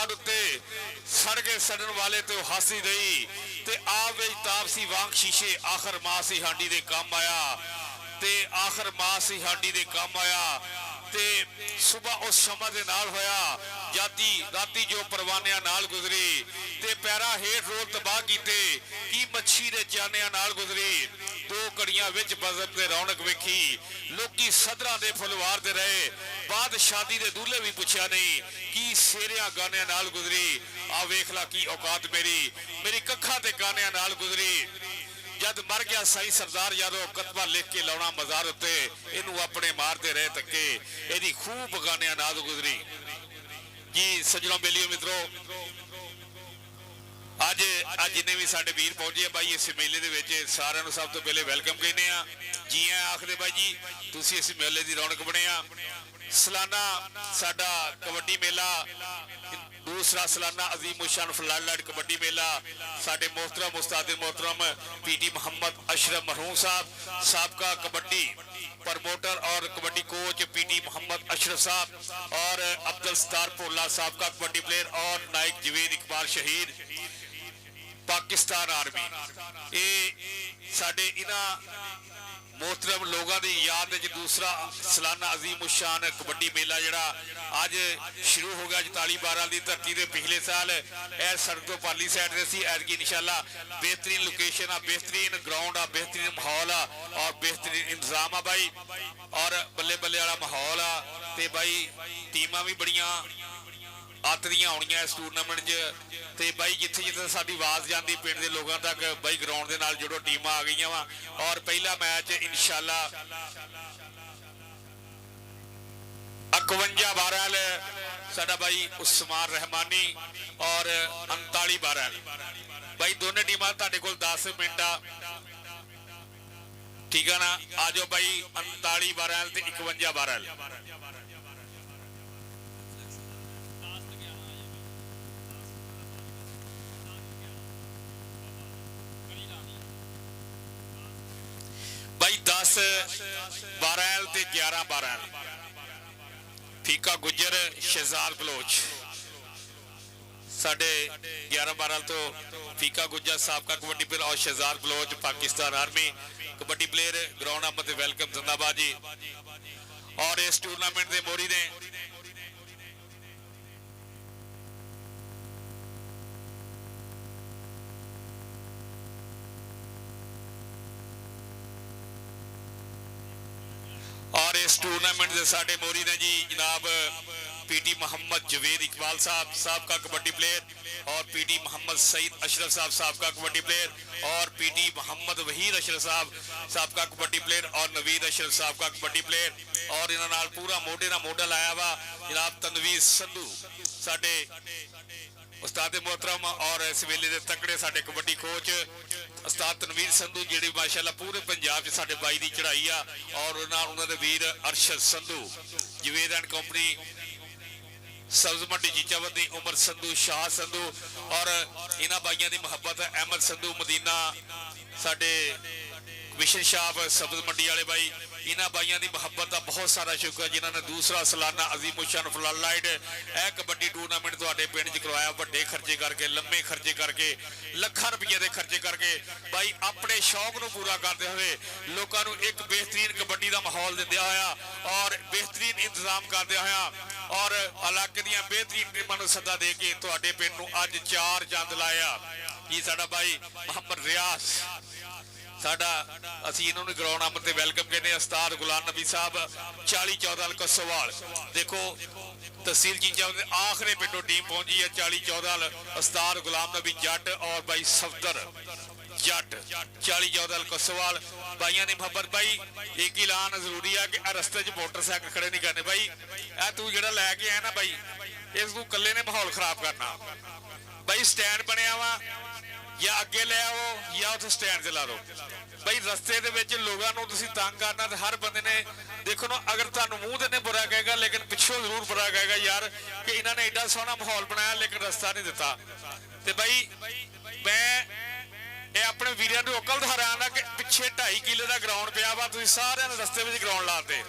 लाड़ उत्ते सड़ के सड़न वाले ते हासी दई ते आवे तापसी वांग शीशे आखिर मां सी हांडी दे काम आया ते आखिर मां सी हांडी दे काम आया ते सुबह उस शमा दे नाल होया जाती राती जो परवानिया नाल गुजरी ते पैरा हेठ रोल तबाह कीते की मच्छी दे चानिया नाल गुजरी दो कड़ियां विच बज़म ते रौनक वेखी लोकी सदरां दे फुलवार दे रहे बाद शादी दे दूल्हे भी पुछया नहीं की सेरिया गानिया नाल गुजरी आ वेख ला की औकात मेरी मेरी कखा ते गानिया नाल गुजरी जद मर गया साई सरदार यादव कतबा लिख के लाउना मजार उत्ते इनू अपने मारते रहे तके एदी खूब गानिया नाल गुजरी जी सज्जनों बेलियो मित्रों अज जिन्ने भी साडे वीर पहुंचे भाई इस मेले दे विच सारिआं नूं सब तो पहले वेलकम कहने जी आखदे भाई जी तुसीं इस मेले की रौनक बने सालाना साडा कबड्डी मेला दूसरा सालाना अजीम उशान फ्लड लाइट कबड्डी मेला साडे मोहतरम उस्ताद मोहतरम पीटी मोहम्मद अशरफ मरहूम साहब साबका कबड्डी प्रमोटर और कबड्डी कोच पीटी मोहम्मद अशरफ साहब और अब्दुल सत्तार भोला साबका कबड्डी प्लेयर और नायक जवेद इकबाल शहीद पाकिस्तान आर्मी ये साडे इन्हां मोहतरम लोगों की याद में दूसरा सालाना अजीम उशान कबड्डी मेला जिहड़ा अज शुरू हो गया 44-12 की धरती से पिछले साल यह सड़क तो पाली साइड से सी ऐतकी इंशाअल्लाह बेहतरीन लोकेशन आ बेहतरीन ग्राउंड आ बेहतरीन माहौल आ और बेहतरीन इंतजाम आ भाई और बल्ले बल्ले वाला माहौल आ ते भाई टीमां भी बड़ियां आतरियां आउणियां इस टूरनामेंट च ते भाई जिथे जिथे साडी आवाज़ जाती पिंड के लोगों तक भाई ग्राउंड के नाल जुड़ो टीमां आ गई वा और पहला मैच इंशाअल्लाह 51-12 साडा भाई उस्मान रहमानी और 39-12 भाई दोनों टीमां तुहाडे कोल 10 मिनट आ ठीक है ना आ जाओ भाई 39-12 ते 51-12 भाई 10-12 ते 11-12 फीका गुजर शहजाद बलोच साढ़े 11-12 तो फीका गुजर साबका कबड्डी प्लेयर और Shahzad Baloch Pakistan army kabaddi player ground Ahmad welcome जिंदाबाद जी और इस टूरनामेंट के मोरी ने और इस टूरनामेंट के साडे मोरी ने जी जनाब पीटी मोहम्मद जवेद इकबाल साहब साबका कबड्डी प्लेयर और पीटी मोहम्मद सईद अशरफ साहब साबका कबड्डी प्लेयर और पीटी मोहम्मद वहीर अशरफ साहब साबका कबड्डी प्लेयर और नवीद अशरफ साबका कबड्डी प्लेयर और इन्हां नाल पूरा मोढे नाल मोढा लाया वा जनाब तनवीर संधू साडे उस्ताद मोहतरम और इस वेले दे तकड़े साडे कबड्डी कोच उस्ताद तनवीर संधू जिहड़ी माशाअल्लाह पूरे पंजाब च साडे बाई दी चढ़ाई आ और उन्हां दे वीर अरशद संधू जवेद एंड कंपनी सब्ज मंडी जीचावती उमर संधू शाह संधू और इन्हां बाइयां दी मुहब्बत अहमद संधू मदीना साडे मिशन शाह सब्ज मंडी वाले भाई इन्हां बाइयां दी मुहब्बत का बहुत सारा शुक्र जिन्हां ने दूसरा सालाना अजीम उशान फ्लड लाइट यह कबड्डी टूरनामेंट तुहाडे पिंड च करवाया वड्डे खर्चे करके लम्बे खर्चे करके लखां रुपये के खर्चे करके भाई अपने शौक नूं पूरा करते हुए लोगों नूं एक बेहतरीन कबड्डी का माहौल दिंदे होया और बेहतरीन इंतजाम करते होया और इलाके दीआं बेहतरीन टीमां नूं सद्दा दे के तुहाडे पिंड नूं अज 4 चंद लाया जी साडा भाई मोहम्मद रियाज साडा असीं इन्होंने ग्राउंड अमर ते वेलकम कहने उस्ताद गुलाम नबी साहब 40-14 कसवाल देखो तहसील चीजा आखिरी पिंडों टीम पहुंची है 40-14 उस्ताद गुलाम नबी जट और भाई सफदर जट 40-14 कसवाल भाइयों की मुहब्बत भाई एक ही ऐलान जरूरी है कि रस्ते च मोटरसाइकिल खड़े नहीं करने भाई ए तू जो लैके आया ना भाई इस तू कले ने माहौल खराब करना भाई स्टैंड बनया वा या अगे ले आओ या उस स्टैंड से ला दो भाई रस्ते के लोगों को तंग करना तो हर बंदे ने देखो ना अगर तुहानू मूँह देने बुरा कहेगा लेकिन पिछों जरूर बुरा कहेगा यार कि इन्होंने एडा सोहना माहौल बनाया लेकिन रस्ता नहीं दिता तो भाई मैं अपने वीरों को अकल दिखा कि पिछे 2.5 किले का ग्राउंड पिया वा तुसीं सारे रस्ते में ग्राउंड लाते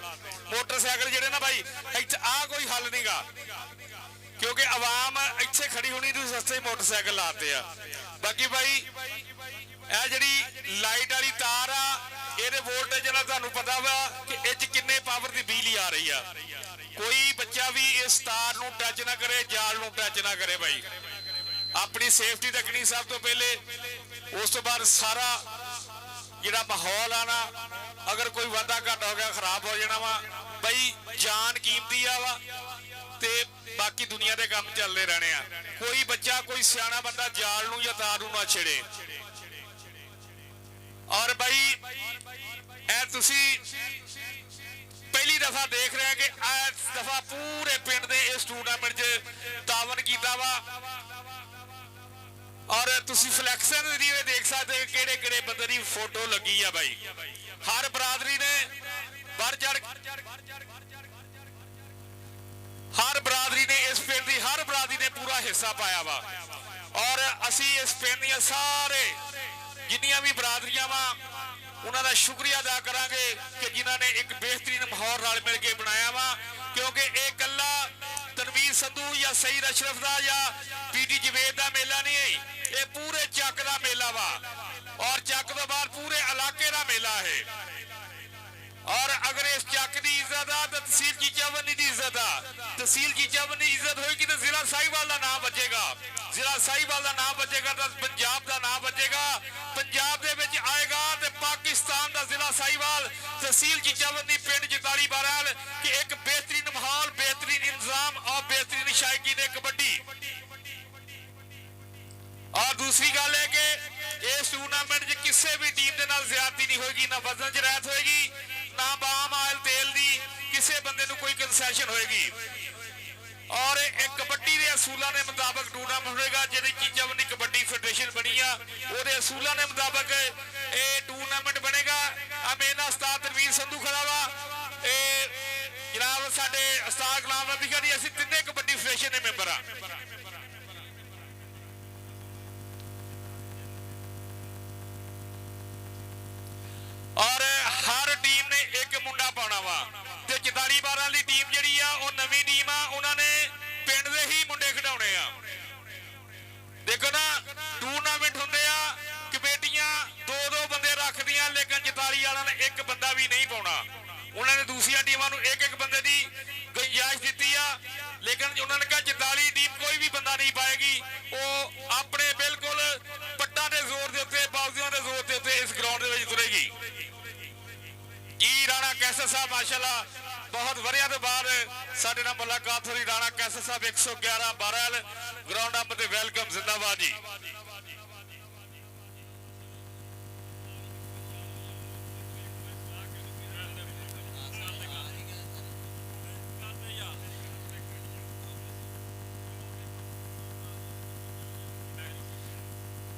मोटरसाइकिल जेडे ना भाई इत्थे आ कोई हल नहीं गा क्योंकि आवाम इत्थे खड़ी होनी तो सस्ते मोटरसाइकिल लाते आ। बाकी भाई यह जी लाइट वाली तार आ ये वोल्टेज ना तुहानू पता वा कि इस किन्ने पावर की बिजली आ रही है। कोई बच्चा भी इस तार नू टच ना करे, जाल नू टच ना करे भाई। अपनी सेफ्टी रखनी सब तो पहले, उस तो बाद सारा जिहड़ा माहौल आना अगर कोई वाधा घाटा हो गया खराब हो जाना वा भाई। जान कीमती आ वा ते बाकी दुनिया के काम चलते रहने आ। कोई बच्चा कोई सियाना बंदा जाल नू या तार नू ना छेड़े। और भाई ए तुसी पहली दफा देख रहे हैं कि इस दफा पूरे पिंड ने इस टूर्नामेंट तावन किया वा। और तुसी फ्लैक्सन देख सकते किहड़े किहड़े बंदे दी फोटो लगी है भाई। हर बरादरी ने बढ़ चढ़ हर बरादरी ने इस पिंड की हर बरादरी ने पूरा हिस्सा पाया वा। और असी इस पिंड दी सारे जिन्नियां भी बरादरियां वा उन्होंने शुक्रिया अदा करांगे कि जिन्होंने एक बेहतरीन माहौल रल मिल के बनाया वा। क्योंकि एक कला तनवीर संधू या सईद अशरफ का या पीटी जवेद का मेला नहीं है, ये पूरे चक का मेला वा। और चक तो बाद पूरे इलाके का मेला है। और अगर इस चक की इज्जत आ तो तहसील चीचावनी की इज्जत आ। तहसील चीचावनी की इज्जत होगी तो जिला साहिवाल का नाम बचेगा। जिला साहिवाल का नाम बचेगा तो पंजाब का नाम बचेगा। पंजाब दे विच आएगा तो पाकिस्तान का जिला साहिवाल तहसील चीचावनी पिंड 44 कि एक बेहतरीन माहौल, बेहतरीन इंतजाम और बेहतरीन शायकी ने कबड्डी। और दूसरी गल है कि इस टूर्नामेंट किसी भी टीम के नाल ज्यादती नहीं होगी, ना वजन च रहत होगी, ना बाम आयल तेल की किसी बंदे नूं कोई कंसैशन होएगी। और एक कबड्डी के असूलों के मुताबिक टूर्नामेंट होगा। जी चीजावनी कबड्डी फेडरेशन बनी आ वो असूलों के मुताबिक ये टूर्नामेंट बनेगा। मेन उस्ताद तनवीर संधू खड़ा वा, जनाब साडे उस्ताद गुलाम नबी खड़ी, असीं तिन्ने कबड्डी फेडरेशन के मैंबर आ। और हर टीम ने एक मुंडा पाना वा। 44-12 वाली टीम जी नवी टीम आ, उन्होंने पिंड दे ही मुंडे खिडाउणे आ। देखो ना टूर्नामेंट होंदे आ, कमेटियां 2-2 बंदे रखदियां, लेकिन 44 वालों ने एक बंदा भी नहीं पाउणा। उन्होंने दूसरी टीमों को एक बंदे की गुंजाइश दी आ, लेकिन उन्होंने कहा 44 टीम कोई भी बंदा नहीं पाएगी। वो अपने बिल्कुल पट्टा के जोर के उत्ते, बाजुओं के जोर के उत्ते इस ग्राउंड में तुरेगी। जी राणा कैसर साहब माशाल्लाह बहुत वरिया तो बाद साडे नाल मुलाकात हुई। राणा कैसर साहब 111-12 ग्राउंड अप ते वेलकम जिंदाबाद जी।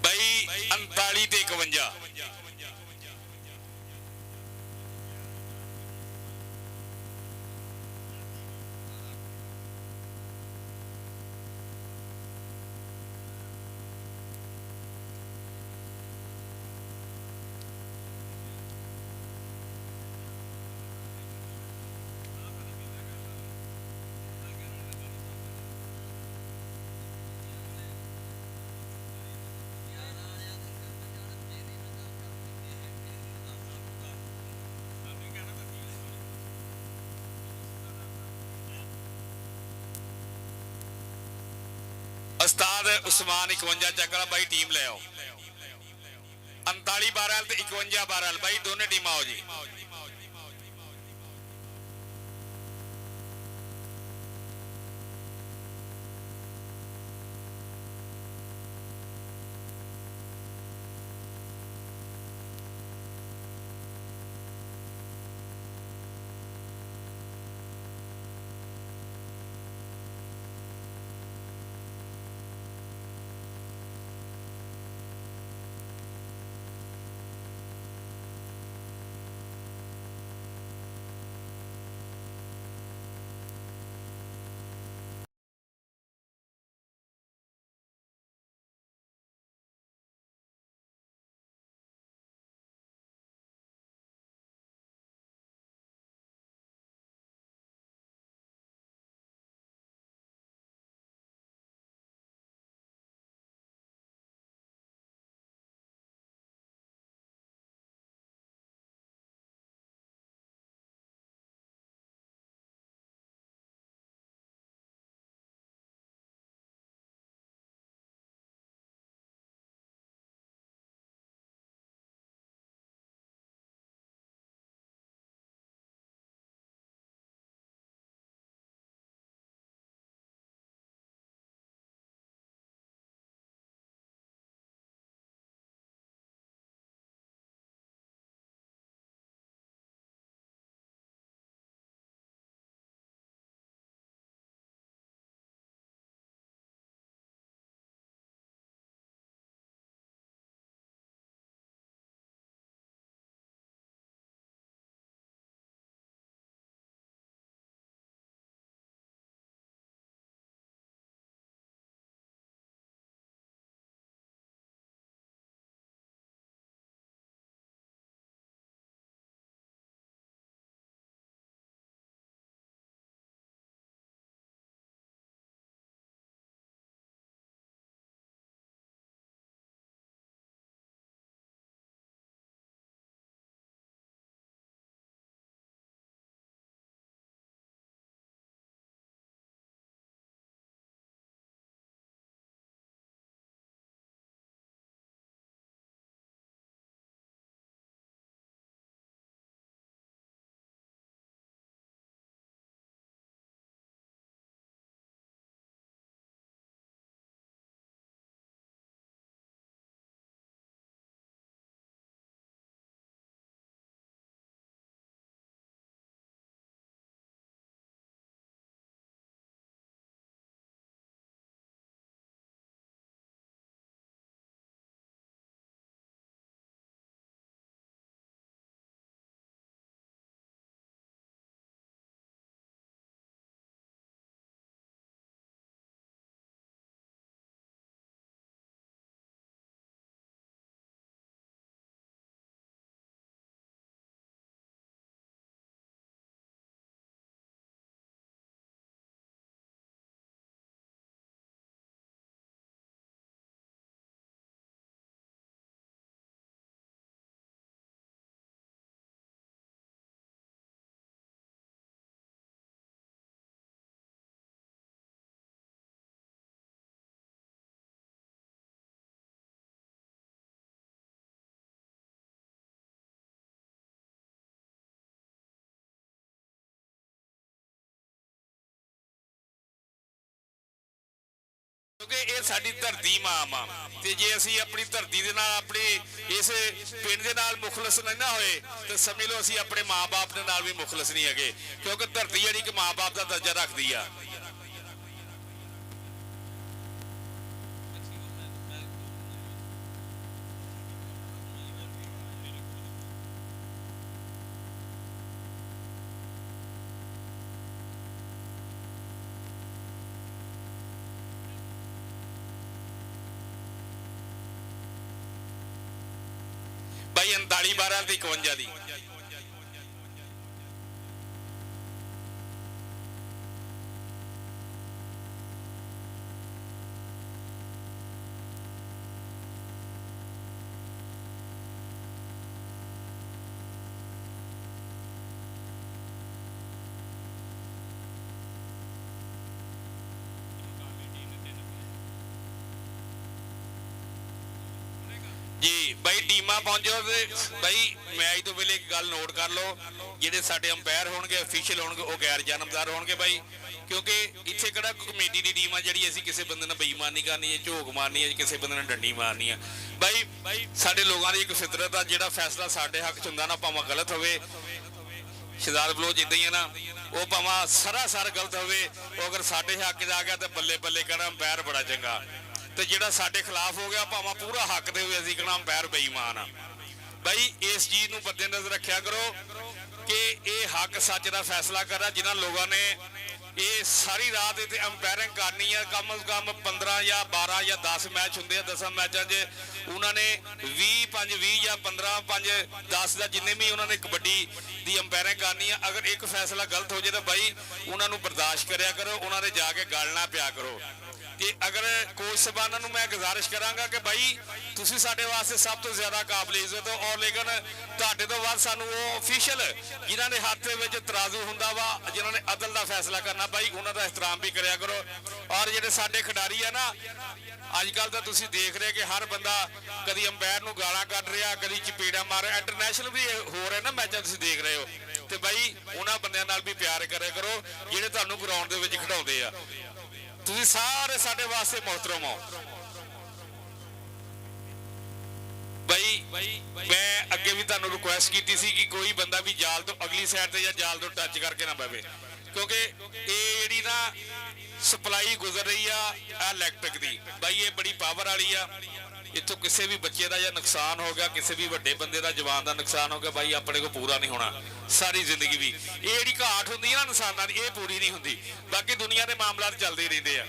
भाई 39 ते 51 उस्ताद उस्मान 51 चक्कर भाई टीम ले आओ। 39-12 ते 51-12 भाई दोनों टीम आओ जी। क्योंकि ये साडी धरती मां वा ते जे असीं अपनी धरती दे नाल अपनी इस पिंड दे नाल मुखलस नहीं ना होए तो समझ लो असीं अपने माँ बाप दे नाल भी मुखलस नहीं हैगे क्योंकि धरती जिहड़ी कि माँ बाप दा दर्जा रखदी आ। भाई 39 12 ਤੇ 51 ਦੀ जी भाई टीमां पहुंचो भाई मैच तो पहले एक गल नोट कर लो ਜਿਹੜੇ ਸਾਡੇ ਅੰਪਾਇਰ ਹੋਣਗੇ ਅਫੀਸ਼ੀਅਲ ਹੋਣਗੇ ਉਹ ਗੈਰ ਜਾਨਮਦਾਰ ਹੋਣਗੇ ਬਾਈ ਕਿਉਂਕਿ ਇੱਥੇ ਕਿਹੜਾ ਕਮੇਟੀ ਦੀ ਟੀਮ ਆ ਜਿਹੜੀ ਅਸੀਂ ਕਿਸੇ ਬੰਦੇ ਨਾਲ ਬੇਈਮਾਨੀ ਕਰਨੀ ਹੈ ਝੋਕ ਮਾਰਨੀ ਹੈ ਕਿਸੇ ਬੰਦੇ ਨਾਲ ਡੰਡੀ ਮਾਰਨੀ ਹੈ। ਬਾਈ ਸਾਡੇ ਲੋਕਾਂ ਦੀ ਇੱਕ ਫਿਤਰਤ ਆ ਜਿਹੜਾ ਫੈਸਲਾ ਸਾਡੇ ਹੱਕ 'ਚ ਹੁੰਦਾ ਨਾ ਭਾਵੇਂ ਗਲਤ ਹੋਵੇ ਸ਼ਹਿਜ਼ਾਦ ਬਲੋਚ ਇਦਾਂ ਹੀ ਹੈ ਨਾ ਉਹ ਭਾਵੇਂ ਸਰਾਸਰ ਗਲਤ ਹੋਵੇ ਉਹ ਅਗਰ ਸਾਡੇ ਹੱਕ 'ਚ ਆ ਗਿਆ ਤਾਂ ਬੱਲੇ ਬੱਲੇ ਕਹਿਣਾ ਅੰਪਾਇਰ ਬੜਾ ਚੰਗਾ ਤੇ ਜਿਹੜਾ ਸਾਡੇ ਖਿਲਾਫ ਹੋ ਗਿਆ ਭਾਵੇਂ ਪੂਰਾ ਹੱਕ ਦੇ ਹੋਵੇ ਅਸੀਂ ਕਹਿਣਾ ਅੰਪਾਇਰ ਬੇਈਮਾਨ ਆ। ਬਾਈ ਇਸ ਚੀਜ਼ ਨੂੰ ਬੱਦੇ ਨਜ਼ਰ ਰੱਖਿਆ ਕਰੋ कि ये हक सच का फैसला कर रहा जिन्होंने लोगों ने ये सारी रात इतने अंपायरिंग करनी है कम अज कम 15 या 12 या 10 मैच होंगे 10 मैचों से उन्होंने 20 या 15 5 10 का जिन्हें भी उन्होंने कबड्डी की अंपायरिंग करनी है अगर एक फैसला गलत हो जाए तो भाई उन्होंने बर्दाश्त करा करो उन्होंने जाके गल ना पिया करो कि अगर कोच साहबाना मैं गुजारिश करांगा कि भाई तुसी साडे वास्ते सब तो ज्यादा काबिल इज्जत हो और लेकिन तुहाडे तो बाद सानू वो ऑफिशियल जिन्हां दे हाथ विच तराजू हुंदा वा जिन्हां ने अदल दा फैसला करना भाई उन्हां दा एहतराम भी करया करो। और जिहड़े साडे खिडारी है ना अजकल तो तुसी देख रहे कि हर बंदा कदी अंपायर नूं गालां कढ रिहा कदी चपेड़ा मार रिहा इंटरनेशनल भी हो रहे ना मैचां तुसी देख रहे हो ते भाई उन्हां बंदियां नाल भी प्यार करया करो जिहड़े तुहानूं ग्राउंड दे विच खिडाउंदे आ। तुसीं सारे साडे वास्ते मोहतरम हो भाई मैं अगे भी तुहानूं रिक्वेस्ट की थी कि कोई बंदा भी जाल तो अगली साइड से या जाल तो टच करके ना पवे क्योंकि ये जिहड़ी ना सप्लाई गुजर रही है इलैक्ट्रिक की भाई ये बड़ी पावर वाली आ इतों किसी भी बच्चे का या नुकसान हो गया किसी भी बड़े बंदे का जवान का नुकसान हो गया भाई अपने को पूरा नहीं होना सारी जिंदगी भी ये जिहड़ी घाट हुंदी है ना इंसानां दी ये पूरी नहीं हुंदी बाकी दुनिया के मामला चलते ही रहते हैं।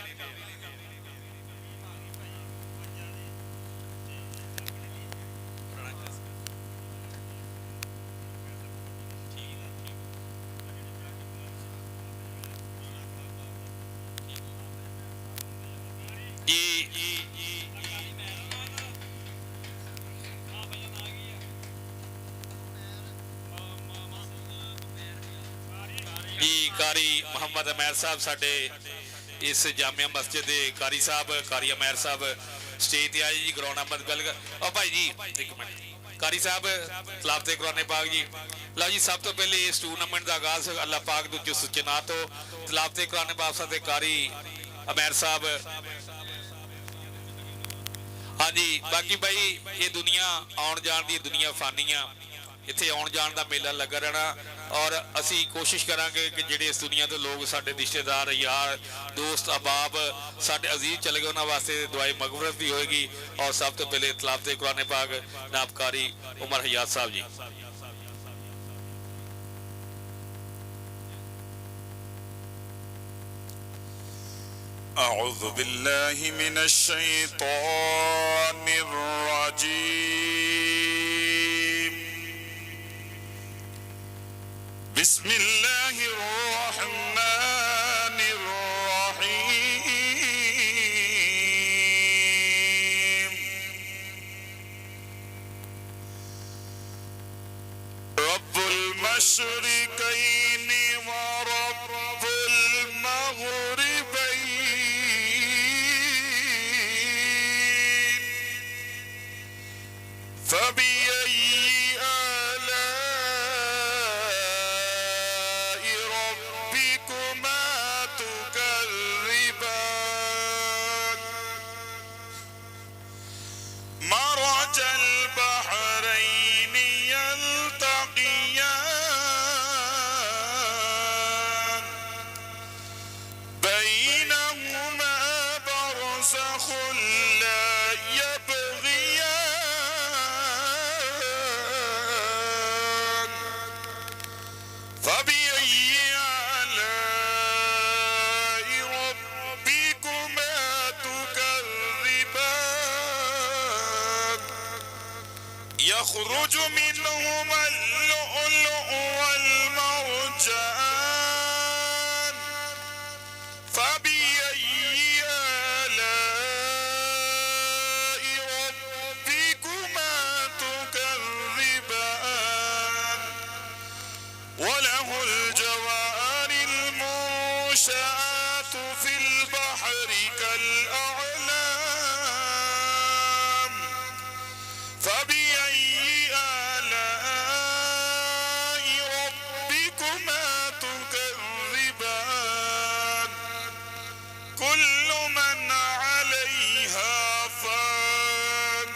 कारी मोहम्मद अमैर साहब साडे इस जामिया मस्जिद के कारी साहब कारी अमैर साहब स्टेज पे आए जी ग्राउंड अहमद बेल और भाई जी एक मिनट कारी साहब खिलाफते कुरान पाक जी लो जी सब तो पहले इस टूरनामेंट का आगाज अल्लाह पाक दूजे सुच्चे ना तो खिलाफते कुरान पाक साहब कारी अमैर साहब हाँ जी बाकी भाई ये दुनिया आउण जाण दी दुनिया फानी आ इत्थे आउण जाण दा मेला लगा रहना और असी कोशिश करांगे कि जिहड़े इस दुनिया के लोग साडे रिश्तेदार यार दोस्त अहबाब साडे अजीज चले गए उन्हां वास्ते दुआई मगफरत भी होएगी। और सब तो पहले तलावते कुरान पाक जनाब कारी उमर हयात साहब जी। अऊज़ु बिल्लाहि मिनश शैतानिर रजीम बिस्मिल्लाहिर रहमानिर रहीम रब्बुल मशरिकैनि व रब्बुल मग़रिबैन फबिअय्यि आलाइ रब्बिकुमा برزخ لا يبغيان فبأي آلاء ربكما تكذبان يخرج منهما اللؤلؤ والمرجان فبأي آلاء ربكما تكذبان وله الجوار المنشآت في البحر كالأعلام فبأي آلاء ربكما تكذبان كل من عليها فان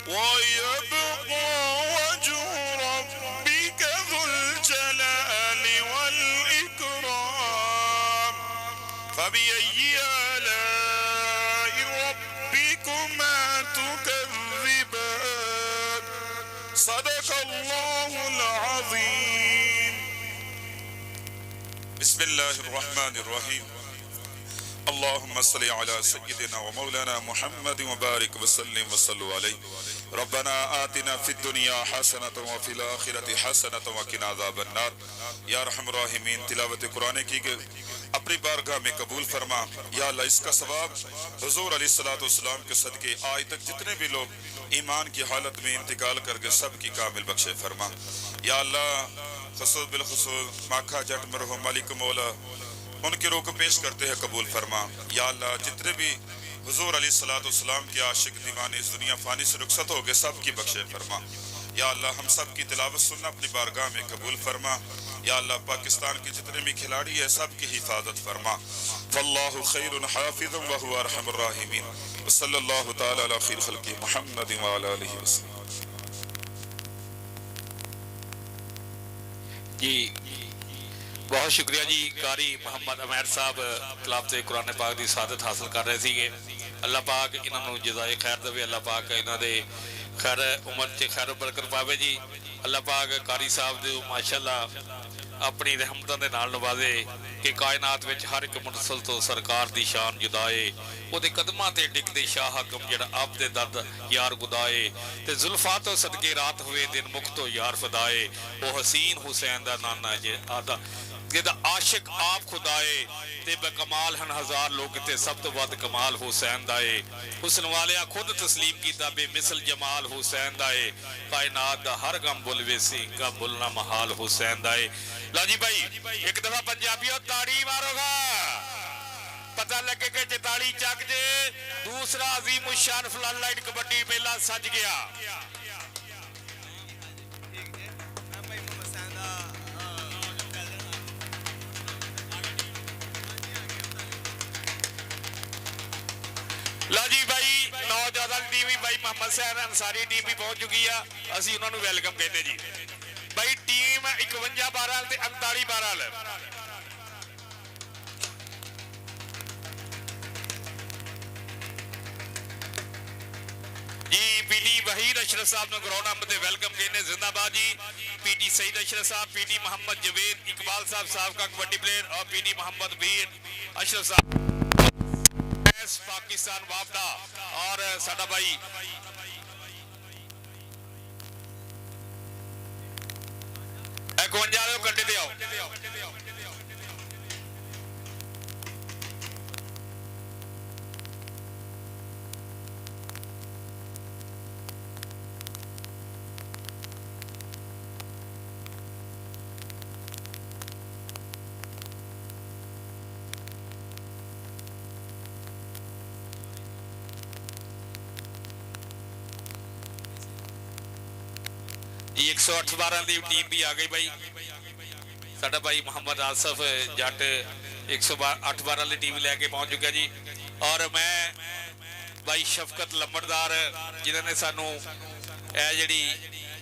ويبقى وجه ربك ذو الجلال والإكرام فبأي آلاء ربكما تكذبان صدق الله العظيم بسم الله الرحمن الرحيم اللهم صل على سيدنا ومولانا محمد وبارك وسلم وصلوا عليه ربنا آتنا في الدنيا حسنة وفي الآخرة حسنة وقنا عذاب النار یا رحم الراحمین تلاوت قرآن کی گئی اپنی بارگاہ میں قبول فرما یا اللہ اس کا ثواب حضور علیہ الصلوۃ والسلام کے صدقے آج تک جتنے بھی لوگ ایمان کی حالت میں انتقال کر کے سب کی کامل بخشے فرما یا اللہ خصوص بالخصوص ماکھا جٹ مرحوم مالک مولا ان کی روح کو پیش کرتے ہیں قبول فرما یا اللہ جتنے بھی حضور علیہ الصلوۃ والسلام کے عاشق دیوانے اس دنیا فانی سے رخصت ہو گئے سب کی بخشے فرما یا اللہ ہم سب کی تلاوت سننا اپنی بارگاہ میں قبول فرما یا اللہ پاکستان کے جتنے بھی کھلاڑی ہیں سب کی حفاظت فرما فاللہ خیر حافظ وهو ارحم الراحمین وصلی اللہ تعالی علی خیر خلقہ محمد وعلی آلہ وسلم जी बहुत शुक्रिया जी कारी मुहम्मद अमैर साहब तलावत कुरान पाक की सादत हासिल कर रहे थे अल्लाह पाक इन्हों जज़ाए खैर देवे अल्लाह पाक इन्हों दे खैर उम्र च खैर बरकत पावे जी अल्लाह पाक कारी साहब दे माशाअल्लाह अपनी रहमतों के नाल नवाजे कि कायनात विच हर एक मुरसल तो सरकार दी शान जुदाए ਉਹਦੇ ਕਦਮਾਂ ਤੇ ਡਿੱਗਦੇ ਸ਼ਾਹ ਹਕਮ ਜਿਹੜਾ ਆਪ ਦੇ ਦਰਦ ਯਾਰ ਗੁਦਾਏ ਤੇ ਜ਼ੁਲਫਾਂ ਤੋਂ ਸਦਕੇ ਰਾਤ ਹੋਵੇ ਦਿਨ ਮੁਖ ਤੋਂ ਯਾਰ ਫਦਾਏ ਉਹ ਹਸੀਨ ਹੁਸੈਨ ਦਾ ਨਾਨਾ ਜੇ ਆਦਾ ਜਿਹਦਾ ਆਸ਼ਿਕ ਆਪ ਖੁਦਾਏ ਤੇ ਬਕਮਾਲ ਹਨ ਹਜ਼ਾਰ ਲੋਕ ਤੇ ਸਭ ਤੋਂ ਵੱਧ ਕਮਾਲ ਹੁਸੈਨ ਦਾ ਏ ਹੁਸਨ ਵਾਲਿਆ ਖੁਦ ਤਸਲੀਮ ਕੀਤਾ ਬੇਮਿਸਲ ਜਮਾਲ ਹੁਸੈਨ ਦਾ ਏ ਕਾਇਨਾਤ ਦਾ ਹਰ ਗਮ ਬੁਲਵੇ ਸੀ ਗਮ ਬੁਲਣਾ ਮਹਾਲ ਹੁਸੈਨ ਦਾ ਏ लो जी भाई एक दफा पंजाबियों ताड़ी मारोगा पता लगे कि जताली चक जे दूसरा अजीम शान फ्लड लाइट कबड्डी मेला सज गया लो जी भाई नौजवान टीम भी भाई मोहम्मद सैन अंसारी टीम भी पहुंच चुकी है असि उन्होंने वेलकम कहते जी भाई टीम 51-12 ਤੇ 39-12 जी पीटी वहीद अशरफ साहब ने ग्राउंड नंबर ते वेलकम कहने जिंदाबाद जी पीटी सईद अशरफ साहब पीटी मोहम्मद जवेद इकबाल साहब का कबड्डी प्लेयर और पीटी मोहम्मद वीर अशरफ साहब पाकिस्तान वापदा और साडा भाई कंडे दे आओ जी 108-12 की टीम भी आ गई भाई साडा भाई मोहम्मद आसफ जट 108-12 की टीम लैके पहुंच चुका जी और मैं भाई शफकत लंबड़दार जिन्होंने सानू जी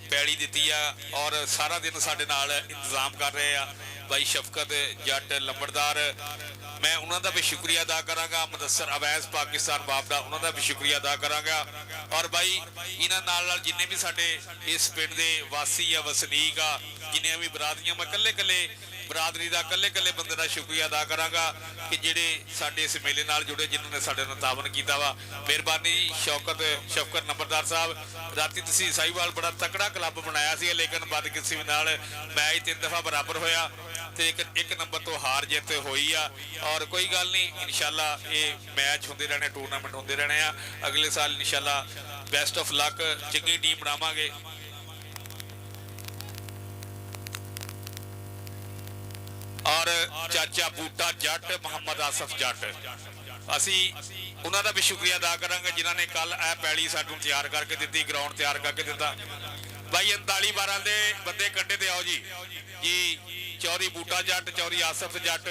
पैड़ी दी है और सारा दिन साडे नाल इंतजाम कर रहे हैं भाई शफकत जट लंबड़दार मैं उन्होंने भी शुक्रिया अदा करांगा। मुदस्सर अवैस पाकिस्तान बाबड़ा उन्होंने भी शुक्रिया अदा करांगा। और भाई इन्हां नाल जिन्ने भी साडे इस पिंड दे वासी आ वसनीक आ जिन्नियां भी बरादरियां मैं कल्ले कल्ले बरादरी का कल्ले कल्ले बंदे का शुक्रिया अदा करांगा कि जिहड़े साडे इस मेले नाल जुड़े जिन्होंने साडे नाल तावन कीता वा। मेहरबानी शौकत नंबरदार साहब। राती तुसीं साहिवाल बड़ा तकड़ा क्लब बनाया सी लेकिन बदकिस्मती नाल मैच 3 दफा बराबर होया ते एक नंबर तो हार जित हुई आ। और कोई गल नहीं, इंशाल्लाह ये मैच होंदे रहने, टूरनामेंट होंदे रहने आ। अगले साल इंशाल्लाह बेस्ट ऑफ लक, चंगी टीम बनावांगे। और चाचा बूटा जट मोहम्मद आसफ जट असी उन्होंने भी शुक्रिया अदा करांगे जिन्होंने कल ए पैली सानू तैयार करके दी, ग्राउंड तैयार करके दिता। भाई 39-12 के बंदे कंडे ते आओ जी जी। चौरी बूटा जट, चौरी आसफ जट,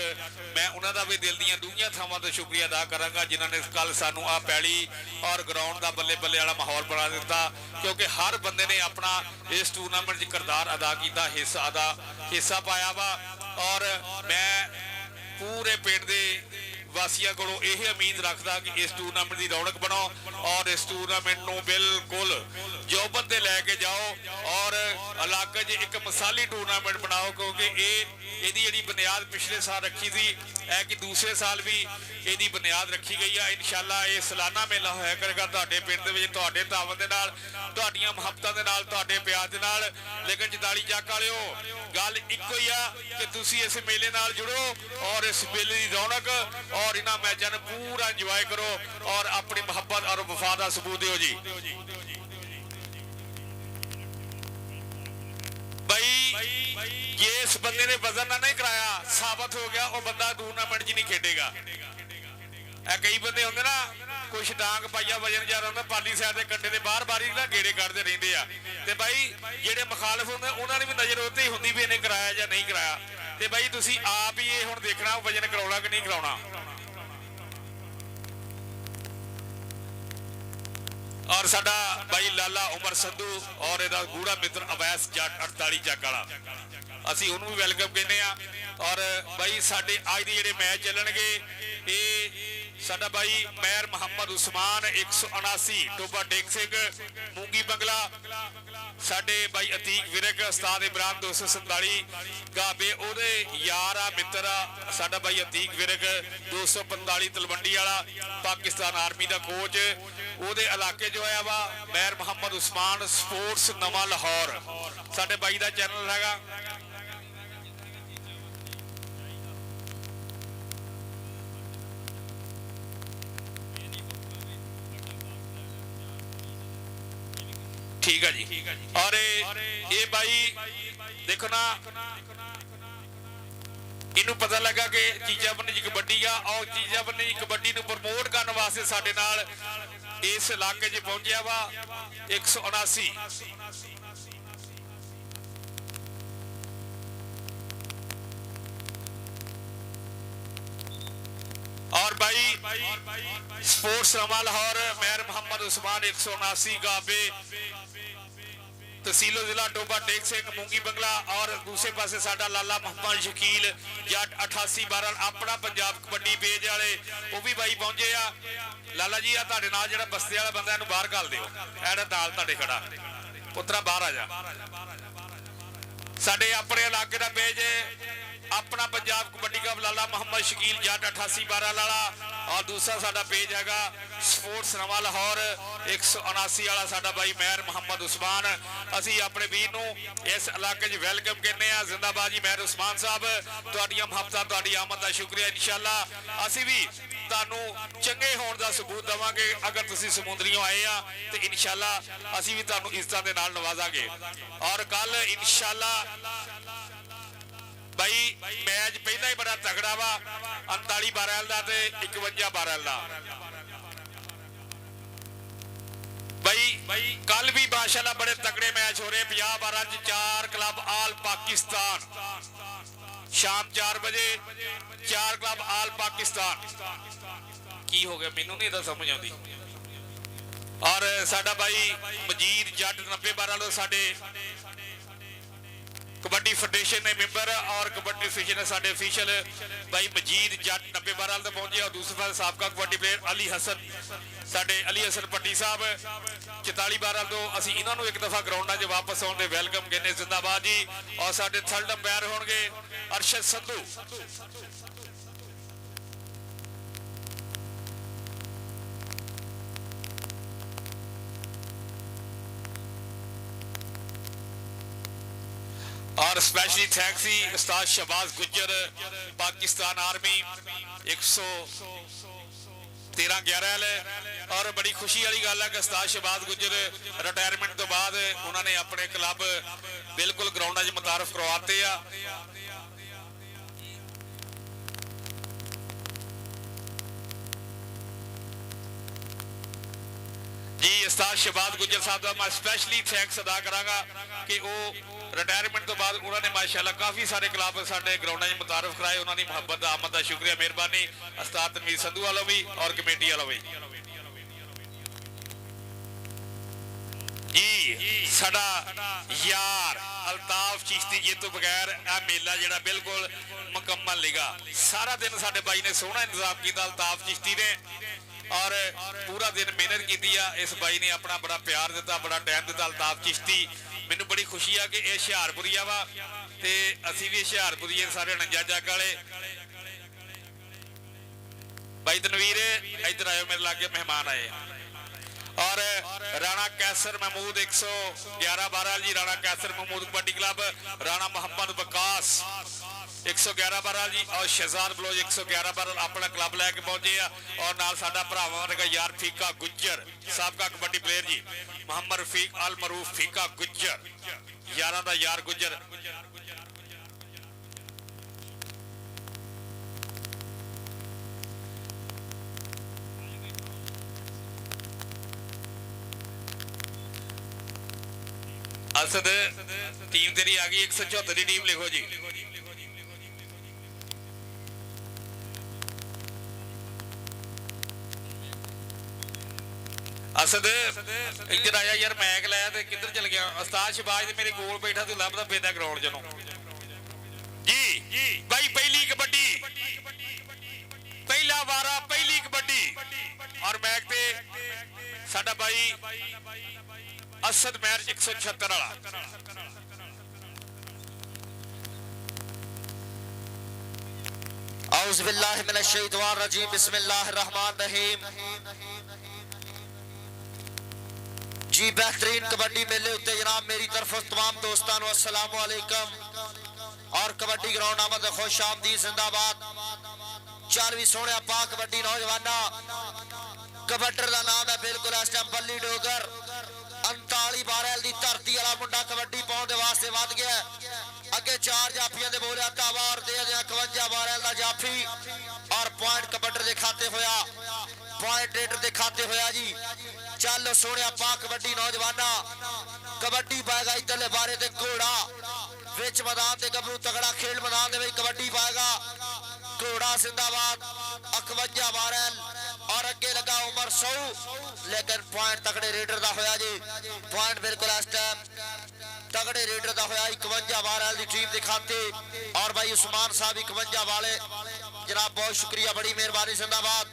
मैं उन्होंने भी दिल दियां दूहियां थावां तो शुक्रिया अदा करांगा जिन्होंने कल सानू आ पैली और ग्राउंड का बल्ले बल्ले वाला माहौल बना दिता। क्योंकि हर बंदे ने अपना इस टूरनामेंट च किरदार अदा किया, हिस्सा पाया वा। और मैं पूरे पिंड दे वासियों को यह उम्मीद रखता कि इस टूरनामेंट की रौनक बनाओ और इस टूरनामेंट को बिल्कुल जो बंदे लैके जाओ और इलाके च एक मिसाली टूरनामेंट बनाओ। क्योंकि ये जी बुनियाद पिछले साल रखी थी कि दूसरे साल भी ये बुनियाद रखी गई है। इंशाल्लाह ये सालाना मेला होया करेगा तुहाडे पिंड दे विच, तुहाडे तावन दे नाल, तुहाडीआं मुहब्बतां दे नाल, तुहाडे प्यार दे नाल। लेकिन जदाली जग वालिओ गल इक्को ही आ कि तुसीं इस मेले नाल जुड़ो और इस मेले की रौनक और इन्हां मैचां नूं पूरा इंजॉय करो और अपनी मुहब्बत और वफा दा सबूत दिओ जी। भाई ये इस बंदे ने वजन ना नहीं कराया, साबित हो गया वो बंदा टूरनामेंट च नहीं खेडेगा। कई बंदे होंगे ना कुछ डांग पाइया वजन जा रहा पाली साइड के कंडे बार बारी ना गेड़े कटते रहते हैं। तो भाई जेडे मुखालफ होंगे उन्होंने भी नजर उत्ते ही होंगी भी इन्हें कराया या नहीं कराया। तो भाई तुसी आप ही ये हुण देखना वजन कराउणा कि नहीं कराउणा। और साडा भाई लाला उमर संधू और इहदा गूढ़ा मित्र अवैस जट 48 जग वाला असीं उहनूं भी वैलकम कहने आ। और भाई साडे अज दे जिहड़े मैच चलणगे ये साडा भाई मैर मोहम्मद उस्मान 179 टोबा टेक सिंह मूंगी बंगला, साडे भाई अतीक विरक उस्ताद इमरान 247 गाबे ओदे यार आ मित्र आ साडा भाई अतीक विरक 245 तलवंडी वाला पाकिस्तान आर्मी का कोच ओदे इलाके जो है वा मैर मोहम्मद उस्मान स्पोर्ट्स नवा लाहौर साडे भाई का चैनल हैगा। ठीक है जी। और ये भाई देखो ना इनू पता लगा कि चीजा बन्नी जी कबड्डी आ और चीजा बन्नी जी कबड्डी नू प्रमोट करने वास्ते साडे नाल इस इलाके च पहुंचा वा 179। और भाई स्पोर्ट्स नवा लाहौर मैर मोहम्मद उस्मान 179 गाबे तहसीलो जिला टोबा टेक सिंह मूंगी बंगला। और दूसरे पासे साडा लाला मोहम्मद शकील जट 88 12 अपना पंजाब कबड्डी पेज वाले वो भी भाई पहुंचे आ। लाला जी आ तुहाडे नाल जिहड़ा बस्ते वाला बंदा इहनूं बाहर घल दिओ, एड़ा नाल तुहाडे खड़ा पुत्रा बाहर आ जा। साडे अपने इलाके दा पेज अपना पंजाब कबड्डी का लाला मोहम्मद शकील जट 88 12 लाला। और दूसरा साडा पेज हैगा स्पोर्ट्स नवा लाहौर 179 वाला साडा भाई मैर मोहम्मद उस्मान। असी अपने वीर नूं इस इलाके च वैलकम कहने आ। जिंदाबाद जी मैर उस्मान साहब, तुहाडीआं मुहब्बतां तुहाडी आमद दा शुक्रिया। इंशाअल्लाह असी भी तुहानूं चंगे होण दा सबूत देवांगे अगर तुसीं समुंदरियों आए आ ते इंशाअल्लाह असी भी तुहानूं इज्जतां दे नाल नवाजांगे। और कल इंशाअल्लाह भाई मैच पहला ही बड़ा तगड़ा वा 39 12 का 51 12 का। भाई कल भी माशाल्लाह बड़े तगड़े मैच हो रहे हैं। 50 12 4 क्लब आल पाकिस्तान शाम 4 बजे 4 क्लब आल पाकिस्तान की हो गया मैनू नहीं समझ आती। और साडा भाई मजीद जट 90 12 लो साडे कबड्डी फेडरेशन ने मैंबर और कबड्डी फेडरेशन ने साडे ऑफिशियल भाई मजीद जट 90 बार तो पहुंचे और दूसरे पास साबका कबड्डी प्लेयर अली हसन साडे अली हसन पट्टी साहब 44 बार तो असी इन्हां नूं एक दफा ग्राउंडां 'च वापस आउण दे वेलकम कहने जिंदाबाद जी। और साडे थर्ड अंपायर होणगे अरशद संधू। और स्पेशली थैंक्स ही उस्ताद शहबाज गुज्जर पाकिस्तान आर्मी 113-11 और बड़ी खुशी वाली गल है कि उस्ताद शहबाज गुज्जर रिटायरमेंट तो बाद उन्होंने अपने क्लब बिल्कुल ग्राउंडा च मुतारफ करवाते आ। जी उस्ताद शहबाज गुज्जर साहब का मैं स्पेशली थैंक्स अदा करांगा कि वो रिटायरमेंट तो बाद उन्होंने माशाअल्लाह काफ़ी सारे क्लब साढ़े ग्राउंडा में मुतारफ कराए। उन्होंने मुहब्बत का आमद का शुक्रिया मेहरबानी उस्ताद तनवीर संधू वालों भी और कमेटी वालों भी जी। साडा यार अल्ताफ चिश्ती जी तो बगैर यह मेला जिहड़ा बिल्कुल मुकम्मल निगा। सारा दिन साडे भाई ने सोहना इंतजाम किया अल्ताफ चिश्ती ने और पूरा दिन मेहनत की। इस भाई ने अपना बड़ा प्यार दिता बड़ा टाइम दिता अल्ताफ चिश्ती। मैनू बड़ी खुशी है कि यह हुशियारपुरी वा ते असी भी हुशियारपुरी सारे 49 जग वाले। भाई तनवीर इधर आयो मेरे लागे मेहमान आए। और राणा कैसर महमूद 111-12 जी राणा कैसर महमूद कबड्डी क्लब राणा मोहम्मद बकास 111-12 जी और शहजाद बलोच 111-12 अपना क्लब लैके पहुंचे और नाल साडा भरावां वर्गा यार फीका गुज्जर साबका कबड्डी प्लेयर जी मोहम्मद रफीक अल मरूफ फीका गुज्जर यारां दा यार गुज्जर। असद टीम तेरी आ गई 174 की टीम लिखो जी। असद इधर आया यार मैक लाया तो किधर चल गया। उस्ताद शहबाज मेरे कोल बैठा तू लभदा फिरदा ग्राउंड चों जी। भाई पहली कबड्डी पहला वारा पहली कबड्डी और मैक पे साडा भाई असद मैर 176 वाला। औज़ बिल्लाहि मिनश शैतानिर रजीम बिस्मिल्लाहिर रहमानिर रहीम। जी बेहतरीन कबड्डी मेले उत्ते जनाब मेरी तरफ तमाम दोस्तों को अस्सलाम वालेकुम और कबड्डी ग्राउंड आमद खुश आमदीद जिंदाबाद। चल भी सोने पा कबड्डी नौजवाना कबड्डर का नाम है बिल्कुल इस टाइम बल्ली डोगर 39 बारल की धरती वाला मुंडा कबड्डी पाने के वास्ते वध गया। अगे 4 जाफियां दे बोलिया तावार दे 51 बारल का जाफी और पॉइंट कबड्डर के खाते होया पॉइंट रेडर के खाते होया जी। चल सोने पा कबड्डी नौजवाना कबड्डी पाएगा इधरले बारे ते घोड़ा विच मैदान ते गबरू तगड़ा खेल मैदान दे कबड्डी पाएगा घोड़ा जिंदाबाद 51 बारल और अगे लगा उमर सौ लेकिन पॉइंट तगड़े रेडर का होया जी। पॉइंट बिल्कुल इस टाइम तगड़े रेडर का होया 51 बारल की टीम दिखाते और भाई उस्मान साहब 51 वाले जनाब बहुत शुक्रिया बड़ी मेहरबानी जिंदाबाद।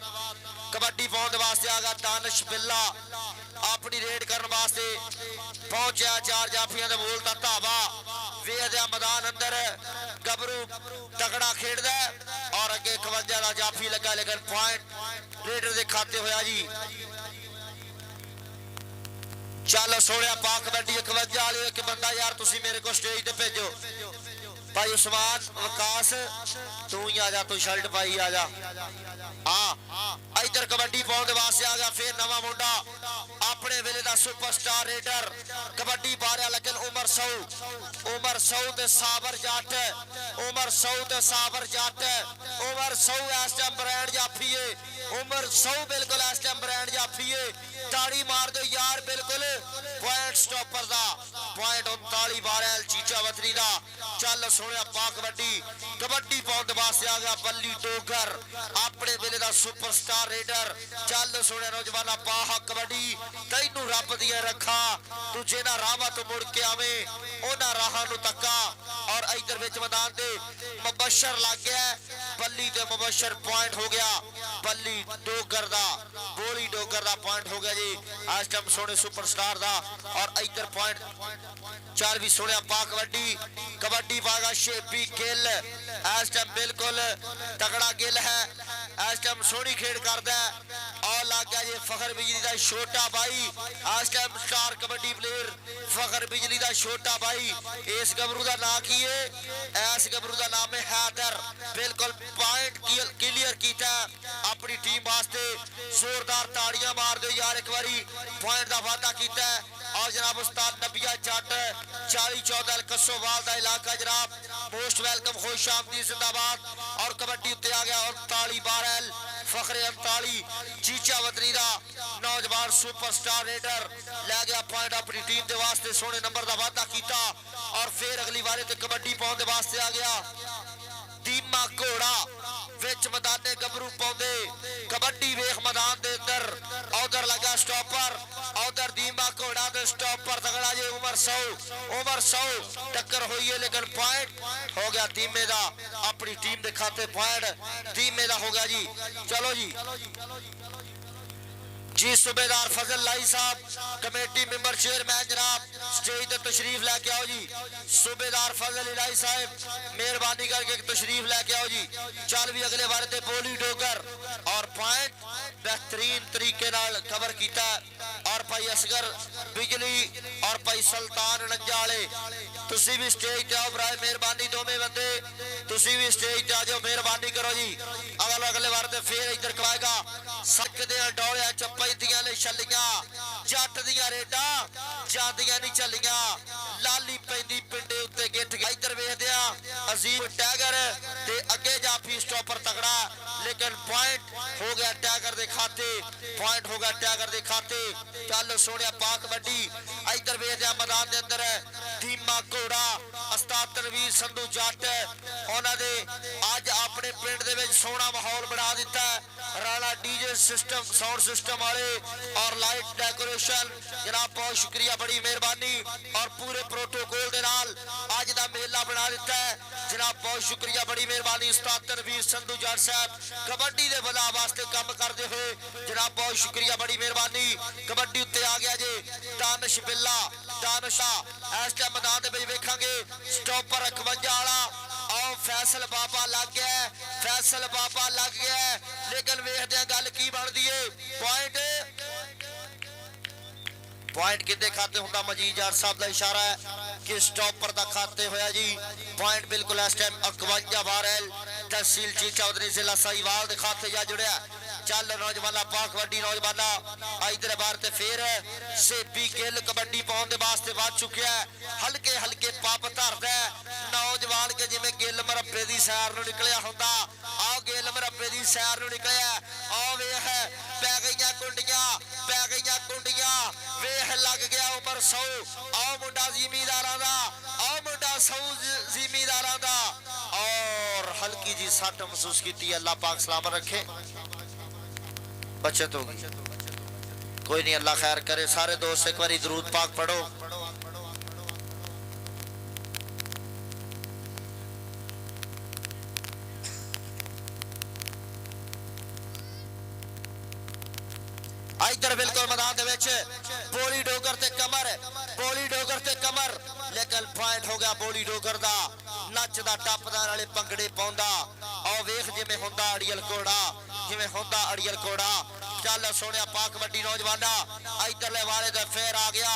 कबड्डी पाने वास्ते आ गया दानिश बिल्ला अपनी रेड करने वास्ते पहुंचा 4 जाफियां दे बोलता धावा वेदया मैदान अंदर गबरू तगड़ा खेलदा और अगे 51 का जाफी लगा लेकिन पॉइंट रेडर के खाते होया जी। चल सोने पा कबड्डी 51 वाले एक बंदा यार तुसी मेरे को स्टेज पे भेजो भाई उस्मान विकास तू ही आ जा तू शर्ट पाई आ जा। हाँ इधर कबड्डी पाने वास्ते आ गया फिर नवा मुंडा अपने वेले का सुपरस्टार रेडर कबड्डी पा रहा लेकिन उमर सौ ते साबर जट उमर सौ ते साबर जट उमर सौ इस टाइम ब्रांड जाफीए उमर सौ बिल्कुल इस टाइम ब्रांड जाफीए ताड़ी मार दो यार बिल्कुल पॉइंट स्टॉपर दा पॉइंट 39 बारल चीचा वतनी दा। चल सोने पा कबड्डी पाने वास्ते आ गया बल्ली डोगर अपने वेले का सुपरस्टार रेडर चल सोने नौजवाना पाहा कबड्डी तैनू रब दिया रखा तू जिन्हां राहां तो मुड़ के आवे उन्हां राहां नू तक्का और इधर विच मैदान दे मुबशर लग गया बल्ली ते मुबशर पॉइंट हो गया बल्ली डोगर दा बोली डोगर दा पॉइंट हो गया जी इस टाइम सोने सुपरस्टार दा और इधर पॉइंट चार भी सोने पा कबड्डी कबड्डी पागा शेपी गिल इस टाइम बिल्कुल तगड़ा गिल है इस टाइम सोहनी खेड करदा और लग गया जी फखर बिजली दा छोटा भाई इस टाइम स्टार कबड्डी प्लेयर फखर बिजली दा छोटा भाई इस गबरू दा नाम की है इस गबरू दा नाम है हैदर बिल्कुल पॉइंट क्लियर कीता अपनी टीम वास्ते जोरदार ताड़ियां मार दो यार एक बारी पॉइंट दा वादा कीता और जनाब उस्ताद नबिया जट 40-14 कसोवाल दा इलाका जनाब मोस्ट वेलकम खुश आमदीद जिंदाबाद और कबड्डी उत्ते आ गया 39-12 फखरे 39 चीचा वतनी दा नौजवान सुपरस्टार रेडर ले गया पॉइंट अपनी टीम दे वास्ते सोने नंबर दा वादा कीता और फिर अगली बारी ते कबड्डी पाउण दे वास्ते आ गया धीमा घोड़ा विच मैदाने गबरू पाउंदे कबड्डी वेख मैदान दे अंदर उधर लगा स्टॉपर उधर धीमा घोड़ा दे स्टॉपर तगड़ा जे उमर 100 टक्कर हुई है लेकिन पॉइंट हो गया धीमे दा अपनी टीम दे खाते पॉइंट धीमे दा हो गया जी चलो जी सूबेदार फजल लाई साहब कमेटी मेंबर चेयरमैन जनाब स्टेज ते तशरीफ लेके आओ जी सूबेदार फजल लाई साहब मेहरबानी करके तशरीफ लेके आओ जी चल भी अगले बार ते बोली डोगर और पॉइंट बेहतरीन तरीके नाल कवर कीता और भाई असगर बिजली और भाई सुल्तान नंजाले तुसी भी स्टेज ते आओ बराए मेहरबानी दोवें बंदे तुसी भी स्टेज ते आ जाओ मेहरबानी करो जी अगले बार ते फिर इधर करवाएगा सकदे डोलियां चप्पा ने छलियां जट दियां रेडा जांदियां नहीं चलियां लाली पैंदी पिंडे उत्ते गिठ गया इधर वेखदे आ अजीम टैगर ते अगे जाफी स्टॉपर तगड़ा लेकिन पॉइंट हो गया टैगर दे खाते पॉइंट हो गया टैगर दे खाते चल सोनिया पा कबड्डी इधर वेखदे आ मैदान दे अंदर धीमा घोड़ा उस्ताद तनवीर संधू जट उन्हां दे अज अपने पिंड दे विच सोहना माहौल बना दिता Rana DJ system sound system वाले और लाइट डेकोरेशन जनाब बहुत शुक्रिया बड़ी मेहरबानी और पूरे प्रोटोकॉल दे नाल आज दा मेला बना दिता है जनाब बहुत शुक्रिया बड़ी मेहरबानी उस्ताद तनवीर संधू जट साहब कबड्डी दे भला वास्ते काम करदे हुए जनाब बहुत शुक्रिया बड़ी मेहरबानी कबड्डी उत्ते आ गया जी दानिश बिल्ला दानिशा इस टाइम मैदान दे विच वेखांगे स्टॉपर 51 वाला और फैसल बाबा लग गया फैसल बाबा लग गया लेकिन वेखदे गल की बनदी है पॉइंट किदे खाते हुंदा मजीद यार साहब दा इशारा है कि स्टॉपर दा खाते होया जी पॉइंट बिल्कुल इस टाइम 51-12 तहसील चीचावदनी जिला साहिवाल दे खाते जा जुड़िया चल नौजवाना पा कबड्डी नौजवाना इधर बार ते फिर सेपी गिल कबड्डी पाउण दे वास्ते वध चुकिया हल्के हल्के पप धरदा नौजवान के जिवें गिल मरब्बे दी सैर नूं निकलिया हुंदा आओ गिल मरब्बे दी सैर नूं निकलिया आओ वेख पै गईयां कुंडियां वेख लग गया उमर 100 आओ मुंडा जिमीदारां दा आओ मुंडा 100 जिमीदारां दा और हल्की जी सट महसूस की अल्लाह पाक सलामत रखे बचत होगी कोई नहीं अल्लाह खैर करे सारे दोस्त एक बार दरूद पाक पढ़ो इधर बिल्कुल मैदान दे विच बोली डोगर ते कमर लेकिन पॉइंट हो गया बोली डोगर दा नचदा टपदा नाले पंगड़े पाउंदा और वेख जिवें हुंदा अड़ियल कोड़ा चल सोनिया पा कबड्डी नौजवाना इधरले वाले दे फिर आ गया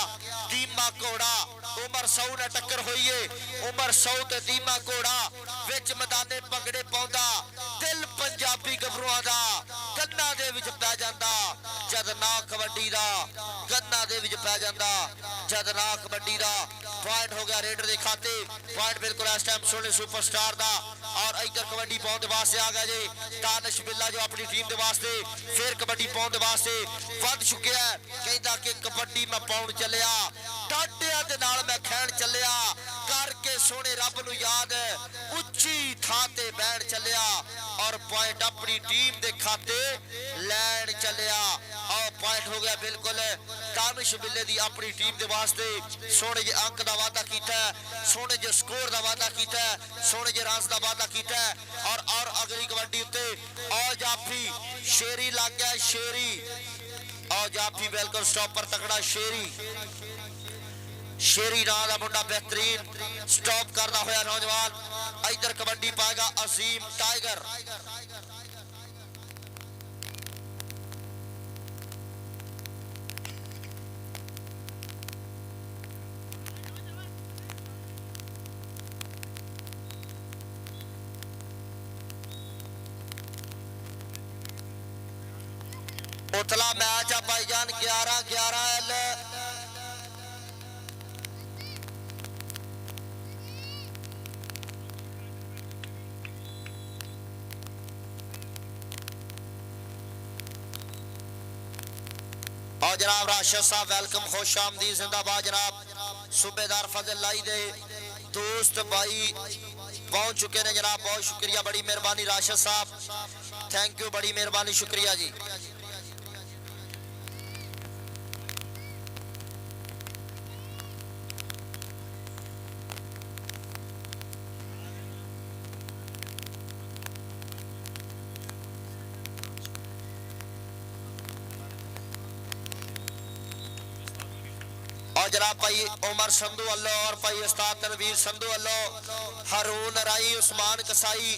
धीमा घोड़ा उमर 100 ने टक्कर हुई है उमर 100 ते धीमा घोड़ा विच मैदाने पंगड़े पाउंदा दिल पंजाबी गबरूआं दा गन्ना दे विच पै जांदा जद ना कबड्डी दा गन्ना दे विच पै जांदा जद ना कबड्डी दा पॉइंट हो गया रेडर दे खाते पॉइंट बिल्कुल इस टाइम सोने सुपरस्टार दा और इधर कबड्डी पाउण दे वास्ते आ गया जी दानिश बिल्ला जो अपनी टीम दे वास्ते फिर कबड्डी पाउण दे वास्ते वध चुकिया है कहंदा कि कबड्डी मैं पाउण चलिया टाटिया दे नाल मैं खैण चलिया करके सोने रब नू याद उच्ची थां ते बैठ चलिया और पॉइंट अपनी टीम दे खाते लैन चलिया और पॉइंट हो गया बिल्कुल दानिश बिल्ले दी अपनी टीम दे वास्ते सोने जे अंक दा वादा कीता सोने जे स्कोर दा वादा कीता सोने जे रन्स दा वादा कीता और अगली कबड्डी उत्ते और जाफी शेरी लग गया शेरी और जाफी बिल्कुल स्टॉपर तकड़ा शेरी शेरी नाम का मुंडा बेहतरीन स्टॉप करता हुआ नौजवान इधर कबड्डी पाएगा अजीम टाइगर उतला मैच आ भाईजान 11-11 एल और जनाब राशिद साहब वेलकम खुश आमदीद जिंदाबाद जनाब सूबेदार फजल लाई दे दोस्त भाई पहुंच चुके हैं जनाब बहुत शुक्रिया बड़ी मेहरबानी राशिद साहब थैंक यू बड़ी मेहरबानी शुक्रिया जी और जनाब भाई उमर संधू अल्लो और भाई उस्ताद तनवीर संधू अल्लो हारून राई उस्मान कसाई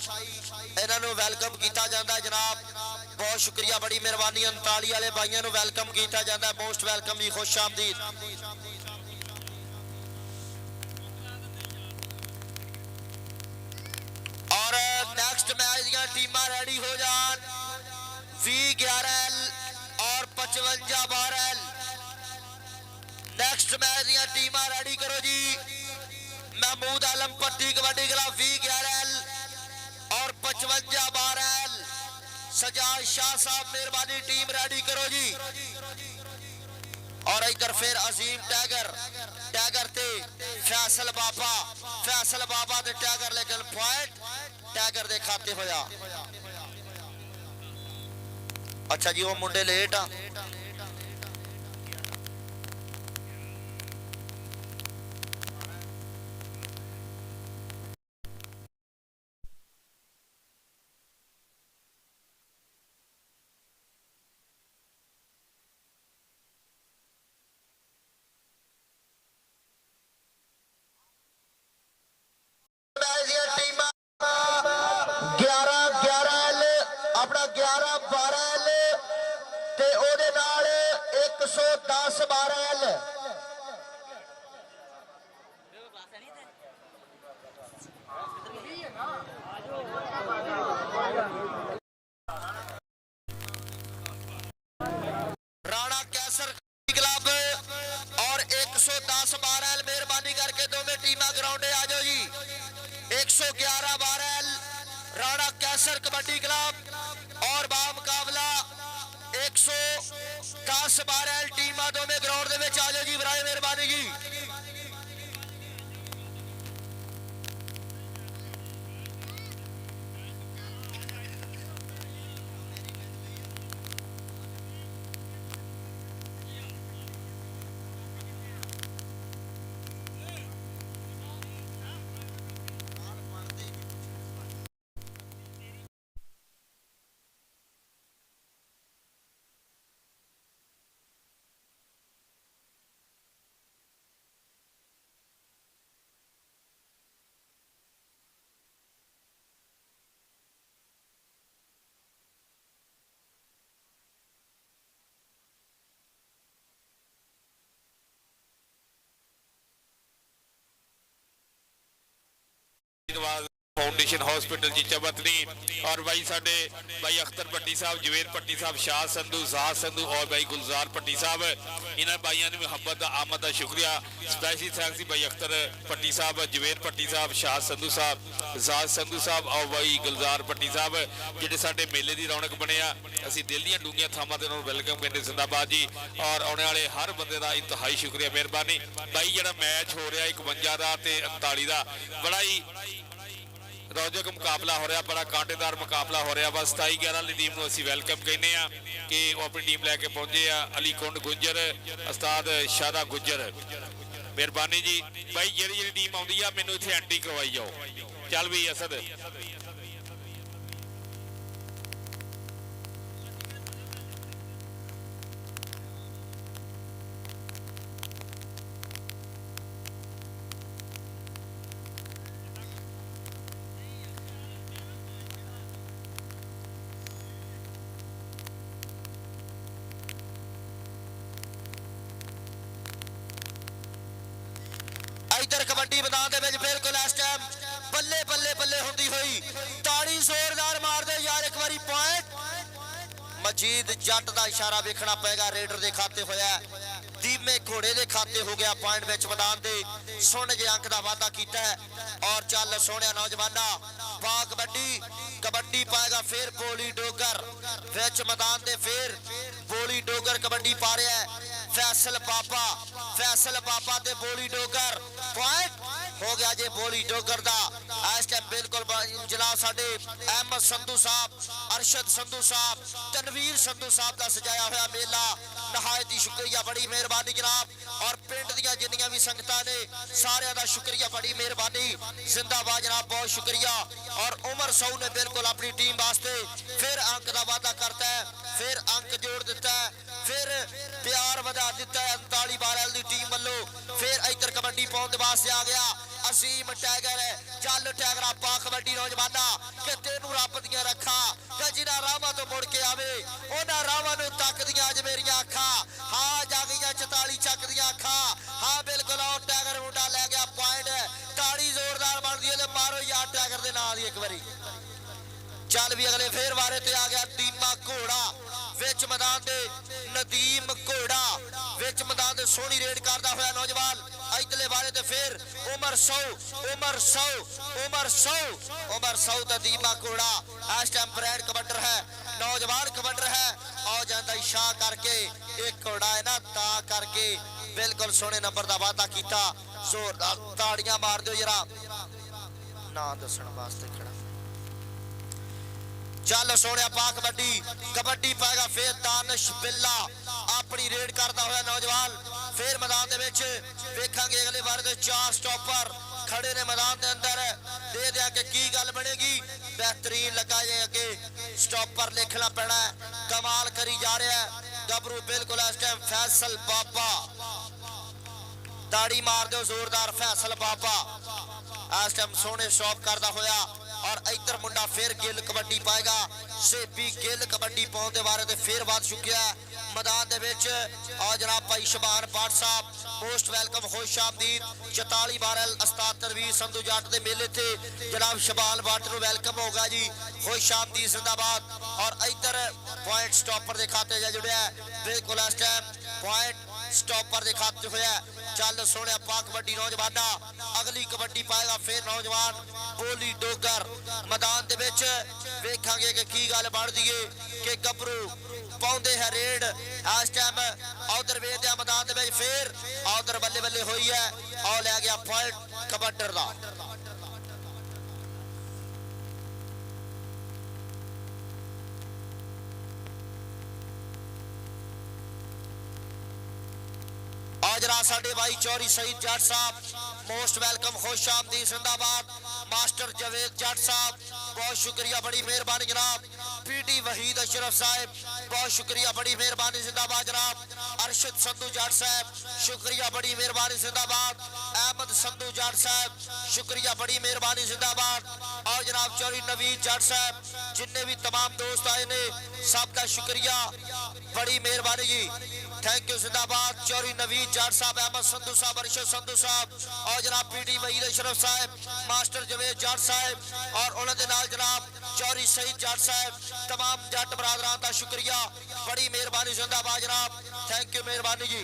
इन्हों वेलकम किया जाता है जनाब बहुत शुक्रिया बड़ी मेहरबानी 39 वाले भाइयों को वेलकम किया जाता है मोस्ट वेलकम जी खुश आमदीद और नेक्स्ट मैच दी टीम रेडी हो जान 20-11 और 55-12 नेक्स्ट मैच दी टीम रेडी करो जी महमूद आलम पट्टी कबड्डी क्लब 20-11 और 55-12 सजाद शाह साहब मेहरबानी टीम रेडी करो जी और इधर फिर अजीम टाइगर टाइगर ते फैसल बाबा ते टाइगर लेकिन पॉइंट टाइगर दे खाते होया अच्छा जी वो मुंडे लेट आ अपना 11-12 ते ओदे नाल 110-12 राणा कैसर क्लब और 110-12 मेहरबानी करके दोनों टीमां ग्राउंडे आ जाओ जी 111-12 राणा कैसर कबड्डी क्लब और बामुकाबला 110-12 टीमां दोनों ग्राउंड दे विच आ जाओ जी बराए मेहरबानी जी फाउंडेशन हॉस्पिटल जीचा बतनी और भाई साडे भाई अख्तर भट्टी साहब, जवेद भट्टी साहब, शाह संधू, जाह संधू और भाई गुलजार भट्टी साहब, इन्होंने भाइयों ने मुहब्बत का आमद का शुक्रिया। स्पेशली थैंक्स भाई अख्तर भट्टी साहब, जवेद भट्टी साहब, शाह संधू साहब, जाह संधू साहब और भाई गुलजार भट्टी साहब जिहड़े साडे मेले की रौनक बने आ। असीं दिल दीआं डूंघियां थावां ते उन्हां नूं वेलकम करदे जिंदाबाद जी और आने वाले हर बंदे का इंतहाई शुक्रिया, मेहरबानी। भाई जिहड़ा मैच हो रहा 51 का ते 39 का बड़ा ही रोजक मुकाबला हो रहा, बड़ा कांटेदार मुकाबला हो रहा। बस 27-11 वाली टीम को असीं वेलकम कहने कि वो अपनी टीम लैके पहुंचे आ। अली कुंड गुंजर, उस्ताद शादा गुंजर, मेहरबानी जी। भाई जी टीम आउंदी आ मैनूं इत्थे एंट्री करवाई जाओ। चल भी असद इधर कबड्डी मैदान दे विच बिल्कुल इस टाइम बल्ले बल्ले बल्ले होंदी हुई ताड़ी जोरदार मार दे यार एक बारी पॉइंट। मजीद जट दा इशारा वेखना पेगा, रेडर दे खाते होया, धीमे घोड़े दे खाते हो गया पॉइंट विच मैदान दे। सोने जे अंक दा वादा कीता है और चल सोहणिया नौजवाना पा कबड्डी। कबड्डी पाएगा फिर बोली डोगर विच मैदान दे, फिर बोली डोगर कबड्डी पा रहा है। फैसल पापा ते बोली डोगर पॉइंट हो गया जे बोली डोगर दा। इस टाइम बिल्कुल जनाब साडे अहमद संधू साहब, अरशद संधू साहब, तनवीर संधू साहब का सजाया हुआ मेला, नहायत ही शुक्रिया, बड़ी मेहरबानी जनाब। और पिंड दियां जिन्नियां भी संगतां ने सारियां दा शुक्रिया, बड़ी मेहरबानी, जिंदाबाद जनाब, बहुत शुक्रिया। और उमर सऊ ने बिल्कुल अपनी टीम वास्ते फिर अंक का वादा करता है, फिर अंक जोड़ दिता है, फिर प्यार वधा दिता है 39 बारल की टीम वालों। फिर इधर कबड्डी पाउण दे वास्ते आ गया असीम टैगर। चल टैगरा पा कबड्डी नौजवाना कि तेनू रब दियां रखा कि जिन्हां राहां तो मुड़ के आवे उन्हां राहां नूं तकदियां अज मेरियां अखां। हाँ जागियां 44 चक दियां अखां। हाँ बिल्कुल और टैगर मुंडा ले गया पॉइंट। ताड़ी जोरदार बनदी है, मारो यार टैगर दे नाल दी एक बारी। चल भी अगले फिर वारे ते आ गया दीमा घोड़ा विच मैदान दे, नदीम घोड़ा विच मैदान दे सोहनी रेड करदा होया नौजवान। इधरले वारे ते फिर उमर सऊ दा दीमा घोड़ा। इस टाइम ब्रांड कबड्डर है, नौजवान कबड्डर है और जांदा इशारा करके एक घोड़ा है ना ता करके बिल्कुल सोहने नंबर दा वादा कीता। जोरदार ताड़ियां मार दिओ जरा ना दसण वास्ते खड़ा। चल सोने पा कबड्डी, कबड्डी पाएगा फिर दानिश बिल्ला अपनी रेड करता हुआ नौजवान। फिर मैदान दे विच वेखांगे अगले बार दे 4 स्टॉपर खड़े ने मैदान दे अंदर। दे दिया कि की गल बनेगी, बेहतरीन लगा जे अगे स्टॉपर लिखना पैना है। कमाल करी जा रहा है गबरू बिल्कुल इस टाइम। फैसल बाबा ताड़ी मार दो जोरदार, फैसल बाबा इस टाइम सोने स्टॉप करता होया। और इधर मुंडा फिर गिल कबड्डी पाएगा, सेबी गिल कबड्डी पाउण दे बारे ते फिर वध चुकिया है मैदान दे विच। और जनाब भाई शबान बाट साहब मोस्ट वेलकम, खुश आमदीद। 44 बारल उस्ताद तनवीर संधू जट दे मेले थे जनाब शबान बाट नूं वेलकम होगा जी, खुश आमदीद, जिंदाबाद। और इधर पॉइंट स्टॉपर दे खाते जा जुड़िया बिल्कुल इस टाइम पॉइंट स्टॉपर दे खाते होया। चल सोने पा कबड्डी नौजवाना। अगली कबड्डी पाएगा फिर नौजवान बोली डोगर मैदान दे विच। वेखांगे कि की गल बनदी है कि गबरू पाउंदे है रेड इस टाइम। उधर वेखदे मैदान दे विच फिर उधर बल्ले बल्ले होई है और ले गया पॉइंट कबड्डर दा। जरा साडे भाई चौरी शहीद जट साहब मोस्ट वेलकम, खुश आमदीद, जिंदाबाद। मास्टर जवेद जट साहब बहुत शुक्रिया, बड़ी मेहरबानी जनाब। पीटी वहीद अशरफ साहब बहुत शुक्रिया, बड़ी मेहरबानी, जिंदाबाद जनाब। अरशद संधू जाट साहब शुक्रिया बड़ी मेहरबानी जिंदाबाद। अहमद संधू जाट साहब शुक्रिया बड़ी मेहरबानी जिंदाबाद। और जनाब चौधरी नवीद जाट साहब जिन्ने भी तमाम दोस्त आए ने सब का शुक्रिया बड़ी मेहरबानी जी, थैंक यू जिंदाबाद। चौधरी नवीद जाट साहब, अहमद संधू साहब, अरशद संधू साहब और जनाब पीटी वहीद अशरफ साहब, मास्टर जवेद जाट साहब और उन्होंने नाल जनाब चौधरी सईद जाट साहब, तमाम जट बरादरान का शुक्रिया बड़ी मेहरबानी जिंदाबाद जनाब, थैंक यू मेहरबानी जी।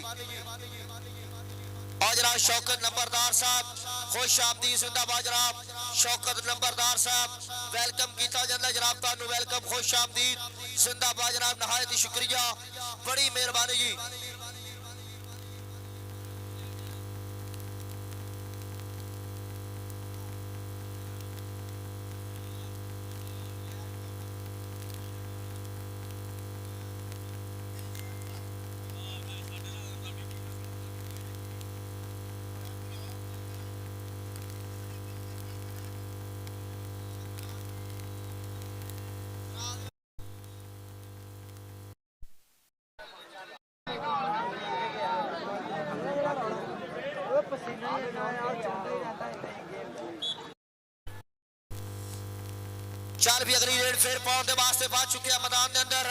और जनाब शौकत नंबरदार साहब खुश आमदी जिंदाबाद जनाब, शौकत नंबरदार साहब वेलकम किया जाता जनाब, तुहानू वेलकम खुश आमदीद जिंदाबाद जनाब, नहायत ही शुक्रिया बड़ी मेहरबानी जी। चल भी अगली रेड फिर पाउन के वास्ते पहुंच चुके हैं मैदान के अंदर।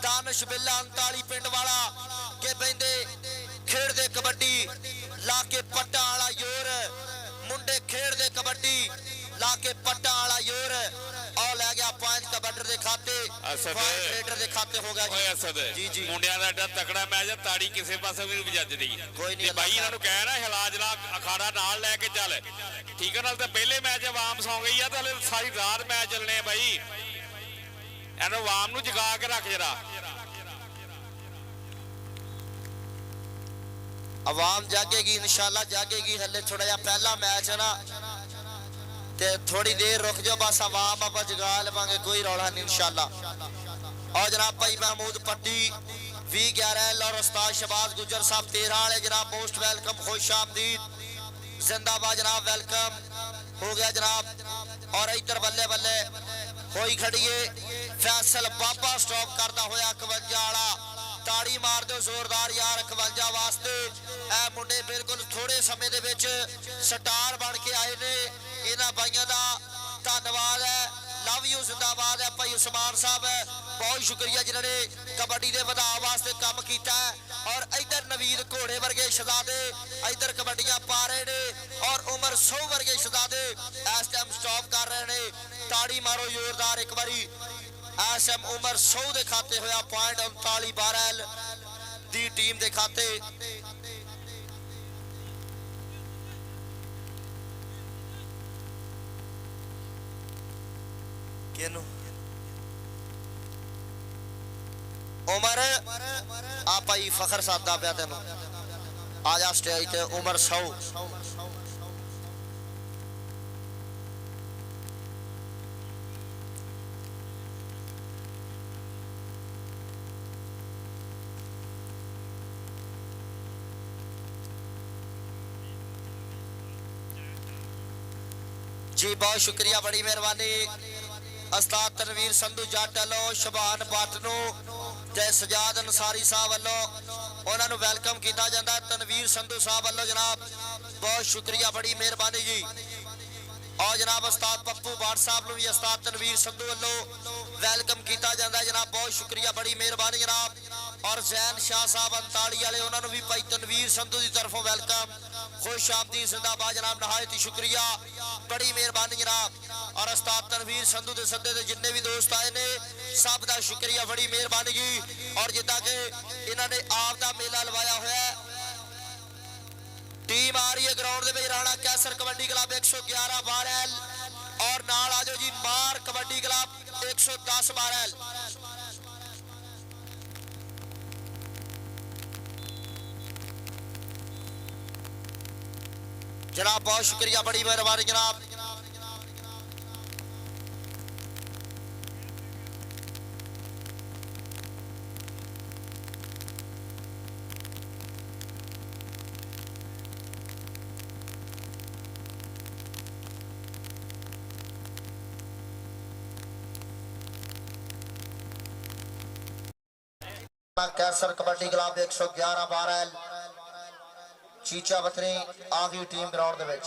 दानिश बिल्ला 39 पिंड वाला के बंदे खेड़ दे कबड्डी लाके पट्टा वाला योर, मुंडे खेड़ दे कबड्डी लाके पट्टा वाला योर और ले गया पॉइंट कबड्डर दे खाते, पॉइंट रेडर दे खाते हो गया ਓਏ ਅਸਦ जी जी ਮੁੰਡਿਆਂ ਦਾ ਐਡਾ ਤਕੜਾ ਮੈਚ ਆ, ਤਾੜੀ ਕਿਸੇ ਪਾਸੇ ਵੀ ਨਹੀਂ ਵੱਜਦੀ। कोई नहीं ਭਾਈ ਇਹਨਾਂ ਨੂੰ ਕਹਿ ਨਾ ਹਿਲਾ ਜਲਾ ਅਖਾੜਾ ਨਾਲ ਲੈ ਕੇ ਚੱਲ, ਠੀਕ ਹੈ ਨਾਲ ਤਾਂ ਪਹਿਲੇ ਮੈਚ ਆਵਾਮ ਸੌਂ ਗਈ ਆ, ਤਾਂ ਹਲੇ ਸਾਰੀ ਰਾਤ ਮੈਚ ਚੱਲਣੇ ਆ ਭਾਈ, ਇਹਨੂੰ ਆਵਾਮ ਨੂੰ ਜਗਾ ਕੇ ਰੱਖ ਜਰਾ। आवाम जागेगी इंशाल्लाह जागेगी, हले थोड़ा जा पहला मैच है ना ते थोड़ी देर रुक जाओ बस, आवाम आप जगा लवांगे, कोई रौला नहीं इंशाल्लाह। और जनाब भाई महमूद पट्टी V11 और उस्ताद शहबाज गुजर साहब 13 वाले जनाब मोस्ट वेलकम खुश आमदीद जिंदाबाद जनाब, वेलकम हो गया जनाब। और इधर बल्ले बल्ले होई खड़ी है फैसल बाबा स्टॉप करता होया 51 वाला, ताड़ी मार दो जोरदार यार 51 वास्ते। ए मुंडे बिल्कुल थोड़े समय दे विच स्टार बन के आए ने, इन्हां भाइयां दा धन्नवाद है, लव यू जिंदाबाद है। भाई उस्मान साहब बहुत शुक्रिया जिन्होंने कबड्डी के ਵਧਾਅ वास्ते काम किया है। और इधर नवीद घोड़े वर्गे शहजादे इधर कबड्डियां पा रहे ने और उमर सौ वर्गे शहजादे इस टाइम स्टॉप कर रहे ने, ताड़ी मारो जोरदार एक बारी। एसएम उमर 100 दे खाते होया पॉइंट 39 12 दी टीम दे खाते। केनु उमर आप ही फखर सादा पे तेन आ जा स्टेज ते उमर 100 जी बहुत शुक्रिया बड़ी मेहरबानी। उस्ताद तनवीर संधू जट वालों शबान बाटनू ते सजाद अंसारी साहब वालों उन्होंने वेलकम किया जाता है। तनवीर संधू साहब वालों जनाब बहुत शुक्रिया बड़ी मेहरबानी जी। और जनाब उस्ताद पप्पू बाट साहब भी उस्ताद तनवीर संधू वालों वेलकम किया जाता है जनाब, बहुत शुक्रिया बड़ी मेहरबानी जनाब। और जैन शाह साहब 39 वाले उन्होंने भी भाई तनवीर संधू की तरफों वेलकम खुश आमदी जिंदाबाद जनाब, नहायत ही शुक्रिया बड़ी मेहरबानी जनाब। और उस्ताद तनवीर संधू के सदे दे जिन्ने भी दोस्त आए ने सब का शुक्रिया बड़ी मेहरबानी जी। और जिदा कि इन्होंने आप का मेला लवाया हुआ, टीम आ रही है ग्राउंड में राणा कैसर कबड्डी क्लब 111 12 और नाल आ जाओ जी मार कबड्डी क्लब 110 12। जनाब बहुत शुक्रिया बड़ी मेहरबानी जनाब। कैसर कबड्डी क्लब 111-12 चीचा बथनी आ गई टीम ग्राउंड दे विच।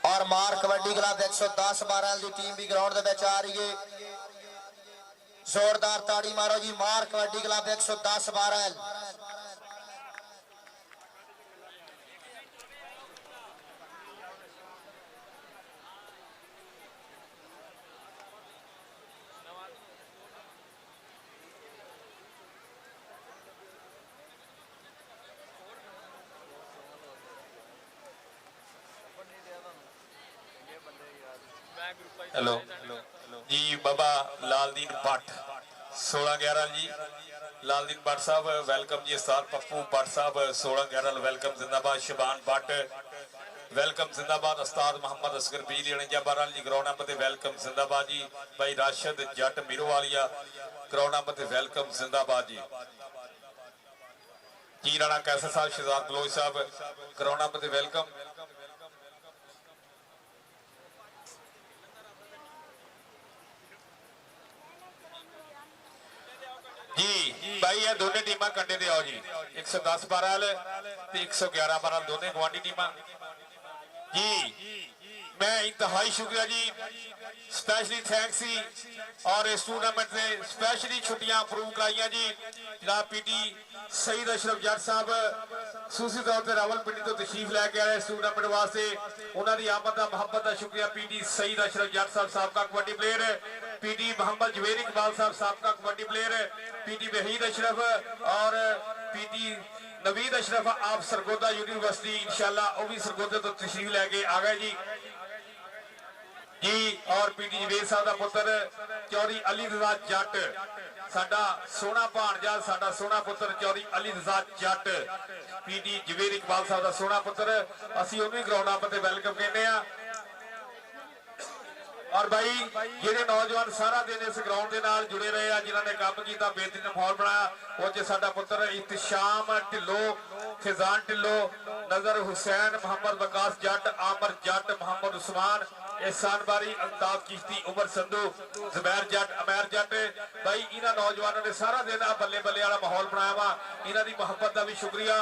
और मार कबड्डी क्लब 110-12 की टीम भी ग्राउंड दे विच आ रही है। जोरदार ताड़ी मारो जी। मार कबड्डी क्लब 110-12। हेलो जी बाबा लालदीन भट्ट 16-11 जी। लालदीन भट्ट साहब वेलकम जी। उस्ताद पप्पू भट्ट साहब 16-11 वेलकम जिंदाबाद। शबान भट्ट वेलकम जिंदाबाद। उस्ताद मोहम्मद असगर बिजली अणिजा 12 जी ग्राउंड नंबर ते वेलकम जिंदाबाद जी। भाई राशिद जट मीरोवालिया ग्राउंड नंबर ते वेलकम जिंदाबाद जी। जी राणा कैसर साहब शहजाद बलोच साहब ग्राउंड नंबर ते वेलकम जी। भाई ये दोनों टीमां कंडे ते आओ जी। 110-12 ते 111-12 दोनों गवांडी टीमां जी। मैं इंतहाई शुक्रिया जी, स्पेशली थैंक्स जी। और इस टूर्नामेंट से स्पेशली छुट्टियां अप्रूव कराइया जी। जनाब पीटी सईद अशरफ जट साहब सूसी तौर पर रावलपिंडी तो तशरीफ लैके आए इस टूर्नामेंट वास्ते। उन्होंने आमद का मुहब्बत का शुक्रिया। पीटी सईद अशरफ जट साहब साबका कबड्डी प्लेयर, पीटी मोहम्मद जवेर इकबाल साहब साबका कबड्डी प्लेयर, पीटी वहीद अशरफ और पीटी नवीद अशरफ आप सरगोदा यूनिवर्सिटी इंशाल्लाह वो भी सरगोदे तो तशरीफ लैके आ गए जी जी। और पीटी जवेर साहब का पुत्र चौधरी अली रजा जट साडा सोहना भाणजा, साडा सोहना पुत्र चौधरी अली रजा जट, पीटी जवेर इकबाल साहब का सोहना पुत्र। असीं उन्हें ग्राउंड नंबर ते वेलकम कहने आ। और भाई जेडे नौजवान सारा दिन इस ग्राउंड के नाल जुड़े रहे हैं, जिन्होंने काम किया बेहतरीन माहौल बनाया, वो साडा पुत्र इत्तशाम ढिल्लो, खिजान ढिल्लो, नजर हुसैन, मोहम्मद वकास जट, आमर जट, मोहम्मद उस्मान, एहसान बारी, अल्ताफ चिश्ती, उमर संधू, जुबैर जट, अमैर जट। भाई इन्होंने नौजवानों ने सारा दिन आ बल्ले बल्ले वाला माहौल बनाया वा। इन्हों की मुहब्बत का भी शुक्रिया,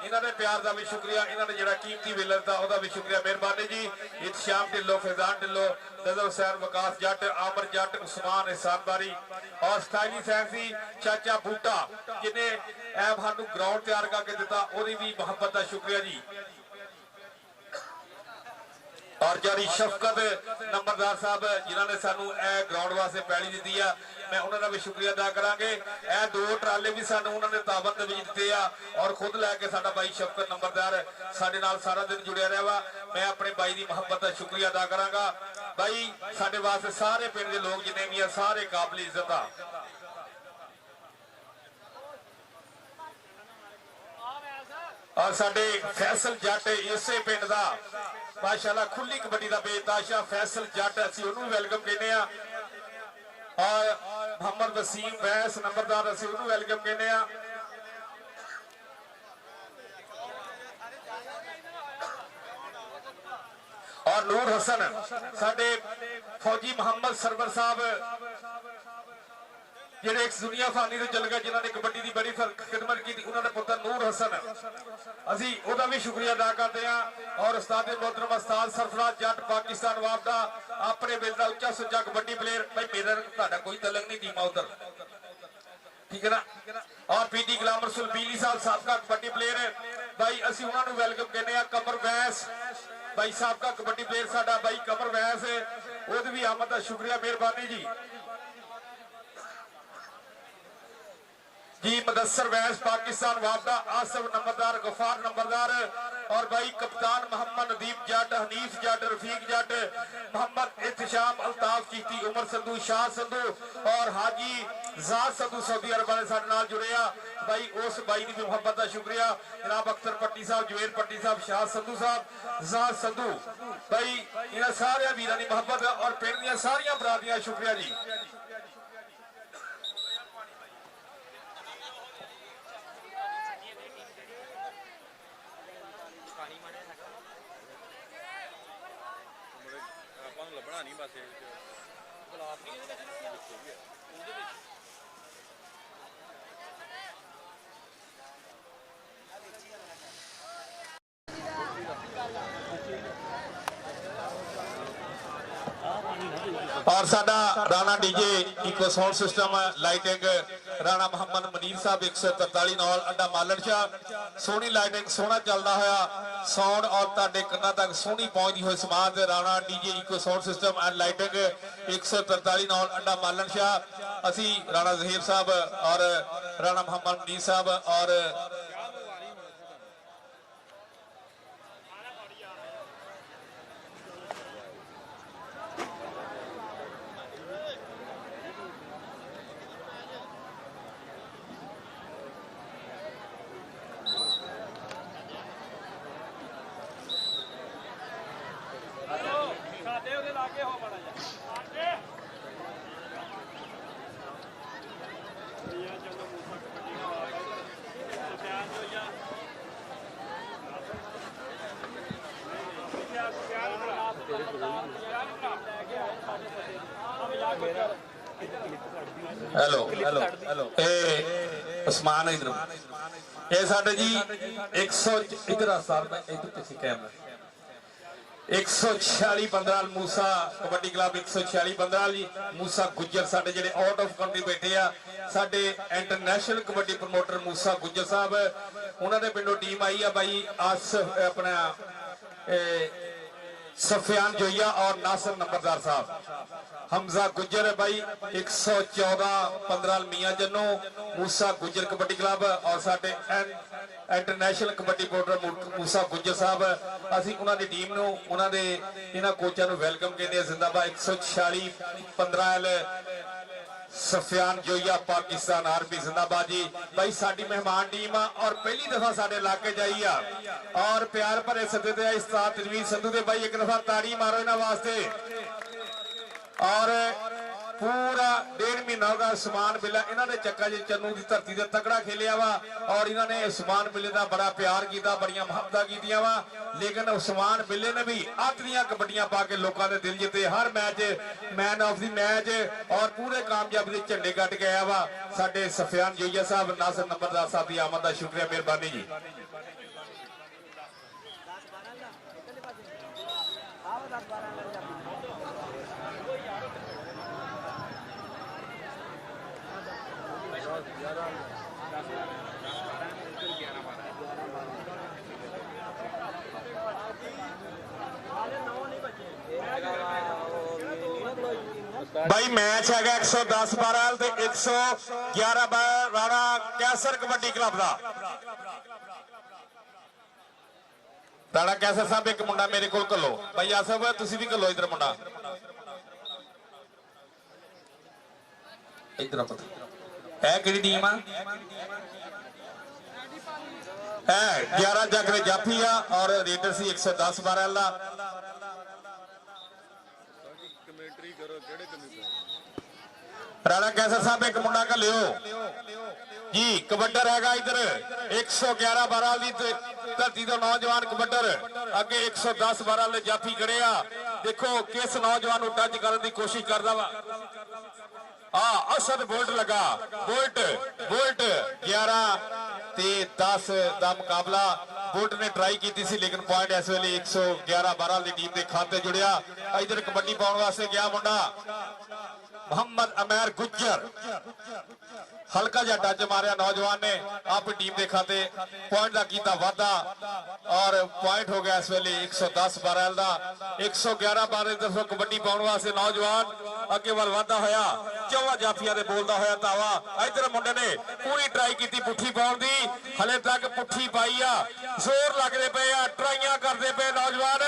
इन्होंने प्यार का भी शुक्रिया, इन्होंने जो कीमती वेला था वह भी शुक्रिया, मेहरबानी जी। इत्तशाम ढिल्लो, फैजान ढिल्लो, नजर हुसैन, वकास जट, आमर जट, उस्मान, एहसान बारी और स्टाइली फैंसी चाचा बूटा जिन्हें सानू ग्राउंड तैयार करके दिता, ओदी भी मुहब्बत का शुक्रिया जी। और जारी शफकत नंबरदार साहब जिन्होंने सानू ग्राउंड वास्ते पैली दी है, मैं उन्होंने भी शुक्रिया अदा करांगे। ए 2 ट्राले भी सानू उन्होंने ताबत दे विच दिते आ और खुद लैके साडा भाई शफकत नंबरदार साडे नाल सारा दिन जुड़िया रहा वा। मैं अपने भाई की मुहब्बत का शुक्रिया अदा करांगा। भाई साडे वास्ते सारे पिंड के लोग जिन्हें भी सारे काबिल इज्जत आ। और साडे फैसल जट इसे पिंड का माशाअल्लाह खुली कबड्डी का बेताशा फैसल जट असीं उहनूं वेलकम कहने आ। और मोहम्मद वसीम वैस नंबरदार असीं उहनूं वेलकम कहने आ। और नूर हसन साडे फौजी मोहम्मद सरवर साहब जेडे एक दुनिया फानी से चल गए, जिन्होंने कबड्डी की बड़ी खिदमत की, उन्होंने पुत्र नूर हसन असी ओदा भी शुक्रिया अदा करते हैं। और उस्ताद मोहतरम उस्ताद सरफराज जट पाकिस्तान वापदा अपने वेले का उच्चा सुच्चा कबड्डी प्लेयर। भाई मेरा तुहाडा कोई तलक नहीं टीम उधर, ठीक है ना। और पीटी गुलाम रसूल बीली साहब साबका कबड्डी प्लेयर, भाई असी उन्होंने वेलकम कहने। कमर वैस भाई साबका कबड्डी प्लेयर साडा भाई कमर वैस, ओदी भी आमद का शुक्रिया, मेहरबानी जी जी। मुदस्सर वैस पाकिस्तान वापदा, आसफ नंबरदार, गफार नंबरदार और भाई कप्तान मोहम्मद नदीप जट, हनीफ जट, रफीक जट, मोहम्मद इत्तशाम, अल्ताफ चिश्ती, उमर संधू, शाह संधू और हाजी जाद संधू सऊदी अरब वाले साडे नाल जुड़े आ। भाई उस भाई की भी मुहब्बत का शुक्रिया। जनाब अख्तर पट्टी साहब, जवेर पट्टी साहब, शाह संधू साहब, जाद संधू, भाई इन्होंने सारे वीरां की मुहब्बत और पिंड दी सारियां बरादरियां शुक्रिया जी। और साडा Rana DJ echo sound system lighting Rana Mohammad Munir साहब 143 नॉल अड्डा मालन शाह सोहनी लाइटिंग सोहना चलता होया साउंड और तुहाडे कन्नां तक सोहनी पहुंचदी होई समाज Rana DJ echo sound system and lighting 143 knoll अड्डा मालन शाह असी राणा जहीर साहब और राणा मोहम्मद मनीर साहब और हेलो हेलो हेलो उस्मान इधर ये साडे जी 100 इधर साल में इधर किसी कैमरा 146 बंदराल मूसा कबड्डी क्लब 146 बंदराल जी मूसा गुज्जर साडे जेडे आउट ऑफ कंट्री बैठे आ साडे इंटरनेशनल कबड्डी प्रमोटर मूसा गुज्जर साहब उन्होंने पिंडों टीम आई है भाई आसिफ अपना सफियान जोया और नासिर नंबरदार साहब हमजा गुज्जर है भाई 114 15 मियां जन्नो मूसा गुज्जर कबड्डी क्लब और साडे इंटरनेशनल कबड्डी प्रमोटर मूसा गुज्जर साहब असी उन्होंने टीम नूं उन्होंने इन्हां कोचां नूं वेलकम कहते हैं जिंदाबाद 146 15 सफियान जोया पाकिस्तान आर्मी जिंदाबाद जी भाई साडी मेहमान टीम और पहली दफा साडे इलाके जाई आ और प्यार भरे सदे ते उस्ताद तनवीर संधू दे भाई एक दफा ताड़ी मारो इन्हां वास्ते और पूरा 1.5 महीना होगा उस्मान बिल्ला इन्होंने चक्का जी चन्नू की धरती से तगड़ा खेलिया वा और इन्होंने उस्मान बिल्ले का बड़ा प्यार किया बड़िया मुहब्बत कीतियां वा लेकिन उस्मान बिल्ले ने भी आतरियां कबड्डियां पा के लोगों के दिल जीते हर match man of the match और पूरे कामयाबी के झंडे कट के आया वा साडे सफियान जोया साहब नासिर नंबरदार साहब की आमद का शुक्रिया मेहरबानी जी भाई मैच है 110 12 ਤੇ 111 ਰਾਣਾ ਕੈਸਰ ਕਬੱਡੀ ਕਲੱਬ ਦਾ ਰਾਣਾ ਕੈਸਰ ਸਾਹਿਬ ਇੱਕ ਮੁੰਡਾ ਮੇਰੇ ਕੋਲ ਘੱਲੋ ਭਾਈ ਆਸਫ ਤੁਸੀਂ ਵੀ ਘੱਲੋ ਇਧਰ ਮੁੰਡਾ ਇਧਰ ਆ ਹੈ ਕਿਹੜੀ ਟੀਮ ਆ है 11 जगरे जाफिया और रेडर सी 110 12 ਦਾ राणा कैसर साहब एक मुंडा का लियो जी कबड्डर हैगा इधर 111 12 दी धरती तो नौजवान कबड्डर अगे 110 12 ले जाफी खड़े आ देखो किस नौजवान टच करने की कोशिश करता वा असद बोल्ट लगा बोल्ट 11 ते 10 का मुकाबला बोल्ट ने ट्राई की थी लेकिन पॉइंट इस वेले 111 12 की टीम के खाते जुड़िया इधर कबड्डी पाने वास्ते गया मुंडा मोहम्मद अमैर गुज्जर हल्का जा टच मारिया नौजवान ने अपनी टीम के खाते पॉइंट का किया वाधा और पॉइंट हो गया इस वेले 110 12 का 111 12 तरफों कबड्डी पाने वास्ते नौजवान अगे वाल वाधा होया चौवा जाफिया दे बोलदा होया तावा इधर मुंडे ने पूरी ट्राई की पुट्ठी पाउण दी हले तक पुट्ठी पाई आ जोर लगदे पे आ ट्राइयां करदे पे नौजवान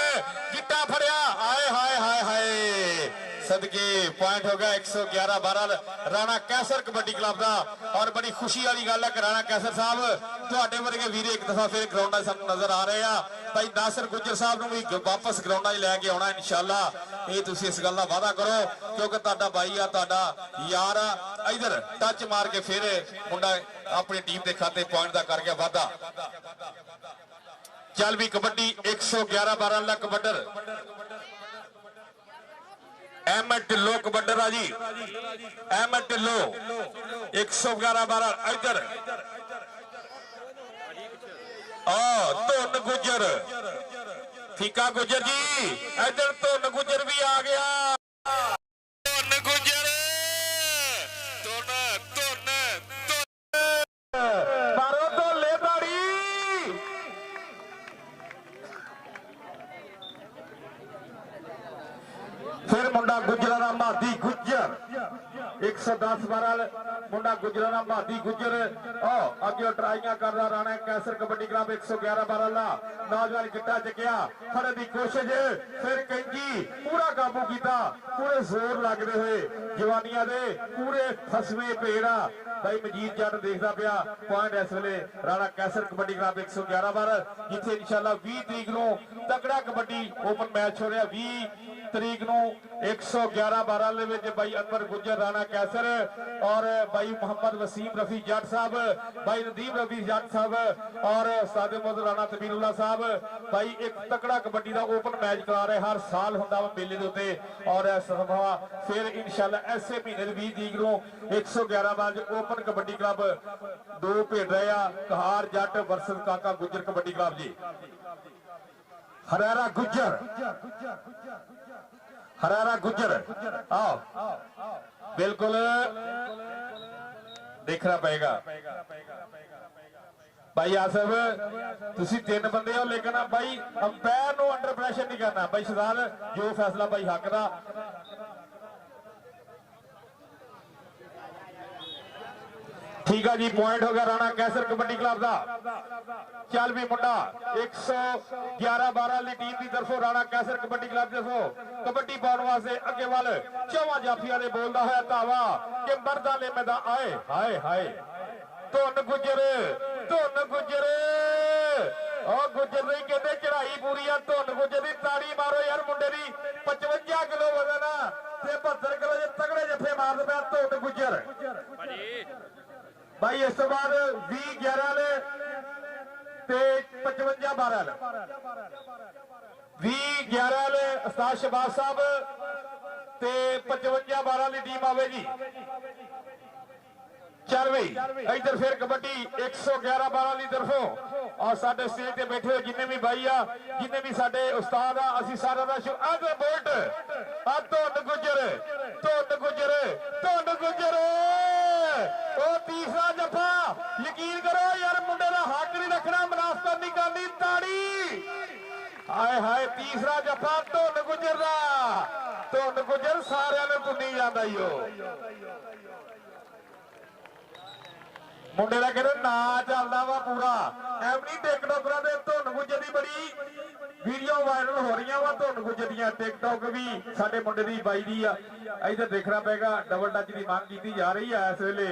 गिट्टा फड़िया हाय हाय हाय हाय सदके पॉइंट हो गया 111 12 राणा कैसर कबड्डी क्लब का और बड़ी खुशी वाली गल है कि राणा कैसर साहब तुहाडे वर्गे वीरे एक दफा फिर ग्राउंड सानू नजर आ रहे हैं भाई नासिर गुज्जर साहब नूं भी वापस ग्राउंड लैके आउणा इंशाअल्लाह ये तुसीं इस गल दा वादा करो क्योंकि तुहाडा भाई आ तुहाडा यार आ इधर टच मार के फिर मुंडा अपनी टीम के खाते पॉइंट का कर गया वादा चल भी कबड्डी 111 12 ला कबड्डर अहमद ढिल्लो कबड्डर आ जी, अहमद ढिल्लो 111-12 इधर धुन गुजर, फीका गुजर जी इधर धुन गुजर भी आ गया। ਧੁਨ ਗੁੱਜਰ ਧੁਨ ਧੁਨ मारो ढोले ताड़ी। फिर मुंडा गुजराना मादी गुजर 110-12 मुंडा गुजराना मादी गुजर अगे ट्राइयां करदा राणा कैसर कबड्डी क्लब 111-12 ला नौजवान गिट्टा चकिया फड़े की कोशिश, फिर कंजी पूरा काबू किया, पूरे जोर लगते हुए जवानिया दे पूरे फसवे पेड़ा भाई मजीद जट देखता पिया। पॉइंट इस वेले राणा कैसर कबड्डी क्लब 111-12 जिथे इंशाल्लाह 20 तरीक नूं तगड़ा कबड्डी ओपन मैच हो रहा। 20 तरीक नूं 111-12 दे विच भाई अनवर गुजर राणा कैसर और भाई मोहम्मद वसीम रफी जट साहब, भाई नदीम रफी जट साहब और सादे मोहम्मद राणा तबीरुल्लाह साहब भाई एक तगड़ा कबड्डी का ओपन मैच करा रहे। हर साल हुंदा वा मेले दे उत्ते और इस दफा फिर इंशाल्लाह ऐसे महीने 20 तरीक नूं 111-12 ओपन कबड्डी क्लब दो भेज रहे आ, कहार जट वर्सेस काका गुजर कबड्डी क्लब जी। हरारा गुजर, हरारा गुजर आओ बिल्कुल देखना पड़ेगा भाई आसफ, तुसी 3 बंदे हो लेकिन भाई अंपायर नु अंडर प्रेशर नहीं करना भाई सरदार, जो फैसला भाई हक दा। ठीक है जी, पॉइंट हो गया राणा कैसर कबड्डी क्लब का। चल भी मुंडा 111-12 टीम की तरफों राणा कैसर कबड्डी क्लब देखो कबड्डी पाने वास्ते अगे वाल चौवां जाफिया ने बोलता हुआ धावा कि मर्दा ने मैदान आए हाय हाय धुन गुजर, धुन गुजर और गुजर नहीं कहते चढ़ाई पूरी है। धुन गुजर की ताड़ी मारो यार, मुंडे की 55 किलो वजन आ 72 किलो तगड़े जफे मार पाया धुन गुजर भाई। इस तो बाद 20-11 ते 55-12 20-11 उस्ताद शहबाज साहब ते 55-12 की टीम आवेगी। चल भाई इधर फिर कबड्डी 111-12 की तरफों और साडे स्टेज पे बैठे हुए जिन्ने भी भाई आ जिन्ने भी साडे उस्ताद आ असी सारा दा शुक्र। बोल्ट धुन गुजर, धुन गुजर, धुन गुजर और तीसरा जफा यकीन करो यार मुंडे का हक नहीं रखना, मुनाफत नहीं करनी ताड़ी हाय हाय। तीसरा जफा धुन गुजर का, धुन गुजर सारे ने धुनी जाता ही हो मुंडे का कहते ना चलता वा पूरा एवनी टिकटॉकरा दे धुन गुजर की बड़ी वीडियो वायरल हो रही वा। धुन गुजर दियां टिकटॉक भी साडे मुंडे दी बाई दी आ। इधर देखना पेगा डबल टच की मांग की जा रही है इस वेले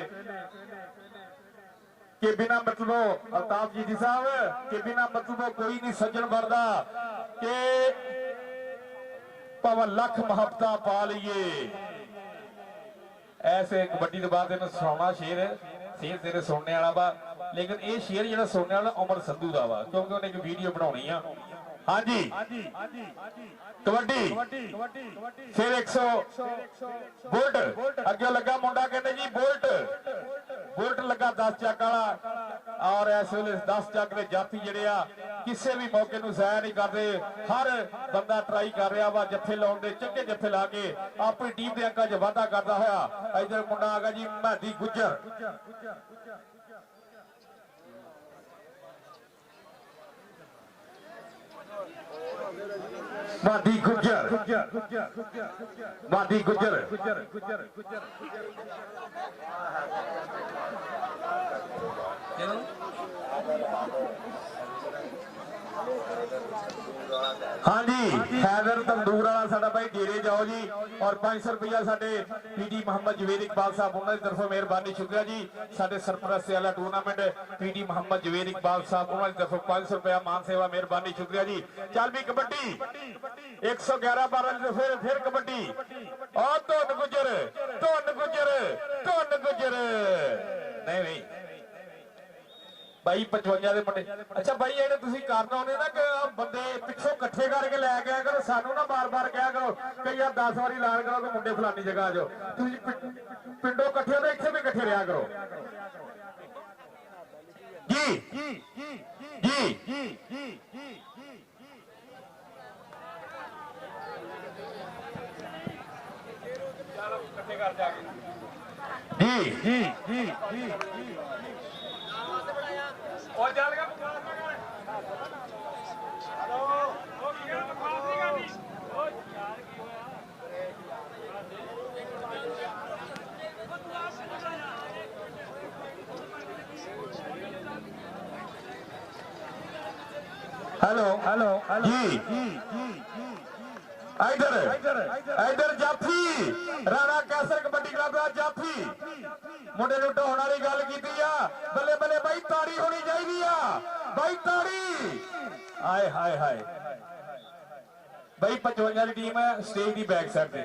कि बिना मतलब अल्ताफ जी साहब कि बिना मतलब कोई नहीं सज्जन बनता कि भावें लख मुहब्बतां पा लीए। ऐसे कबड्डी के बाद इन्हें सुनाना शेर तेरे सुनने वाला वा, लेकिन ये शेर जो सुनने वाला अमर संधू का वा क्योंकि उन्हें एक वीडियो बनानी आ। हाँ जी कबड्डी फिर 100 बोल्ट अगे लगा मुंडा कहते जी बोल्ट बोल्ट लगा 10 चक वाला और इस वे 10 चक के जाफी जड़े आ किसी भी मौके नूं ज़ाया नहीं करते। हर बंदा ट्राई कर रहा वा जफे लाउण दे चंगे जफे ला के अपनी टीम के अंकां च वाधा करता होया। इधर मुंडा आ गया जी महदी गुजर महदी गुजर महदी गुजर हाँ जी हैदर तंदूर वाला साडा भाई डेरे जाओ जी और 500 रुपया साडे पीटी मोहम्मद जवेद इकबाल साहब उन्होंने तरफों मेहरबानी शुक्रिया जी। साडे सरपरस्त वाला टूर्नामेंट पीटी मोहम्मद जवेद इकबाल साहब उन्होंने तरफों 500 रुपया मान सेवा मेहरबानी शुक्रिया जी। चल भी कबड्डी 111-12 फिर कबड्डी और धुन गुजर धुन गुजर धुन गुजर नहीं ਬਾਈ 55 ਦੇ ਮੁੰਡੇ। ਅੱਛਾ ਬਾਈ ਜਿਹੜੇ ਤੁਸੀਂ ਕਰਨ ਆਉਂਦੇ ਨਾ ਕਿ ਬੰਦੇ ਪਿੱਛੋਂ ਇਕੱਠੇ ਕਰਕੇ ਲੈ ਕੇ ਆਇਆ ਕਰੋ, ਸਾਨੂੰ ਨਾ ਬਾਰ-ਬਾਰ ਕਿਹਾ ਕਰੋ ਕਿ ਯਾਰ 10 ਵਾਰੀ ਐਲਾਨ ਕਰੋ ਕਿ ਮੁੰਡੇ ਫਲਾਨੀ ਜਗ੍ਹਾ ਆ ਜਾਓ। ਤੁਸੀਂ ਪਿੰਡੋਂ ਇਕੱਠੇ ਹੋ, ਇੱਥੇ ਵੀ ਇਕੱਠੇ ਰਿਹਾ ਕਰੋ ਜੀ ਜੀ। ਚਲੋ ਇਕੱਠੇ ਕਰ ਜਾ ਕੇ ਜੀ। ਉਹ ਚੱਲ ਗਿਆ ਬਕਵਾਸ ਨਾ ਕਰ। ਹਲੋ ਉਹ ਕੀ ਕਰ ਬਕਵਾਸ ਨਹੀਂ ਕਰਨੀ। ਉਹ ਯਾਰ ਕੀ ਹੋਇਆ हेलो जी। इधर जाफी राणा कैसर कबड्डी क्लब का जाफी मुंडे नूं ढाउण वाली गल कीती आ। बल्ले बल्ले भाई ताड़ी होनी चाहिए आ भाई, ताड़ी। हाय हाय हाय भाई 55 की टीम है स्टेज की बैक साइड पे।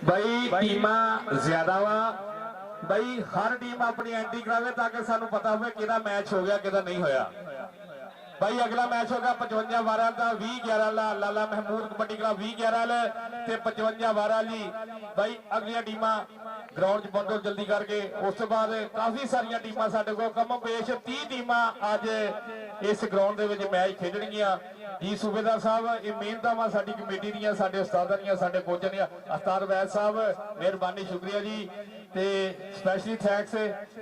भाई टीम ज्यादा वा भाई, हर टीम अपनी एंट्री करावे ताकि सानू पता हो किहदा मैच हो गया किहदा नहीं होया। भाई अगला मैच होगा 55-12 का 20-11 लाला महमूद कबड्डी क्लब 20-11 ते 55-12 भाई अगलियां टीमां ग्राउंड च पहुंचो जल्दी करके। उस तो बाद काफी सारिया टीमां साडे कोल कम पेश 30 टीमां अज इस ग्राउंड दे विच मैच खेडणगियां जी। सूबेदार साहब ये मेहनतां वा साडी कमेटी दियां, साडे उस्तादां दियां, साडे कोचां दियां। उस्ताद वैद साहब मेहरबानी, शुक्रिया जी ते स्पैशली थैंक्स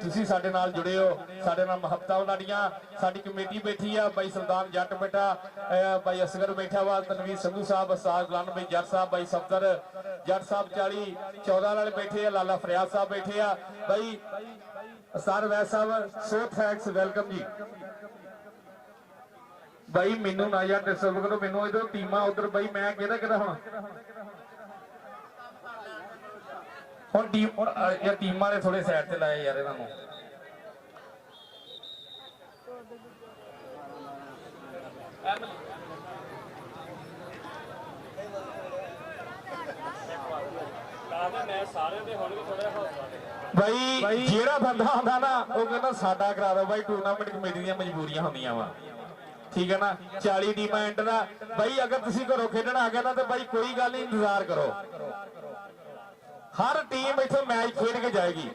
तुसीं साडे नाल जुड़े हो, साडे नाल मुहब्बतां उन्हां। साडी कमेटी बैठी आ भाई सुल्तान जट बेटा, भाई असगर बैठा वा, तनवीर संधू साहब, उस्ताद गुलाम भाई जट साहब, भाई सफदर जट साहब 40-14 वाले बैठे आ, लाला फरियाद साहब बैठे आ भाई, उस्ताद वैद साहब सो थैंक्स, वेलकम जी। भाई मैनू ना यार डिस्टर्ब करो, मैनू इधर टीमां उधर भाई मैं कहदा कहदा हुण टीम यार टीमां ने थोड़े साइड ते लाए यार इन्हां नूं। भाई जेड़ा बंदा आंदा ना वो कहना साडा करा दो भाई, टूर्नामेंट कमेटी दी मजबूरियां होंदियां वा, ठीक है ना। 40 टीमां एंटर आ भाई, अगर तुसीं घरों खेडण आ गए ना तो भाई कोई गल नहीं, इंतजार करो, हर टीम इत्थे मैच खेड के जाएगी।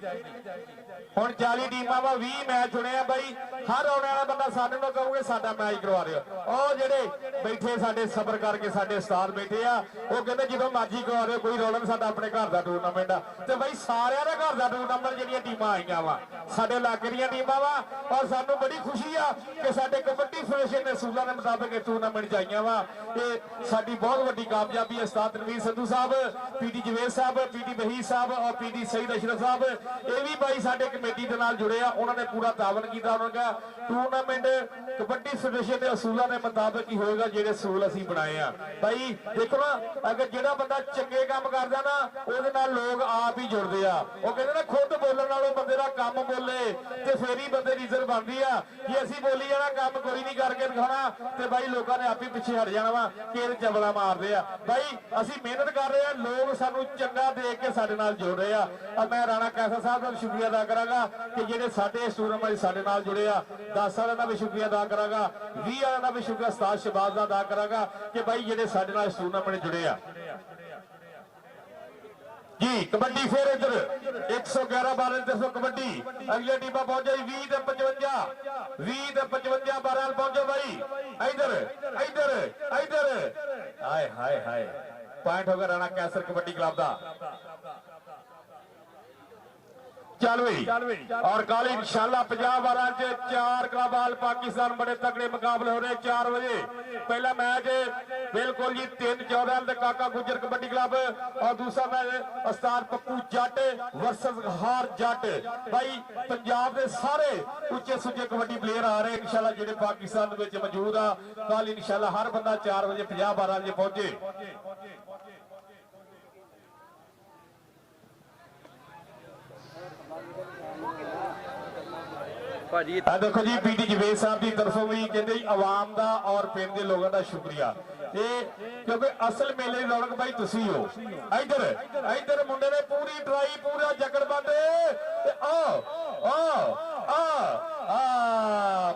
हुण 40 टीमां वा 20 मैच होने आ भाई, हर आने वाला बंदा सानू ना कहोगे साडा मैच करवा रहे हो। और जेडे बैठे साडे सबर करके साडे उस्ताद बैठे आ, वो कहंदे जदों मर्जी करवा रहे हो, कोई रौला नहीं, साडा अपने घर दा टूर्नामेंट आ। ते भाई सारियां दे घर दा टूर्नामेंट जेहड़ियां टीमां आईयां वा साडे इलाके दीयां टीमां वा, और सानू बड़ी खुशी आ कि साडे कबड्डी फेडरेशन दे असूलां दे मुताबिक इह टूर्नामेंट च आईयां वा। ये साडी बहुत वड्डी कामयाबी है। उस्ताद तनवीर संधू साहब, पीटी जवेद साहब, पीटी वहीद साहब और पीटी सईद अशरफ साहब ये भी भाई साडे कमेटी दे नाल जुड़े आ, उन्होंने पूरा तावन किया। उन्होंने कहा टूर्नामेंट कबड्डी फेडरेशन के असूलों के मुताबिक ही होगा, जेडे असूल असीं बनाए आ। भाई देखो ना, अगर जेड़ा बंदा चंगे काम करदा ना उहदे नाल लोग आप ही जुड़दे आ। वो कहंदे ना खुद बोलण नालों बंदे दा काम बोले ते फिर ही बंदे दी इज्जत बनदी आ। जे असीं बोली जाना काम कोई नहीं करके दिखाना ते भाई लोगों ने आप ही पिछे हट जाना वा, केर चबला मारदे आ। भाई असीं मेहनत कर रहे आ, लोग सानू चंगा देख के साडे नाल जुड़ रहे आ। मैं राणा कैसर साहब का शुक्रिया अदा करांगा कि जेडे साडे इस टूर्नामेंट साडे नाल जुड़े आ। 10 वाले का भी शुक्रिया अदा करांगा, 20 वाले का भी शुक्रिया उस्ताद शहबाज का अदा करांगा कि भाई जेडे साडे नाल इस टूर्नामेंट जुड़े आ जी। कबड्डी फिर इधर 111-12 देखो कबड्डी, अगली टीम पहुंचे 20 ते 55, 20 ते 55 12 पहुंचो भाई। इधर इधर इधर हाय हाय हाय, पॉइंट होगा राणा कैसर कबड्डी क्लब का। ਚੱਲ ਵੀ ਔਰ ਕੱਲ ਇਨਸ਼ਾਅੱਲਾ 50-12 ਚ 4 ਕਲਾਬਾਲ ਪਾਕਿਸਤਾਨ ਬੜੇ ਤਗੜੇ ਮੁਕਾਬਲੇ ਹੋ ਰਹੇ 4 ਵਜੇ ਪਹਿਲਾ ਮੈਚ ਬਿਲकुल जी 3-14 ਤੇ ਕਾਕਾ ਗੁੱਜਰ ਕਬੱਡੀ ਕਲੱਬ और दूसरा मैच उस्ताद पप्पू जट वर्सेस हार जट भाई पंजाब के सारे उच्चे सुच्चे कबड्डी प्लेयर आ रहे इंशाल्लाह जेडे पाकिस्तान विच मौजूद आ कल इंशाल्लाह हर बंदा 4 बजे 50-12 बजे पहुंचे ਭਾਜੀ ਦੇਖੋ ਜੀ ਪੀਟੀ ਜਵੇਦ ਸਾਹਿਬ ਦੀ ਤਰਫੋਂ ਵੀ ਕਹਿੰਦੇ ਆਵਾਮ ਦਾ ਔਰ ਪਿੰਡ ਦੇ ਲੋਕਾਂ ਦਾ ਸ਼ੁਕਰੀਆ ਇਹ ਕਿਉਂਕਿ ਅਸਲ ਮੇਲੇ ਦੀ ਰੌਣਕ ਭਾਈ ਤੁਸੀਂ ਹੋ ਇੱਧਰ ਮੁੰਡੇ ਨੇ ਪੂਰੀ ਟਰਾਈ ਪੂਰਾ ਜਕੜਬੰਦ ਤੇ ਆ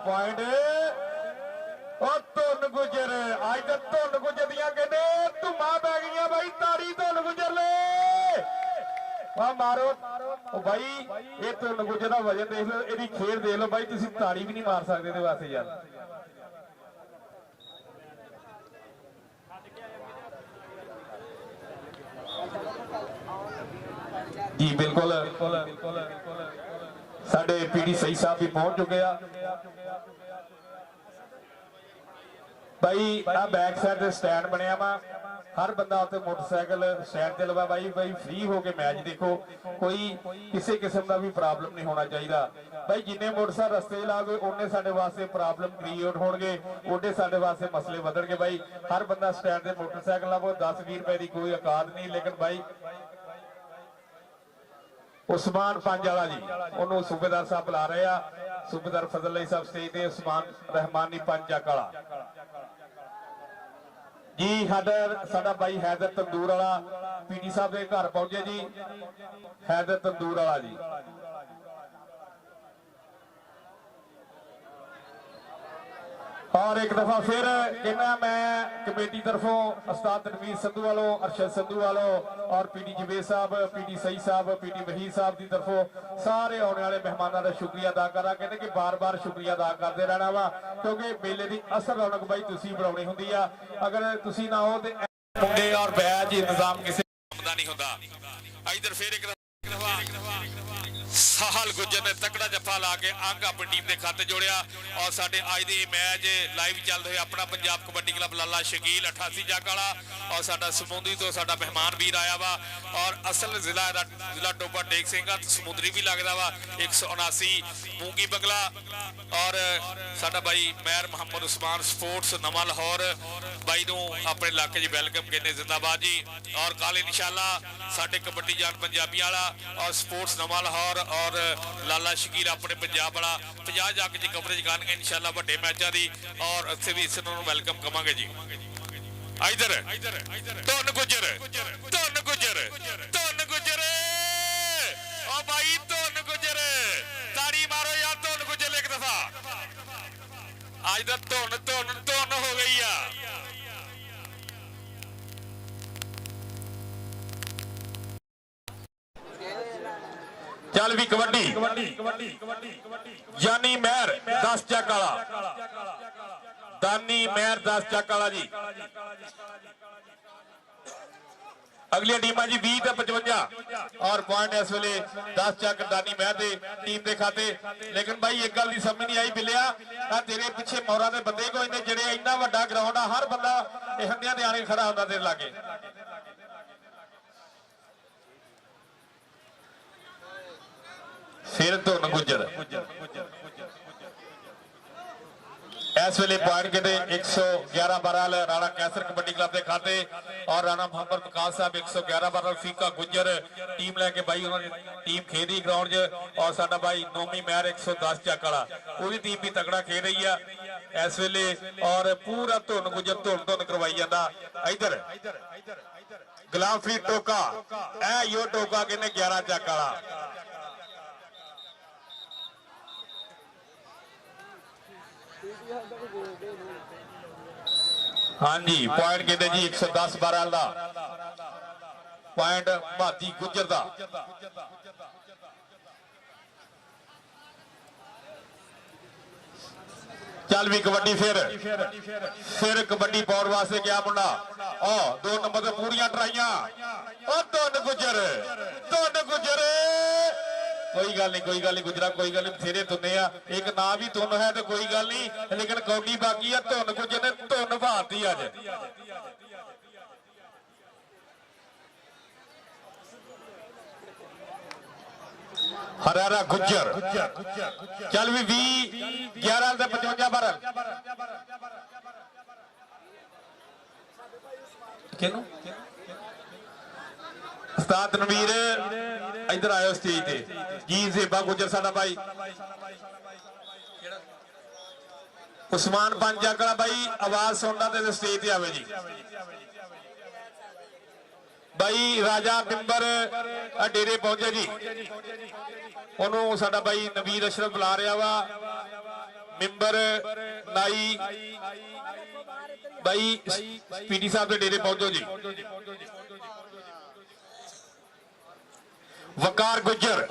ਪੁਆਇੰਟ ਉਹ ਧੁੰਨ ਗੁਜਰ ਅੱਜ ਤਾਂ ਧੁੰਨ ਗੁਜਰ ਦੀਆਂ ਕਹਿੰਦੇ ਧੁੰਮਾਂ ਪੈ ਗਈਆਂ ਭਾਈ ਤਾੜੀ ਧੁੰਨ ਗੁਜਰ ਲੈ ਆ ਮਾਰੋ ਉਹ ਭਾਈ ਇਹ ਧੁੰਨ ਗੁਜਰ ਦਾ ਵਜਨ ਦੇਖ ਲਓ ਇਹਦੀ ਖੇਡ ਦੇਖ ਲਓ ਭਾਈ ਤੁਸੀਂ ਤਾੜੀ ਵੀ ਨਹੀਂ ਮਾਰ ਸਕਦੇ ਇਹਦੇ ਵਾਸਤੇ ਯਾਰ जी बिल्कुल साडे पीडी सही साहब भी पहुंच चुके हैं भाई आ बैक साइड स्टैंड बनया वा हर बंदा उत्ते मोटरसाइकिल स्टैंड ते लवा भाई फ्री हो के मैच देखो कोई किसी किस्म का भी प्रॉब्लम नहीं होना चाहिए भाई जिन्ने मोटरसाइकिल रस्ते ला गए उन्ने साडे वास्ते प्रॉब्लम क्रिएट होणगे ओडे साडे वास्ते मसले वधणगे भाई हर बंदा स्टैंड ते मोटरसाइकिल लावो 10-20 रुपए की कोई औकात नहीं लेकिन भाई उस्मान पंज वाला जी उन्होंने सूबेदार साहब बुला रहे हैं सूबेदार फजल अली साहब स्टेज ते उस्मान रहमानी पंज चक वाला जी साडा भाई हैदर तंदूर वाला पीडी साहब के घर पहुंचे जी हैदर तंदूर वाला जी और एक दफा फिर कहना मैं कमेटी तरफों उस्ताद तनवीर संधू वालों अरशद संधू वालों और पीडी जवेद साहब पीडी सही साहब पीडी वहीद साहब की तरफों सारे आने वाले मेहमानों का शुक्रिया अदा करा कहते कि बार बार शुक्रिया अदा करते रहना वा क्योंकि मेले की असल रौनक भाई तुसी बनानी हुंदी आ अगर तुसी ना हो तो मुंडे और बैज इंतजाम किसी नहीं होता इधर फिर एक साहल गुजर ने तकड़ा जफा ला के अंग अपनी टीम के खाते जोड़िया और साडे अज दे मैच लाइव चल रहे अपना पंजाब कबड्डी क्लब लाला शकील 88 जग वाला और साडा समूंदरी तो साडा मेहमान वीर आया वा और असल जिला टोबा टेक सिंह समुद्री भी लगता वा 179 मूंगी बगला और साडा भाई मेहर मोहम्मद उस्मान स्पोर्ट्स नवा लाहौर भाई नूं अपने इलाके च वेलकम कहने जिंदाबाद जी और कल इंशाअल्लाह साडे कबड्डी जान पंजाबी वाला और स्पोर्ट्स नवा लाहौर और लाला शकीर अपने पंजाब वाला 50 जग की कवरेज करनगे इंशाअल्लाह बड़े मैचों की और असीं भी इस वेलकम कवांगे जी इधर धुन गुजर ओ भाई धुन गुजर ताड़ी मारो यार धुन गुजर एक दफा आज तो धुन हो गई है चल भी कबड्डी जानी मेहर 10 चक वाला दानी मेहर 10 चक वाला जी अगली टीम जी 20 ते 55 और पॉइंट इस वेले 10 चक दानी मेहर दे टीम के खाते लेकिन भाई एक गल दी समझ नहीं आई बिलिया तेरे पीछे मोरा दे बंदे कोई ने जेड़े इन्ना वड्डा ग्राउंड आ हर बंदा ए हंदियां दे आने खड़ा होंदा तेरे लागे फिर धुन गुजर इस वेले पॉइंट कहते 111 राणा कैसर कबड्डी क्लब के खाते और राणा मोहम्मद मकाल साहब 111 फीका गुजर टीम लैके भाई उन्होंने टीम खेदी ग्राउंड और साडा भाई नोमी मेहर 110 चक वाला पूरी टीम भी तगड़ा खेल रही है इस वेले और पूरा धुन गुजर धुन करवाई जाता इधर गुलाम फरीद टोका ए यो टोका कहने 11 चक वाला हाँ जी पॉइंट कहते जी 110-12 का पॉइंट भाती गुजर का चल भी कबड्डी फिर कबड्डी पाउण वास्ते गया मुंडा 2 नंबर से पूरियां ट्राइयां धुन गुजर कोई गल नहीं गुजरा, कोई गल नहीं, बथेरे तुन्ने आ, एक ना भी तुन है तो कोई गल नहीं, लेकिन कौडी बाकी है। धुन गुजर ने धुन भाती अज। हरारा गुजर चल भी 20-11 ते 55 बारह किनू उस्ताद नवीर इधर आयो स्टेज ते जी। जेबा गुजर साडा भाई, उस्मान पंजाकड़ा भाई आवाज सुनना ते स्टेज ते आवे जी। भाई राजा मिंबर डेरे पहुंचे जी, ਉਹਨੂੰ ਸਾਡਾ ਭਾਈ ਨਵੀਰ ਅਸ਼ਰਫ ਬੁਲਾ ਰਿਹਾ ਵਾ। ਮਿੰਬਰ ਨਾਈ ਭਾਈ ਪੀਟੀ ਸਾਹਿਬ ਦੇ ਡੇਰੇ ਪਹੁੰਚੋ ਜੀ। ਵਕਾਰ ਗੁੱਜਰ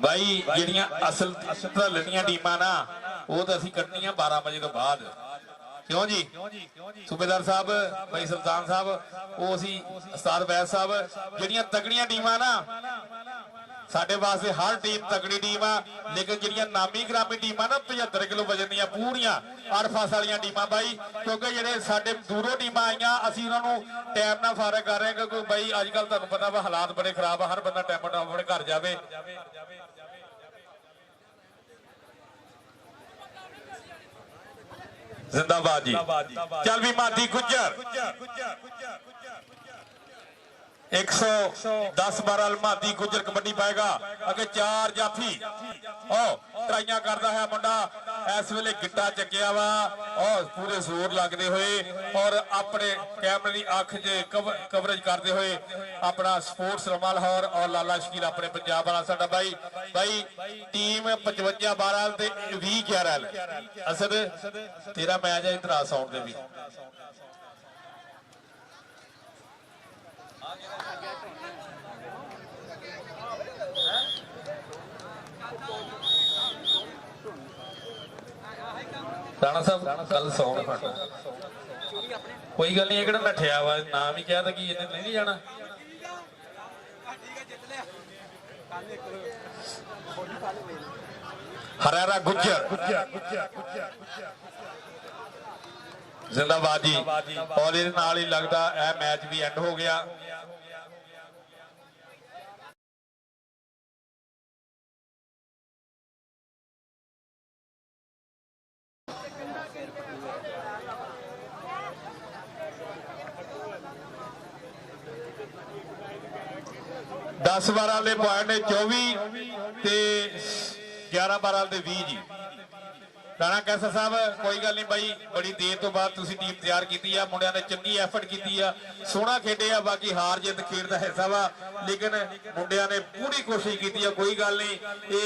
ਭਾਈ ਜਿਹੜੀਆਂ ਅਸਲ ਲੜੀਆਂ ਟੀਮਾਂ ਨਾ ਉਹ ਤਾਂ ਅਸੀਂ ਕੱਢਣੀਆਂ 12 ਵਜੇ ਤੋਂ ਬਾਅਦ। क्यों जी सूबेदार साहब भाई सुल्तान साहब वो असी उस्ताद वैद साहब ਜਿਹੜੀਆਂ ਤਗੜੀਆਂ ਟੀਮਾਂ ਨਾ ਸਾਡੇ ਵਾਸਤੇ ਹਰ ਟੀਮ ਤਗੜੀ ਟੀਮ ਆ, ਲੇਕਿਨ ਜਿਹੜੀਆਂ ਨਾਮੀ ਗ੍ਰਾਮੀ ਟੀਮਾਂ ਨਾ 75 ਕਿਲੋ ਵਜਨ ਦੀਆਂ ਪੂਰੀਆਂ ਅਰਫਾਸ ਵਾਲੀਆਂ ਟੀਮਾਂ ਬਾਈ, ਕਿਉਂਕਿ ਜਿਹੜੇ ਸਾਡੇ ਦੂਰੋਂ ਟੀਮਾਂ ਆਈਆਂ ਅਸੀਂ ਉਹਨਾਂ ਨੂੰ ਟਾਈਮ ਨਾਲ ਫਾਰਗ ਕਰ ਰਹੇ ਹਾਂ, ਕਿਉਂਕਿ ਬਾਈ ਅੱਜ ਕੱਲ ਤੁਹਾਨੂੰ ਪਤਾ ਵਾ ਹਾਲਾਤ ਬੜੇ ਖਰਾਬ ਆ, ਹਰ ਬੰਦਾ ਟਾਈਮ ਨਾਲ ਆਪਣੇ ਘਰ ਜਾਵੇ। जिंदाबाद जी। चल भी मादी गुज्जर 110-12 मादी गुज्जर कबड्डी पाएगा। अगे 4 जाफी ट्राइयां करता है मुंडा, इस वेले गिट्टा चकिया वा और पूरे जोर लगते हुए और अपने कैमरे की अख च कवरेज करते हुए अपना स्पोर्ट्स रमा लाहौर और लाला शकील अपने पंजाब वाला साडा भाई टीम 55-12 ते 20-11 असद तेरा मैच है। इधर आ साउंड दे भी राणा साहब कल सौन कोई गल नहीं, एक नठिया वा नाम ही क्या था कि नहीं जाना। हरारा गुज्जर जिंदाबाद जी। और इहदे नाल ही लगदा यह मैच भी एंड हो गया। 10-12 वाले पॉइंट ने 24 ते 11-12 वाले 20 जी। राणा कैसर साहब कोई गल नहीं भाई, बड़ी देर तो बाद तुसी टीम तैयार की है, मुंडिया ने चंगी एफर्ट की है, सोहना खेडे आ, बाकी हार जित खेड का हिस्सा वा, लेकिन मुंडिया ने पूरी कोशिश की है। कोई गल नहीं, ये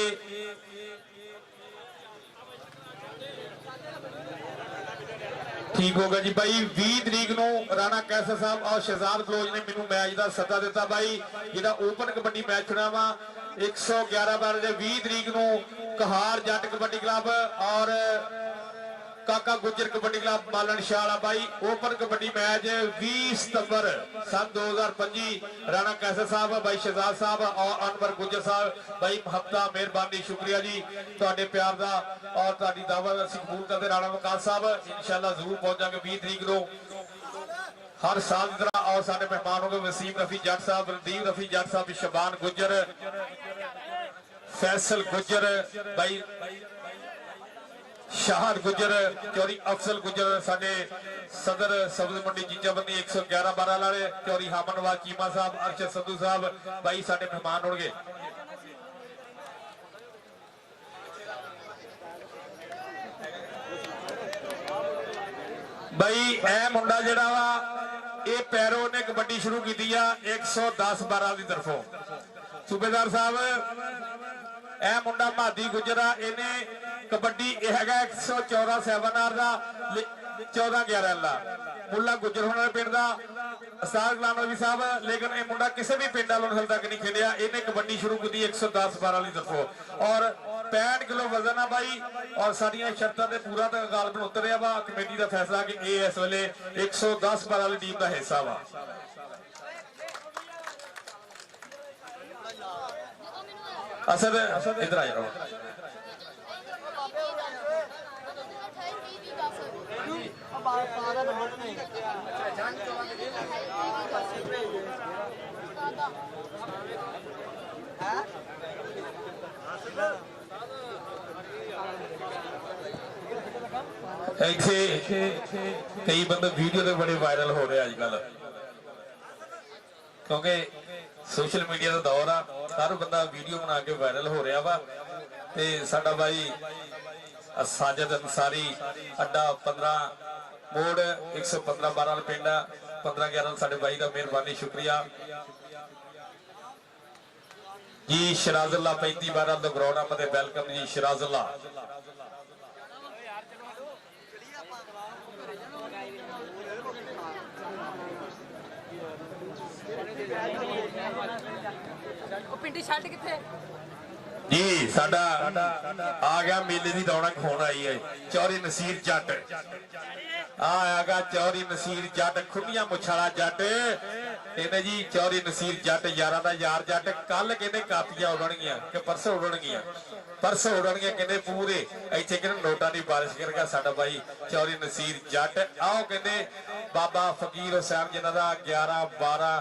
ठीक हो गया जी भाई। 20 तरीक को राणा कैसर साहब और शहजाद बलोच ने मैनू मैच का सद्दा दिता भाई, जिहड़ा ओपन कबड्डी मैच होना वा 111 20 तरीक को कहार जट कबड्डी क्लब और काका गुज्जर कबड्डी क्लब मालन शाह भाई ओपन कबड्डी मैच 20 सितंबर सन 2025। राणा कैसर साहब भाई शहजाद साहब और अनवर गुज्जर साहब भाई महबता मेहरबानी शुक्रिया जी तुहाडे प्यार दा और तुहाडी दावत असीं कबूल करदे। राणा वकास साहब इंशाअल्लाह जरूर पहुंचांगे 20 तरीक को हर साल की तरह। और साडे मेहमान होंगे वसीम रफी जट साहब, रणदीप रफी जट साहब, शबान गुज्जर, फैसल गुज्जर भाई, शाहद गुज्जर, चौरी अफसल गुज्जर, साडे सदर सब्ज मंडी जीजाबंदी 111-12 वाले चौरी हामन नवाज चीमा साहब, अरशद संधू साहब भाई साडे मेहमान होंगे। भाई ए मुंडा जिहड़ा वा ये पैरों ने कबड्डी शुरू की 110-12 की तरफों। सूबेदार साहब ए मुंडा मादी गुजरा इन्हें कबड्डी है 114 7R का 14-11 का मुला गुजर होने पिंड का उस्ताद गुलाम नबी साहब, लेकिन ये मुंडा किसी भी पिंड वालों तक नहीं खेलिया। इन्हें कबड्डी शुरू की 110-12 की तरफों और 65 ਕਿਲੋ ਵਜ਼ਨ ਆ ਬਾਈ ਔਰ ਸਾਡੀਆਂ ਸ਼ਰਤਾਂ ਤੇ ਪੂਰਾ ਤਾਂ ਗਾਲਬਨ ਉਤਰਿਆ ਵਾ ਕਮੇਟੀ ਦਾ ਫੈਸਲਾ ਕਿ ਇਹ ਇਸ ਵੇਲੇ 110 ਪਰ ਵਾਲੀ ਟੀਮ ਦਾ ਹਿੱਸਾ ਵਾ ਅਸਦ ਇਧਰ ਆ ਜਾਓ ਇੱਥੇ ਕਈ ਬੰਦੇ ਵੀਡੀਓ ਤੇ ਬੜੇ ਵਾਇਰਲ ਹੋ ਰਹੇ ਅੱਜ ਕੱਲ ਕਿਉਂਕਿ ਸੋਸ਼ਲ ਮੀਡੀਆ ਦਾ ਦੌਰ ਆ ਹਰ ਬੰਦਾ ਵੀਡੀਓ ਬਣਾ ਕੇ ਵਾਇਰਲ ਹੋ ਰਿਹਾ ਵਾ ਤੇ ਸਾਡਾ ਬਾਈ ਸਾਜਦ ਅੰਸਾਰੀ ਅੱਡਾ 15 ਮੋੜ 115 12 ਪਿੰਡ 15 11 ਸਾਡੇ ਬਾਈ ਦਾ ਮਿਹਰਬਾਨੀ ਸ਼ੁਕਰੀਆ ਜੀ ਸ਼ਰਾਜ਼ੁੱਲਾ 35 12 ਦਾ ਗਰਾਊਂਡ ਆ ਤੇ ਵੈਲਕਮ ਜੀ ਸ਼ਰਾਜ਼ੁੱਲਾ ਪਿੰਡੀ ਛੱਡ ਕਿੱਥੇ ਜੀ ਸਾਡਾ ਆ ਗਿਆ ਮੇਲੇ ਦੀ ਰੌਣਕ ਹੋਣ ਆਈ ਹੈ ਚੌਰੀ ਨਸੀਰ ਜੱਟ ਆਗਾ ਚੌਰੀ ਨਸੀਰ ਜੱਟ ਖੁੱਡੀਆਂ ਮੁੱਛਾਲਾ ਜੱਟ ਇਹਨੇ ਜੀ ਚੌਰੀ ਨਸੀਰ ਜੱਟ ਯਾਰਾਂ ਦਾ ਯਾਰ ਜੱਟ ਕੱਲ ਕਹਿੰਦੇ ਕਾਪੀਆਂ ਉਡਣਗੀਆਂ ਕਿ ਪਰਸੋਂ ਉਡਣਗੀਆਂ ਕਹਿੰਦੇ ਪੂਰੇ ਇੱਥੇ ਕਹਿੰਦੇ ਨੋਟਾਂ ਦੀ ਬਾਰਿਸ਼ ਕਰੇਗਾ ਸਾਡਾ ਬਾਈ ਚੌਰੀ ਨਸੀਰ ਜੱਟ ਆਓ ਕਹਿੰਦੇ ਬਾਬਾ ਫਕੀਰ ਹੁਸੈਨ ਜਿਨ੍ਹਾਂ ਦਾ 11 12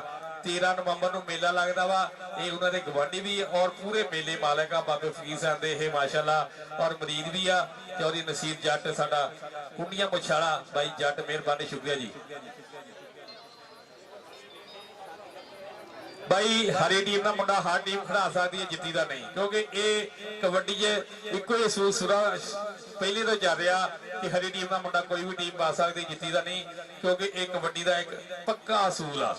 13 ਨਵੰਬਰ ਨੂੰ ਮੇਲਾ ਲੱਗਦਾ ਵਾ ਇਹ ਉਹਨਾਂ ਦੇ ਗਵਾਂਢੀ ਵੀ ਔਰ ਪੂਰੇ ਮੇਲੇ ਮਾਲਕ ਆ ਬਾਬੇ ਫਕੀਰ ਸਾਹਿਬ ਦੇ ਇਹ ਮਾਸ਼ਾਅੱਲਾ ਔਰ ਮਰੀਦ ਵੀ ਆ ਚੌਧਰੀ ਨਸੀਰ ਜੱਟ ਸਾਡਾ ਕੁੰਡੀਆਂ ਮੁਛਾਲਾ ਬਾਈ ਜੱਟ ਮਿਹਰਬਾਨੀ ਸ਼ੁਕਰੀਆ ਜੀ ਬਾਈ ਹਰੇ ਟੀਮ ਦਾ ਮੁੰਡਾ ਹਰ ਟੀਮ ਖੜਾ ਸਕਦੀ ਹੈ ਜਿੱਤੀ ਦਾ ਨਹੀਂ ਕਿਉਂਕਿ ਇਹ ਕਬੱਡੀ 'ਚ ਇੱਕੋ ਹੀ ਅਸੂਲ ਸੁਰਾ ਪਹਿਲੇ ਤੋਂ ਚੱਲ ਰਿਹਾ ਕਿ ਹਰੀ ਟੀਮ ਦਾ ਮੁੰਡਾ ਕੋਈ ਵੀ ਟੀਮ ਪਾ ਸਕਦੀ ਜਿੱਤੀ ਦਾ ਨਹੀਂ ਕਿਉਂਕਿ ਇਹ ਕਬੱਡੀ ਦਾ ਇੱਕ ਪੱਕਾ ਅਸੂਲ ਆ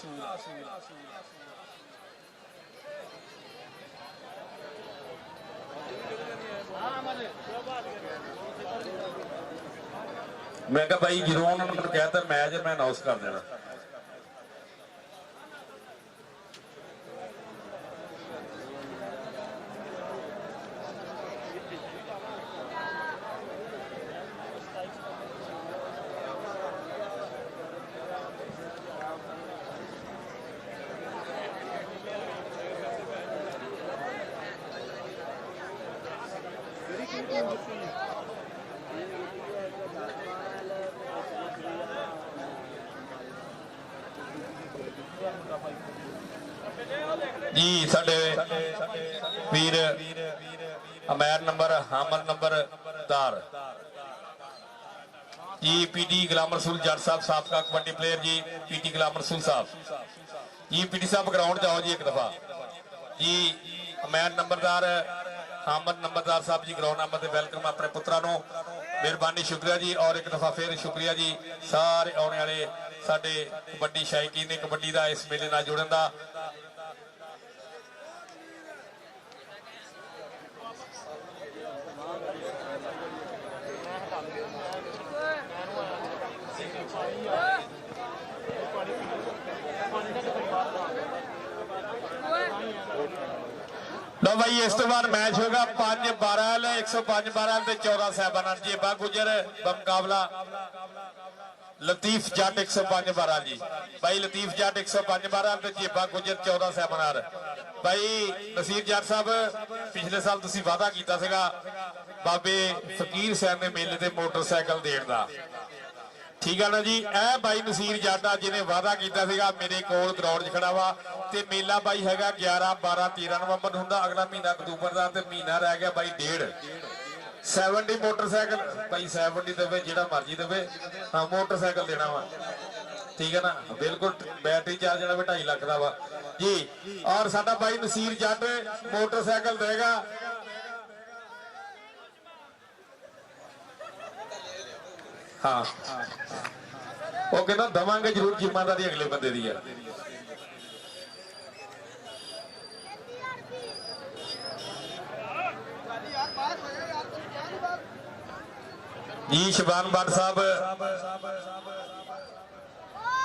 ਮੈਂ ਕਿਹਾ ਭਾਈ ਜਦੋਂ ਉਹਨਾਂ ਨੇ ਮੈਨੂੰ ਕਹਿਤਾ ਮੈਚ ਮੈਂ ਅਨਾਉਂਸ ਕਰ ਦੇਣਾ ਜੀ ਸਾਡੇ ਵੀਰ ਅਮੈਰ ਨੰਬਰ ਹਾਮਦ ਨੰਬਰਦਾਰ ਜੀ ਪੀਟੀ ਗੁਲਾਮ ਰਸੂਲ ਜੱਟ ਸਾਹਿਬ ਸਾਬਕਾ ਕਬੱਡੀ ਪਲੇਅਰ ਜੀ ਪੀਟੀ ਗੁਲਾਮ ਰਸੂਲ ਸਾਹਿਬ ਜੀ ਪੀਟੀ ਸਾਹਿਬ ਗਰਾਊਂਡ ਜਾਓ ਜੀ ਇੱਕ ਦਫਾ ਜੀ ਅਮੈਰ ਨੰਬਰਦਾਰ ਹਾਮਦ ਨੰਬਰਦਾਰ ਸਾਹਿਬ ਜੀ ਗਰਾਊਂਡ ਨੰਬਰ ਤੇ ਵੈਲਕਮ ਆਪਣੇ ਪੁੱਤਰਾਂ ਨੂੰ ਮਿਹਰਬਾਨੀ ਸ਼ੁਕਰੀਆ ਜੀ ਔਰ ਇੱਕ ਦਫਾ ਫਿਰ ਸ਼ੁਕਰੀਆ ਜੀ ਸਾਰੇ ਆਉਣ ਵਾਲੇ ਸਾਡੇ ਕਬੱਡੀ ਸ਼ੌਕੀਨ ਨੇ ਕਬੱਡੀ ਦਾ ਇਸ ਮੇਲੇ ਨਾਲ ਜੁੜਨ ਦਾ ਲੋ ਭਾਈ ਇਸ ਤੋਂ ਬਾਅਦ ਮੈਚ ਹੋਗਾ 5-12 105-12 ਤੇ 14 ਸਾਹਿਬਾਨ ਜੇਬਾ ਗੁਜਰ ਦਾ ਮੁਕਾਬਲਾ ਲਤੀਫ ਜੱਟ 105-12 ਜੀ ਭਾਈ ਲਤੀਫ ਜੱਟ 105-12 ਤੇ ਜੇਬਾ ਗੁਜਰ 14 ਸਾਹਿਬਾਨ ਭਾਈ ਨਸੀਰ ਜੱਟ ਸਾਹਿਬ ਪਿਛਲੇ ਸਾਲ ਤੁਸੀਂ ਵਾਅਦਾ ਕੀਤਾ ਸੀਗਾ ਬਾਬੇ ਫਕੀਰ ਸਾਹਿਬ ਦੇ ਮੇਲੇ ਤੇ ਮੋਟਰਸਾਈਕਲ ਦੇਣ ਦਾ ਠੀਕ ਆ ਨਾ ਜੀ ਇਹ ਬਾਈ ਨਸੀਰ ਜੱਟ ਆ ਜਿਹਨੇ ਵਾਅਦਾ ਕੀਤਾ ਸੀਗਾ ਮੇਰੇ ਕੋਲ ਗਰਾਊਂਡ 'ਚ ਖੜਾ ਵਾ ਤੇ ਮੇਲਾ ਬਾਈ ਹੈਗਾ 11 12 13 ਨਵੰਬਰ ਹੁੰਦਾ ਅਗਲਾ ਮਹੀਨਾ ਅਕਤੂਬਰ ਦਾ ਤੇ ਮਹੀਨਾ ਰਹਿ ਗਿਆ ਬਾਈ 1.5 70 ਮੋਟਰਸਾਈਕਲ ਭਾਈ 70 ਦੇਵੇ ਜਿਹੜਾ ਮਰਜ਼ੀ ਦੇਵੇ ਹਾਂ ਮੋਟਰਸਾਈਕਲ ਦੇਣਾ ਵਾ ਠੀਕ ਹੈ ਨਾ ਬਿਲਕੁਲ ਬੈਟਰੀ ਚਾਰਜ ਜਿਹੜਾ 2.5 ਲੱਖ ਦਾ ਵਾ ਜੀ ਔਰ ਸਾਡਾ ਬਾਈ ਨਸੀਰ ਜੱਟ ਮੋਟਰਸਾਈਕਲ ਦੇਗਾ ਹਾਂ ਉਹ ਕਹਿੰਦਾ ਦਵਾਂਗੇ ਜ਼ਰੂਰ ਜ਼ਿੰਮੇਵਾਰੀ ਅਗਲੇ ਬੰਦੇ ਦੀ ਹੈ ਜੀ ਸ਼ਬਾਨ ਬੱਟ ਸਾਹਿਬ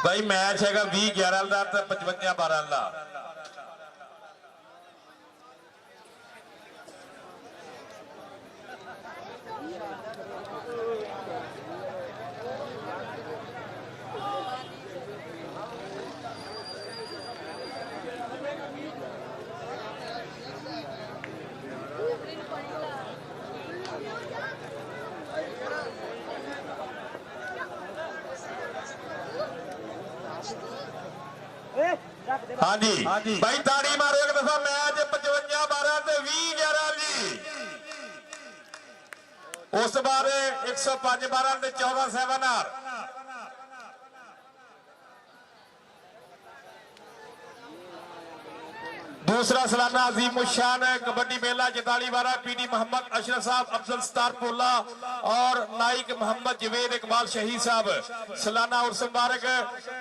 ਭਾਈ ਮੈਚ ਹੈਗਾ 20-11 ਦਾ ਤੇ 55-12 ਦਾ हाँ जी भाई ताड़ी मारो एक दफा मैच 55-12 ते 20-11 जी उस बार 105-12 ते 14-7 हार दूसरा सालाना अजीम शान कबड्डी मेला 44-12 पीटी मोहम्मद अशरफ साहब अफजल सतार पोला और नाइक मोहम्मद जवेद इकबाल शहीद साहब सालाना उर्स मुबारक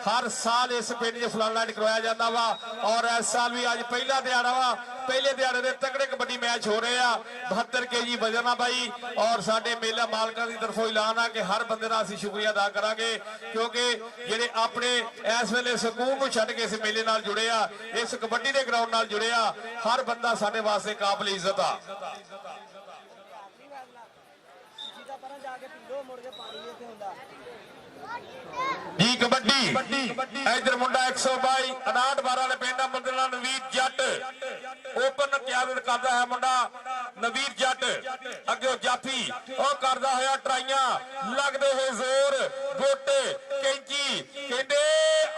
हर साल इस पिंड च फलाना करवाया जाता वा और इस साल भी अज पहला दिहाड़ा वा पहले दिहाड़े दे तगड़े कबड्डी मैच हो रहे हैं 72 kg वजन आ भाई और साडे मेला मालकां दी तरफों ऐलान है कि हर बंदे दा असीं शुक्रिया अदा करांगे क्योंकि जिहड़े अपने इस वेले सकून नूं छड्ड के इस मेले नाल जुड़े आ इस कबड्डी दे ग्राउंड नाल जुड़े आ हर बंदा साडे वास्ते काबिल इज्जत आ जी कबड्डी इधर मुंडा 122 59-12 वाले पिंड बंदना नवीर जट ओपन क्यादत करता है मुंडा नवीर जट अगे जाफी ओ करदा होया ट्राइयां लगदे है जोर गोटे कैंची कहंदे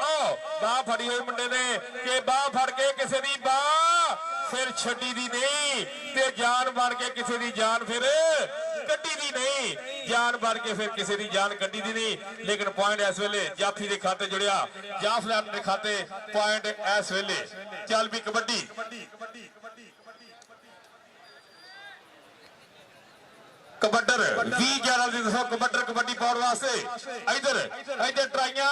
ओ बाह फड़ी हुई मुंडे ने कि बाह फड़ के किसी दी बाह फिर छड्डी दी नहीं ते जान बन के किसी दी जान फिर कड्डी दी नहीं जान बन के फिर किसी दी जान कड्डी दी नहीं लेकिन पॉइंट इस वेले जाफी दे खाते जुड़िया जाफलैन दे खाते पॉइंट इस वेले चल भी कबड्डी कबड्डर 20-11 दी दसो कबड्डर कबड्डी पाउण वास्ते इधर इधर ट्राइयां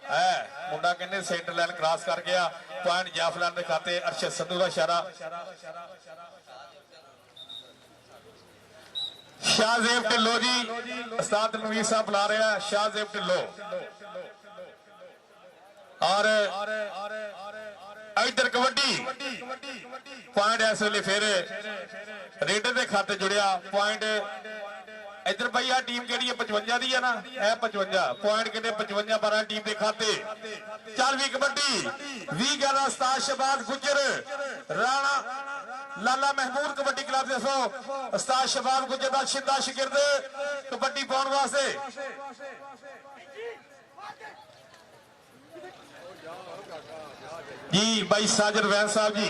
है मुंडा कहने सेंटर लाइन क्रॉस कर गया पॉइंट जाफलैन दे खाते अरशद संधू दा इशारा शाहजेब ढिल्लो जी उस्ताद नवीर साहब बुला रहे हैं शाहजेब ढिल्लो और इधर कबड्डी पॉइंट इस वेले फिर रेडर के खाते जुड़िया पॉइंट इधर भाई आ टीम केड़ी है 55 दी है ना ए 55 पॉइंट कितने 55-12 टीम के खाते चल भी कबड्डी 20-11 उस्ताद शहबाज गुजर राणा लाला महमूद कबड्डी क्लब दसो उस्ताद शहबाज गुजर दा शिद्दा शिगिर्द कबड्डी पाउण वास्ते जी भाई साजिद वैन साहब जी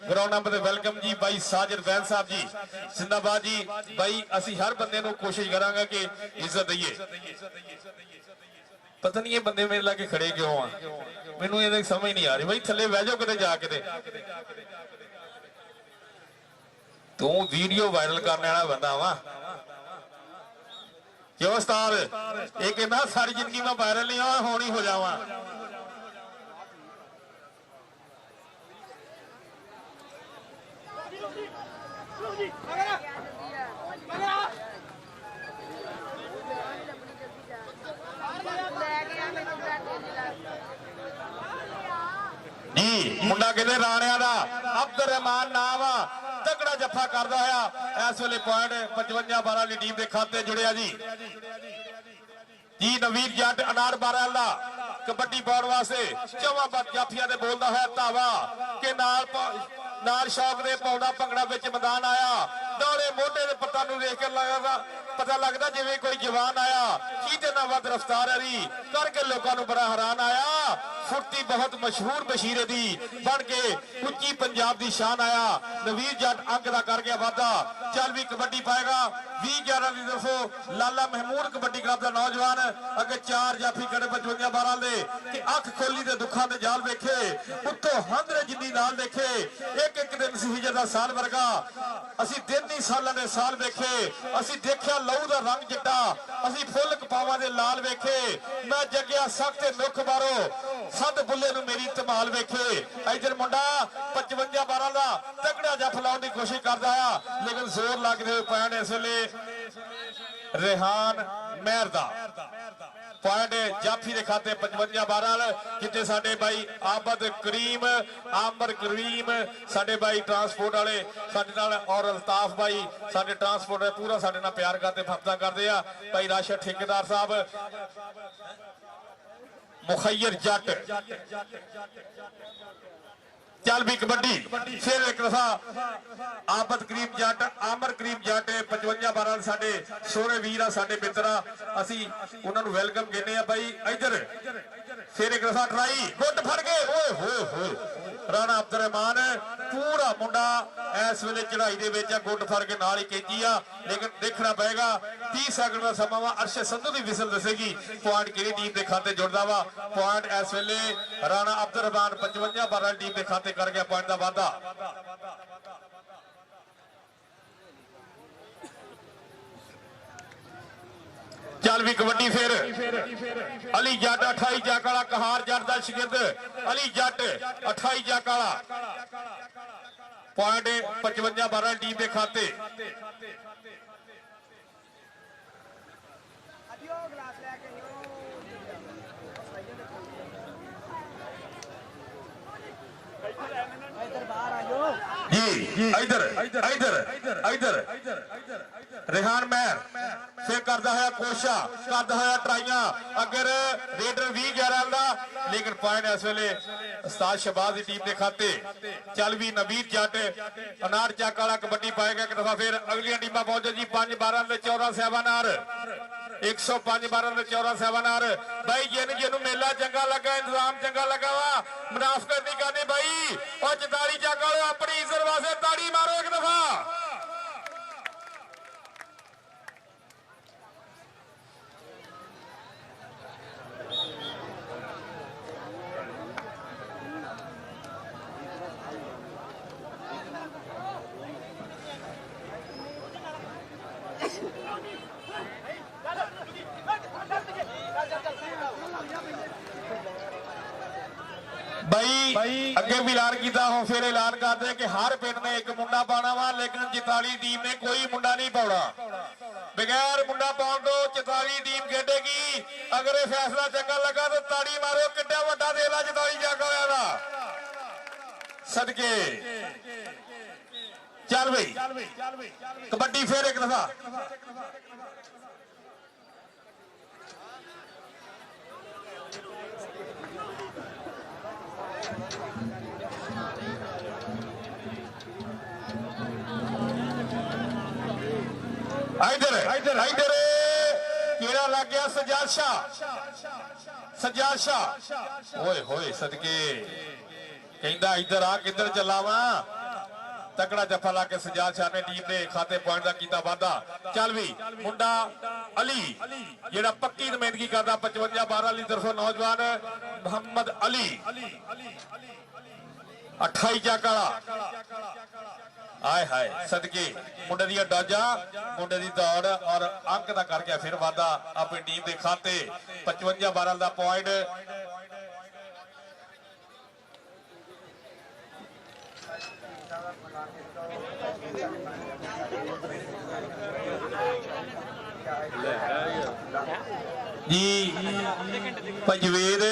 ग्राउंड नंबर वेलकम जी भाई साजिद वैन साहब जी जिंदाबाद जी भाई असी हर बंदे नूं कोशिश करांगे कि इज्जत दईए पता नहीं ये बंदे मेरे लागे खड़े क्यों आ मैनूं ये समझ नहीं आ रही भाई थल्ले बह जाओ किते जाके तू वीडियो वायरल करने वाला बंदा वा क्यों उस्ताद ये कहना सारी जिंदगी में वायरल नहीं हो होनी हो जावा जी मुंडा कहते राणिया दा अब्दुल रहमान नाम तगड़ा जफा करता है इस वेले पॉइंट 55-12 वाली टीम के खाते जुड़िया जी जी नवीर जट अनार 12 दा कबड्डी पाउण वास्ते चौवां जाफिया दे बोलदा है धावा के नाल शौक दे पाउंदा भंगड़ा विच मैदान आया दौड़े मोटे दे पत्ता नूं देख के पता लगदा जिवें कोई जवान आया किते ना वध रफ्तार है करके लोगों नूं बड़ा हैरान आया फुर्ती बहुत मशहूर बशीरे दी बन के उच्ची पंजाब दी शान आया नवीर जट अंक दा कर गया वादा चल भी कबड्डी पाएगा 20-11 दी दसो लाला महमूद कबड्डी क्लब दा नौजवान अगे 4 जाफी खड़े 55-12 दे कि अख खोली दे दुखां दे जाल वेखे उत्तों हंदरे जिंदी नाल देखे एक दिन सी हिजर दा साल वर्गा असी दिन नहीं सालां दे साल वेखे असी देखिया लहू दा रंग चिट्टा असी फुल कपावां दे लाल वेखे मैं जगिया सख्त नुख बारो सद बुल्ले नूं मेरी धमाल वेखे इधर मुंडा 55-12 दा तगड़ा जफ लाउण दी कोशिश करदा आ लेकिन जोर लगदे होए पैण इस वेले रेहान मेहर दा पॉइंट जाफी के खाते 55-12 जिते साडे भाई आबद करीम आमर करीम साडे भाई ट्रांसपोर्ट वाले साडे नाल और अल्ताफ भाई साडे ट्रांसपोर्ट पूरा साडे नाल प्यार करते फरदा करते आ भाई राशिद ठेकेदार साहब मुखैयर जट चल भी कबड्डी फिर एक दफा आबद करीम जट आमर करीम जट 55-12 साडे सोहरे वीर आ साडे मित्र आ असी उन्हां नूं वेलकम कहने आ भाई इधर फिर एक दफा ट्राई गुट फड़ गए ओए होए होए राणा अब्दुल रहमान पूरा मुंडा इस वेले चढ़ाई दे विच गुट फड़ के नाल ही कैंची आ लेकिन देखना पएगा 30 सेकंड का समा वा अरशद संधू की विसल दसेगी पॉइंट किहड़ी टीम के खाते जुड़दा वा पॉइंट इस वेले राणा अब्दुल रहमान 55-12 टीम के खाते कर गया पॉइंट का वाधा चल भी कबड्डी फिर अली जट 28 जाकाला कहार जट का शिगिर्द अली जट 28 जाकाला पॉइंट 55-12 टीम के खाते जी इधर इधर इधर रेहान महर फिर करता है कोशा करता है ट्राइयां अगर रेडर 20-11 का लेकिन पॉइंट इस वेले उस्ताद शहबाज की टीम के खाते चल भी नवीर जट अनार चक वाला कबड्डी पाएगा एक दफा फिर अगली टीम पहुंचे जी 5-12 14 सेवानार 105-12 14 सेवानार भाई जिन्होंने मेला चंगा लगा इंतजाम चंगा लगा वा मुनाफकत नहीं करनी भाई और 44 चक वाले अपनी इज्जत वास्ते ताड़ी मारो एक दफा भाई अगे भी ऐलान किया हो फिर ऐलान करते हैं कि हर पिंड ने एक मुंडा पाना वा लेकिन 44 टीम ने कोई मुंडा नहीं पाना बगैर मुंडा पाने तो 44 टीम खेडेगी अगर यह फैसला चंगा लगा तो ताड़ी मारो किड्डा वड्डा देला 44 जागा होया सदके चल भाई कबड्डी फिर एक दफा इधर इधर इधर कीड़ा लग गया सज्जाद शाह ओए होए सदके कहंदा इधर आ किधर चला वा तकड़ा जफा ला के सज्जाद शाह ने टीम ने खाते पॉइंट का कीता वादा चल भी मुंडा अली जेड़ा पक्की नुमाइंदगी करदा 55-12 ली तरफों नौजवान मोहम्मद अली 28 जाकाला आए हाय सदके मुंडे दी डोजा मुंडे दी दौड़ और अंक दा कर गया फिर वादा अपनी टीम के खाते 55-12 का पॉइंट जी पंजवेद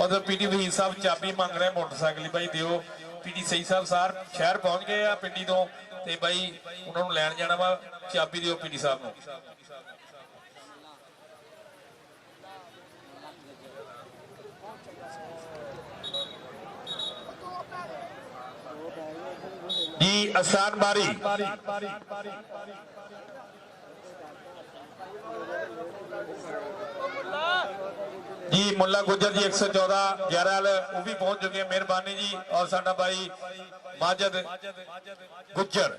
और पीटी वहीद साहब चाबी मांग रहे मोटरसाइकिल भाई दियो पीटी सही साहब सार शहर पहुंच गए आ पिंडी तो ते भाई उन्होंने लैन जाना वा चाबी दियो पीटी साहब नूं जी आसान बारी जी मुल्ला गुजर जी 114-11 वो भी पहुंच चुके हैं मेहरबानी जी और साडा भाई माजिद गुजर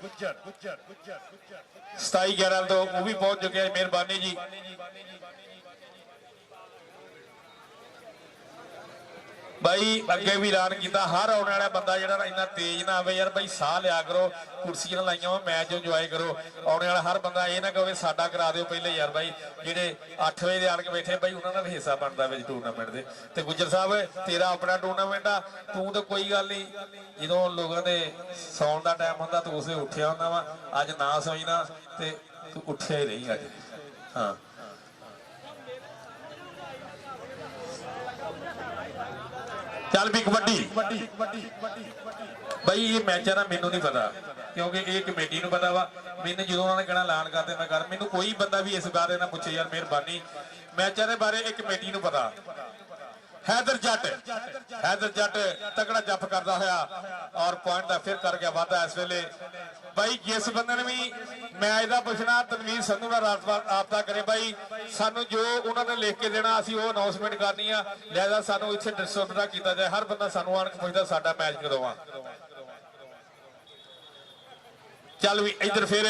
27-11 तो वो भी पहुंच चुके हैं मेहरबानी जी भाई अगे भी ऐलान किया हर आने वाला बंदा जो इन्ना तेज ना आवे यार भाई सह लिया करो कुर्सियां लाइया मैच इंजॉय करो आने वाला हर बंदा ये ना कहे साडा करा दो पहले यार भाई जेडे 8 बजे आन के बैठे भाई उन्होंने भी हिस्सा बनता है टूरनामेंट के ते गुजर साहब तेरा अपना टूरनामेंट आ तू तो कोई गल नहीं जो लोगों के सौन का टाइम होंगे तू उसे उठिया होंगे वा अज ना सोई ना ते तू उठिया ही रही अज हाँ चल भी कबड्डी भाई ये मैच है ना मैनू नहीं पता क्योंकि ये कमेटी को पता वा मैंने जो उन्होंने कहना ऐलान करते मैं कर मैनू कोई बंदा भी इस बारे ना पूछे यार मेहरबानी मैचों के बारे एक कमेटी को पता हैदर जट तगड़ा जप करता होया और पॉइंट का फिर कर गया वाधा इस वेले भाई जिस बंदे ने भी मैच का पुछना तनवीर संधू का राबता करे भाई सानू जो उन्होंने लिख के देना असी वो अनाउंसमेंट करनी है लिहाजा सानू इत्थे डिस्ट्रीब्यूट किया जाए हर बंदा सानू आन के पुछदा साडा मैच कदों आ चल भी इधर फिर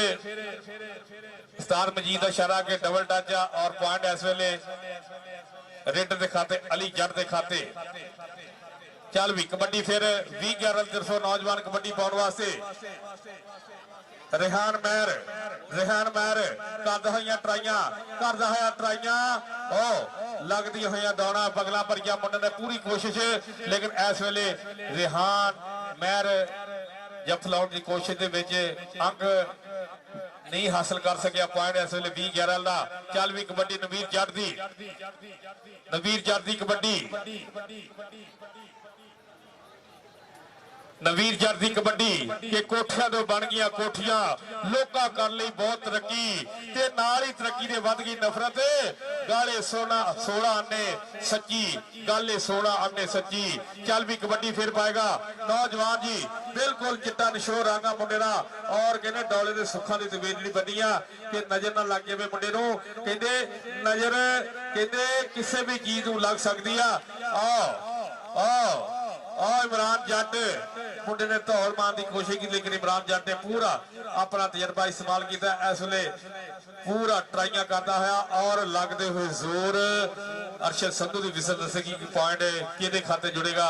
उस्ताद मजीद का इशारा के डबल टच और पॉइंट इस वेले रेड के खाते अली जट के खाते चल भी कबड्डी फिर 20-11 तरफों नौजवान कबड्डी पाने वास्ते रेहान महर करदा होइयां ट्राइयां ओ लगदी होइयां दौड़ा बगला भरिया मुंडे ने पूरी कोशिश लेकिन इस वेले रेहान महर जफ लाउण की कोशिश दे विच अंक नहीं हासिल कर सकिया पॉइंट इस वेले 20-11 का चल भी कबड्डी नवीर जट दी कबड्डी नवीर जट दी कबड्डी के कोठियां तो बन गई कोठियां लोका कर ली बहुत तरक्की ते नाल ही तरक्की दे वध गई नफरत गाले 16 आने सच्ची गाले 16 आने सच्ची चल भी कबड्डी फिर पाएगा नौजवान जी बिल्कुल चिट्टा निशोर आंगा मुंडे दा और कहने डोले दे सुखां दी तवीर नहीं बनी आ कि नजर ना लग जाए मुंडे नूं कहंदे नजर कहंदे किसी भी चीज नूं लग सकदी आ इमरान जट मुंडे ने धौल मारने की कोशिश की लेकिन इमरान जट ने पूरा अपना तजर्बा इस्तेमाल किया इस वे पूरा ट्राइयां करता है और लगते हुए जोर अरशद संधू की विसल दसेगी कि पॉइंट किहदे खाते जुड़ेगा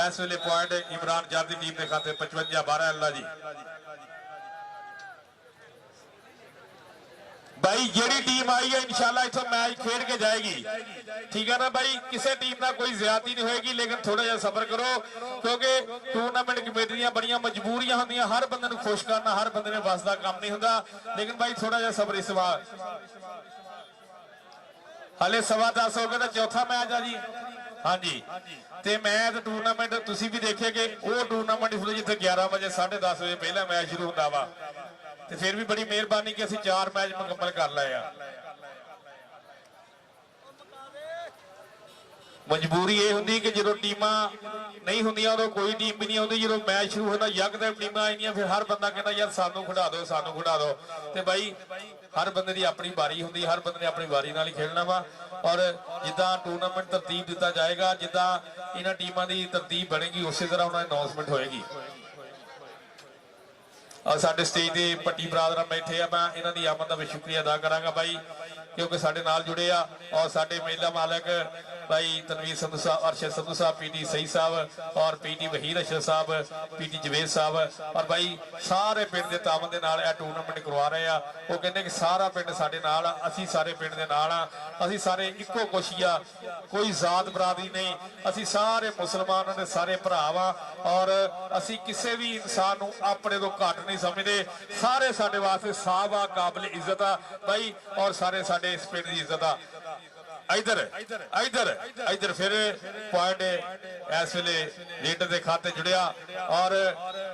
इस वे पॉइंट इमरान जट की टीम के खाते 55-12 अल्लाह जी भाई जेड़ी टीम आई है इंशाल्लाह इथों मैच खेड के जाएगी ठीक है ना भाई किसी टीम का कोई ज्यादती नहीं होगी लेकिन थोड़ा जा सबर करो क्योंकि टूर्नामेंट कमेटी दी बड़ियां मजबूरियां होंदियां हर बंदे नूं खुश करना हर बंदे ने बस दा काम नहीं हुंदा लेकिन भाई थोड़ा जा सबर इस बार हले 10:15 हो गए तो चौथा मैच आ जी हाँ जी ते मैच टूर्नामेंट तुसीं भी देखे कि वो टूर्नामेंट जिथे 11 बजे 10:30 बजे पहला मैच शुरू होंदा वा ते फिर भी बड़ी मेहरबानी कि असीं 4 मैच मुकम्मल कर लए आ मजबूरी ये होंगी कि जो टीमां नहीं होंदियां उदों कोई टीम भी नहीं आउंदी जो मैच शुरू होता यकदम टीमां आईयां फिर हर बंदा कहता यार सानू खिडा दो ते भाई हर बंदे की अपनी बारी होंदी हर बंदे ने अपनी बारी नाल ही खेलना वा और जिद्दां टूर्नामेंट तरतीब दिता जाएगा जिद्दां इन्हां टीमां दी तरतीब बनेगी उस तरह उन्हां दी अनाउंसमेंट होएगी और साडे स्टेज ते पट्टी बरादर बैठे आ मैं इन्हां दी आमद दा भी शुक्रिया अदा करांगा भाई क्योंकि साडे नाल जुड़े आ और साडे मेला मालक भाई तनवीर संधू साहब अरशद संधू साहब पीटी सही साहब और पीटी वहीर अशरफ साहब पीटी जवेद साहब और भाई सारे पिंड के तावन के नाल टूर्नामेंट करवा रहे हैं वो कहते कि सारा पिंड साडे नाल असी सारे पिंड के नाल असी सारे इक्को कुछी आ कोई जात बरादरी नहीं असी सारे मुसलमान ने सारे भरा वा और असी किसी भी इंसान नूं अपने तो घट नहीं समझते सारे साडे वास्ते साहब आ काबिल इज्जत आ भाई और सारे साडे इस पिंड की इज्जत आ इधर इधर इधर फिर पॉइंट इस वे लीडर के खाते जुड़िया और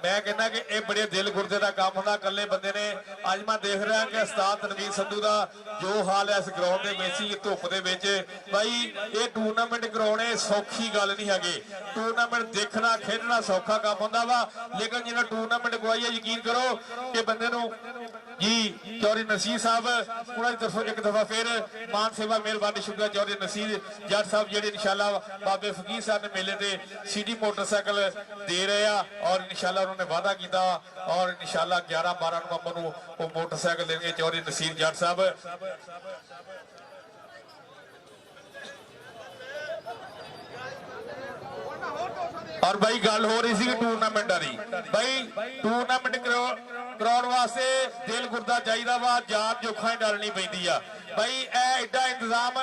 मैं कहना कि यह बड़े दिल गुरदे का काम होंदा कल्ले बंदे ने अज मैं देख रहा कि उस्ताद तनवीर संधू का जो हाल है इस ग्राउंड के मेसी धुप के भाई ये टूर्नामेंट कराने सौखी गल नहीं है टूर्नामेंट देखना खेलना सौखा काम होंदा वा लेकिन जिन्हें टूर्नामेंट गवाई है यकीन करो कि बंदे नूं जी चौधरी नसीर साहब उन्होंने तरफों एक दफा फिर मान सेवा मेहरबानी शुक्रिया चौधरी नसीर जट साहब जी इंशाल्लाह बाबे फकीर साहब ने मेले से सीडी मोटरसाइकिल दे रहे हैं और इंशाल्लाह उन्होंने वादा किया और इंशाल्लाह 11-12 नवंबर को वो मोटरसाइकिल देंगे चौधरी नसीर जट साहब और भाई गल हो रही सी टूर्नामेंट वाली भाई टूर्नामेंट कराने वास्ते दिल गुरदा चाहिए वा जान जोखा ही डालनी पैंदी आ भाई एडा इंतजाम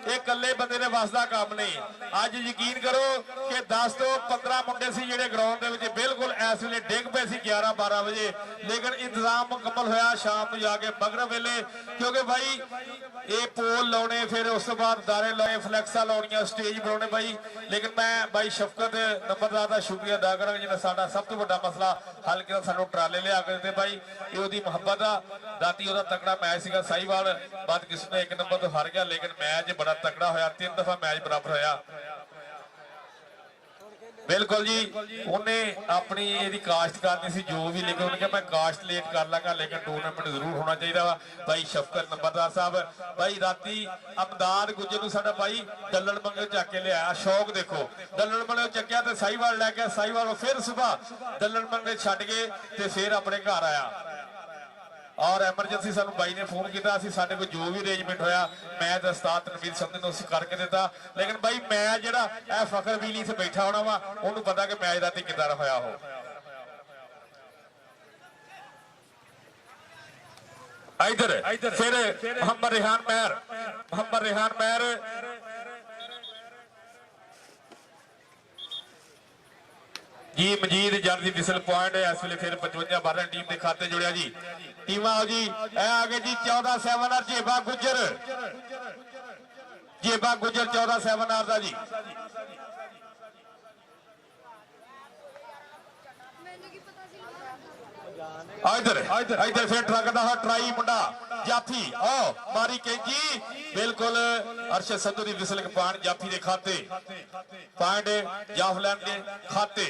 ये कल्ले बंदे ने बस का काम नहीं अज यकीन करो कि 10 तो 15 मुंडे सी जेडे ग्राउंड दे विच बिल्कुल इस वेले डिग पे सी 11-12 बजे लेकिन इंतजाम मुकम्मल होया शाम को जाके मगरब वेले क्योंकि भाई ये पोल लाने फिर उस बाद दारे लाने फ्लैक्सा लाउणियां स्टेज बनाने भाई लेकिन मैं भाई शफकत नंबरदार का शुक्रिया अदा करा जिन्हें साडा सब तो बड़ा मसला हल किया सानू ट्राले लिया के दिते भाई ये ओदी मुहब्बत आ राती ओदा तगड़ा मैच सीगा साहिवाल बाद किसी ने 1 नंबर तो हार गया लेकिन मैच बड़ा तगड़ा होया 3 दफा मैच बराबर होया ਬਿਲਕੁਲ ਜੀ, ਉਹਨੇ ਆਪਣੀ ਇਹਦੀ ਕਾਸ਼ਤ ਕਰਨੀ ਸੀ ਜੋ ਵੀ, ਲੇਕਿਨ ਉਹਨੇ ਕਿਹਾ ਮੈਂ ਕਾਸ਼ਤ ਲੇਟ ਕਰ ਲਾਂਗਾ, ਲੇਕਿਨ ਟੂਰਨਾਮੈਂਟ ਜ਼ਰੂਰ ਹੋਣਾ ਚਾਹੀਦਾ ਵਾ। ਭਾਈ ਸ਼ਫਕਤ ਨੰਬਰਦਾਰ ਸਾਹਿਬ, ਭਾਈ ਰਾਤੀ ਅਮਦਾਦ ਗੁੱਜਰ ਨੂੰ ਸਾਡਾ ਭਾਈ ਡੱਲਣ ਮੰਗੇ ਚੱਕ ਕੇ ਲਿਆਇਆ। ਸ਼ੌਕ ਦੇਖੋ, ਡੱਲਣ ਮੰਗੇ ਚੱਕਿਆ ਤੇ ਸਾਈਵਾਲ ਲੈ ਗਿਆ, ਸਾਈਵਾਲ ਫਿਰ ਸੁਬਾਹ ਡੱਲਣ ਮੰਗੇ ਛੱਡ ਕੇ ਤੇ ਫਿਰ ਆਪਣੇ ਘਰ ਆਇਆ। ਔਰ ਐਮਰਜੈਂਸੀ ਸਾਨੂੰ ਬਾਈ ਨੇ ਫੋਨ ਕੀਤਾ, ਅਸੀਂ ਸਾਡੇ ਕੋਲ ਜੋ ਵੀ ਅਰੇਂਜਮੈਂਟ ਹੋਇਆ ਮੈਚ ਦਾ ਉਸਤਾਦ ਤਨਵੀਰ ਸਮਝ ਨੂੰ ਅਸੀਂ ਕਰਕੇ ਦਿੱਤਾ। ਲੇਕਿਨ ਬਾਈ ਮੈਚ ਜਿਹੜਾ ਇਹ ਫਖਰ ਵੀਲੀ ਇੱਥੇ ਬੈਠਾ ਹੋਣਾ ਵਾ, ਉਹਨੂੰ ਪਤਾ ਕਿ ਮੈਚ ਰਾਤੀ ਕਿੱਦਾਂ ਦਾ ਹੋਇਆ ਉਹ। ਇਧਰ ਫਿਰ ਮੁਹੰਮਦ ਰਿਹਾਨ ਮਹਿਰ ਜੀ ਮਜੀਦ ਜੱਟ ਦੀ ਵਿਸਲ ਪੁਆਇੰਟ ਇਸ ਵੇਲੇ ਫਿਰ 55-12 ਟੀਮ ਦੇ ਖਾਤੇ ਜੁੜਿਆ ਜੀ। ਟੀਮਾਂ ਆਓ ਜੀ, ਇਹ ਆ ਗਏ ਜੀ 14-7 ਜੇਬਾ ਗੁੱਜਰ 14-7 ਦਾ ਜੀ। इधर फिर ट्रक दा ट्राई मुंडा जाफी ओ मारी कैंची बिल्कुल अरशद संधू दी विसल पॉइंट जाफी दे खाते पॉइंट जाफलैंड दे खाते।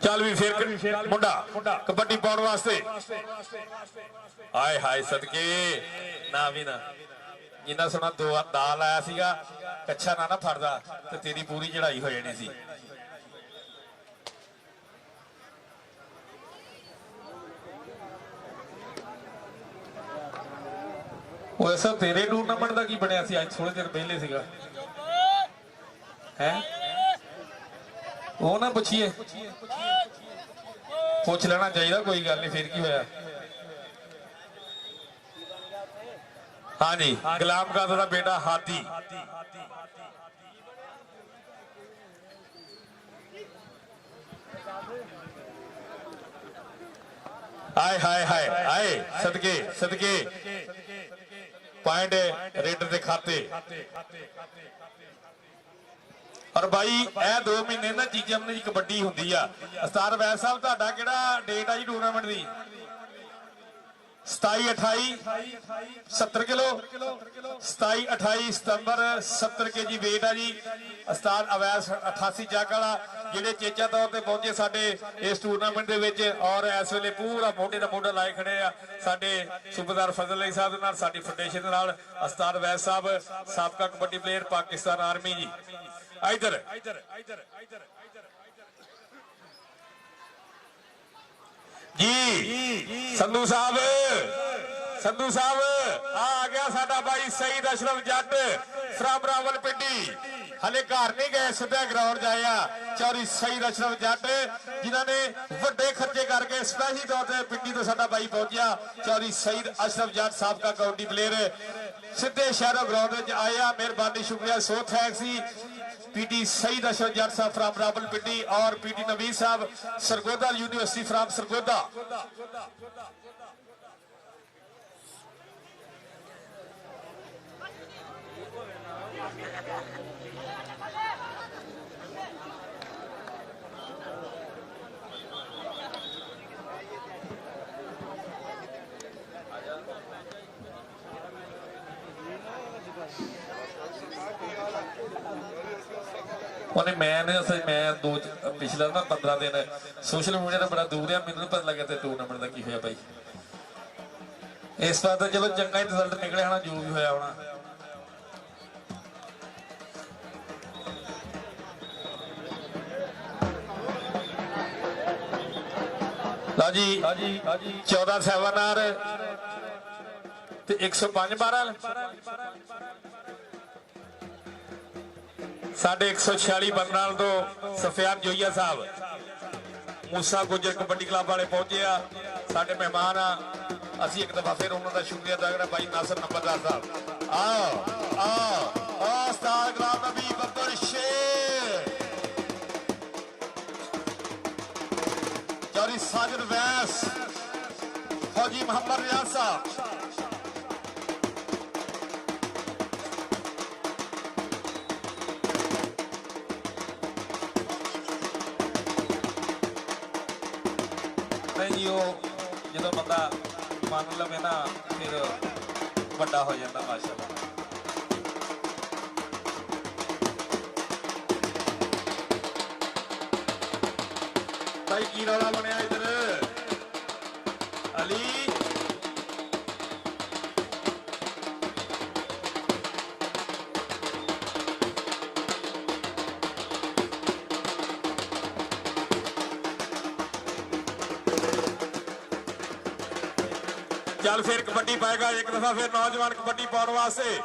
चल भी फिर मुंडा कबड्डी पाउण वास्ते हाय हाय सदके ना भी ना जिन्ना सोना दो दाल आया सीगा कच्छा ना फड़दा ते तेरी पूरी चढ़ाई हो जानी सी। वैसा तेरे टूर्नामेंट का की बनया सी आज थोड़े देर पहले सीगा है वो ना पुछिए पुछ लेना चाहिए कोई गल नहीं फिर की होया। हाँ जी गुलाम कादर दा बेटा हाथी हाय हाय हाय हाय सदके सदके पॉइंट रेड दे खाते। और भाई ए 2 महीने ना चीजां में कबड्डी हुंदी आ। उस्ताद वैद साहब तुहाडा किहड़ा डेट आ जी टूर्नामेंट दी 27 28 70 किलो 27 28 सितंबर 70 kg वेट आ जी। उस्ताद अवैस 88 जग वाला ਜਿਹੜੇ ਚੇਚਾ ਤੌਰ ਤੇ ਪਹੁੰਚੇ ਸਾਡੇ ਇਸ ਟੂਰਨਾਮੈਂਟ ਦੇ ਵਿੱਚ ਔਰ ਇਸ ਵੇਲੇ ਪੂਰਾ ਮੋਢੇ ਦਾ ਮੋਢਾ ਲਾਏ ਖੜੇ ਆ ਸਾਡੇ ਸੂਬੇਦਾਰ ਫਜ਼ਲ ਅਲੀ ਸਾਹਿਬ ਦੇ ਨਾਲ ਸਾਡੀ ਫਾਊਂਡੇਸ਼ਨ ਦੇ ਨਾਲ ਉਸਤਾਦ ਵੈਦ ਸਾਹਿਬ ਸਾਬਕਾ ਕਬੱਡੀ ਪਲੇਅਰ ਪਾਕਿਸਤਾਨ ਆਰਮੀ ਜੀ। ਇਧਰ जी संधू साहब आ गया साडा भाई सईद अशरफ जट फ्रॉम रावलपिंडी हले घर नहीं गए सीधा ग्राउंड जाया। चौरी सईद अशरफ जट जिन्होंने वड्डे खर्चे करके स्पेशली तौर पर पिंडी तो साडा भाई पहुंचा। चौरी सईद अशरफ जट साबका कबड्डी प्लेयर सीधे शहरों ग्राउंड आया। मेहरबानी शुक्रिया so thanks PT Saeed Ashraf Jat साहब फ्रॉम रावलपिंडी और पीटी नवीद साहब सरगोदा यूनिवर्सिटी फ्रॉम सरगोदा। मैं दो पिछला ना 15 दिन सोशल मीडिया तो बड़ा दूर है मैनू पता लगे टूर्नामेंट का की होया भाई। इस बार तो चलो चंगा ही रिजल्ट निकले होना जो भी होया होना। लो जी 14 7 आर 105 12 साढ़े 146 बरनाल तो सफियान जोइया साहब मूसा गुजर कबड्डी क्लब वाले पहुंचे आ साढ़े मेहमान आ। असी एक दफा फिर उन्होंने शुक्रिया अदा करना भाई नासिर नंबरदार साहब। आओ आओ उस्ताद गुलाम नबी अब्दुल शेर चौरी साजिद वैस फौजी मोहम्मद रियाज साहब जो बंदा मान लवे ना फिर ਵੱਡਾ ਹੋ ਜਾਂਦਾ ਮਾਸ਼ਾਅੱਲਾ। ਭਾਈ ਕੀ ਰੌਲਾ ਬਣਿਆ ਇੱਧਰ ਅਲੀ ਚੱਲ ਫਿਰ ਕਬੱਡੀ ਪਾਏਗਾ ਇੱਕ ਦਫਾ ਫਿਰ ਨੌਜਵਾਨ ਕਬੱਡੀ ਪਾਉਣ ਵਾਸਤੇ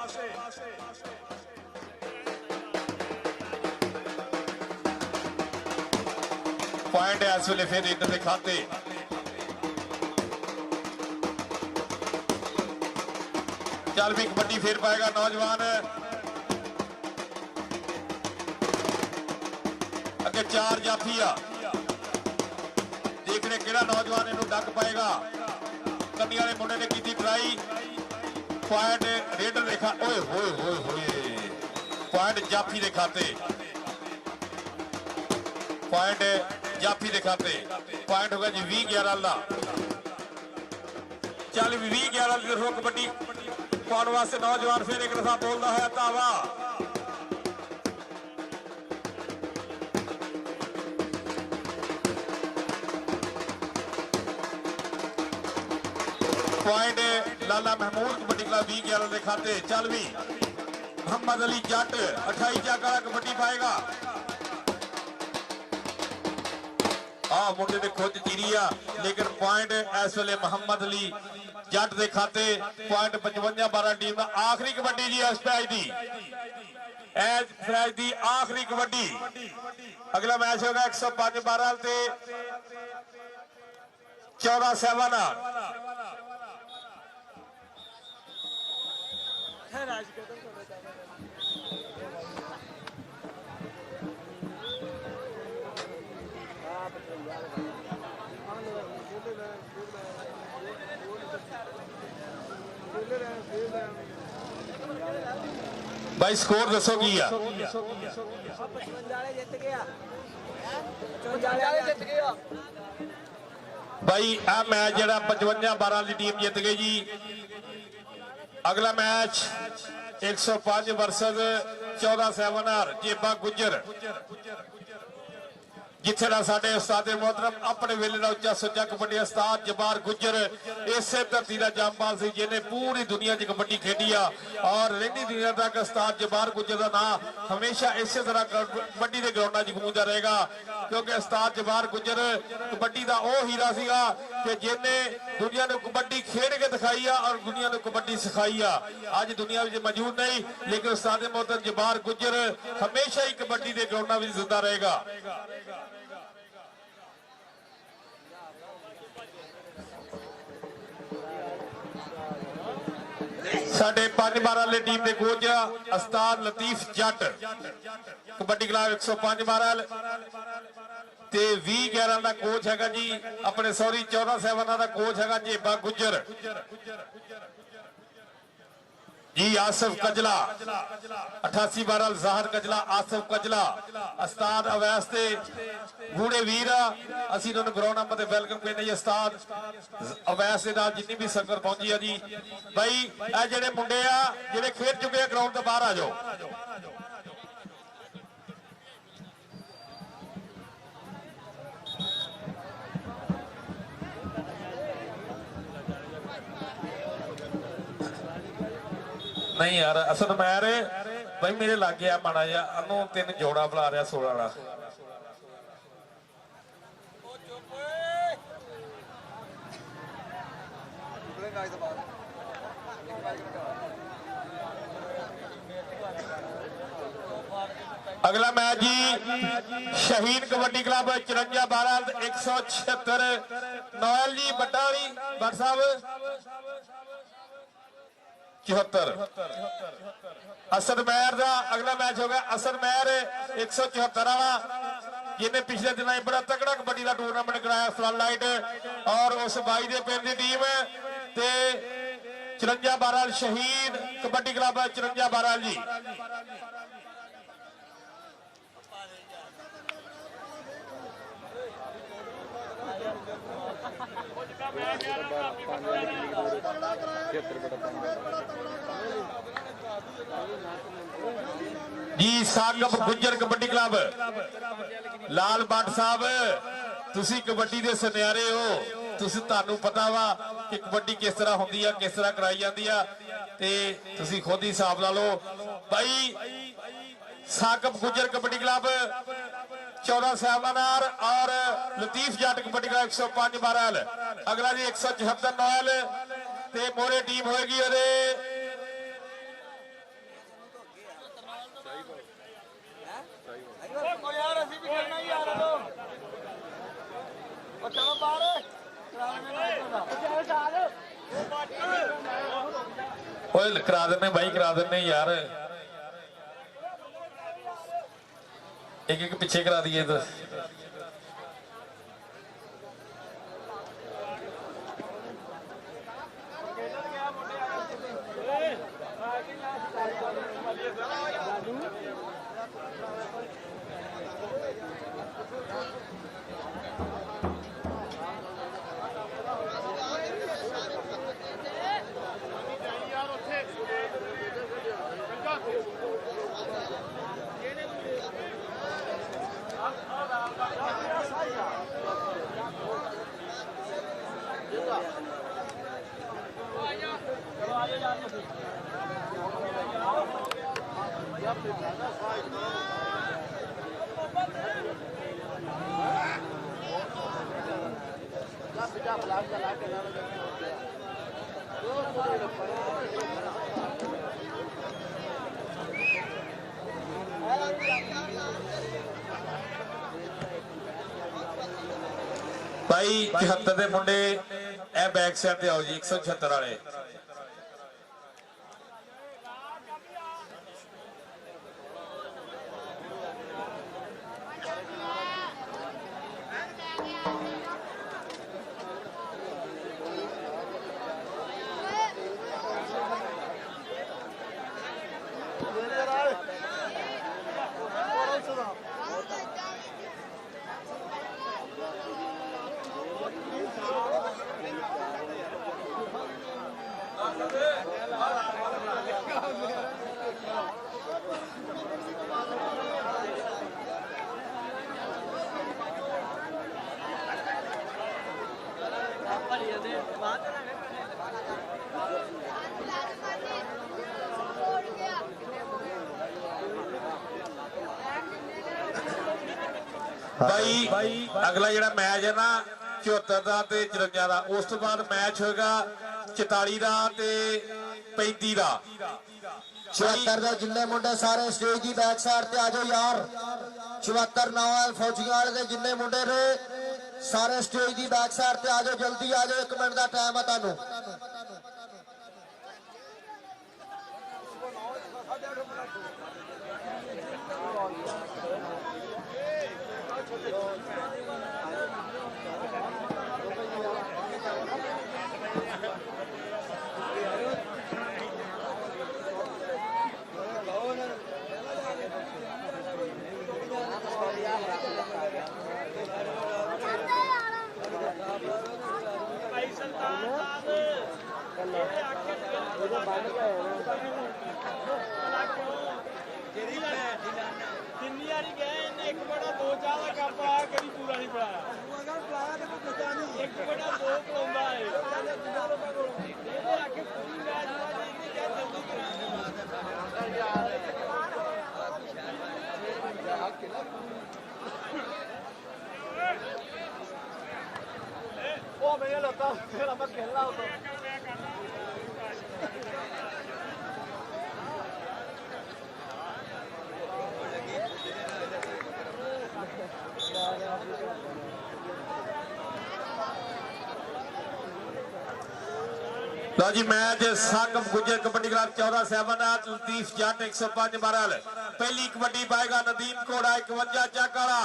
पॉइंट है इस वे फिर इधर के खाते चल भी कबड्डी फिर पाएगा नौजवान अगे चार जाफी आ देखने केड़ा नौजवान इन्हू डक पाएगा कन्नी वाले मुंडे ने की ट्राई पॉइंट रेडर देखा ओए होए होए होए पॉइंट जाफी के खाते पॉइंट जाफी के खाते पॉइंट होगा जी 20-11 का चल 20-11 की तरफ कबड्डी पाने वास्ते नौजवान फिर एक दफा बोलता है तावा पॉइंट लाला महमूद कबड्डी क्लब 20-11 के खाते चल भी मोहम्मद अली जट 28 जाकर कबड्डी पाएगा मुंडे ने खुद जीरी आ लेकिन पॉइंट इस वे मोहम्मद अली जट के खाते पॉइंट 55-12 टीम का आखिरी कबड्डी जी इस पैज दी आखिरी कबड्डी अगला मैच होगा 105-12 ते 14-7 भाई स्कोर दसो की आ भाई आ मैच जरा 55-12 की टीम जित गई जी अगला मैच 105 वर्सेस 14-7 जेबा गुजर जिथे साडे उस्ताद मोहतरम अपने वेले का उच्चा सुच्चा कबड्डी उस्ताद जबार गुजर इसे धरती का जामपाल सी जिन्हें पूरी दुनिया च कबड्डी खेडी आ और रही दुनिया तक उस्ताद जबार गुजर का नाम हमेशा इसे तरह कबड्डी के ग्राउंडा च गूंजदा रहेगा क्योंकि उस्ताद जबार गुजर कबड्डी का वह हीरा सीगा कि जिन्हें दुनिया को कबड्डी खेड के दिखाई आ और दुनिया को कबड्डी सिखाई आ अज दुनिया में मौजूद नहीं लेकिन उस्ताद मोहतरम जबार गुजर हमेशा ही कबड्डी के ग्राउंडा में जिंदा रहेगा साढ़े 5-12 वाले टीम के कोच उस्ताद लतीफ जट कबड्डी क्लब 105-12 ते 20-11 का कोच है जी अपने सॉरी 14-7 का कोच है जेबा गुजर जी आसिफ कजला 88-12 ज़ाहिर कजला आसिफ कजला उस्ताद अवैस ते बूढ़े वीर असी उन्होंने ग्राउंड नंबर ते वेलकम करने जी उस्ताद अवैस के नाल जिन्नी भी संगत पहुंची है जी भाई ए जेडे मुंडे आ जेडे खेल चुके ग्राउंड तो बाहर आ जाओ नहीं यार असल मैर भाई मेरे लागे आ माड़ा जा अनु 3 जोड़ा बुला रहा 16 वाला अगला मैच जी शहीद कबड्डी क्लब 54-12 176 नोएल जी बटाली भट्ट साहब 74 असद मैर का अगला मैच होगा असद मैर 174 वाला जिन्हें पिछले दिन बड़ा तगड़ा कबड्डी का टूर्नामेंट कराया फ्लड लाइट और उस बाई के पिंड की टीम ते 54-12 शहीद कबड्डी क्लब 54-12 जी मैं ਜੀ ਸਾਗਬ ਗੁੱਜਰ ਕਬੱਡੀ ਕਲੱਬ ਲਾਲ ਬੱਟ ਸਾਹਿਬ, ਤੁਸੀਂ ਕਬੱਡੀ ਦੇ ਸੁਨਿਆਰੇ ਹੋ, ਤੁਹਾਨੂੰ ਪਤਾ ਵਾ ਕਿ ਕਬੱਡੀ ਕਿਸ ਤਰ੍ਹਾਂ ਹੁੰਦੀ ਆ, ਕਿਸ ਤਰ੍ਹਾਂ ਕਰਾਈ ਜਾਂਦੀ ਆ, ਤੇ ਤੁਸੀਂ ਖੁਦ ਹੀ ਹਿਸਾਬ ਲਾ ਲਓ ਭਾਈ। ਸਾਗਬ ਗੁੱਜਰ ਕਬੱਡੀ ਕਲੱਬ 14 ਸਾਹਿਬਾਨਾਰ ਔਰ ਲਤੀਫ ਜੱਟ ਕਬੱਡੀ ਕਲੱਬ 105 12 ਅਗਲਾ ਜੀ 174 ਨੋਇਲ ਤੇ ਮੋਰੇ ਟੀਮ ਹੋਏਗੀ ਉਹਦੇ ਯਾਰ ਅਸੀਂ ਵੀ ਕਰਨਾ ਹੀ ਯਾਰ ਉਹ ਚਲੋ ਬਾਹਰ ਓਏ ਕਰਾ ਦਿੰਨੇ ਬਾਈ, ਕਰਾ ਦਿੰਨੇ ਯਾਰ, ਇੱਕ ਇੱਕ ਪਿੱਛੇ ਕਰਾ ਦਈਏ ਤਾਂ। ਭਾਈ 74 ਦੇ ਮੁੰਡੇ ਇਹ ਬੈਕ ਸਾਈਡ ਤੇ ਆਓ ਜੀ, 176 ਵਾਲੇ। ਭਾਈ ਅਗਲਾ ਜਿਹੜਾ ਮੈਚ ਹੈ ਨਾ 74 ਦਾ ਤੇ 54 ਦਾ, ਉਸ ਤੋਂ ਬਾਅਦ ਮੈਚ ਹੋਏਗਾ 44 ਦਾ ਤੇ 35 ਦਾ। 74 ਦੇ ਜਿੰਨੇ ਮੁੰਡੇ ਸਾਰੇ ਸਟੇਜ ਦੀ ਬੈਕ ਸਾਈਡ ਤੇ ਆ ਜਾਓ ਯਾਰ। 74 ਨੌਵਾਂ ਫੌਜੀਆਂ ਵਾਲੇ ਦੇ ਜਿੰਨੇ ਮੁੰਡੇ ਨੇ ਸਾਰੇ ਸਟੇਜ ਦੀ ਬੈਕ ਸਾਈਡ ਤੇ ਆ ਜਾਓ, ਜਲਦੀ ਆ ਜਾਓ, 1 ਮਿੰਟ ਦਾ ਟਾਈਮ ਆ ਤੁਹਾਨੂੰ। लो जी मैच सागम गुजर कबड्डी क्लब 14 7 लतीफ जट 105 12। पहली कबड्डी पाएगा नदीम घोड़ा 51 चकाला,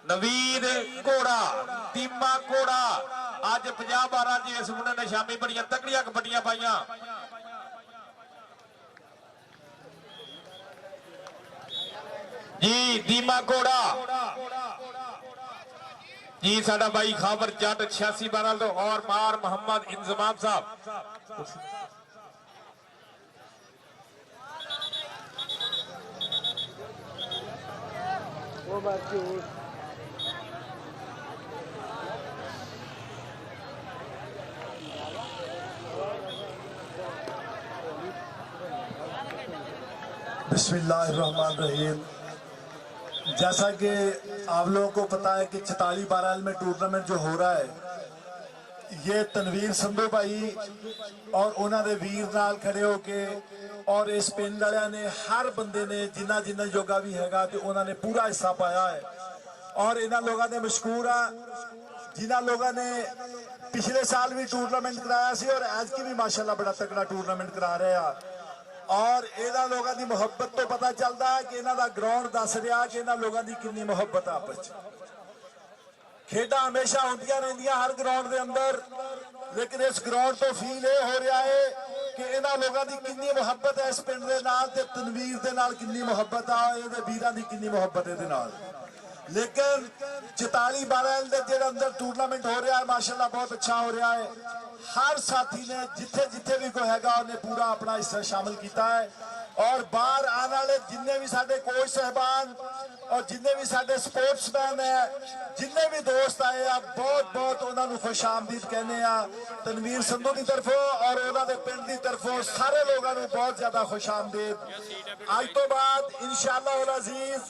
नवीद घोड़ा, दीमा घोड़ा। अज 50 12 जी इस मुंडे ने शामी बड़ियां तगड़ियां कबड्डियां पाइयां। जी दीमा घोड़ा जी साडा भाई खाबर जट 86-12 तो और मार मोहम्मद इंजमाम साहब वो बाकी बिस्मिल्लाहिर्रहमानिर्रहीम। जैसा कि आप लोगों को पता है कि 44-12 में टूर्नामेंट जो हो रहा है, ये तनवीर संधू भाई और उन्होंने वीर नाल खड़े होके और इस पिंड वाले ने हर बंदे ने जिन्ना जिन्ना योगा भी हैगा तो उन्होंने पूरा हिस्सा पाया है। और इन्होंने लोगों ने मशकूर आ जिन्होंने लोगों ने पिछले साल भी टूर्नामेंट कराया सी और आज की भी माशाल्लाह बड़ा तगड़ा टूर्नामेंट करा रहे हैं। और इन्होंने लोगों की मुहब्बत तो पता चलता है कि इन्हों का ग्राउंड दस रहा कि इन्होंने लोगों की कितनी मुहब्बत आपस खेडा हमेशा होंदियां रहिंदियां हर ग्राउंड के अंदर, लेकिन इस ग्राउंड तो फील ये हो रहा है कि इन्होंने लोगों की कितनी मुहब्बत है इस पिंड के नाल ते तनवीर दे नाल कितनी मुहब्बत आ इहदे वीरां दी कितनी मुहब्बत इहदे नाल। लेकिन 44-12 के अंदर टूर्नामेंट हो रहा है माशाल्लाह बहुत अच्छा हो रहा है। हर साथी ने जिथे जिथे भी कोई हैगा उन्हें पूरा अपना हिस्सा शामिल किया है। और बाहर आने वाले जिन्ने भी साडे कोच साहबान और जिन्ने भी साडे स्पोर्ट्समैन है जिन्ने भी दोस्त आए आप बहुत बहुत उन्होंने खुश आमदीद कहने तनवीर संधू की तरफों और उन्होंने पिंड की तरफों सारे लोगों को बहुत ज्यादा खुश आमदीद। आज तो बाद इंशाअल्लाह अजीज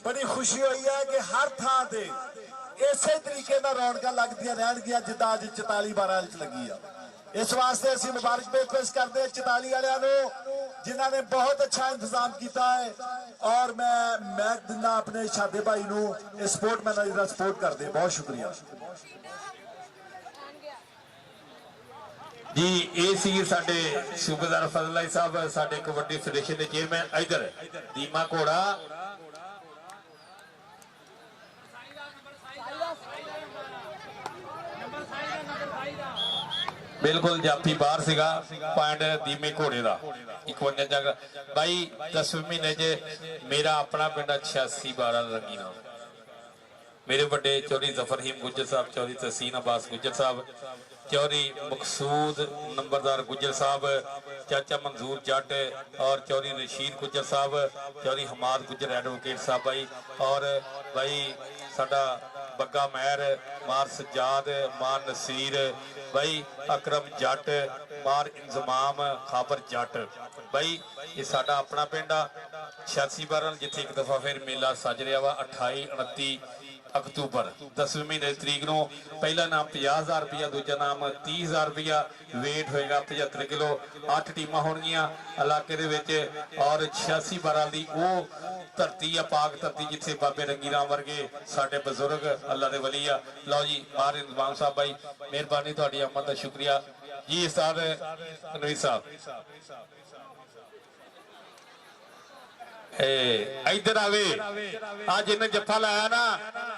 बड़ी खुशी हुई है कि हर थां ते इसे तरीके रौनक लगदियां रहणगियां जिद्दां अज 44-12 लगी आ। इस वास्ते असीं मुबारकबाद पेश करते हैं 44 वालियां नूं जिन्हां ने बहुत अच्छा इंतजाम किया है। और मैं दिना अपने शादे भाई नूं इस स्पोर्ट मैनेजर दा सपोर्ट करदे बहुत शुक्रिया जी। ये सी साडे सूबेदार फजल अली साहब साडे कबड्डी फेडरेशन के चेयरमैन इधर दीमा घोड़ा बिल्कुल जाफी बाहर सीगा पॉइंट दीमे घोड़े का 51 जग भाई 10वें महीने च मेरा अपना पिंड 86-12 रंगीना मेरे बड़े चौधरी जफर हीम गुज्जर साहब, चौधरी तहसीन अब्बास गुज्जर साहब, चौधरी मकसूद नंबरदार गुज्जर साहब, चाचा मंजूर जट और चौधरी रशीद गुज्जर साहब, चौधरी हमाद गुज्जर एडवोकेट साहब भाई और भाई साडा बग्गा महर मार सजाद मार नसीर भाई अकरम जट मार इंजमाम खाबर जट भाई ये साडा अपना पिंड आ 86-12 जिथे एक दफा फिर मेला सज रहा वा 28-29 अक्तूबर 10वें महीने तरीक नूं। पहला नाम 50,000 रुपया, दूजा नाम 30,000 रुपया, वेट होएगा 75 किलो। 8 टीमां होणगियां इलाके दे विच और 86-12 दी वो धरती आ पाक धरती जिथे बाबे रंगी राम वर्गे साडे बजुर्ग अल्लाह दे वली आ। लो जी मार इंतजाम साहब भाई मेहरबानी तुहाडी आमद दा शुक्रिया जी। उस्ताद नवीद साहब इधर आवे आज इन्हें जफा लाया ना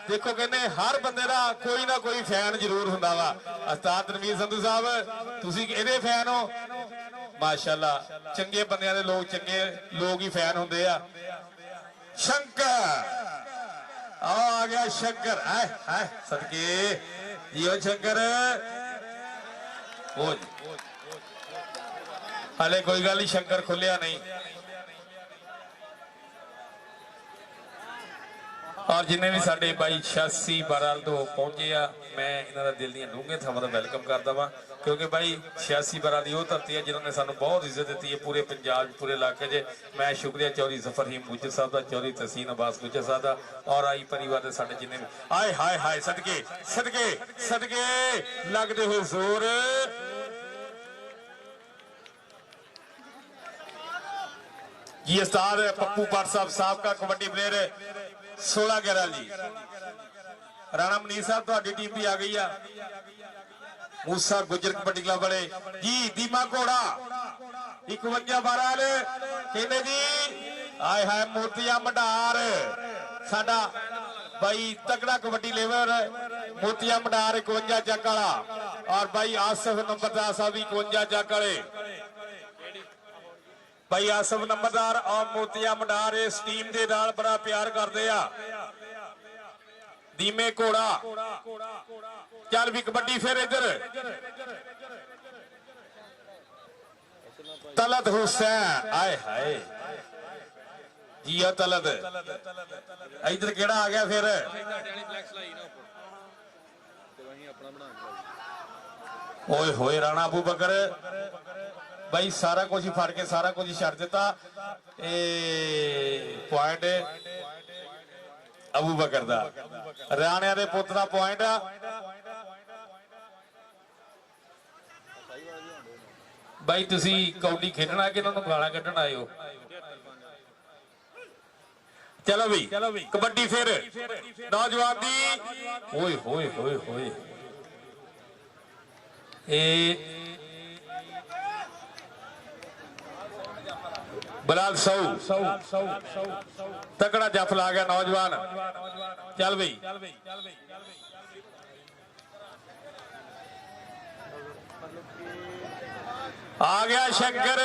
देखो कहने हर बंदे का कोई ना कोई फैन जरूर हुंदा वा। उस्ताद तनवीर संधू साहब तुसी इहदे फैन हो माशाअल्लाह। चंगे बंदियां दे लोग चंगे लोग ही फैन हुंदे आ। शंकर आ गया शंकर आए हाय सदके जियो शंकर हो हाले कोई गल नहीं शंकर खुलिया नहीं। और जिन्हें भी साडे भाई 86-12 तो पहुंचे आ मैं इन्हां दा दिल दी डूंघे थावां दा वेलकम करदा वां क्योंकि भाई 86-12 दी वो धरती है जिन्होंने सानू बहुत इज्जत दी है पूरे पंजाब पूरे इलाके च। मैं शुक्रिया चौधरी जफर हीम गुज्जर साहब का, चौधरी तहसीन अब्बास गुज्जर साहब का और आई परिवार के साडे जिन्हें आए हाय हाय सदके सदके सदके लगदे हुए जोर जी। उस्ताद पप्पू भट्ट साहब साबका कबड्डी प्लेयर 16-11 जी। राणा मनीर साहब तुहाडी टीम भी आ गई है। मूसा गुजर कबड्डी क्लब वाले जी। दीमा घोड़ा 51-12 कहने जी आए हाय मोतिया मंडार साडा भाई तगड़ा कबड्डी लेवर मोतिया मंडार 51 जग वाला और भाई आसिफ नंबरदार साहब 51 जग वाले भाई आसिफ नंबरदार और मोतिया मंडार इस टीम के नाल बड़ा प्यार करते आ। ਦੀਮੇ ਘੋੜਾ। ਚੱਲ ਵੀ ਕਬੱਡੀ ਫਿਰ ਇੱਧਰ ਤਲਤ ਹੁਸੈਨ ਆਏ ਹਾਏ ਜੀਆ ਤਲਤ। ਇੱਧਰ ਕਿਹੜਾ ਆ ਗਿਆ ਫਿਰ ਓਏ ਹੋਏ ਰਾਣਾ ਅਬੂ ਬਕਰ ਬਾਈ ਸਾਰਾ ਕੁਝ ਫੜ ਕੇ ਸਾਰਾ ਕੁਝ ਛੱਡ ਦਿੱਤਾ। ਇਹ ਪੁਆਇੰਟ ਅਬੂ ਬਕਰ ਦਾ ਰਾਣਿਆਂ ਦੇ ਪੁੱਤ ਦਾ ਪੁਆਇੰਟ ਆ। ਬਾਈ ਤੁਸੀਂ ਕੌਡੀ ਖੇਡਣਾ ਕਿ ਇਹਨਾਂ ਨੂੰ ਗਾਲਾਂ ਕੱਢਣ ਆਏ ਹੋ? ਚਲੋ ਵੀ ਕਬੱਡੀ ਫਿਰ ਨੌਜਵਾਨ ਦੀ ਓਏ ਹੋਏ ਹੋਏ ਹੋਏ ਇਹ ਬਲਾਲ ਸੌ ਤਕੜਾ ਜੱਫ ਲਾ ਗਿਆ ਨੌਜਵਾਨ। ਚੱਲ ਬਈ ਆ ਗਿਆ ਸ਼ੰਕਰ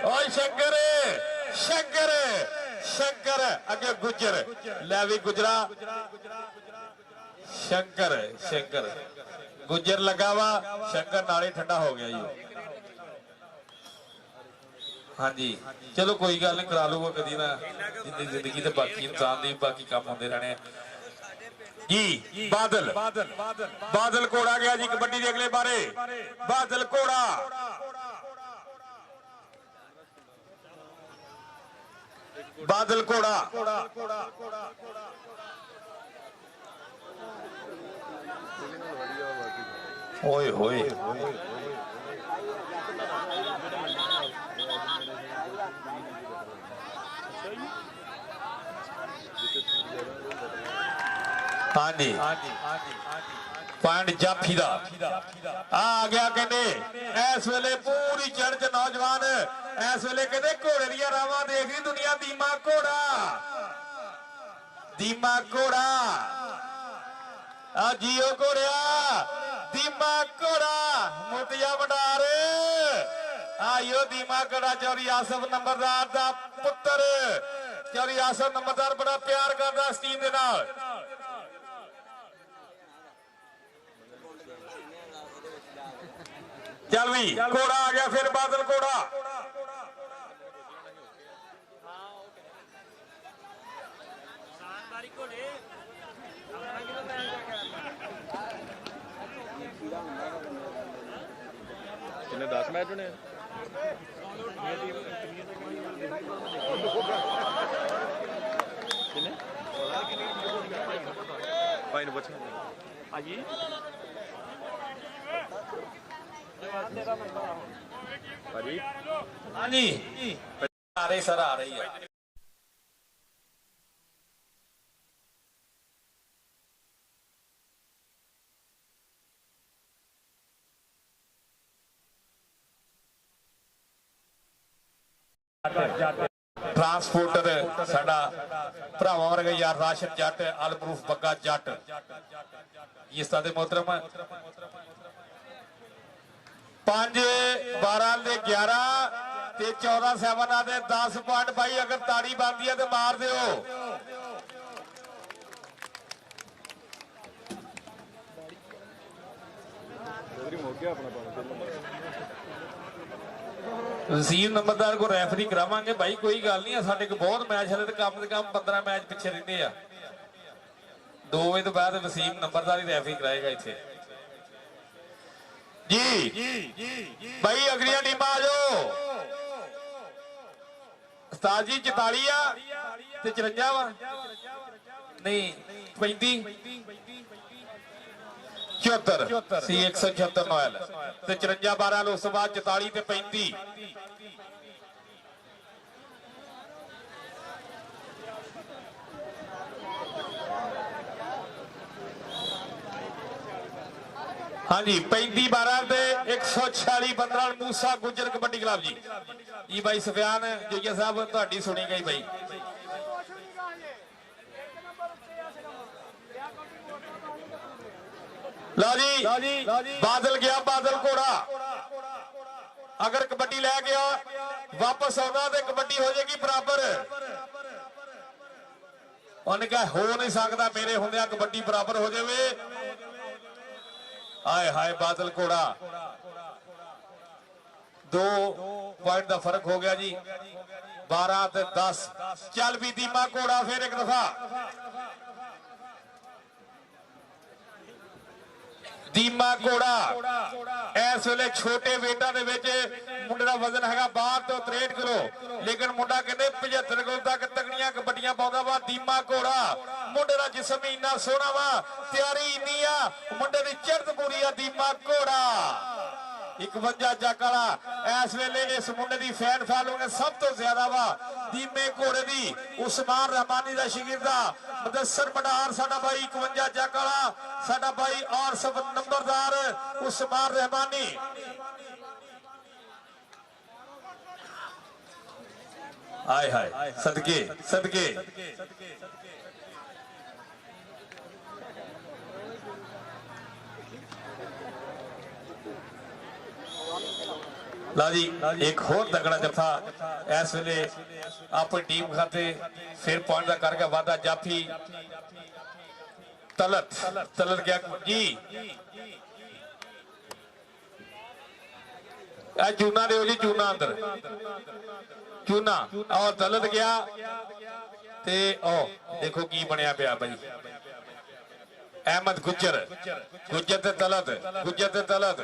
ਓਏ ਸ਼ੰਕਰ ਸ਼ੰਕਰ ਸ਼ੰਕਰ ਅੱਗੇ ਗੁੱਜਰ ਲੈ ਵੀ ਗੁਜਰਾ ਸ਼ੰਕਰ ਸ਼ੰਕਰ ਗੁੱਜਰ ਲੱਗਾ ਵਾ ਸ਼ੰਕਰ ਨਾਲੇ ਠੰਡਾ ਹੋ ਗਿਆ ਜੀ। ਹਾਂਜੀ ਚਲੋ ਕੋਈ ਗੱਲ ਨਹੀਂ ਕਰਾ ਲੂਗਾ ਕਦੀ ਨਾ ਜ਼ਿੰਦਗੀ ਤੇ ਬਾਕੀ ਇਨਸਾਨ ਦੇ ਬਾਕੀ ਕੰਮ ਹੁੰਦੇ ਰਹਿਣੇ ਜੀ। ਬਾਦਲ ਬਾਦਲ ਘੋੜਾ ਗਿਆ ਜੀ ਕਬੱਡੀ ਦੇ ਅਗਲੇ ਬਾਰੇ। ਬਾਦਲ ਘੋੜਾ ਬਾਦਲ ਘੋੜਾ ਓਏ ਹੋਏ ਹਾਂਜੀ ਪੁਆਇੰਟ ਜਾਫੀ ਦਾ ਆ ਗਿਆ। ਕਹਿੰਦੇ ਇਸ ਵੇਲੇ ਪੂਰੀ ਚੜ੍ਹ ਚ ਨੌਜਵਾਨ ਇਸ ਵੇਲੇ ਕਹਿੰਦੇ ਘੋੜੇ ਦੀਆਂ ਰਾਵਾਂ ਦੇਖਦੀ ਦੁਨੀਆ। ਦੀਮਾ ਘੋੜਾ ਦੀਮਾ ਘੋੜਾ ਆ ਜੀਓ ਘੋੜਿਆ ਦੀਮਾ ਘੋੜਾ ਮੋਤੀਆ ਵਡਾਰ ਆਇਓ ਦੀਮਾ ਘੋੜਾ ਚੌਰੀ ਆਸਫ ਨੰਬਰਦਾਰ ਦਾ ਪੁੱਤਰ। ਚੌਰੀ ਆਸਫ ਨੰਬਰਦਾਰ ਬੜਾ ਪਿਆਰ ਕਰਦਾ ਇਸ ਟੀਮ ਦੇ ਨਾਲ। ਚੱਲ ਵੀ ਘੋੜਾ ਆ ਗਿਆ ਫਿਰ ਬਾਦਲ ਘੋੜਾ ਕਿੰਨੇ 10 ਮੈਚ ਹੋਣੇ ਕਿੰਨੇ ਭਾਈ ਨੂੰ ਪੁੱਛਣਾ ਹਾਂਜੀ ਭਾਜੀ ਹਾਂਜੀ ਆ ਰਹੀ ਸਰ ਆ ਰਹੀ ਹੈ। ਟਰਾਂਸਪੋਰਟਰ ਸਾਡਾ ਭਰਾਵਾਂ ਵਰਗਾ ਯਾਰ ਰਾਸ਼ਦ ਜੱਟ ਅਲਪਰੂਫ ਬੱਗਾ ਜੱਟ ਇਸ ਦਾ ਦੇ ਮੁਹਤਰਮ 5 12 ਦੇ 11 ਤੇ 14 7 ਦੇ 10 ਪੁਆਇੰਟ ਬਾਈ ਅਗਰ ਤਾੜੀ ਬਣਦੀ ਹੈ ਤੇ ਮਾਰ ਦਿਓ। ਵਸੀਮ ਨੰਬਰਦਾਰ ਕੋ ਰੈਫਰੀ ਕਰਾਵਾਂਗੇ ਭਾਈ ਕੋਈ ਗੱਲ ਨਹੀਂ। ਸਾਡੇ ਕੋਲ ਬਹੁਤ ਮੈਚ ਹਲੇ ਤੇ ਕਮ ਸੇ ਕਮ 15 ਮੈਚ ਪਿੱਛੇ ਰਹਿੰਦੇ ਆ। 2 ਵਜੇ ਤੋਂ ਬਾਅਦ ਵਸੀਮ ਨੰਬਰਦਾਰ ਹੀ ਰੈਫਰੀ ਕਰਾਏਗਾ ਇੱਥੇ ਜੀ। ਭਾਈ ਅਗਲੀਆਂ ਟੀਮਾਂ ਆ ਜਾਓ। ਉਸਤਾਦ ਜੀ 44 ਆ ਤੇ 54 ਵਾ ਨਹੀਂ 35 74 ਸੀ 176 ਨੋਇਲ ਤੇ 54 12 ਉਸ ਤੋਂ ਬਾਅਦ 44 ਤੇ 35 ਹਾਂਜੀ 35 12 ਤੇ 146 15 ਮੂਸਾ ਗੁੱਜਰ ਕਬੱਡੀ ਕਲੱਬ ਜੀ ਭਾਈ ਸੁਫਿਆਨ ਜੋਈਆ ਸਾਹਿਬ ਤੁਹਾਡੀ ਸੁਣੀ ਗਈ ਭਾਈ। ਲਓ ਜੀ ਬਾਦਲ ਗਿਆ ਬਾਦਲ ਘੋੜਾ ਅਗਰ ਕਬੱਡੀ ਲੈ ਗਿਆ ਵਾਪਸ ਆਉਂਦਾ ਤੇ ਕਬੱਡੀ ਹੋ ਜਾਏਗੀ ਬਰਾਬਰ। ਉਹਨੇ ਕਿਹਾ ਹੋ ਨਹੀਂ ਸਕਦਾ ਮੇਰੇ ਹੁੰਦਿਆਂ ਕਬੱਡੀ ਬਰਾਬਰ ਹੋ ਜਾਵੇ। ਹਾਏ ਹਾਏ ਬਾਦਲ ਘੋੜਾ 2 ਪੁਆਇੰਟ ਦਾ ਫਰਕ ਹੋ ਗਿਆ ਜੀ 12 ਤੇ 10। ਚੱਲ ਵੀ ਦੀਮਾ ਘੋੜਾ ਫਿਰ ਇੱਕ ਦਫਾ ਦੀਮਾ ਘੋੜਾ ਇਸ ਵੇਲੇ ਛੋਟੇ ਵੇਟਾਂ ਦੇ ਵਿੱਚ ਮੁੰਡੇ ਦਾ ਵਜ਼ਨ ਹੈਗਾ 62 ਤੋਂ 63 ਕਿਲੋ ਲੇਕਿਨ ਮੁੰਡਾ ਕਹਿੰਦੇ 75 ਕਿਲੋ ਤੱਕ ਤਗੜੀਆਂ ਕਬੱਡੀਆਂ ਪਾਉਂਦਾ ਵਾ। ਦੀਮਾ ਘੋੜਾ ਮੁੰਡੇ ਦਾ ਜਿਸਮ ਹੀ ਇੰਨਾ ਸੋਹਣਾ ਵਾ ਤਿਆਰੀ ਇੰਨੀ ਆ ਮੁੰਡੇ ਦੀ ਚੜ੍ਹਤ ਪੂਰੀ ਆ। ਦੀਮਾ ਘੋੜਾ 51 ਜੱਗ ਵਾਲਾ ਇਸ ਵੇਲੇ ਇਸ ਮੁੰਡੇ ਦੀ ਫੈਨ ਫਾਲੋਇੰਗ ਸਭ ਤੋਂ ਜ਼ਿਆਦਾ ਵਾ। ਦੀਮੇ ਘੋੜੇ ਦੀ ਉਸਮਾਨ ਰਹਿਮਾਨੀ ਦਾ ਸ਼ਾਗਿਰਦਾ ਮੁਦੱਸਰ ਮਡਾਰ ਸਾਡਾ ਭਾਈ 51 ਜੱਗ ਵਾਲਾ ਸਾਡਾ ਭਾਈ ਔਰ ਸਭ ਨੰਬਰਦਾਰ ਉਸਮਾਨ ਰਹਿਮਾਨੀ। ਹਾਏ ਹਾਏ ਸਦਕੇ ਸਦਕੇ ਲਾ ਜੀ ਇੱਕ ਹੋਰ ਤਗੜਾ ਜੱਫਾ ਇਸ ਵੇਲੇ ਆਪਣੀ ਟੀਮ ਖਾਤੇ ਫਿਰ ਪੁਆਇੰਟ ਦਾ ਕਰਕੇ ਵਾਧਾ। ਜਾਫੀ ਤਲਤ ਗਿਆ ਜੀ ਆ ਚੂਨਾ ਦਿਓ ਜੀ ਚੂਨਾ ਅੰਦਰ ਚੂਨਾ ਔਰ ਤਲਤ ਗਿਆ ਤੇ ਉਹ ਦੇਖੋ ਕੀ ਬਣਿਆ ਪਿਆ ਭਾਈ ਅਹਿਮਦ ਗੁੱਜਰ ਤੇ ਤਲਤ ਗੁੱਜਰ ਤੇ ਤਲਤ।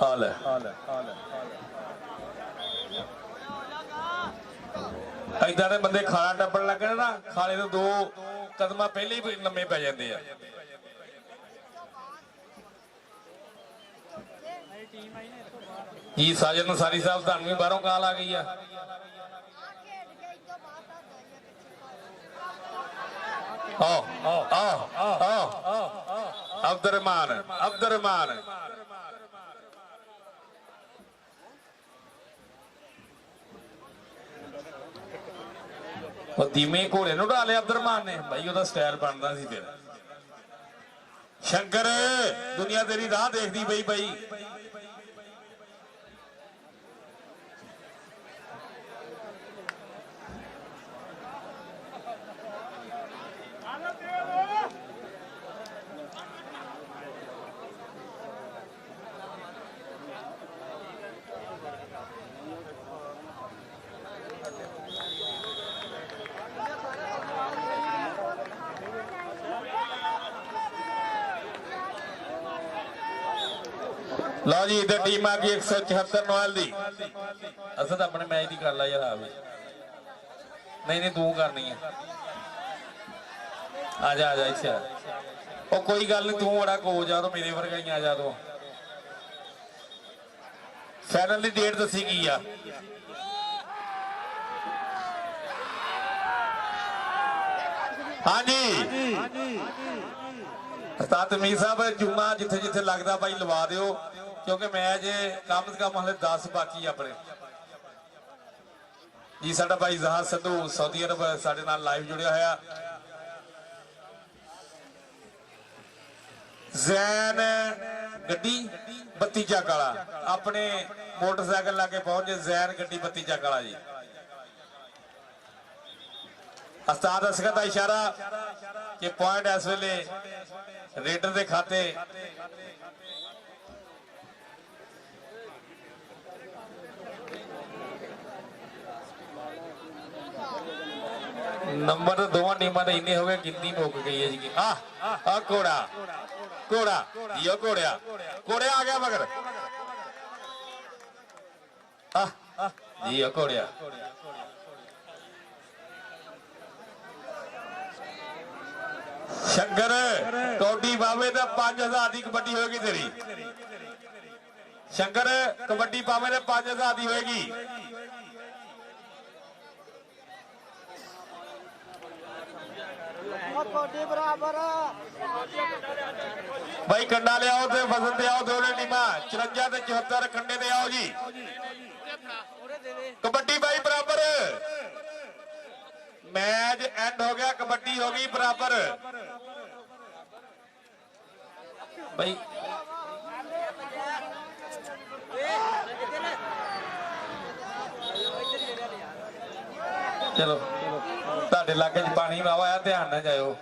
ਹਾਲ ਇਦਾਂ ਦੇ ਬੰਦੇ ਖਾਲਾ ਟੱਪਣ ਲੱਗੇ ਨਾ ਖਾਲੇ ਤੋਂ 2 ਕਦਮਾਂ ਪਹਿਲੇ ਹੀ ਲੰਮੇ ਪੈ ਜਾਂਦੇ ਆ। ਜੀ ਸਾਜਨ ਸਾਰੀ ਸਾਹਿਬ ਤੁਹਾਨੂੰ ਵੀ ਬਾਹਰੋਂ ਕਾਲ ਆ ਗਈ ਆ। ਅਬਦੁਰਰਹਿਮਾਨ ਉਹ ਦੀਮੇ ਘੋੜੇ ਨੂੰ ਢਾ ਲਿਆ ਅਬਦੁਰਰਹਿਮਾਨ ਨੇ ਭਾਈ ਉਹਦਾ ਸਟਾਈਲ ਬਣਦਾ ਸੀ ਫਿਰ। ਸ਼ੰਕਰ ਦੁਨੀਆ ਤੇਰੀ ਰਾਹ ਦੇਖਦੀ ਬਈ ਬਾਈ लो जी इधर टीम आ गई 174 नोएल दी। असल तो अपने मैच की कर ला यार भी नहीं तू करनी है। आजा आजा इसे ओ कोई गल नहीं तू बड़ा को जा तो मेरे वर्गा ही आ जा तो फाइनल की डेट दसी की आ। हाँ जी उस्ताद मीर साहब जुम्मा जिथे जिथे लगता भाई लवा दियो क्योंकि मैच कम से कम हले 10 बाकी अपने जी। साडा भाई जहाज संधू सऊदी अरब साडे नाल लाइव जुड़िया होया। जैन गड्डी 32 चक वाला अपने मोटरसाइकिल लाके पहुंचे। जैन गड्डी 32 चक वाला जी। उस्ताद असगर का इशारा कि पॉइंट इस वेले रेडर के खाते नंबर दोवां टीमां दे इन्ने हो गए गिनती मुक गई है जी। आ घोड़ा घोड़ा जियो घोड़िया घोड़िया आ गया मगर जियो घोड़िया शंकर कौडी बावे तो 5000 की कबड्डी होगी तेरी। शंकर कबड्डी पावे तो 5000 की होगी। भाई कंडा ले आओ तो वजन दे आओ दोनों टीमां 54 ते 74 कंडे दे आओ जी। कबड्डी भाई बराबर मैच एंड हो गया, कबड्डी हो गई बराबर भाई। चलो ਤੁਹਾਡੇ ਇਲਾਕੇ 'ਚ ਪਾਣੀ ਵਾਵਾ ਆ, ਧਿਆਨ ਨਾਲ ਜਾਇਓ।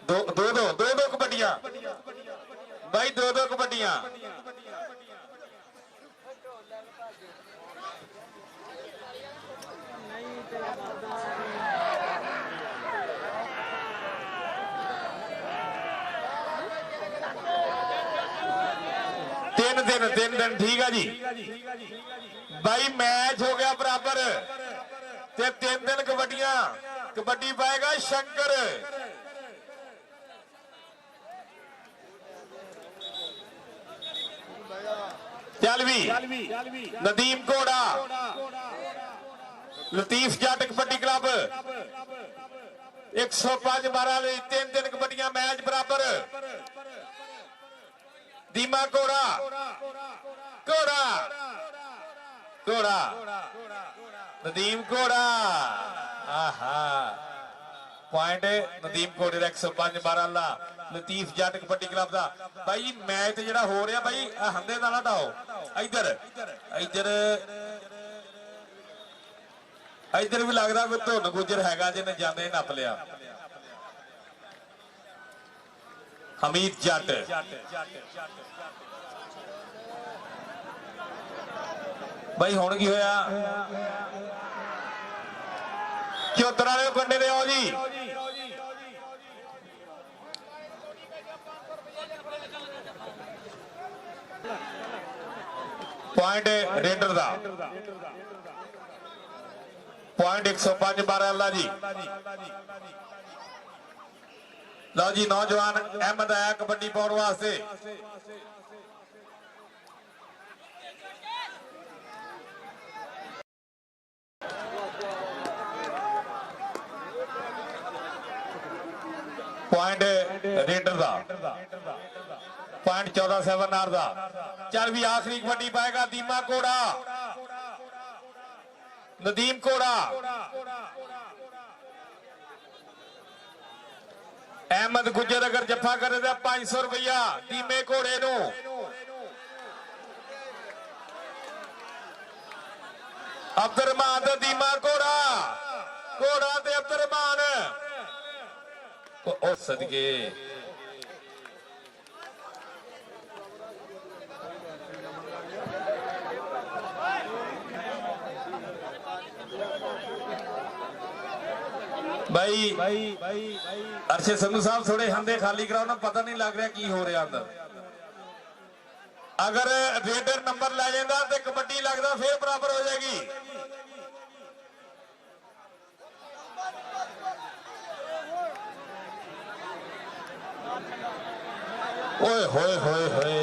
ਦੋ ਕਬੱਡੀਆਂ ਬਾਈ, ਦੋ ਕਬੱਡੀਆਂ। ਤਿੰਨ ਦਿਨ ਠੀਕ ਆ ਜੀ ਬਾਈ। मैच हो गया बराबर ते 3 दिन कबड्डियां। कबड्डी पाएगा शंकर। चल भी नदीम घोड़ा, लतीफ जट कबड्डी क्लब 105-12 3 दिन कबड्डियां मैच बराबर। दीमा घोड़ा घोड़ा घोड़ा नदीम घोड़ा। आहा पॉइंट नदीम घोड़े का 105-12 ला लतीफ जट कबड्डी क्लब का भाई। मैच ਜਿਹੜਾ ਹੋ ਰਿਹਾ भाई हंधे का ना ढाओ। इधर इधर इधर भी लगता कोई धुन गुजर हैगा जिन्हें जाने नप लिया। हमीद जट भाई हुण की होया, चौधर वाले कंडे दे आओ जी। पॉइंट रेडर दा पॉइंट 105-12 अल्लाह जी। लो जी नौजवान अहमद आया कबड्डी पाउण वास्ते। पॉइंट रेडर दा पॉइंट 14-7 दा। चल भी आखिरी कबड्डी पाएगा दीमा घोड़ा नदीम घोड़ा। अहमद गुजर अगर जफा करे तो 500 रुपया दीमे घोड़े नू। अब्दुररहमान दा दीमा घोड़ा घोड़ा ते अब्दुररहमान ओ सदके। भाई अरशद संधू साहब थोड़े हंधे खाली कराओ ना, पता नहीं लग रहा की हो रहा अंदर। अगर रेडर नंबर लै जाता तो कबड्डी लगता फिर बराबर हो जाएगी। ओए होए होए होए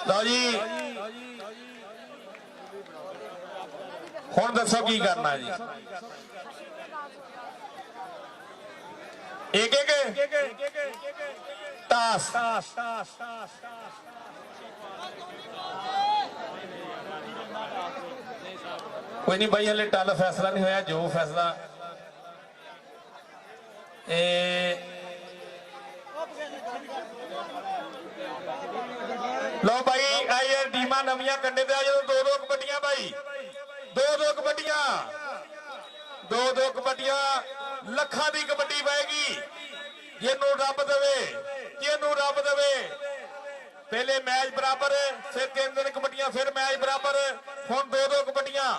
लो जी हुण दसो की करना है जी। एक टास कोई नहीं भाई, हले टल फैसला नहीं होया। जो फैसला लो भाई आई टीमां नवियां कंडे ते जो दो कबड्डियां भाई, दो कबड्डियां लखा दी कबड्डी पाएगी। जिन्नू रब देवे, जिन्नू रब देवे। पहले मैच बराबर, फिर 3 दिन कबड्डियां, फिर मैच बराबर, हुण दो कबड्डियां।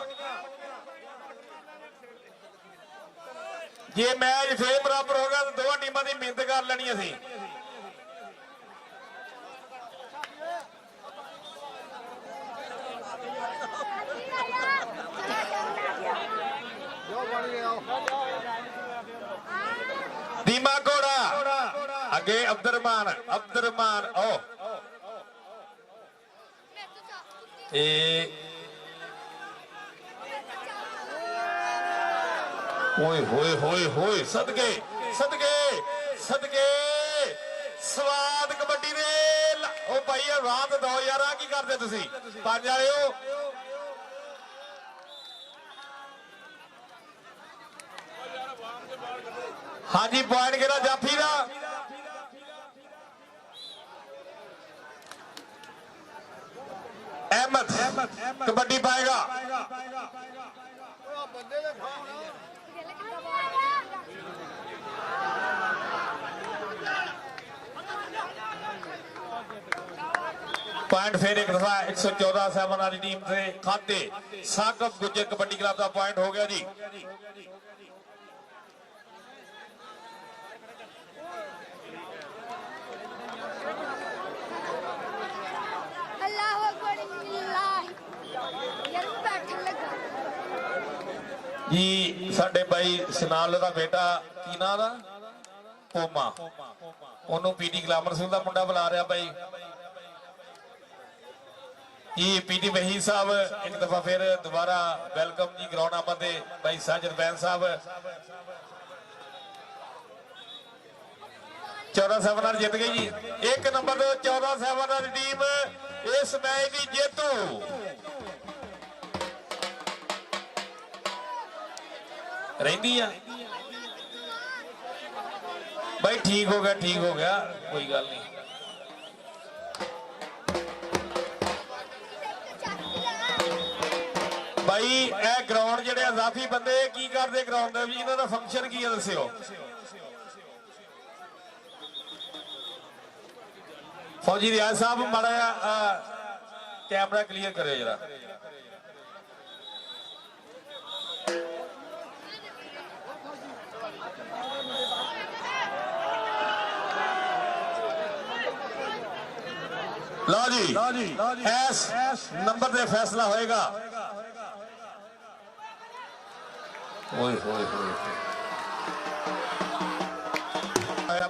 जे मैच फिर बराबर होगा तो दोवां टीमां दी मिहनत कर लेनी असीं। दीमा घोड़ा अगे अब्दुररहमान ओ ओए होए होए होए सदके सदके सदके स्वाद कबड्डी दे। ओ भाई रात दो यार की करते तुसी पंज वाले हो ਹਾਂਜੀ ਪੁਆਇੰਟ ਕਿਹੜਾ ਜਾਫੀ ਦਾ ਅਹਿਮਦ ਕਬੱਡੀ ਪਾਏਗਾ पॉइंट फिर एक दफा 114 7 वाली टीम से खाते साकब गुज्जर कबड्डी क्लब का पॉइंट हो गया जी जी साडे भाई सनाल दा बेटा की नाम दा पोमा ओनू पीटी ग्लामर सिंह दा मुंडा बुला रहा भाई जी पीटी वही साहब एक दफा फिर दोबारा वेलकम जी ग्राउंड आमद दे भाई साजिद बैन साहब 14-7 जीत गई जी एक नंबर 14-7 टीम इस मैच की जेतू रही भाई ठीक हो गया कोई गल नहीं भाई ए ग्राउंड जेडे अजाफी बंदे की करते ग्राउंड में इन्हों का फंक्शन की है दस्यो फौजी रियाज साहब माड़ा कैमरा क्लीयर करो जरा लो जी एस नंबर से फैसला होएगा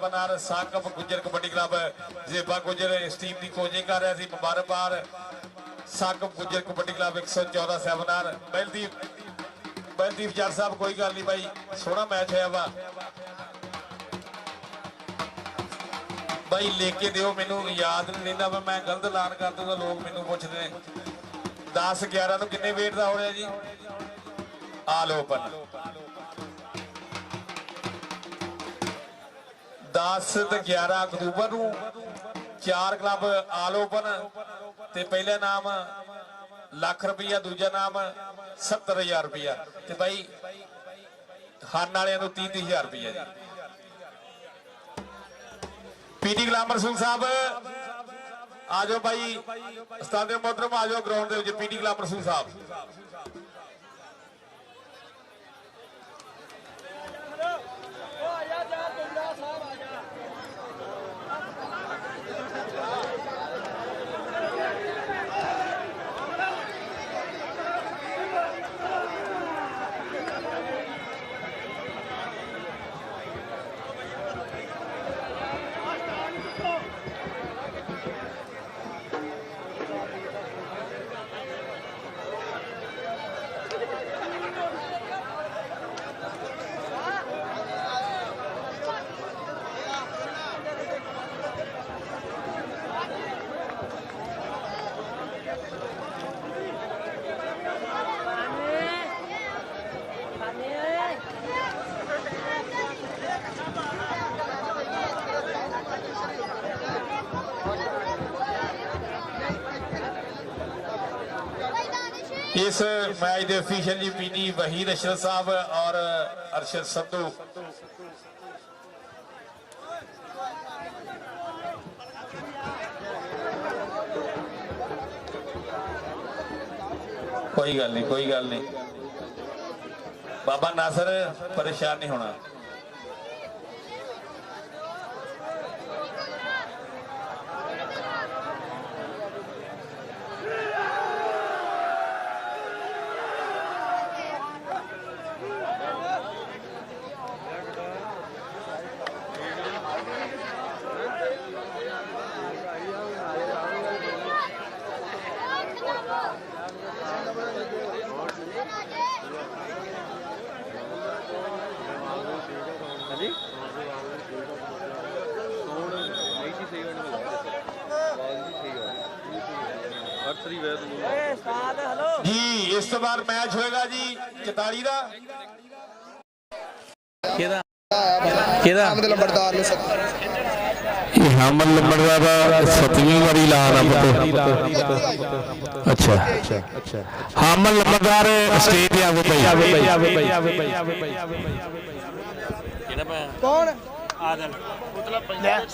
बनारस साकब गुज्जर कबड्डी क्लब जेबा गुज्जर इस टीम की कोचिंग कर रहा मुबारकबाद साकब गुज्जर कबड्डी क्लब 114 सेमिनार बलदीप जट साहब कोई गल नहीं भाई सोहना मैच है वा भाई लेके दियो मैनू याद नहीं रहा मैं गलत ऐलान कर दूंगा लोग मैनू पूछते 10-11 किन्ने वेट का हो रहा जी आल ओपन 10-11 अक्तूबर नूं 4 क्लब आल ओपन ते पहला नाम लाख रुपया दूजा नाम 70,000 रुपया ते भाई हन वाले 30,000 रुपया जी पीटी ग्लामर सिंह साहब आ जाओ भाई उस्ताद मोहतरम आ जाओ ग्राउंड के पीटी ग्लामर सिंह साहब इस मैच के ऑफिशियल जी पीटी वहीद अशरफ साहब और अरशद संधू कोई गल नहीं बाबा नासर परेशान नहीं होना जी इस बार मैच होएगा जी 44 का ਕਿਹਦਾ ਆਮਦ ਲੰਬੜਦਾਰ ਨੂੰ ਇਹ ਹਾਮਲ ਲੰਬੜਦਾਰ ਦਾ 7ਵੀਂ ਵਾਰੀ ਐਲਾਨ ਆ ਪੁੱਤ ਅੱਛਾ ਹਾਮਲ ਲੰਬੜਦਾਰ ਸਟੇਜ ਤੇ ਆਵੇ ਭਾਈ ਕਿਹੜਾ ਪਾਇਆ ਕੌਣ ਆਦਲ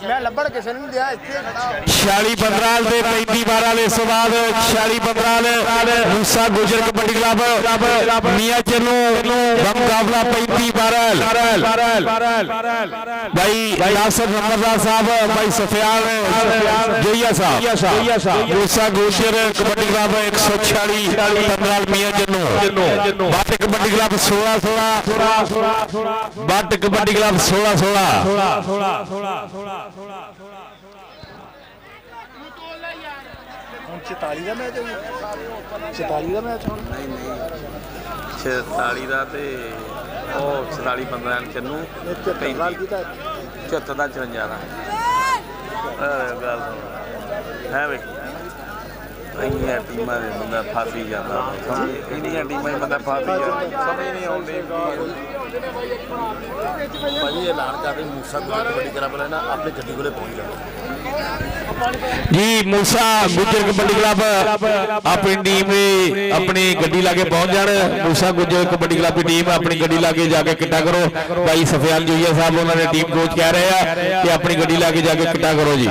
ਮੈਂ ਲੱਭੜ ਕਿਸੇ ਨੂੰ ਨਹੀਂ ਦਿਆ ਇੱਥੇ ਖੜਾ 46 15 ਤੇ 35 12 ਦੇ ਇਸ ਤੋਂ ਬਾਅਦ 46 15 ਮੂਸਾ ਗੁਜਰ ਕਬੱਡੀ ਕਲੱਬ ਮੀਆਂ ਚੰਨੂ ਦਾ ਮੁਕਾਬਲਾ 35 12 ਭਾਈ ਨਾਸਰ ਨੰਬਰਦਾਰ ਸਾਹਿਬ ਭਾਈ ਸਫਿਆਨ ਜੋਈਆ ਸਾਹਿਬ Musa Gujjar kabaddi club 146 15 Mian Channu Butt kabaddi club 16 Butt kabaddi club 16 44 ਦਾ ਮੈਚ ਹੈ 44 ਦਾ ਮੈਚ ਹੁਣ 46 ਦਾ ਤੇ ਉਹ 47 15 ਚੰਨੂ 73 ਦਾ 74 ਦਾ 54 ਦਾ ਗੱਲ ਹੈ ਵੇ ਇੰਨੀਆਂ ਟੀਮਾਂ ਦੇ ਬੰਦਾ ਫਾਸੀ ਜਾਂਦਾ ਇੰਨੀਆਂ ਟੀਮਾਂ ਹੀ ਬੰਦਾ ਫਾਸੀ ਜਾਂਦਾ ਸਮਝ ਨਹੀਂ ਆਉਂਦੀ ਭਾਜੀ ਐਲਾਨ ਕਰ ਰਹੇ ਮੂਸਾ ਕਬੱਡੀ ਕਲੱਬ ਵਾਲੇ ਨਾ ਆਪਣੀ ਗੱਡੀ ਕੋਲੇ ਪਹੁੰਚ ਜਾਓ जी मूसा गुजर कबड्डी क्लब अपनी टीम अपनी गड्डी लाके पहुंच जान मूसा गुजर कबड्डी क्लब की टीम अपनी गड्डी लाके जाके किट्ठा करो भाई सफियान जोइया साहब उन्होंने टीम कोच कह रहे हैं कि अपनी गड्डी लाके जाके किट्ठा करो जी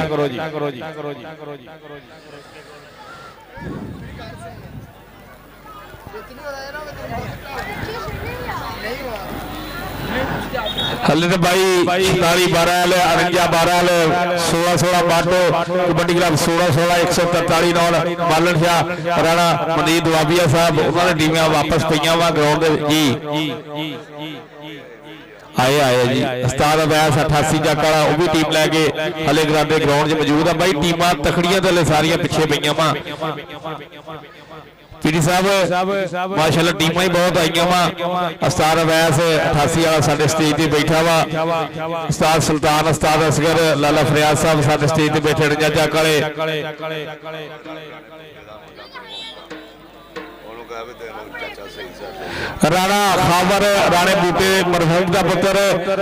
हले तो भाई 47 12 51 12 16 बाटो कबड्डी क्लब 16 143 नॉन बालन शाह राणा मनदीप दुआबिया साहब उन्होंने टीमें वापस पईयां वा ग्राउंड जी आए जी उस्ताद अवैस 88 जक वाला वो भी टीम लैके हले ग्राउंड च मौजूद है भाई टीमां तखड़ियां ते सारियां पिछे पईयां वा पीडी साहब माशाल्लाह टीमां ही बहुत आईयां वा उस्ताद अवैस 88 वाला साडे स्टेज ते बैठा वा उस्ताद सुल्तान उस्ताद असगर लाला फरियाद साहब साडे स्टेज ते बैठे ने जज काले राणा खावर राणे बूटे मरहूम का पुत्र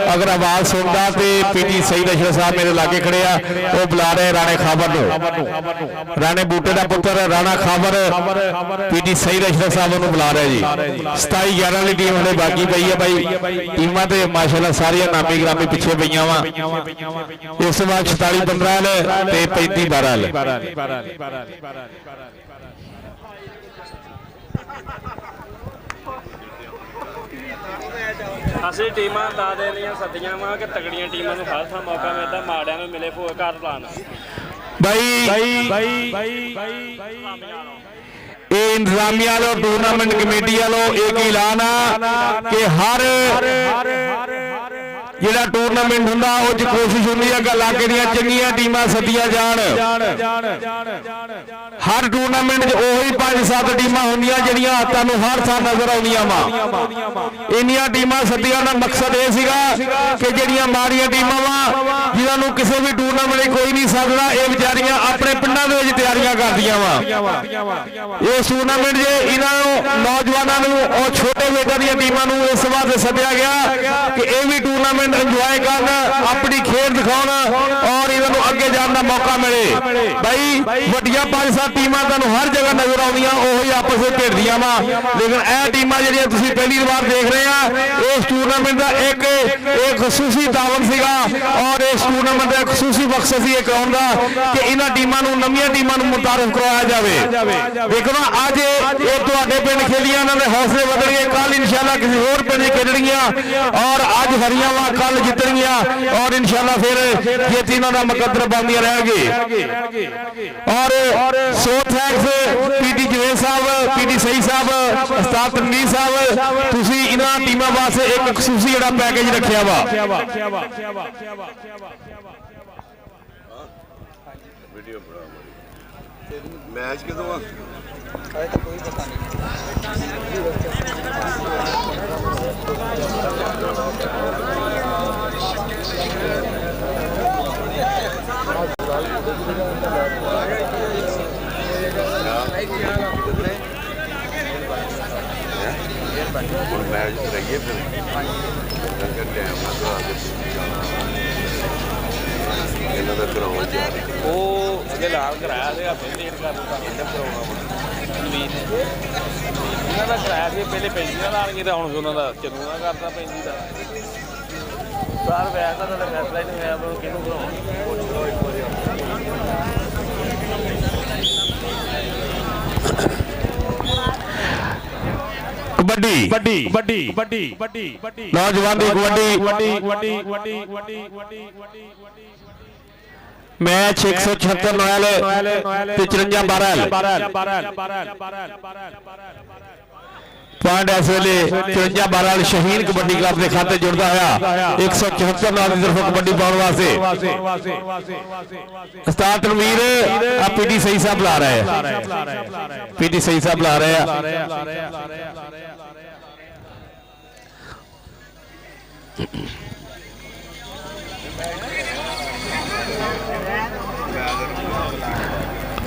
अगर आवाज सुनता तो पीटी सईद अशरफ साहब मेरे लागे खड़े आ वो बुला रहे राणे खावर राणे बूटे का पुत्र राणा खावर पीटी सईद अशरफ साहब बुला रहे जी 27 11 वाली टीम हले बाकी पई है भाई टीमां ते माशाल्लाह सारियां नामी ग्रामी पिछे पईयां वा इस बार 46 15 ते 35 12 ਅਸੀਂ ਟੀਮਾਂ ਦਾ ਦੇ ਲੀਆਂ ਸੱਦੀਆਂ ਵਾ ਕਿ ਤਗੜੀਆਂ ਟੀਮਾਂ ਨੂੰ ਹਰ ਥਾਂ ਮੌਕਾ ਮਿਲਦਾ ਮਾੜਿਆਂ ਨੂੰ ਮਿਲੇ ਭੋਗ ਘਰ ਲਾਣ भाई ये इंतजामिया वालों टूर्नामेंट कमेटी वालों एक ऐलान कि हर ਜਿਹੜਾ ਟੂਰਨਾਮੈਂਟ ਹੁੰਦਾ ਉਹ ਚ ਕੋਸ਼ਿਸ਼ ਹੁੰਦੀ ਹੈ ਕਿ ਇਲਾਕੇ ਦੀਆਂ ਚੰਗੀਆਂ ਟੀਮਾਂ ਸੱਦੀਆਂ ਜਾਣ ਹਰ ਟੂਰਨਾਮੈਂਟ 'ਚ ਉਹੀ 5-7 ਟੀਮਾਂ ਹੁੰਦੀਆਂ ਜਿਹੜੀਆਂ ਤੁਹਾਨੂੰ ਹਰ ਸਾਲ ਨਜ਼ਰ ਆਉਂਦੀਆਂ ਵਾ ਇੰਨੀਆਂ ਟੀਮਾਂ ਸੱਦੀਆਂ ਦਾ ਮਕਸਦ ਇਹ ਸੀਗਾ ਕਿ ਜਿਹੜੀਆਂ ਮਾੜੀਆਂ ਟੀਮਾਂ ਵਾ ਜਿਨ੍ਹਾਂ ਨੂੰ ਕਿਸੇ ਵੀ ਟੂਰਨਾਮੈਂਟ 'ਚ ਕੋਈ ਨਹੀਂ ਸਕਦਾ ਇਹ ਵਿਚਾਰੀਆਂ ਆਪਣੇ ਪਿੰਡਾਂ ਦੇ ਵਿੱਚ ਤਿਆਰੀਆਂ ਕਰਦੀਆਂ ਵਾ ਇਸ ਟੂਰਨਾਮੈਂਟ 'ਚ ਇਹਨਾਂ ਨੂੰ ਨੌਜਵਾਨਾਂ ਨੂੰ ਉਹ ਛੋਟੇ ਬੇਟਾਂ ਦੀਆਂ ਟੀਮਾਂ ਨੂੰ ਇਸ ਵਾਸਤੇ ਸੱਦਿਆ ਗਿਆ ਕਿ ਇਹ ਵੀ ਟੂਰਨਾਮੈਂਟ ਇੰਜੋਏ ਕਰਨ ਆਪਣੀ ਖੇਡ ਦਿਖਾਉਣ ਔਰ ਇਹਨਾਂ ਨੂੰ ਅੱਗੇ ਜਾਣ ਦਾ ਮੌਕਾ ਮਿਲੇ ਭਾਈ ਵੱਡੀਆਂ 5-7 ਟੀਮਾਂ ਤੁਹਾਨੂੰ ਹਰ ਜਗ੍ਹਾ ਨਜ਼ਰ ਆਉਂਦੀਆਂ ਉਹੀ ਆਪਸ ਵਿੱਚ ਖੇਡਦੀਆਂ ਵਾ ਲੇਕਿਨ ਇਹ ਟੀਮਾਂ ਜਿਹੜੀਆਂ ਤੁਸੀਂ ਪਹਿਲੀ ਵਾਰ ਦੇਖ ਰਹੇ ਆ ਇਸ ਟੂਰਨਾਮੈਂਟ ਦਾ ਇੱਕ ਖਸੂਸੀ ਤਾਵਨ ਸੀਗਾ ਔਰ ਇਸ ਟੂਰਨਾਮੈਂਟ ਦਾ ਖਸੂਸੀ ਮਕਸਦ ਸੀ ਇਹ ਕਰਾਉਣ ਦਾ ਕਿ ਇਹਨਾਂ ਟੀਮਾਂ ਨੂੰ ਨਵੀਆਂ ਟੀਮਾਂ ਨੂੰ ਮੁਤਾਰਫ ਕਰਵਾਇਆ ਜਾਵੇ ਦੇਖੋ ਨਾ ਅੱਜ ਇਹ ਤੁਹਾਡੇ ਪਿੰਡ ਖੇਲੀਆਂ ਇਹਨਾਂ ਦੇ ਹੌਸਲੇ ਵਧਣਗੇ ਕੱਲ ਇਨਸ਼ਾਅੱਲਾ ਕਿਸੇ ਹੋਰ ਪਿੰਡ ਖੇਡਣਗੀਆਂ ਔਰ ਅੱਜ ਹਰੀਆਂ ਵਾ कल जितनिया और इंशाल्लाह फिर ये तीनों का मुकद्दर बंदियां रहेंगे और सो थैंक्स पीटी जवेद साहब पीटी सही साहब उस्ताद तनवीर साहब तुसी इन्हां टीमां वास्ते एक खसूसी जिहड़ा पैकेज रखिया वा मैच किदों आ कोई पता नहीं मैच रहिए फिर ਕਰਾਉਣਾ ਚਾਹੀਦਾ ਉਹ ਅੱਗੇ ਲਾਲ ਕਰਾਇਆ ਸੀਗਾ ਫਿਰ ਲੇਟ ਕਰ ਦਿੱਤਾ ਇਹਨਾਂ ਕਰਾਉਣਾ ਜ਼ਮੀਨ ਇਹਨਾਂ ਦਾ ਕਰਾਇਆ ਸੀ ਪਹਿਲੇ 35 ਨਾਲ ਗਏ ਤਾਂ ਹੁਣ ਉਹਨਾਂ ਦਾ ਚਨੂਆ ਕਰਦਾ 35 ਦਾ ਸਾਰ ਵੈਸਾ ਤਾਂ ਫੈਸਲਾ ਹੀ ਨਹੀਂ ਹੋਇਆ ਪਰ ਕਿਹਨੂੰ ਕਰਾਉਣਾ ਕਬੱਡੀ ਨੌਜਵਾਨ ਦੀ ਕਬੱਡੀ ਮੈਚ 176 ਨੋਇਲ ਤੇ 54 12 ਪੁਆਇੰਟ ਇਸ ਵੇਲੇ 54 12 ਸ਼ਹੀਨ ਕਬੱਡੀ ਕਲੱਬ ਦੇ ਖਾਤੇ ਜੁੜਦਾ ਹੋਇਆ 174 ਨਾਲ ਦੀ ਤਰਫੋਂ ਕਬੱਡੀ ਪਾਉਣ ਵਾਸਤੇ ਉਸਤਾਦ ਤਨਵੀਰ ਆ ਪੀਟੀ ਸਹੀ ਸਾਹਿਬ ਲਾ ਰਹੇ ਆ ਪੀਟੀ ਸਹੀ ਸਾਹਿਬ ਲਾ ਰਹੇ ਆ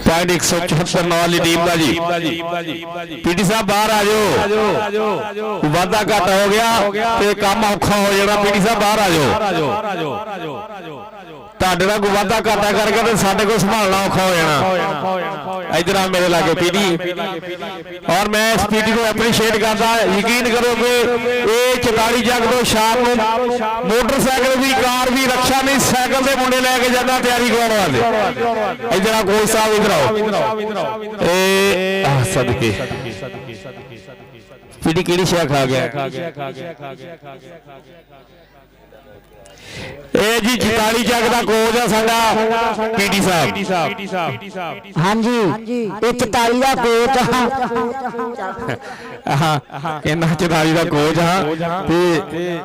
पॉइंट 174 वाली टीम का जी पीटी साहब बाहर आ जाओ वादा घट हो गया ते काम औखा हो जाना पीटी साहब बाहर आ जाओ ਤੁਹਾਡੇ ਨਾਲ ਕੋਈ ਵਾਧਾ ਘਾਟਾ ਕਰਕੇ ਤੇ ਸਾਡੇ ਕੋਲ ਸੰਭਾਲਣਾ ਔਖਾ ਹੋ ਜਾਣਾ ਇਧਰ ਆ ਮੇਰੇ ਲਾਗੇ ਪੀਟੀ ਔਰ ਮੈਂ ਇਸ ਪੀਟੀ ਨੂੰ ਐਪਰੀਸ਼ੀਏਟ ਕਰਦਾ ਯਕੀਨ ਕਰੋ ਕਿ ਇਹ 44 ਜੱਗ ਤੋਂ ਸ਼ਾਮ ਨੂੰ ਮੋਟਰਸਾਈਕਲ ਵੀ ਕਾਰ ਵੀ ਰਕਸ਼ਾ ਨਹੀਂ ਸਾਈਕਲ ਦੇ ਮੁੰਡੇ ਲੈ ਕੇ ਜਾਂਦਾ ਤਿਆਰੀ ਕਰਾਉਣ ਵਾਲੇ ਇਧਰ ਆ ਕੋਚ ਸਾਹਿਬ ਇਧਰ ਆਓ ਇਹ ਸਦਕੇ ਪੀਟੀ ਕਿਹੜੀ ਸ਼ੈ ਖਾ ਗਿਆ ਇਹ ਜੀ 44 ਜੱਗ ਦਾ ਕੋਚ ਆ ਸਾਡਾ ਪੀਟੀ ਸਾਹਿਬ ਹਾਂਜੀ ਇਹ 44 ਦਾ ਕੋਚ ਇਹਨਾਂ 44 ਦਾ ਕੋਚ ਆ ਤੇ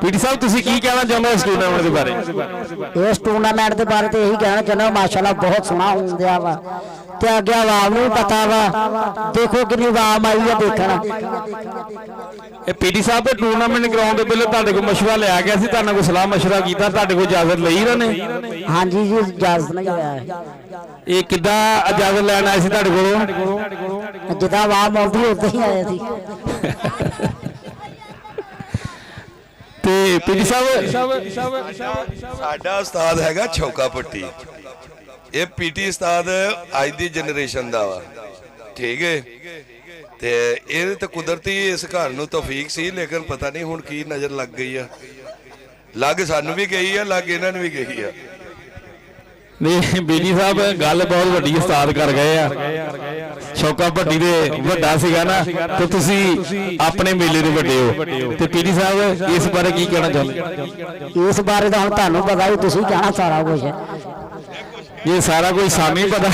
ਪੀਟੀ ਸਾਹਿਬ ਤੁਸੀਂ ਕੀ ਕਹਿਣਾ ਚਾਹੁੰਦੇ ਇਸ ਟੂਰਨਾਮੈਂਟ ਦੇ ਬਾਰੇ ਇਸ ਟੂਰਨਾਮੈਂਟ ਦੇ ਬਾਰੇ ਤੇ ਇਹੀ ਕਹਿਣਾ ਚਾਹੁੰਦਾ ਮਾਸ਼ਾਅੱਲਾ ਬਹੁਤ ਸੋਹਣਾ ਹੁੰਦਿਆ ਵਾ ਤੇ ਅੱਗੇ ਆਵਾਮ ਨੂੰ ਪਤਾ ਵਾ ਦੇਖੋ ਕਿੰਨੀ ਆਵਾਮ ਆਈ ਆ ਦੇਖਣਾ ਇਹ ਪੀਟੀ ਸਾਹਿਬ ਦੇ ਟੂਰਨਾਮੈਂਟ ਕਰਾਉਣ ਤੋਂ ਪਹਿਲਾਂ ਤੁਹਾਡੇ ਕੋਲ ਮਸ਼ਵਰਾ ਲਿਆ ਗਿਆ ਸੀ ਤੁਹਾਡੇ ਕੋਲ ਸਲਾਹ ਮਸ਼ਵਰਾ ਕੀਤਾ ਤੁਹਾਡੇ ਕੋਲ ਇਜਾਜ਼ਤ ਲਈ ਇਹਨਾਂ ਨੇ ਹਾਂਜੀ ਜੀ ਇਜਾਜ਼ਤ ਨਹੀਂ ਹੋਇਆ ਇਹ ਕਿੱਦਾਂ ਇਜਾਜ਼ਤ ਲੈਣ ਆਏ ਸੀ ਤੁਹਾਡੇ ਕੋਲੋਂ ਜਿੱਦਾਂ ਆਵਾਮ ਆਉਂਦੀ ਉਦਾਂ ਹੀ ਆਏ ਸੀ ਤੇ ਪੀਟੀ ਸਾਹਿਬ ਸਾਡਾ ਉਸਤਾਦ ਹੈਗਾ ਛੋਕਾ ਪੱਟੀ ਇਹ ਪੀਟੀ ਉਸਤਾਦ ਅੱਜ ਦੀ ਜਨਰੇਸ਼ਨ ਦਾ ਵਾ ਠੀਕ ਹੈ ਤੇ ਇਹ ਤਾਂ ਕੁਦਰਤੀ ਇਸ ਘਰ ਨੂੰ ਤੌਫੀਕ ਸੀ ਲੇਕਿਨ ਪਤਾ ਨਹੀਂ ਹੁਣ ਕੀ ਨਜ਼ਰ ਲੱਗ ਗਈ ਆ ਲੱਗ ਸਾਨੂੰ ਵੀ ਗਈ ਆ ਲੱਗ ਇਹਨਾਂ ਨੂੰ ਵੀ ਗਈ ਆ ਨਹੀਂ ਬੀਜੀ ਸਾਹਿਬ ਗੱਲ ਬਹੁਤ ਵੱਡੀ ਉਸਤਾਦ ਕਰ ਗਏ ਆ ਛੋਕਾ ਭੱਟੀ ਦੇ ਵੱਡਾ ਸੀਗਾ ਨਾ ਤੇ ਤੁਸੀਂ ਆਪਣੇ ਮੇਲੇ ਦੇ ਵੱਡੇ ਹੋ ਤੇ ਪੀਟੀ ਸਾਹਿਬ ਇਸ ਬਾਰੇ ਕੀ ਕਹਿਣਾ ਚਾਹੁੰਦੇ ਇਸ ਬਾਰੇ ਤਾਂ ਹੁਣ ਤੁਹਾਨੂੰ ਪਤਾ ਹੀ ਤੁਸੀਂ ਕਹਿਣਾ ਸਾਰਾ ਕੁਝ ਹੈ ਇਹ ਸਾਰਾ ਕੁਝ ਸਾਨੂੰ ਹੀ ਪਤਾ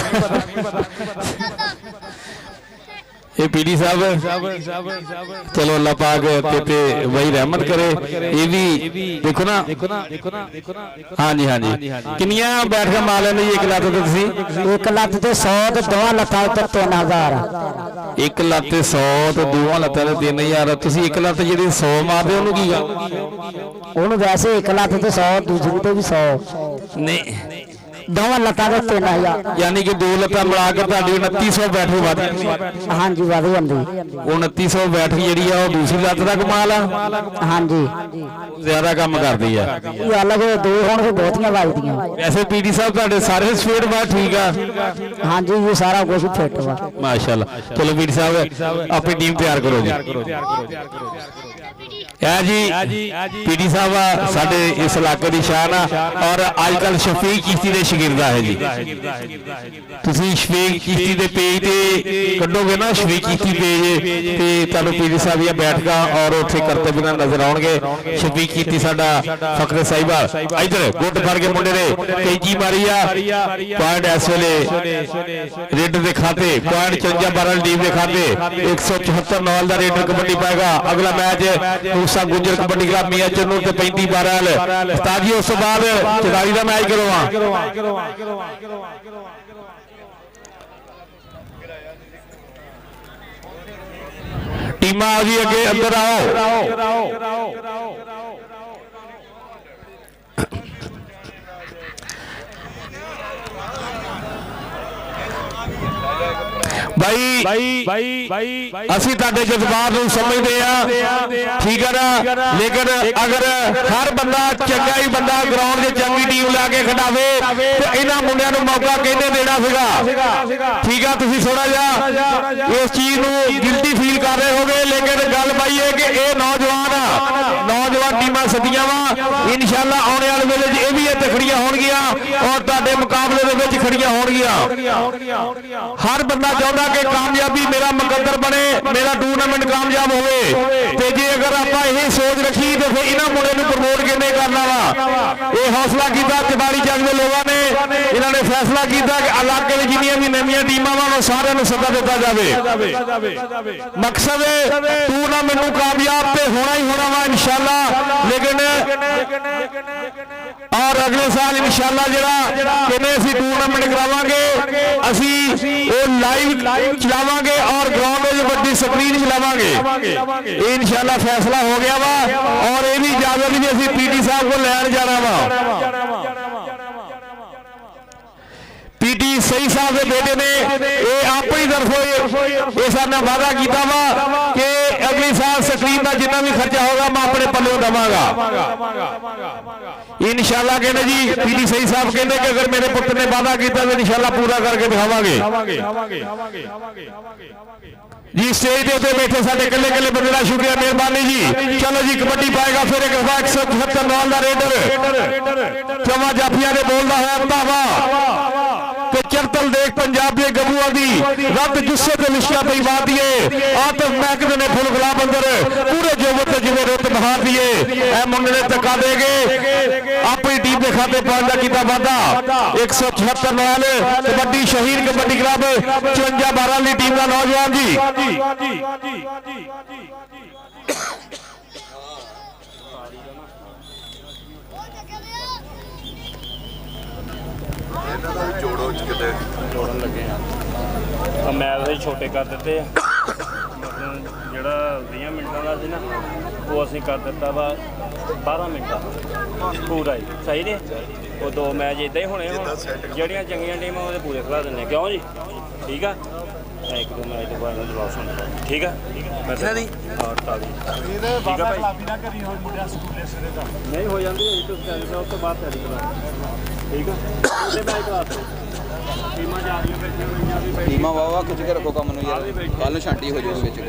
ਇਹ ਪੀਡੀ ਸਾਹਿਬ ਚਲੋ ਅੱਲਾਹ ਪਾਕ ਤੇ ਵਹੀ ਰਹਿਮਤ ਕਰੇ ਇਹ ਵੀ ਦੇਖੋ ਨਾ ਹਾਂਜੀ ਕਿੰਨੀਆਂ ਬੈਠਕਾਂ ਮਾਰ ਲੈਂਦੇ ਜੀ ਇੱਕ ਲੱਤ ਤੇ ਤੁਸੀਂ ਇੱਕ ਲੱਤ ਤੇ 100 ਤੇ ਦੋਵਾਂ ਲੱਤਾਂ ਉੱਤੇ 3000 ਇੱਕ ਲੱਤ ਤੇ 100 ਤੇ ਦੋਵਾਂ ਲੱਤਾਂ ਤੇ 3000 ਤੁਸੀਂ ਇੱਕ ਲੱਤ ਜਿਹੜੀ 100 ਮਾਰਦੇ ਉਹਨੂੰ ਕੀ ਗੱਲ ਉਹਨੂੰ ਵੈਸੇ ਇੱਕ ਲੱਤ ਤੇ 100 ਦੂਜੀ ਤੇ ਵੀ 100 ਨਹੀਂ ਦੋਵਾਂ ਲੱਤਾਂ ਦੇ 3000 ਯਾਨੀ ਕਿ ਦੋ ਲੱਤਾਂ ਮਿਲਾ ਕੇ ਤੁਹਾਡੀ 2900 ਬੈਠਕ ਵਧ ਜਾਂਦੀ ਹਾਂਜੀ ਵਧ ਜਾਂਦੀ ਉਹ 2900 ਬੈਠਕ ਜਿਹੜੀ ਆ ਉਹ ਦੂਸਰੀ ਲੱਤ ਦਾ ਕਮਾਲ ਆ ਹਾਂਜੀ ਜ਼ਿਆਦਾ ਕੰਮ ਕਰਦੀ ਆ ਇਹ ਅਲੱਗ ਦੋ ਹੁਣ ਫਿਰ ਬਹੁਤੀਆਂ ਵੱਜਦੀਆਂ ਵੈਸੇ ਪੀਟੀ ਸਾਹਿਬ ਤੁਹਾਡੇ ਸਾਰੇ ਸਪੀਡ ਬਾਤ ਠੀਕ ਆ ਹਾਂਜੀ ਇਹ ਸਾਰਾ ਕੁਝ ਫਿੱਟ ਵਾ ਮਾਸ਼ਾਅੱਲਾ ਚਲੋ ਪੀਟੀ ਸਾਹਿਬ ਆਪਣੀ ਟੀਮ ਤਿਆਰ ਕਰੋ ਜੀ ਹੈ ਜੀ ਪੀਟੀ ਸਾਹਿਬ ਸਾਡੇ ਇਸ ਇਲਾਕੇ ਦੀ ਸ਼ਾਨ ਆ ਔਰ ਅੱਜ ਕੱਲ ਸ਼ਫੀਕ ਚਿਸ਼ਤੀ ਦੇ ਸ਼ਾਗਿਰਦ ਹੈ ਜੀ ਤੁਸੀਂ ਸ਼ਫੀਕ ਚਿਸ਼ਤੀ ਦੇ ਪੇਜ ਤੇ ਕੱਢੋਗੇ ਨਾ ਸ਼ਫੀਕ ਚਿਸ਼ਤੀ ਪੇਜ ਤੇ ਤੁਹਾਨੂੰ ਪੀਟੀ ਸਾਹਿਬ ਦੀਆਂ ਬੈਠਕਾਂ ਔਰ ਉੱਥੇ ਕਰਤੇ ਬਿਨਾਂ ਨਜ਼ਰ ਆਉਣਗੇ ਸ਼ਫੀਕ ਚਿਸ਼ਤੀ ਸਾਡਾ ਫਕਰੇ ਸਾਹਿਬਾ ਇਧਰ ਗੁੱਟ ਫੜ ਕੇ ਮੁੰਡੇ ਨੇ ਤੇਜੀ ਮਾਰੀ ਆ ਪੁਆਇੰਟ ਇਸ ਵੇਲੇ ਰੇਡ ਦੇ ਖਾਤੇ ਪੁਆਇੰਟ 54 12 ਟੀਮ ਦੇ ਖਾਤੇ 174 ਨਾਲ ਦਾ ਰੇਡ ਕਬੱਡੀ ਪਾਏਗਾ ਅਗਲਾ ਮੈਚ ਮੂਸਾ ਗੁਜਰ ਕਬੱਡੀ ਕਲੱਬ ਮੀਆਂ ਚੰਨੂ ਤੇ 35 12 ਉਸਤਾਦ ਉਸ ਤੋਂ ਬਾਅਦ 44 ਦਾ ਮੈਚ ਕਰਵਾ ਟੀਮਾਂ ਆ ਜੀ ਅੱਗੇ ਅੰਦਰ ਆਓ भाई ਅਸੀਂ ਤੁਹਾਡੇ ਜਜ਼ਬਾਤ ਨੂੰ ਸਮਝਦੇ ਆ, ਠੀਕ ਹੈ ਨਾ, ਲੇਕਿਨ ਅਗਰ ਹਰ ਬੰਦਾ ਚੰਗਾ ਹੀ ਬੰਦਾ ਗਰਾਊਂਡ 'ਚ ਚੰਗੀ ਟੀਮ ਲਾ ਕੇ ਖਿਡਾਵੇ ਤੇ ਇਹਨਾਂ ਮੁੰਡਿਆਂ ਨੂੰ ਮੌਕਾ ਕਿਹਨੇ ਦੇਣਾ ਸੀਗਾ, ਠੀਕ ਆ। ਤੁਸੀਂ ਥੋੜਾ ਜਿਹਾ ਇਸ ਚੀਜ਼ ਨੂੰ ਗਿਲਟੀ ਫੀਲ ਕਰ ਰਹੇ ਹੋਗੇ, ਲੇਕਿਨ ਗੱਲ ਬਾਈ ਹੈ ਕਿ ਇਹ ਨੌਜਵਾਨ ਟੀਮਾਂ ਸਦੀਆਂ ਵਾ, ਇਨਸ਼ਾਅੱਲਾ ਆਉਣ ਵਾਲੇ ਵੇਲੇ 'ਚ ਇਹ ਵੀ ਇੱਥੇ ਖੜੀਆਂ ਹੋਣਗੀਆਂ ਔਰ ਤੁਹਾਡੇ ਮੁਕਾਬਲੇ ਦੇ ਵਿੱਚ ਖੜੀਆਂ ਹੋਣਗੀਆਂ। ਹਰ ਬੰਦਾ ਚਾਹੁੰਦਾ ਕਿ ਕਾਮਯਾਬੀ ਮੇਰਾ ਮੁਕੱਦਰ ਬਣੇ, ਮੇਰਾ ਟੂਰਨਾਮੈਂਟ ਕਾਮਯਾਬ ਹੋਵੇ, ਤੇ ਜੇ ਅਗਰ ਆਪਾਂ ਇਹ ਸੋਚ ਰੱਖੀ ਤੇ ਫਿਰ ਇਹਨਾਂ ਮੁੰਡੇ ਨੂੰ ਪ੍ਰਮੋਟ ਕਿੰਨੇ ਕਰਨਾ ਵਾ। ਇਹ ਹੌਸਲਾ ਕੀਤਾ ਚਬਾੜੀ ਚੱਕ ਦੇ ਲੋਕਾਂ ਨੇ, ਇਹਨਾਂ ਨੇ ਫੈਸਲਾ ਕੀਤਾ ਕਿ ਇਲਾਕੇ ਵਿੱਚ ਜਿੰਨੀਆਂ ਵੀ ਨਵੀਆਂ ਟੀਮਾਂ ਵਾ ਉਹ ਸਾਰਿਆਂ ਨੂੰ ਸੱਦਾ ਦਿੱਤਾ ਜਾਵੇ। ਮਕਸਦ ਟੂਰਨਾਮੈਂਟ ਨੂੰ ਕਾਮਯਾਬ ਤੇ ਹੋਣਾ ਹੀ ਹੋਣਾ ਵਾ ਇਨਸ਼ਾਅੱਲਾ, ਲੇਕਿਨ ਔਰ ਅਗਲੇ ਸਾਲ ਇਨਸ਼ਾਅੱਲਾ ਜਿਹੜਾ ਕਿੰਨੇ ਅਸੀਂ ਟੂਰਨਾਮੈਂਟ ਕਰਾਵਾਂਗੇ, ਅਸੀਂ ਉਹ ਲਾਈਵ ਚਲਾਵਾਂਗੇ ਔਰ ਗਰਾਊਂਡ ਵਿੱਚ ਵੱਡੀ ਸਕਰੀਨ ਚਲਾਵਾਂਗੇ। ਇਹ ਇਨਸ਼ਾਅੱਲਾ ਫੈਸਲਾ ਹੋ ਗਿਆ ਵਾ ਔਰ ਇਹ ਵੀ ਇਜਾਜ਼ਤ ਵੀ ਅਸੀਂ ਪੀਟੀ ਸਾਹਿਬ ਕੋਲ ਲੈਣ ਜਾਣਾ ਵਾ। ਪੀਟੀ ਸਹੀ ਸਾਹਿਬ ਦੇ ਬੇਟੇ ਨੇ ਇਹ ਆਪਣੀ ਤਰਫੋਂ ਇਹ ਸਾਡੇ ਨਾਲ ਵਾਅਦਾ ਕੀਤਾ ਵਾ ਕਿ ਅਗਲੀ ਸਾਲ ਸਕਰੀਨ ਦਾ ਜਿੰਨਾ ਵੀ ਖਰਚਾ ਹੋਗਾ ਮੈਂ ਆਪਣੇ ਪੱਲੇ ਦਵਾਂਗਾ ਇਨਸ਼ਾਅੱਲਾ। ਕਹਿੰਦੇ ਜੀ ਪੀਟੀ ਸਹੀ ਸਾਹਿਬ ਕਹਿੰਦੇ ਕਿ ਅਗਰ ਮੇਰੇ ਪੁੱਤ ਨੇ ਵਾਅਦਾ ਕੀਤਾ ਤਾਂ ਇਨਸ਼ਾਅੱਲਾ ਪੂਰਾ ਕਰਕੇ ਦਿਖਾਵਾਂਗੇ ਜੀ। ਸਟੇਜ ਦੇ ਉੱਤੇ ਬੈਠੇ ਸਾਡੇ ਕੱਲੇ ਬੰਦੇ ਦਾ ਸ਼ੁਕਰੀਆ, ਮਿਹਰਬਾਨੀ ਜੀ। ਚਲੋ ਜੀ ਕਬੱਡੀ ਪਾਏਗਾ ਫਿਰ ਇੱਕ 177 ਨਾਲ ਦਾ ਰੇਡਰ ਚੌਵਾਂ ਜਾਫੀਆਂ ਦੇ ਬੋਲਦਾ ਹੋਇਆ ਧਾਵਾ ਤੇ ਚਰਤਲ ਦੇਖ ਪੰਜਾਬ ਦੇ ਗੱਭੂਆਂ ਦੀ ਰੱਤ ਜੁੱਸੇ ਤੇ ਲਿਸ਼ਕਾ ਪਈ ਬਾਤ ਦੀਏ ਆਤਮ ਮਹਿਕਦੇ ਨੇ ਫੁੱਲ ਗੁਲਾਬ ਅੰਦਰ ਪੂਰੇ ਜੋਬਤ ਤੇ ਜਿਵੇਂ ਰੁੱਤ ਬਹਾਰ ਦੀਏ। ਇਹ ਮੁੰਡੇ ਨੇ ਧੱਕਾ ਦੇ ਕੇ ਆਪਣੀ ਟੀਮ ਦੇ ਖਾਤੇ ਪਾਉਣ ਦਾ ਕੀਤਾ ਵਾਅਦਾ। 176 ਨਾਲ ਕਬੱਡੀ ਸ਼ਹੀਦ ਕਬੱਡੀ ਕਲੱਬ 54-12 ਦੀ ਟੀਮ ਦਾ ਨੌਜਵਾਨ ਜੀ। ਜੋੜਨ ਲੱਗੇ ਆ ਮੈਚ ਅਸੀਂ ਛੋਟੇ ਕਰ ਦਿੱਤੇ ਆ, ਮਤਲਬ ਜਿਹੜਾ 20 ਮਿੰਟਾਂ ਦਾ ਸੀ ਨਾ ਉਹ ਅਸੀਂ ਕਰ ਦਿੱਤਾ ਵਾ 12 ਮਿੰਟਾਂ ਪੂਰਾ ਹੀ ਸਹੀ ਨੇ। ਉਹ 2 ਮੈਚ ਇਦਾਂ ਹੀ ਹੋਣੇ, ਹੁਣ ਜਿਹੜੀਆਂ ਚੰਗੀਆਂ ਟੀਮਾਂ ਉਹਦੇ ਪੂਰੇ ਖਿਲਾ ਦਿੰਦੇ ਕਿਉਂ ਜੀ, ਠੀਕ ਆ। 1-2 ਮੈਚ ਤੋਂ ਬਾਅਦ ਜਵਾਬ ਸੁਣਦਾ, ਠੀਕ ਆ। ਇਹਨਾਂ ਦੀ 48 ਠੀਕ ਆ ਭਾਈ, ਨਹੀਂ ਹੋ ਜਾਂਦੀ ਉਸ ਤੋਂ ਬਾਅਦ ਤਿਆਰੀ ਕਰਾ, ਠੀਕ ਆ। ਉਹਦੇ ਮੈਚ ਕਰਾ ਟੀਮਾਂ ਜਾ ਰਹੀਆਂ ਬੈਠੀਆਂ ਹੋਈਆਂ ਵੀ ਟੀਮਾਂ ਵਾਵਾ ਖਿੱਚ ਕੇ ਰੱਖੋ ਕੰਮ ਨੂੰ ਯਾਰ, ਕੱਲ ਨੂੰ ਛਾਂਟੀ ਹੋ ਜਾਊਗੀ ਵਿੱਚ।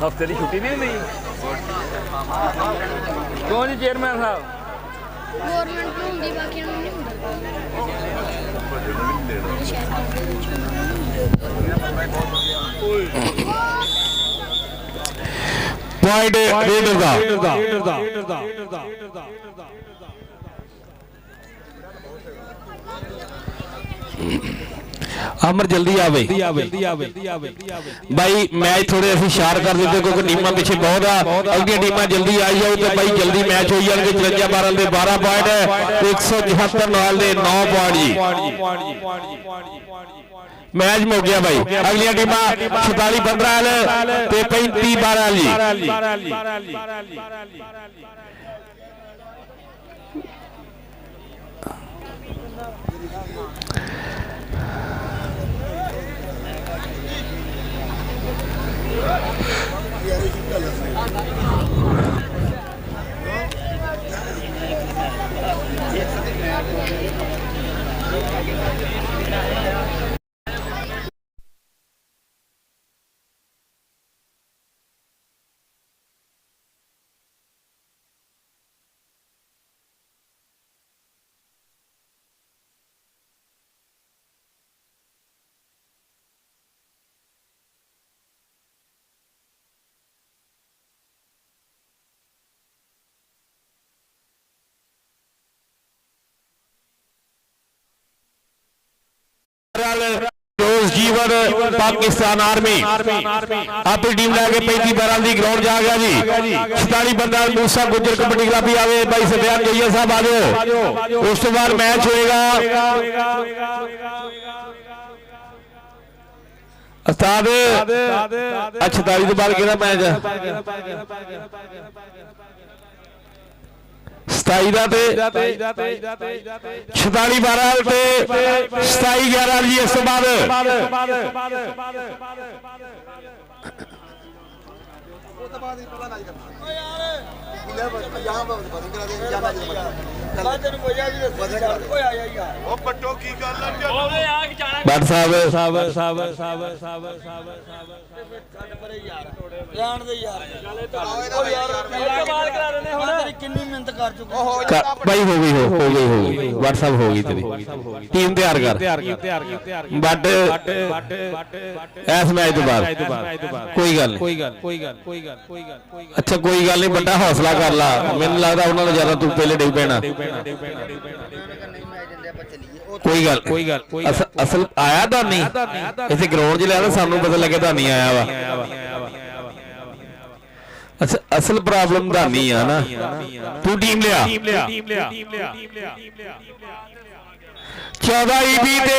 ਹਫ਼ਤੇ ਦੀ ਛੁੱਟੀ ਨਹੀਂ ਮਿਲੀ ਕਿਉਂ ਜੀ ਚੇਅਰਮੈਨ ਸਾਹਿਬ? ਗਵਰਨਮੈਂਟ ਨੂੰ ਹੁੰਦੀ, ਬਾਕੀਆਂ ਨੂੰ ਨਹੀਂ ਪੁਆਇੰਟ ਰੇਡਰ ਦਾ ਅਮਰ ਜਲਦੀ ਆਵੇ ਭਾਈ। ਮੈਚ ਥੋੜੇ ਅਸੀਂ ਸ਼ਾਰ ਕਰ ਦਿੱਤੇ ਕਿਉਂਕਿ ਟੀਮਾਂ ਪਿੱਛੇ ਬਹੁਤ ਆ, ਅਗਲੀਆਂ ਟੀਮਾਂ ਜਲਦੀ ਆਈ ਜਾਓ ਤੇ ਭਾਈ ਜਲਦੀ ਮੈਚ ਹੋਈ ਜਾਣਗੇ। 54-12 ਦੇ 12 ਪੁਆਇੰਟ, 174 ਨਾਲ ਦੇ 9 ਪੁਆਇੰਟ ਜੀ। मैच मुक गया भाई। अगलियां टीमां 46-15 ते 35-12 जी। जीवन पाकिस्तान आर्मी अपनी टीम लैके 35-12 की ग्राउंड जा गया जी। 46-15 मूसा गुजर कबड्डी क्लब भी आवे भाई सफियान गैया साहब आ जाओ। उस तो बाद मैच होएगा उस्ताद 46 तो बाद किहड़ा मैच 27 ਦਾ ਤੇ 46-12 ਤੇ 27-11 ਜੀ। ਇਸ ਤੋਂ ਬਾਅਦ ਬੱਟ ਕਿੰਨੀ ਮਿਹਨਤ ਕਰ ਚੁੱਕਾ ਭਾਈ ਹੋ ਗਈ WhatsApp ਹੋ ਗਈ ਤੇਰੀ ਟੀਮ ਤਿਆਰ ਕਰ ਬੱਟ ਇਸ ਮੈਚ ਤੋਂ ਬਾਅਦ ਕੋਈ ਗੱਲ ਅੱਛਾ ਕੋਈ ਗੱਲ ਨਹੀਂ ਬੱਟਾ ਹੌਸਲਾ ਕਰ ਲਾ ਮੈਨੂੰ ਲੱਗਦਾ ਉਹਨਾਂ ਨੂੰ ਜ਼ਿਆਦਾ ਤੂੰ ਪਹਿਲੇ ਡਿੱਗ ਪੈਣਾ ਕੋਈ ਗੱਲ ਅਸਲ ਆਇਆ ਧਾਨੀ ਇੱਥੇ ਗਰਾਊਂਡ 'ਚ ਲਿਆ ਤਾਂ ਸਾਨੂੰ ਪਤਾ ਲੱਗਿਆ ਧਾਨੀ ਆਇਆ ਵਾ ਅੱਛਾ ਅਸਲ ਪ੍ਰੋਬਲਮ ਧਾਨੀ ਆ ਨਾ ਤੂੰ ਟੀਮ ਲਿਆ 14 EB ਤੇ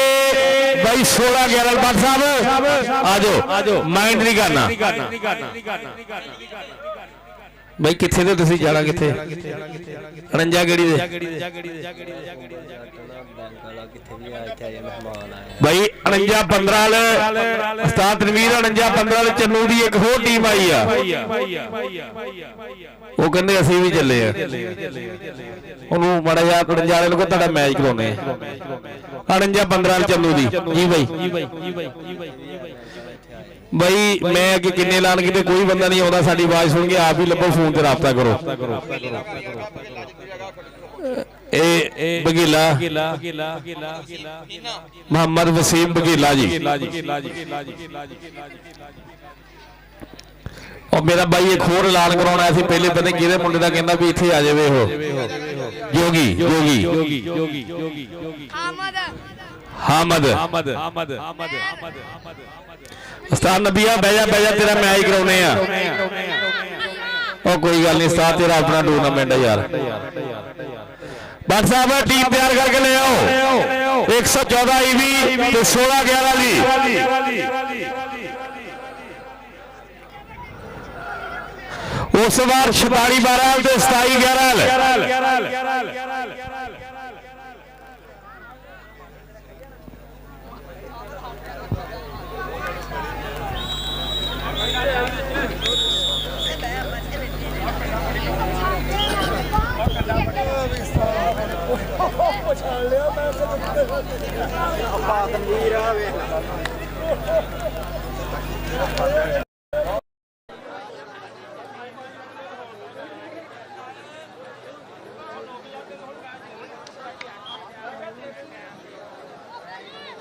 ਬਾਈ 16-11 ਬੱਟ ਸਾਹਿਬ ਆ ਜਾਓ ਮਾਈਂਡ ਨਹੀਂ ਕਰਨਾ ਬਾਈ ਕਿੱਥੇ ਦੇ ਤੁਸੀਂ ਜਾਣਾ ਕਿੱਥੇ 49 ਗੜੀ ਦੇ ਬਾਈ 49-15 ਵਾਲੇ ਉਸਤਾਦ ਤਨਵੀਰ 49-15 ਵਾਲੇ ਚੰਨੂ ਦੀ ਇੱਕ ਹੋਰ ਟੀਮ ਆਈ ਆ ਉਹ ਕਹਿੰਦੇ ਅਸੀਂ ਵੀ ਚੱਲੇ ਆ ਉਹਨੂੰ ਮਾੜਾ ਜਿਹਾ 49 ਵਾਲੇ ਨੂੰ ਤੁਹਾਡਾ ਮੈਚ ਕਰਾਉਣੇ ਆ 49-15 ਵਾਲੇ ਚੰਨੂ ਦੀ ਜੀ ਬਾਈ ਬਾਈ ਮੈਂ ਅੱਗੇ ਕਿੰਨੇ ਐਲਾਨ ਕੀਤੇ ਕੋਈ ਬੰਦਾ ਨਹੀਂ ਆਉਂਦਾ ਸਾਡੀ ਆਵਾਜ਼ ਸੁਣ ਕੇ ਆਪ ਹੀ ਲੱਭੋ ਫੋਨ ਤੇ ਰਾਬਤਾ ਕਰੋ ਇਹ ਬਗੀਲਾ ਮੁਹੰਮਦ ਵਸੀਮ ਬਗੀਲਾ ਜੀ ਉਹ ਮੇਰਾ ਬਾਈ ਇੱਕ ਹੋਰ ਐਲਾਨ ਕਰਾਉਣਾ ਸੀ ਪਹਿਲੇ ਪਤਾ ਕਿਹਦੇ ਮੁੰਡੇ ਦਾ ਕਹਿੰਦਾ ਵੀ ਇੱਥੇ ਆ ਜਾਵੇ ਉਹ ਜੋਗੀ ਹਾਮਦ ਉਸਤਾਦ ਨਬੀਆ ਬਹਿ ਜਾ ਤੇਰਾ ਮੈਚ ਕਰਾਉਣੇ ਆ ਉਹ ਕੋਈ ਗੱਲ ਨਹੀਂ ਉਸਤਾਦ ਤੇਰਾ ਆਪਣਾ ਟੂਰਨਾਮੈਂਟ ਹੈ ਯਾਰ ਬੱਟ ਸਾਹਿਬ ਟੀਮ ਤਿਆਰ ਕਰਕੇ ਲੈ ਆਓ 114 EB ਤੇ 16-11 ਦੀ ਉਸ ਤੋਂ ਬਾਅਦ 46-12 ਤੇ 27-11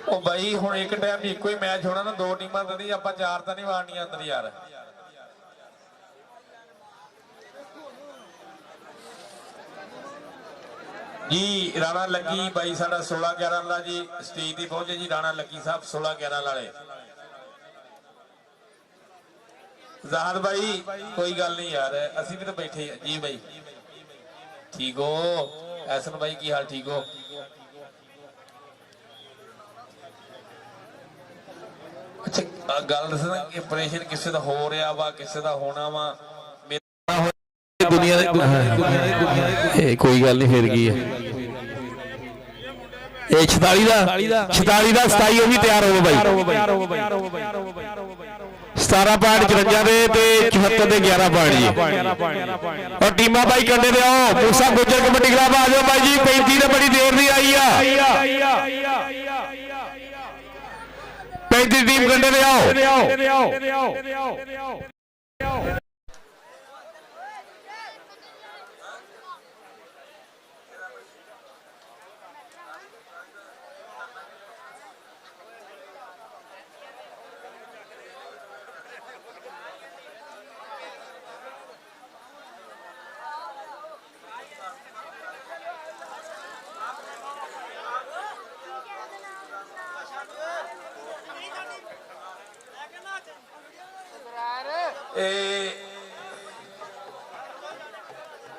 ਉਹ ਬਾਈ ਹੁਣ ਇੱਕ ਟਾਈਮ ਇੱਕੋ ਹੀ ਮੈਚ ਹੋਣਾ ਨਾ ਦੋ ਟੀਮਾਂ ਤਾਂ ਨਹੀਂ ਆਪਾਂ ਚਾਰ ਤਾਂ ਨਹੀਂ ਵਾਰਨੀਆਂ ਅੰਦਰ ਯਾਰ ਜੀ ਰਾਣਾ ਲੱਗੀ ਬਾਈ ਸਾਡਾ 16-11 ਵਾਲਾ ਜੀ ਸਟੇਜ ਤੇ ਪਹੁੰਚੇ ਜੀ ਰਾਣਾ ਲੱਗੀ ਸਾਹਿਬ 16-11 ਵਾਲੇ ਜ਼ਾਹਦ भाई कोई गल नहीं यार असी भी तो बैठे जी भाई ठीक हो एहसन भाई की हाल ठीक हो अच्छा गल दसना ऑपरेशन किसी का हो रहा वा किसी का होना वा दुनिया कोई गल नहीं फिर की है 46 ਦਾ 27 ਉਹ ਵੀ ਤਿਆਰ ਹੋਵੋ ਬਾਈ 17.54 ਦੇ ਤੇ 74 ਦੇ 11 ਪੁਆਇੰਟ ਜੀ ਔਰ ਟੀਮਾਂ ਬਾਈ ਕੰਡੇ ਦੇ ਆਓ ਮੂਸਾ ਗੁੱਜਰ ਕਬੱਡੀ ਕਲੱਬ ਆ ਜਾਓ ਬਾਈ ਜੀ 35 ਤੇ ਬੜੀ ਦੇਰ ਦੀ ਆਈ ਆ 35 ਟੀਮ ਕੰਡੇ ਦੇ ਆਓ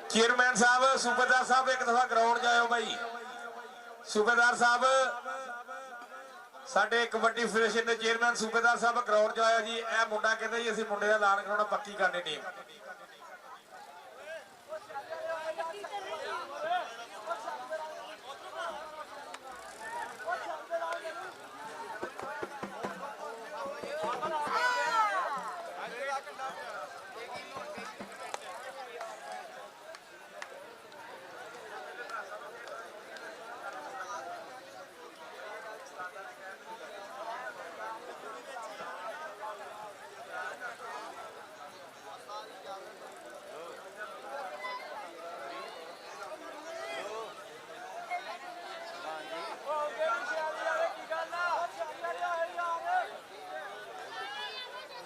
चेयरमैन साहब सूबेदार साहब एक दफा ग्राउंड जाओ भाई सूबेदार साहब साडे कबड्डी फेडरेशन के चेयरमैन सूबेदार साहब ग्राउंड जाओ जी ए मुंडा कहता जी असं मुंडे का ऐलान कराना पक्की करनी टीम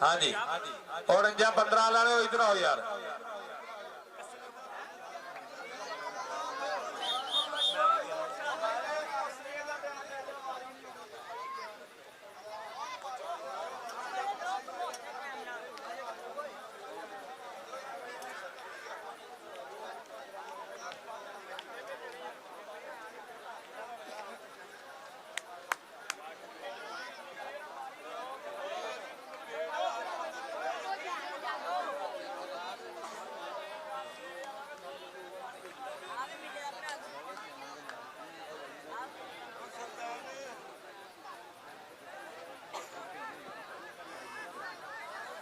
हाँ जी 49-15 वाले इधर आओ यार।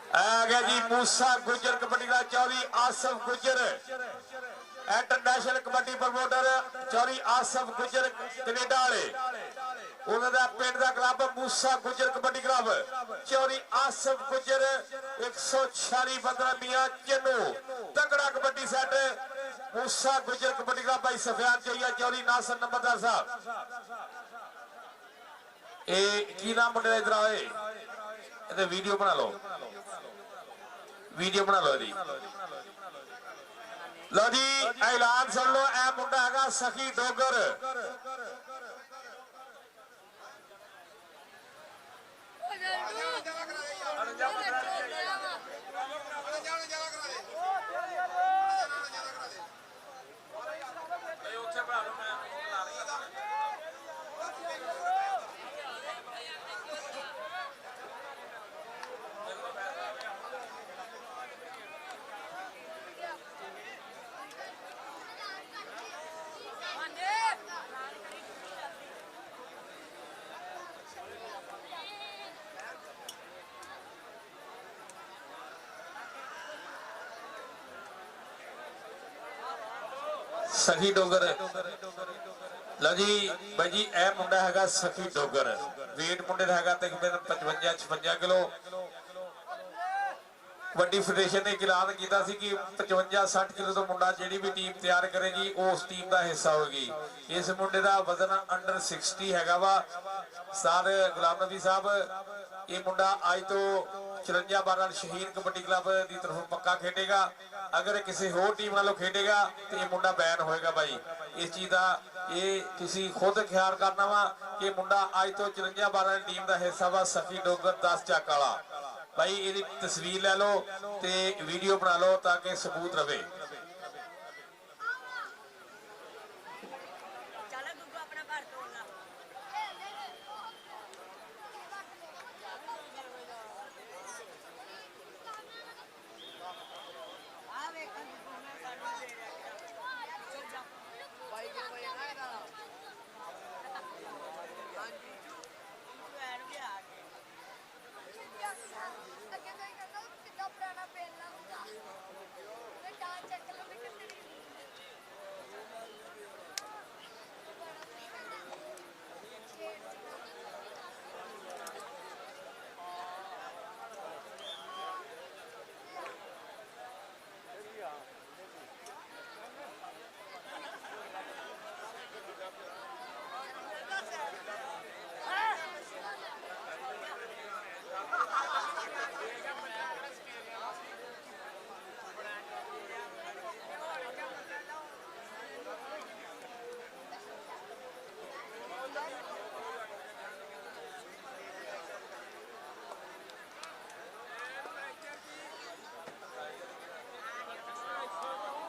आ गया जी मूसा गुजर कबड्डी का चौधरी आसफ गुजर इंटरनेशनल कबड्डी प्रमोटर चौधरी आसफ गुजर कनेडा वाले उन्होंने पिंड का क्लब मूसा गुजर कबड्डी क्लब चौधरी आसफ गुजर 146 15 मियां चिन्नू तगड़ा कबड्डी सेट मूसा गुजर कबड्डी क्लब भाई सफियान चाहिए चौधरी नासर नंबरदार साहब की नाम मुंडे इधर आए वीडियो बना लो वीडियो बना लो जी। लो जी ऐलान सुन लो ए मुंडा हैगा सखी डोगर सखी डोगर लो जी भाई जी ए मुंडा हैगा सखी डोगर वेट मुंडे दा हैगा तकरीबन 55-56 किलो कबड्डी फेडरेशन ने ऐलान किया कि 55-60 किलो तो मुंडा जी भी टीम तैयार करेगी उस टीम का हिस्सा होगी। इस मुंडे का वजन अंडर 60 हैगा वा सर गुलाम नबी साहब ये मुंडा अज तो 54-12 शहीन कबड्डी क्लब की तरफ पक्का खेडेगा। अगर किसी होर टीम वालों खेडेगा तो ये मुंडा बैन होएगा भाई। इस चीज का ये तुसी खुद ख्याल करना वा कि मुंडा अज तो 54-12 टीम का हिस्सा वा सखी डोगर 10 चक वाला भाई ये तस्वीर ले लो ते वीडियो बना लो ताकि सबूत रहे।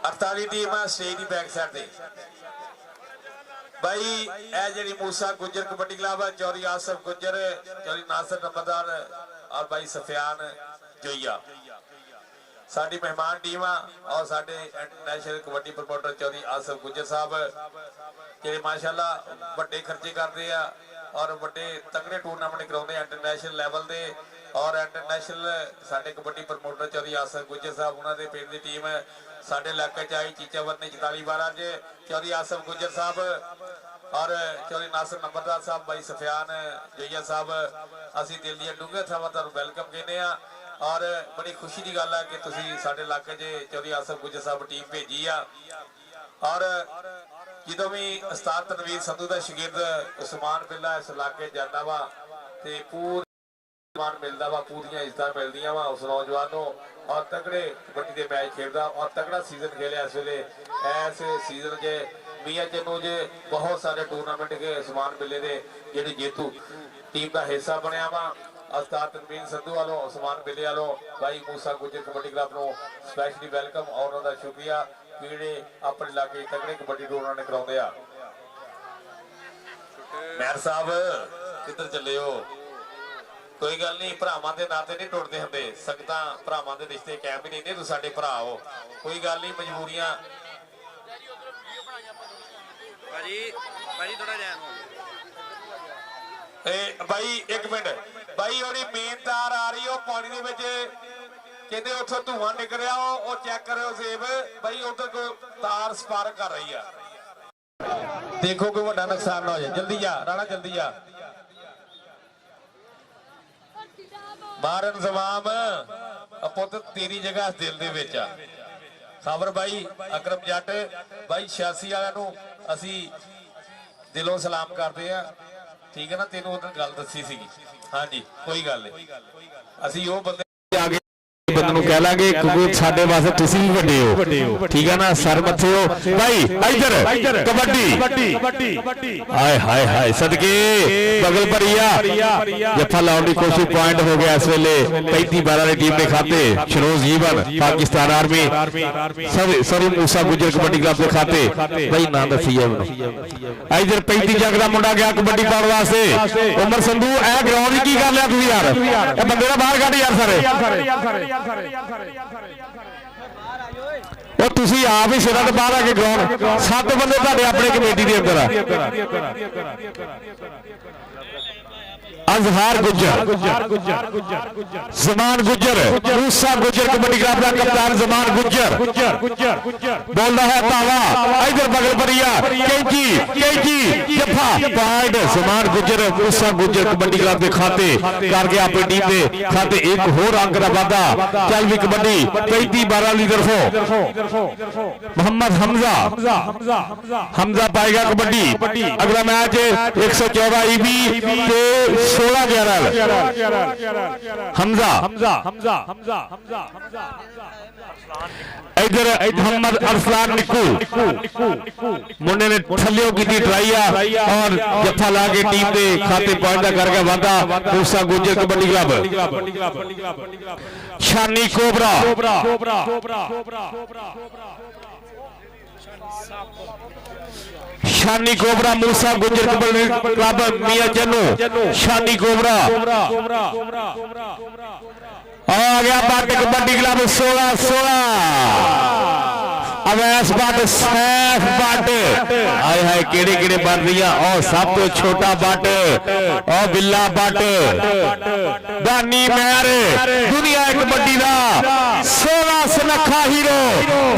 अड़ताली टीम स्टेज की बैक साइड से भाई ए मूसा गुजर कबड्डी क्लब चौधरी आसफ गुजर चौधरी नासर नंबरदार और भाई सफियान जोइया साडी मेहमान टीम और साडे इंटरनेशनल कबड्डी प्रमोटर चौधरी आसफ गुजर साहब जे माशाल्लाह बड़े खर्चे करते हैं और बड़े तगड़े टूरनामेंट कराते हैं इंटरनेशनल लैवल के। और इंटरनेशनल साडे कबड्डी प्रमोटर चौधरी आसफ गुजर साहब उन्होंने पिंड की टीम साडे इलाके च आई चीचावर ने 44-12 चौधरी आसफ गुजर साहब और चौधरी नासर नंबरदार साहब भाई सफियान जोइया साहब असी दिल दी डूंगे थावां तुहानूं वेलकम कहने और बड़ी खुशी की गल है कि तुसीं साडे इलाके च चौधरी आसफ गुजर साहब टीम भेजी आ। और जो भी उस्ताद तनवीर संधू का शगिर्द उस्मान बिल्ला इस इलाके जाना वा ते पूरे ਸਨਮਾਨ ਮਿਲਦਾ ਵਾ, ਪੂਰੀਆਂ ਇੱਜ਼ਤਾਂ ਮਿਲਦੀਆਂ ਵਾ ਉਸ ਨੌਜਵਾਨ ਨੂੰ ਔਰ ਤਕੜੇ ਕਬੱਡੀ ਦੇ ਮੈਚ ਖੇਡਦਾ ਔਰ ਤਕੜਾ ਸੀਜ਼ਨ ਖੇਲਿਆ ਇਸ ਵੇਲੇ। ਇਸ ਸੀਜ਼ਨ 'ਚ ਮੀਆਂ ਚੰਨੂ ਜੇ ਬਹੁਤ ਸਾਰੇ ਟੂਰਨਾਮੈਂਟ ਕੇ ਸਨਮਾਨ ਮਿਲੇ ਦੇ ਜਿਹੜੀ ਜੇਤੂ ਟੀਮ ਦਾ ਹਿੱਸਾ ਬਣਿਆ ਵਾ। ਉਸਤਾਦ ਤਨਵੀਰ ਸੰਧੂ ਵਾਲੋਂ ਸਨਮਾਨ ਮਿਲੇ ਵਾਲੋਂ ਭਾਈ ਮੂਸਾ ਗੁੱਜਰ ਕਬੱਡੀ ਕਲੱਬ ਨੂੰ ਸਪੈਸ਼ਲੀ ਵੈਲਕਮ ਔਰ ਉਹਨਾਂ ਦਾ ਸ਼ੁਕਰੀਆ ਜਿਹੜੇ ਆਪਣੇ ਇਲਾਕੇ ਤਕੜੇ ਕਬੱਡੀ ਟੂਰਨਾਮੈਂਟ ਕਰਾਉਂਦੇ ਆ। ਮੈਰ ਸਾਹਿਬ ਕਿੱਧਰ ਚੱਲੇ ਹੋ? ਕੋਈ ਗੱਲ ਨਹੀਂ, ਭਰਾਵਾਂ ਦੇ ਨਾਤੇ ਨਹੀਂ ਟੁੱਟਦੇ ਹੁੰਦੇ, ਸੰਗਤਾਂ ਭਰਾਵਾਂ ਦੇ ਰਿਸ਼ਤੇ ਕਾਇਮ ਹੀ ਨਹੀਂ, ਤੁਸੀਂ ਸਾਡੇ ਭਰਾ ਹੋ, ਕੋਈ ਗੱਲ ਨਹੀਂ, ਮਜਬੂਰੀਆਂ। ਭਾਜੀ ਥੋੜਾ ਜਿਹਾ ਬਾਈ ਇੱਕ ਮਿੰਟ, ਬਾਈ ਉਹਦੀ ਮੇਨ ਤਾਰ ਆ ਰਹੀ, ਉਹ ਪਾਣੀ ਦੇ ਵਿੱਚ ਕਹਿੰਦੇ ਉੱਥੋਂ ਧੂਆਂ ਨਿਕਲ ਰਿਹਾ, ਉਹ ਚੈੱਕ ਕਰਿਓ ਸੇਬ ਬਾਈ, ਉਧਰ ਕੋ ਤਾਰ ਸਪਾਰਕ ਕਰ ਰਹੀ ਆ, ਦੇਖੋ ਕੋਈ ਵੱਡਾ ਨੁਕਸਾਨ ਨਾ ਹੋ ਜਾਏ। ਜਲਦੀ ਜਾ ਰਾਣਾ, ਜਲਦੀ ਜਾ ਮਾਰਨ ਜ਼ਮਾਮ ਪੁੱਤ ਤੇਰੀ ਜਗ੍ਹਾ ਦਿਲ ਦੇ ਵਿੱਚ ਆ। ਖਬਰ ਬਾਈ ਅਕਰਮ ਜੱਟ ਬਾਈ 86 ਵਾਲਿਆਂ ਨੂੰ ਅਸੀਂ ਦਿਲੋਂ ਸਲਾਮ ਕਰਦੇ ਆ, ਠੀਕ ਹੈ ਨਾ? ਤੈਨੂੰ ਉਦੋਂ ਗੱਲ ਦੱਸੀ ਸੀਗੀ, ਹਾਂਜੀ ਕੋਈ ਗੱਲ ਨਹੀਂ, ਅਸੀਂ ਉਹ ਬੰਦੇ ਬੰਦੇ ਨੂੰ ਕਹਿ ਲਾਂਗੇ ਕਿਉਂਕਿ ਸਾਡੇ ਵਾਸਤੇ ਤੁਸੀਂ ਵੀ ਵੱਡੇ ਹੋ, ਠੀਕ ਹੈ ਨਾ? ਸਰ ਮੱਥੇ ਹੋ ਭਾਈ, ਇੱਧਰ ਕਬੱਡੀ ਹਾਏ ਹਾਏ ਹਾਏ ਸਦਕੇ ਬਗਲ ਭਰੀਆ ਜੱਫਾ ਲਾਉਣ ਦੀ ਕੋਸ਼ਿਸ਼, ਪੁਆਇੰਟ ਹੋ ਗਿਆ ਇਸ ਵੇਲੇ 35-12 ਦੀ ਟੀਮ ਦੇ ਖਾਤੇ। ਸ਼ਰੋਜ਼ ਜੀਵਨ ਪਾਕਿਸਤਾਨ ਆਰਮੀ ਸੌਰੀ ਮੂਸਾ ਗੁੱਜਰ ਕਬੱਡੀ ਕਲੱਬ ਦੇ ਖਾਤੇ। ਭਾਈ ਨਾਂ ਦੱਸੀ ਜਾ ਮੈਨੂੰ। ਇੱਧਰ 35 ਜੱਗ ਦਾ ਮੁੰਡਾ ਗਿਆ ਕਬੱਡੀ ਪਾਉਣ ਵਾਸਤੇ। ਉਮਰ ਸੰਧੂ ਇਹ ਗਰਾਊਂਡ ਦੀ ਕੀ ਕਰ ਲਿਆ ਤੁਸੀਂ ਯਾਰ? ਇਹ ਬੰਦੇ ਦਾ ਬਾਹਰ ਕੱਢ ਯਾਰ ਸਾਰੇ। ਉਹ ਤੁਸੀਂ ਆਪ ਹੀ ਸਿਰਾਂ ਤੋਂ ਬਾਹਰ ਆ ਕੇ ਗਰਾਊਂਡ 7 ਬੰਦੇ ਤੁਹਾਡੇ ਆਪਣੇ ਕਮੇਟੀ ਦੇ ਅੰਦਰ ਆ। अजहार गुज्जर, जमान गुज्जर, मूसा गुज्जर कबड्डी क्लब का कप्तान जमान गुज्जर बोल रहा है तावा। इधर बगल परिया कैंची जफा पॉइंट जमान गुज्जर मूसा गुज्जर कबड्डी क्लब के खाते करके अपनी टीम के खाते एक होर अंक का वादा। चल भी कबड्डी 35-12 की तरफों मोहम्मद हमजा पाएगा कबड्डी। अगला मैच 114 ईबी 16-11 हमजा इधर मोहम्मद अरसलान निक्कू मुंडे ने थल्लियों की ट्राई और जफा ला के टीम के खाते पॉइंट करके वादा। मूसा गुज्जर कबड्डी क्लब शानी कोबरा शानी कोबरा मूसा गुज्जर कबड्डी क्लब मियां जन्नू शानी कोबरा आ गया बाट कबड्डी क्लब 16 अवैस बाट सैफ बाट आए हाय केड़े केड़े बन रही और सब तो छोटा बाट और बिल्ला बाट दानी मैर दुनिया कबड्डी का 16 सनखा हीरो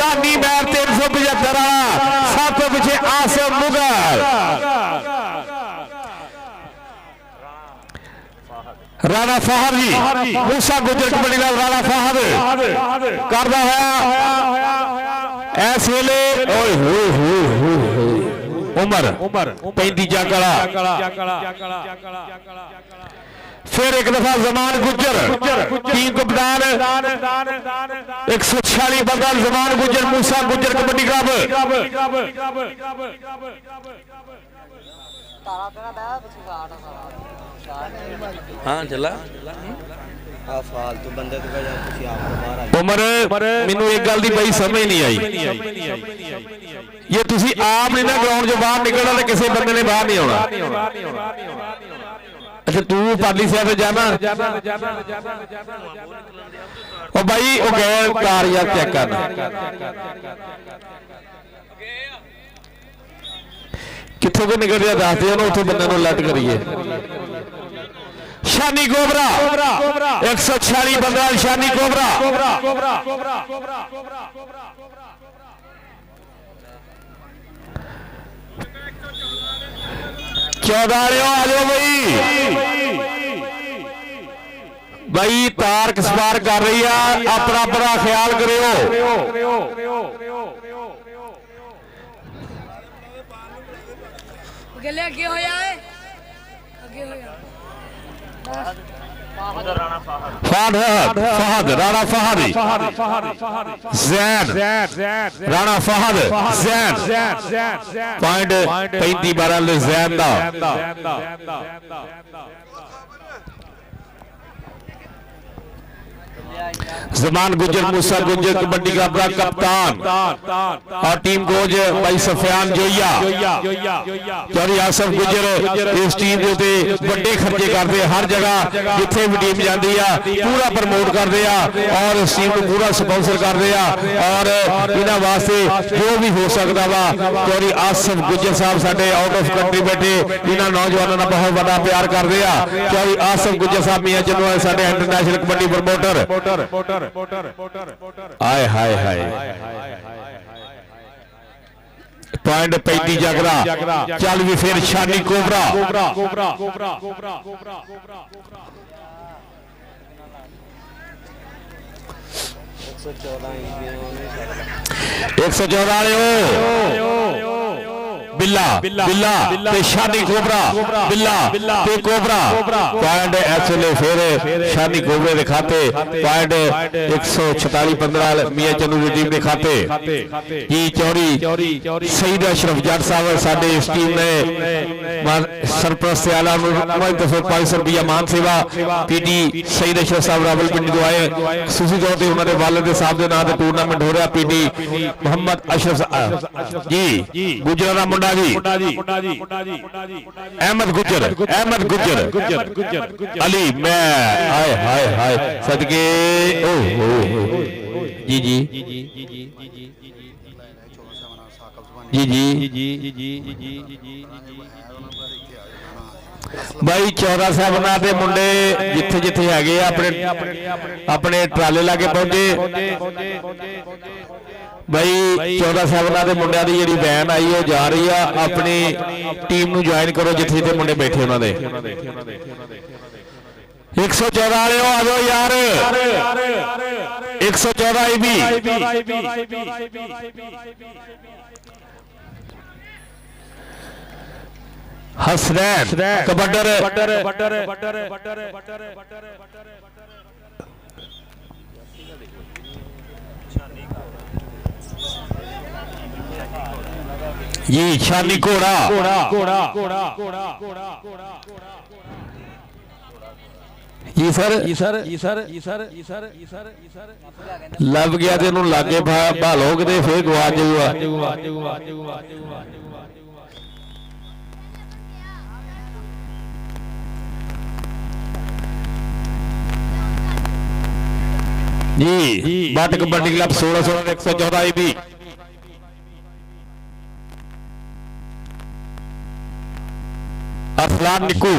दानी मैर 375 सब तो पीछे आसम मुगल राणा फाहद जी मूसा गुज्जर कबड्डी क्लब राणा फाहद करदा है इस वेले उमर 35 जगला फिर एक दफा जमान गुज्जर टीम कप्तान 146 बंदा जमान गुज्जर मूसा गुज्जर कबड्डी क्लब हाँ चला फालतू बंदे तो उमर मैनू एक गल दी बड़ी समझ नहीं आई ये तुसी आप नहीं ना ग्राउंड जो बाहर निकलना तो किसी बंदे ने बाहर नहीं आना। अच्छा तू पाली साहब जाना ओ भाई ओ गैर कार यार चेक करना कितों को निकल रहा दस दिया ना उतो बंदे लट करिए। शानी कोबरा 146 बंदा शानी कोबरा चौधारियों आ जाओ भाई तार किस्पार कर रही है अपना बड़ा ख्याल करो। अगे होया है अगे होया फहद राणा फहद जैन राणा फहद जैन पॉइंट 35-12 जैन दा जमान गुजर मूसा गुजर कबड्डी का बड़ा कप्तान और टीम कोच भाई सफियान जोइया चौधरी आसफ गुजर इस टीम के उत्ते बड़े खर्चे करते हर जगह जिथे भी टीम जाती है पूरा प्रमोट करते हैं और इस टीम को पूरा स्पॉन्सर करते हैं और इन्होंने वास्ते जो भी हो सकता वा चौधरी आसफ गुजर साहब साडे आउट ऑफ कंट्री बैठे इन्होंने नौजवानों का बहुत बड़ा प्यार करते हैं चौधरी आसफ गुजर साहब मियां जम्मू साडे इंटरनेशनल कबड्डी प्रमोटर आए हाय हाय पॉइंट 35 जगरा चल भी फिर शानी कोबरा 114 बिल्ला बिल्ला ते शानी कोबरा बिल्ला ते कोबरा पॉइंट एसएलए फिर शानी कोबरे के खाते पॉइंट 146-15 मियां चन्नू की टीम के खाते जी चौधरी सईद अशरफ जट साहब साडे इस टीम ने सरप्रस्त आला ₹500 रुपया मान सेवा पीटी सईद अशरफ साहब रावलपिंडी तो आए खसूसी तौर पर उन्होंने वालिद साहब के नाम से टूर्नामेंट हो रहा पीटी मोहम्मद अशरफ जी गुजरात मुंडा जी अहमद गुजर अली मैं हाय हाय हाय सदके ओ जी जी भाई 14 साहब दे मुंडे जिथे जिथे है अपने ट्राले लाके पहुंचे भाई 14 साहब के मुंडिया की जी वैन आई वो जा रही है अपनी टीम नू ज्वाइन करो जिथे जिथे मुंडे बैठे उन्होंने 114 वाले आ जाओ यार 114 भी हसनैन कबड्डर ये शानी घोड़ा लभ गया तेन लागे भालोगे तो फिर गवा जाऊगा जी बट कबड्डी क्लब 16-114 भी अरसलान निक्कू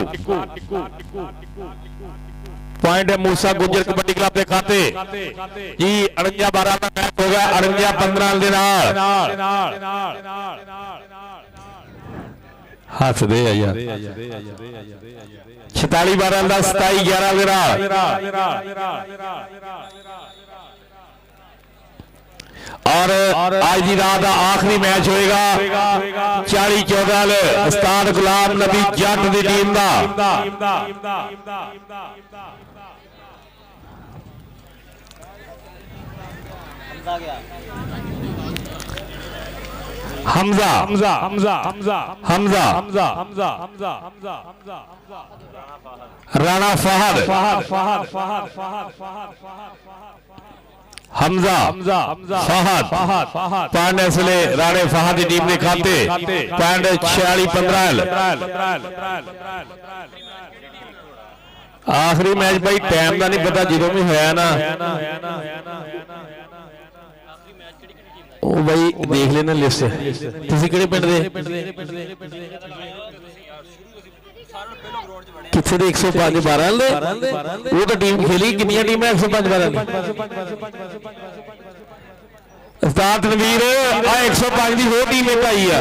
पॉइंट है मूसा गुजर कबड्डी क्लब के खाते जी 48-12 का मैच हो गया 48-15 के नाल हस दे यार 46-12 का 27-11 के नाल और आज की रात का आखिरी मैच होएगा 40-14 उस्ताद गुलाम नबी जट की टीम का हमजा राणा फहद हमजा फहद पॉइंट इसलिए राणे फहद की टीम ने खाते पॉइंट 46-15 आखिरी मैच भाई टाइम का नहीं पता जो भी होया ना ਉਹ ਬਾਈ ਦੇਖ ਲੈਣਾ ਲਿਸਟ ਤੁਸੀਂ ਕਿਹੜੇ ਪਿੰਡ ਦੇ ਕਿੱਥੇ ਦੇ 105-12 ਦੇ ਉਹ ਤਾਂ ਟੀਮ ਖੇਲੀ ਕਿੰਨੀਆਂ ਟੀਮਾਂ 105-12 ਦੀ ਉਸਤਾਦ ਤਨਵੀਰ ਆ 105 ਦੀ ਹੋਰ ਟੀਮ ਇੱਕ ਆਈ ਆ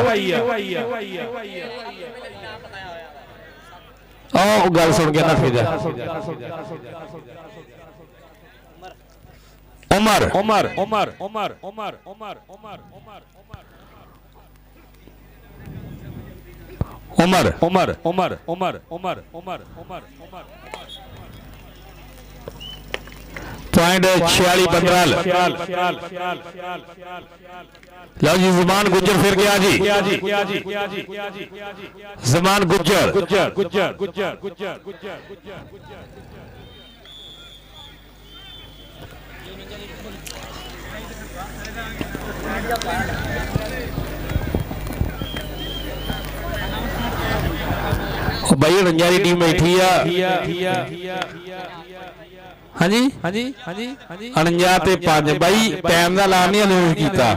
ਉਹ ਗੱਲ ਸੁਣ ਕੇ ਨਾ ਫੇਰ उमर पॉइंट 46-15। लो जी ज़मान गुज्जर फिर गया जी, ज़मान गुज्जर भाई रंजा की टीम बैठी है। हाँ जी 49 ते 5 भाई टाइम का ऐलान नहीं अनाउंस किया।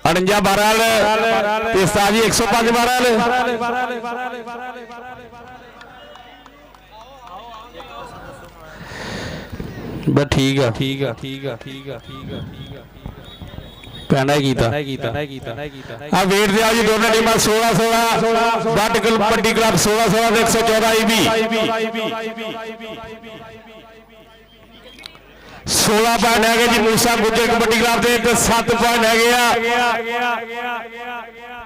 49 12 ते साजी 105 12 बस ठीक है कहना कीता आ वेट दिया जी दोनों team 16-16 but kabaddi club 16-16 114 IB 16 point है जी मूसा गुज्जर कबड्डी क्लब के 7 पॉइंट है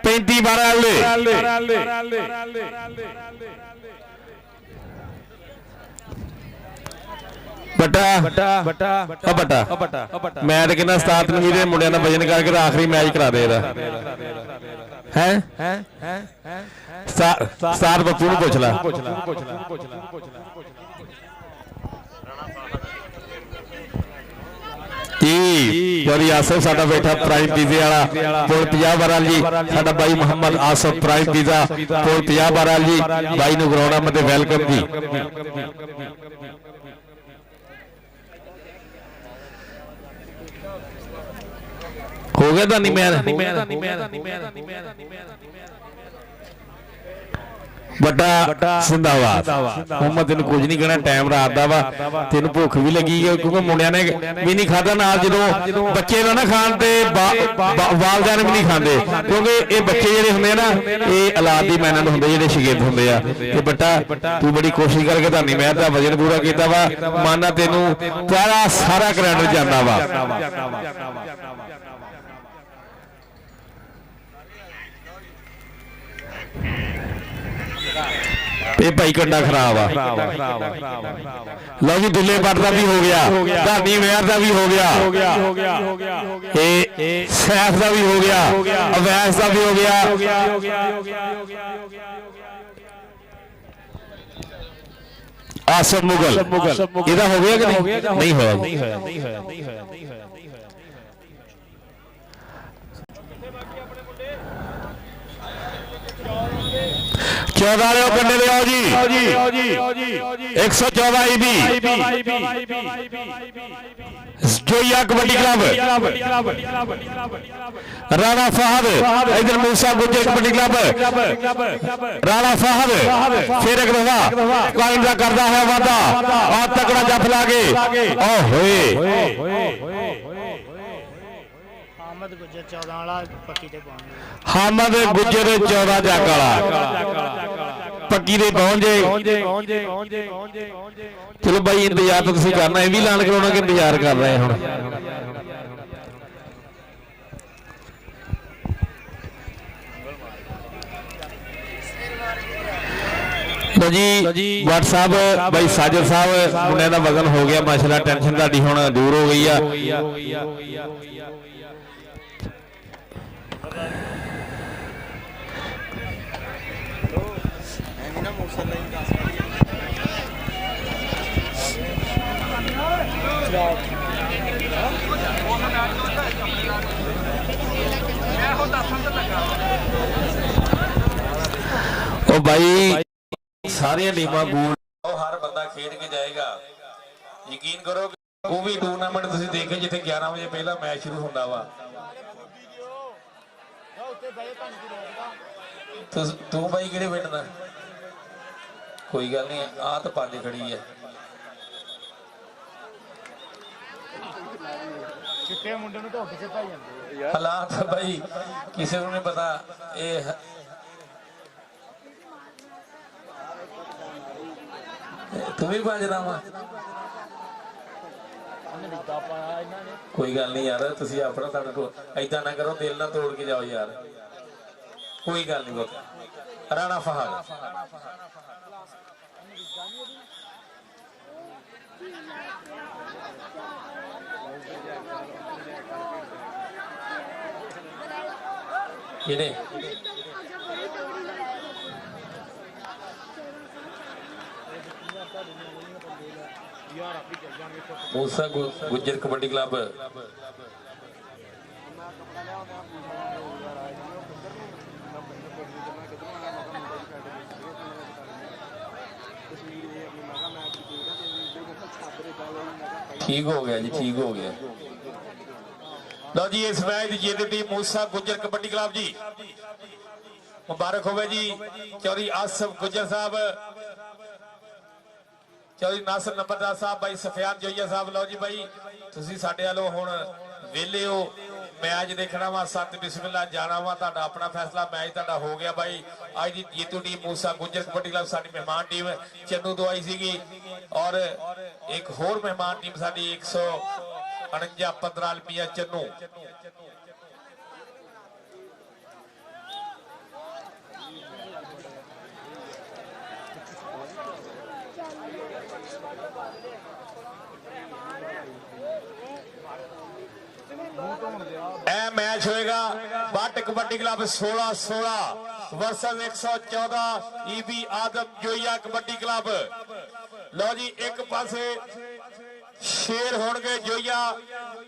35-12 बटा मैं तो कहना उस्ताद तनवीर दे मुंडियां दा वजन करके आखिरी मैच करा दे हैं उस्ताद पप्पू नूं पुछ ला जी आसफ साडा बैठा प्राइम पीजे वाला पोल 50 बराल जी साडा भाई मोहम्मद आसफ प्राइम पीजा पोल 50 बराल जी भाई नूं ग्राउंड में वेलकम जी। हो गया था नहीं बड़ा जिंदाबाद मोहम्मद तेन कुछ नहीं कहना टाइम रात का वा तेन भुख भी लगी है क्योंकि मुंडिया ने भी नहीं खाता नाल जो बच्चे ना ना खान ते वालदैन भी नहीं खाते क्योंकि ये बच्चे जेडे होंगे ना ये औलाद दी मेहनत होंगे जेडे शगिर्द होंगे आ ते बट्टा तू बड़ी कोशिश करके धानी महर दा वजन पूरा किया वा माना तेनू सारा क्रेडिट जाता वा। ये भाई कंडा खराब आ लो जी दुल्ले पट का भी हो गया धानी मेहर का भी हो गया सैफ का भी हो गया अवैस का भी हो गया आसफ मुगल इहदा हो गया कि नहीं होया 14 करने ले आओ जी 114 IB जोया कबड्डी क्लब राणा फहद इधर मूसा गुज्जर कबड्डी क्लब राणा फहद फिर एक दफा कायम करता है वादा और तकड़ा जफ लागे ओ होए हामद गुज्जर 14 जग वाला पक्की दे पहुंचे चलो भाई इंतजार तो तुम करना ये भी ऐलान कराना कि इंतजार कर रहे हैं हुण जी भट्ट साहब भाई साजिद साहब मुंडे का वजन हो गया माशाल्लाह टेंशन तुहाडी हुण दूर हो गई है। ओ भाई सारिया टीमां गोल हर बंदा खेड के जाएगा यकीन करो वो भी टूर्नामेंट तुसीं देखे जिथे 11 बजे पहला मैच शुरू होंदा वा तू भाई किहड़े पिंड दा कोई गल नहीं आ तो 5 खड़ी है चिट्टे मुंडे नूं धोखे च पाई जांदे हालात भाई किसी को नहीं पता ये तू भी भजदा वा कोई गल नहीं यार तुसीं अपना ऐदा ना करो दिल ना तोड़ के जाओ यार कोई गल नहीं राणा फहद मूसा गुज्जर कबड्डी क्लब ठीक हो गया जी, ठीक हो गया। लो जी इस मैच की जीत टीम मूसा गुज्जर कबड्डी क्लब जी, मुबारक होवे जी। चौधरी आसिफ गुज्जर साहब, चौधरी नासिर नंबरदार साहब, भाई सफियान जोइया साहब। लो जी भाई तुसी साडे वालों हुण वेले हो, मैच देखना वा, सत बिस्मिल्लाह जाना वा, तुहाडा अपना फैसला। मैच तुहाडा हो गया भाई। अज की जीतू टीम मूसा गुज्जर कबड्डी क्लब साडी मेहमान टीम चन्नू तो आई सीगी, और एक होर मेहमान टीम साडी 149 15 अलमिया चन्नू। मैच होएगा बाट कबड्डी क्लब 16-16 वर्सेस 114 ईबी आदम जोइया कबड्डी क्लब। लो जी एक पासे शेर होंगे जोइया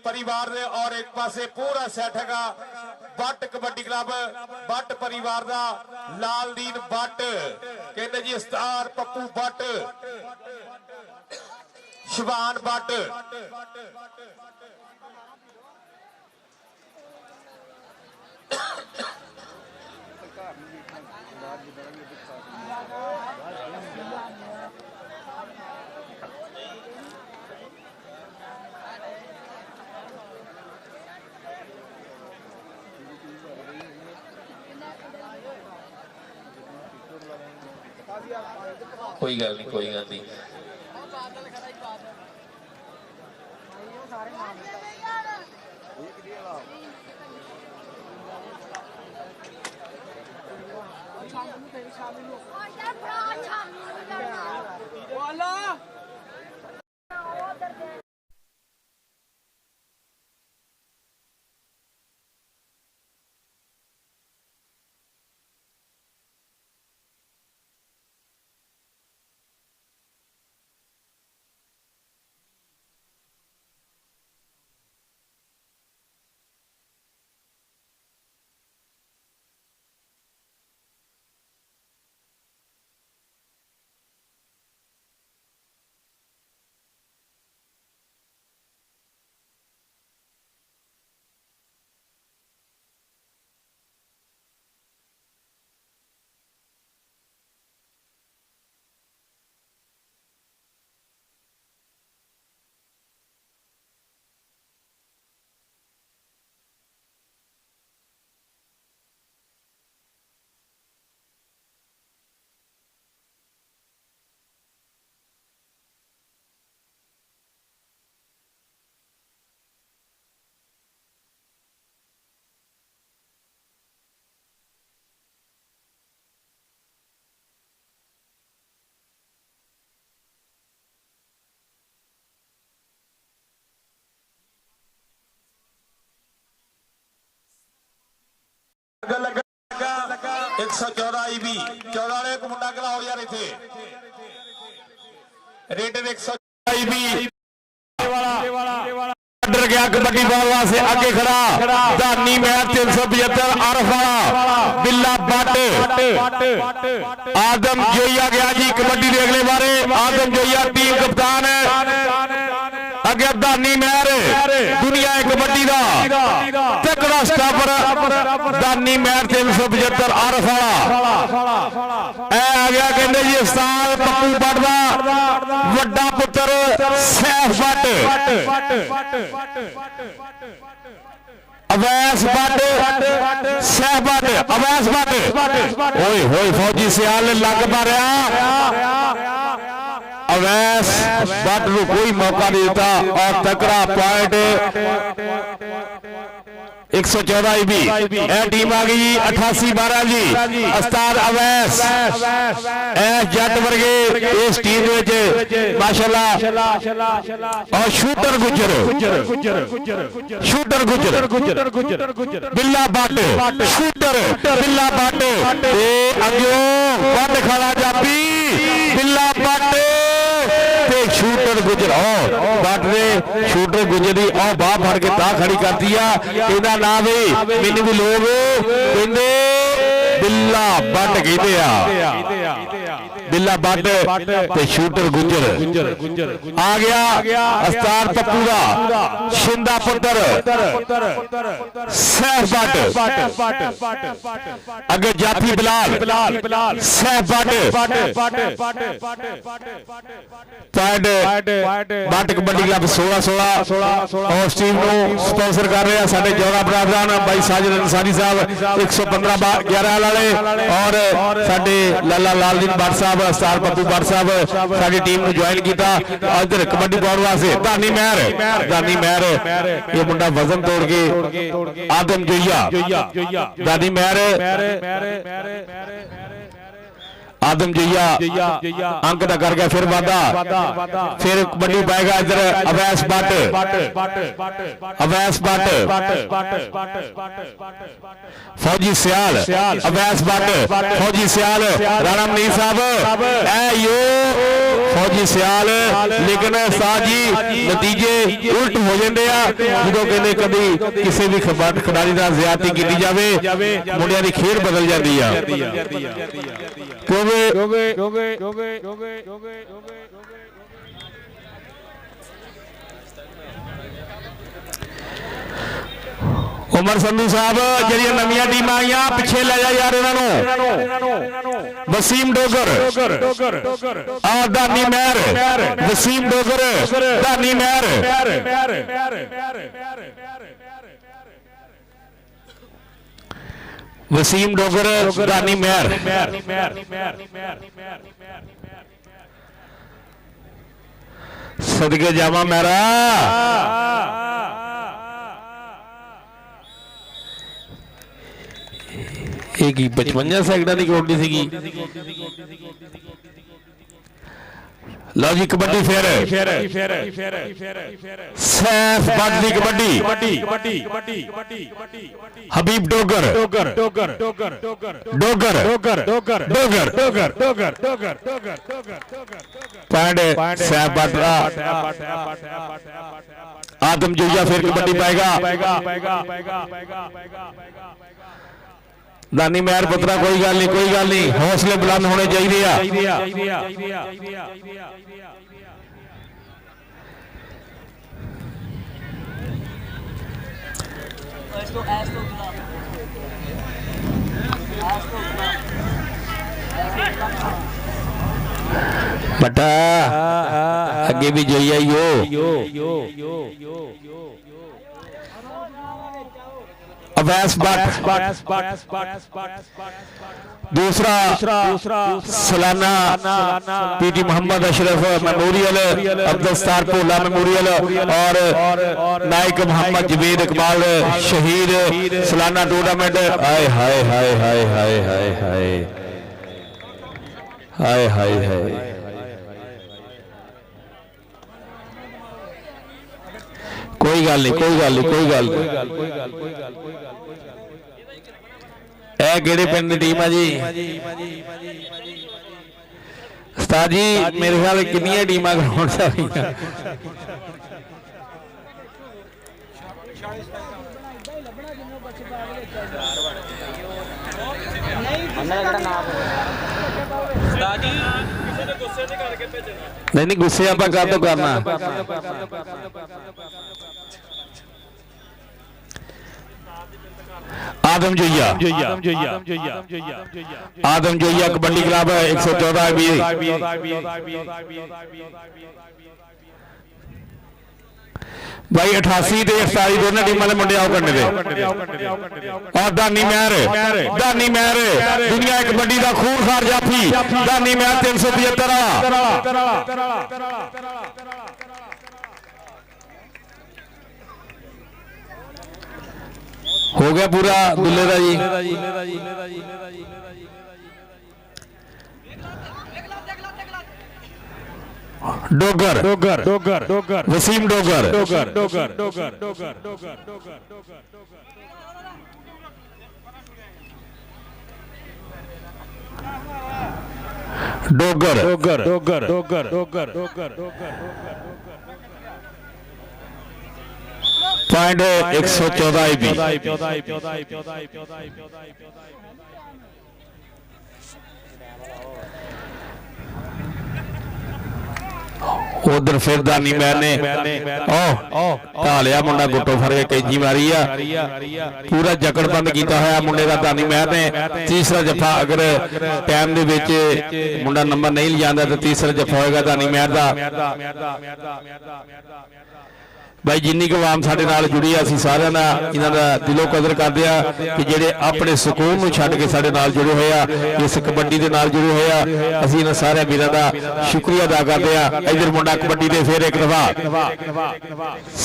परिवार दे, और एक पासे पूरा सेट हैगा बट कबड्डी क्लब बट परिवार दा। लालदीन बट कहते जी स्टार पप्पू बट, शबान बट। कोई गल नहीं, कोई गल नहीं। लगा 114 ईबी 14 वाले को मुंडा कराओ यार इथे रेटेड 114 ईबी डर गया कबड्डी बॉल वास्ते आगे खड़ा दानी मैच 375 आरफ वाला बिल्ला बट आदम जोइया गया जी कबड्डी के अगले बारे। आदम जोइया टीम कप्तान है, अगे दानी महर दुनिया कबड्डी का तकड़ा स्टापर दानी महर 375 आरफ वाला आ गया। कहते जी उस्ताद पप्पू बट का वड्डा पुत्र Saif but Awais but Saif but Awais but ओए होए फौजी सियाल लग मारिया। अवैस बट को कोई मौका नहीं देता और तकड़ा पॉइंट 114 IB ਇਹ ਟੀਮ ਆ ਗਈ ਜੀ 88-12 ਜੀ ਉਸਤਾਦ ਅਵੈਸ ਇਹ ਜੱਟ ਵਰਗੇ ਇਸ ਟੀਮ ਦੇ ਵਿੱਚ ਮਾਸ਼ਾਅੱਲਾ ਔਰ shooter Gujjar Billa but shooter Billa but ਤੇ ਅੱਗਿਓਂ ਵੱਡ ਖਾਲਾ ਜਾਪੀ ਬਿੱਲਾ ਬੱਟ ਤੇ ਸ਼ੂਟਰ ਗੁੱਜਰ ਉਹ ਬੱਟ ਦੇ ਸ਼ੂਟਰ ਗੁੱਜਰ ਦੀ ਉਹ ਬਾਹ ਫੜ ਕੇ ਤਾਂ ਖੜੀ ਕਰਦੀ ਆ ਇਹਦਾ ਨਾਮ ਵੀ ਮੈਨੂੰ ਵੀ ਲੋਕ ਕਹਿੰਦੇ ਬਿੱਲਾ ਬੱਟ ਕਹਿੰਦੇ ਆ ਬਿੱਲਾ ਬੱਟ ਤੇ ਸ਼ੂਟਰ ਗੁੱਜਰ ਆ ਗਿਆ ਉਸਤਾਦ ਪੱਪੂ ਦਾ ਸ਼ਿੰਦਾ ਪੁੱਤਰ ਸੈਫ ਬੱਟ ਅੱਗੇ ਜਾਫੀ ਬਲਾਲ ਸੈਫ ਬੱਟ ਬੱਟ ਕਬੱਡੀ ਕਲੱਬ 16 ਉਸ ਟੀਮ ਨੂੰ ਸਪਾਂਸਰ ਕਰ ਰਹੇ ਆ ਸਾਡੇ ਜੋੜਾ ਬਰਾਦਰਾਨ ਬਾਈ ਸਾਜਦ ਅੰਸਾਰੀ ਸਾਹਿਬ 115-11 ਵਾਲੇ ਔਰ ਸਾਡੇ ਲਾਲਾ ਲਾਲਦੀਨ ਬੱਟ ਸਾਹਿਬ ਉਸਤਾਦ ਪੱਪੂ ਬੱਟ ਸਾਹਿਬ ਸਾਡੀ ਟੀਮ ਨੂੰ ਜੁਆਇਨ ਕੀਤਾ ਇੱਧਰ ਕਬੱਡੀ ਪਾਉਣ ਵਾਸਤੇ ਧਾਨੀ ਮਹਿਰ ਇਹ ਮੁੰਡਾ ਵਜ਼ਨ ਤੋੜ ਕੇ ਆਦਮ ਜੋਈਆ ਧਾਨੀ ਮਹਿਰ ਆਦਮ ਜਈਆ ਅੰਕ ਦਾ ਕਰ ਗਿਆ ਫਿਰ ਵਾਦਾ ਫਿਰ ਕਬੱਡੀ ਪਾਏਗਾ ਇੱਧਰ ਅਵੈਸ ਬੱਟ ਫੌਜੀ ਸਿਆਲ ਅਵੈਸ ਬੱਟ ਫੌਜੀ ਸਿਆਲ ਰਾਣਾ ਮਨੀਰ ਸਾਹਿਬ ਐ ਯੋ ਫੌਜੀ ਸਿਆਲ ਲੇਕਿਨ ਸਾਜੀ ਨਤੀਜੇ ਉਲਟ ਹੋ ਜਾਂਦੇ ਆ ਜਦੋਂ ਕਹਿੰਦੇ ਕਦੀ ਕਿਸੇ ਵੀ ਖਿਡਾਰੀ ਨਾਲ ਜ਼ਿਆਦਤੀ ਕੀਤੀ ਜਾਵੇ ਮੁੰਡਿਆਂ ਦੀ ਖੇਡ ਬਦਲ ਜਾਂਦੀ ਆ ਉਮਰ ਸੰਧੂ ਸਾਹਿਬ ਜਿਹੜੀਆਂ ਨਵੀਆਂ ਟੀਮਾਂ ਆਈਆਂ ਪਿੱਛੇ ਲੈ ਜਾ ਯਾਰ ਇਹਨਾਂ ਨੂੰ ਵਸੀਮ ਡੋਗਰ ਆ ਧਾਨੀ ਮਹਿਰ ਵਸੀਮ ਡੋਗਰ ਧਾਨੀ ਮਹਿਰ ਵਸੀਮ ਡੋਗਰ ਧਾਨੀ ਮਹਿਰ ਸਦਕੇ ਜਾਵਾ ਮੇਰਾ ਇਹ ਕੀ 55 ਸੈਕਿੰਡਾਂ ਦੀ ਕਬੱਡੀ ਸੀਗੀ ਲਓ ਜੀ ਕਬੱਡੀ ਫਿਰ Saif but the kabaddi Habib Dogar point Saif but ਆਦਮ ਜੋਈਆ ਫਿਰ ਕਬੱਡੀ ਪਾਏਗਾ ਦਾਨੀ ਮਹਿਰ ਪੁੱਤਰਾ ਕੋਈ ਗੱਲ ਨਹੀਂ ਹੌਸਲੇ ਬੁਲੰਦ ਹੋਣੇ ਚਾਹੀਦੇ ਆ ਬਟਾ ਅੱਗੇ ਵੀ ਜੋਈਆ अवैस बट दूसरा सालाना पीटी मोहम्मद अशरफ मेमोरियल अब्दुलस्तार भोला मेमोरियल और नायक मोहम्मद जवेद इकबाल शहीद सालाना टूर्नामेंट हाय हाय हाय हाय हाय हाय हाय हाय हाय कोई गल नहीं ਇਹ ਕਿਹੜੇ ਪਿੰਡ ਦੀ ਟੀਮ ਆ ਜੀ ਉਸਤਾਦ ਜੀ ਮੇਰੇ ਖਿਆਲ ਕਿੰਨੀਆਂ ਟੀਮਾਂ ਗਰਾਊਂਡ ਚ ਆਈਆਂ ਉਸਤਾਦ ਜੀ ਕਿਸੇ ਨੇ ਗੁੱਸੇ ਤੇ ਕਰਕੇ ਭੇਜਣਾ नहीं गुस्से आप तो करना आदम जोइया कबड्डी क्लब 114 भाई 88 ਤੇ 47 ਦੋਨਾਂ ਟੀਮਾਂ ਦੇ ਮੁੰਡੇ ਆਉ ਕਰਨੇ ਦੇ ਔਰ ਦਾਨੀ ਮਹਿਰ ਦੁਨੀਆ ਕਬੱਡੀ ਦਾ ਖੂਨਖਾਰ ਜਾਫੀ ਦਾਨੀ ਮਹਿਰ 375 ਵਾਲਾ हो गया पूरा दुल्ले का जी। Dogar Dogar Dogar Dogar Waseem Dogar Dogar Dogar Dogar Dogar Dogar Dogar Dogar Dogar Dogar Dogar Dogar point 114 IB। उधर फिर दानी मैन ने ढालिया मुंडा गुट्टो फड़ के कैंची मारी आ पूरा जकड़ बंद किया होया मुंडे का दानी मैन ने। तीसरा जफा अगर टाइम दे विच मुंडा नंबर नहीं लिजांदा तो तीसरा जफा होएगा दानी मैन दा। भाई जिन्नी को आवाम साडे नाल जुड़ी है असीं सारिआं दा इन्हां दा दिलों कदर करदे आ कि जिहड़े अपने सुकून नूं छड्ड के साडे नाल जुड़े होए आ इस कबड्डी दे नाल जुड़े होए आ असीं इन्हां सारे वीरां दा शुक्रिया अदा करदे आ। इधर मुंडा कबड्डी दे फिर एक दफा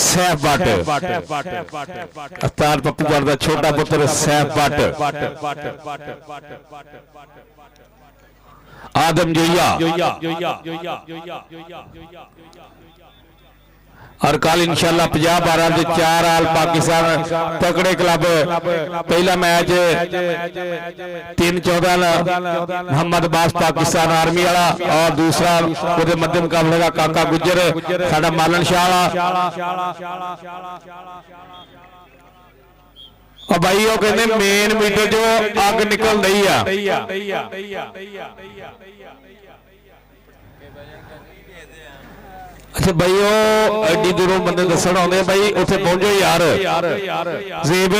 सैफ भट्ट अवतार पप्पू भट्ट दा छोटा पुत्र सैफ भट्ट आदम जोइया और कल इंशाल्लाह 50-12 के 4 आल पाकिस्तान तकड़े क्लब पहला मैच 3-14 मोहम्मद अब्बास पाकिस्तान आर्मी वाला और दूसरा वो मध्य मुकाबले का काका गुजर साडा मालन शाह और भाई वो कहते मेन मीटर जो अग निकल रही है। अच्छा भाई वो एडी दूरों बंदे दसन आते भाई उत्थे पहुंचो यार जेब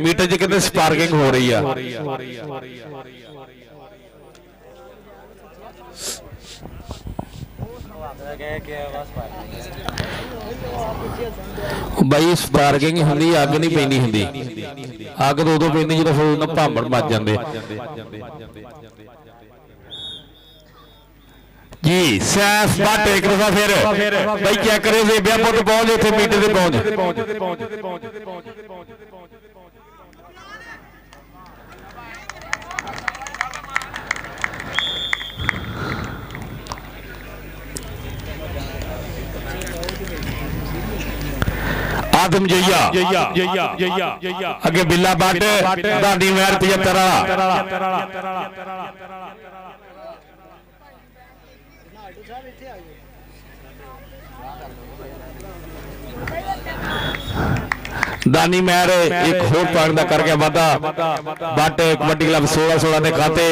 मीटर च कहते स्पार्किंग हो रही है। भाई स्पार्किंग होंगी अग नहीं पैंदी होंगी अग तो उदों पैंदी जो फिर भांबड़ मच जाते जी। सैफ भट्ट एक दफा फिर भाई क्या करे जेबिया पुट पहुंच इतने मीटर से पहुंच आदम जोइया अगे बिल्ला भट्ट दादी महर 75 दानी महर एक होर पॉइंट का करके वादा बट कबड्डी क्लब 16-16 ने खाते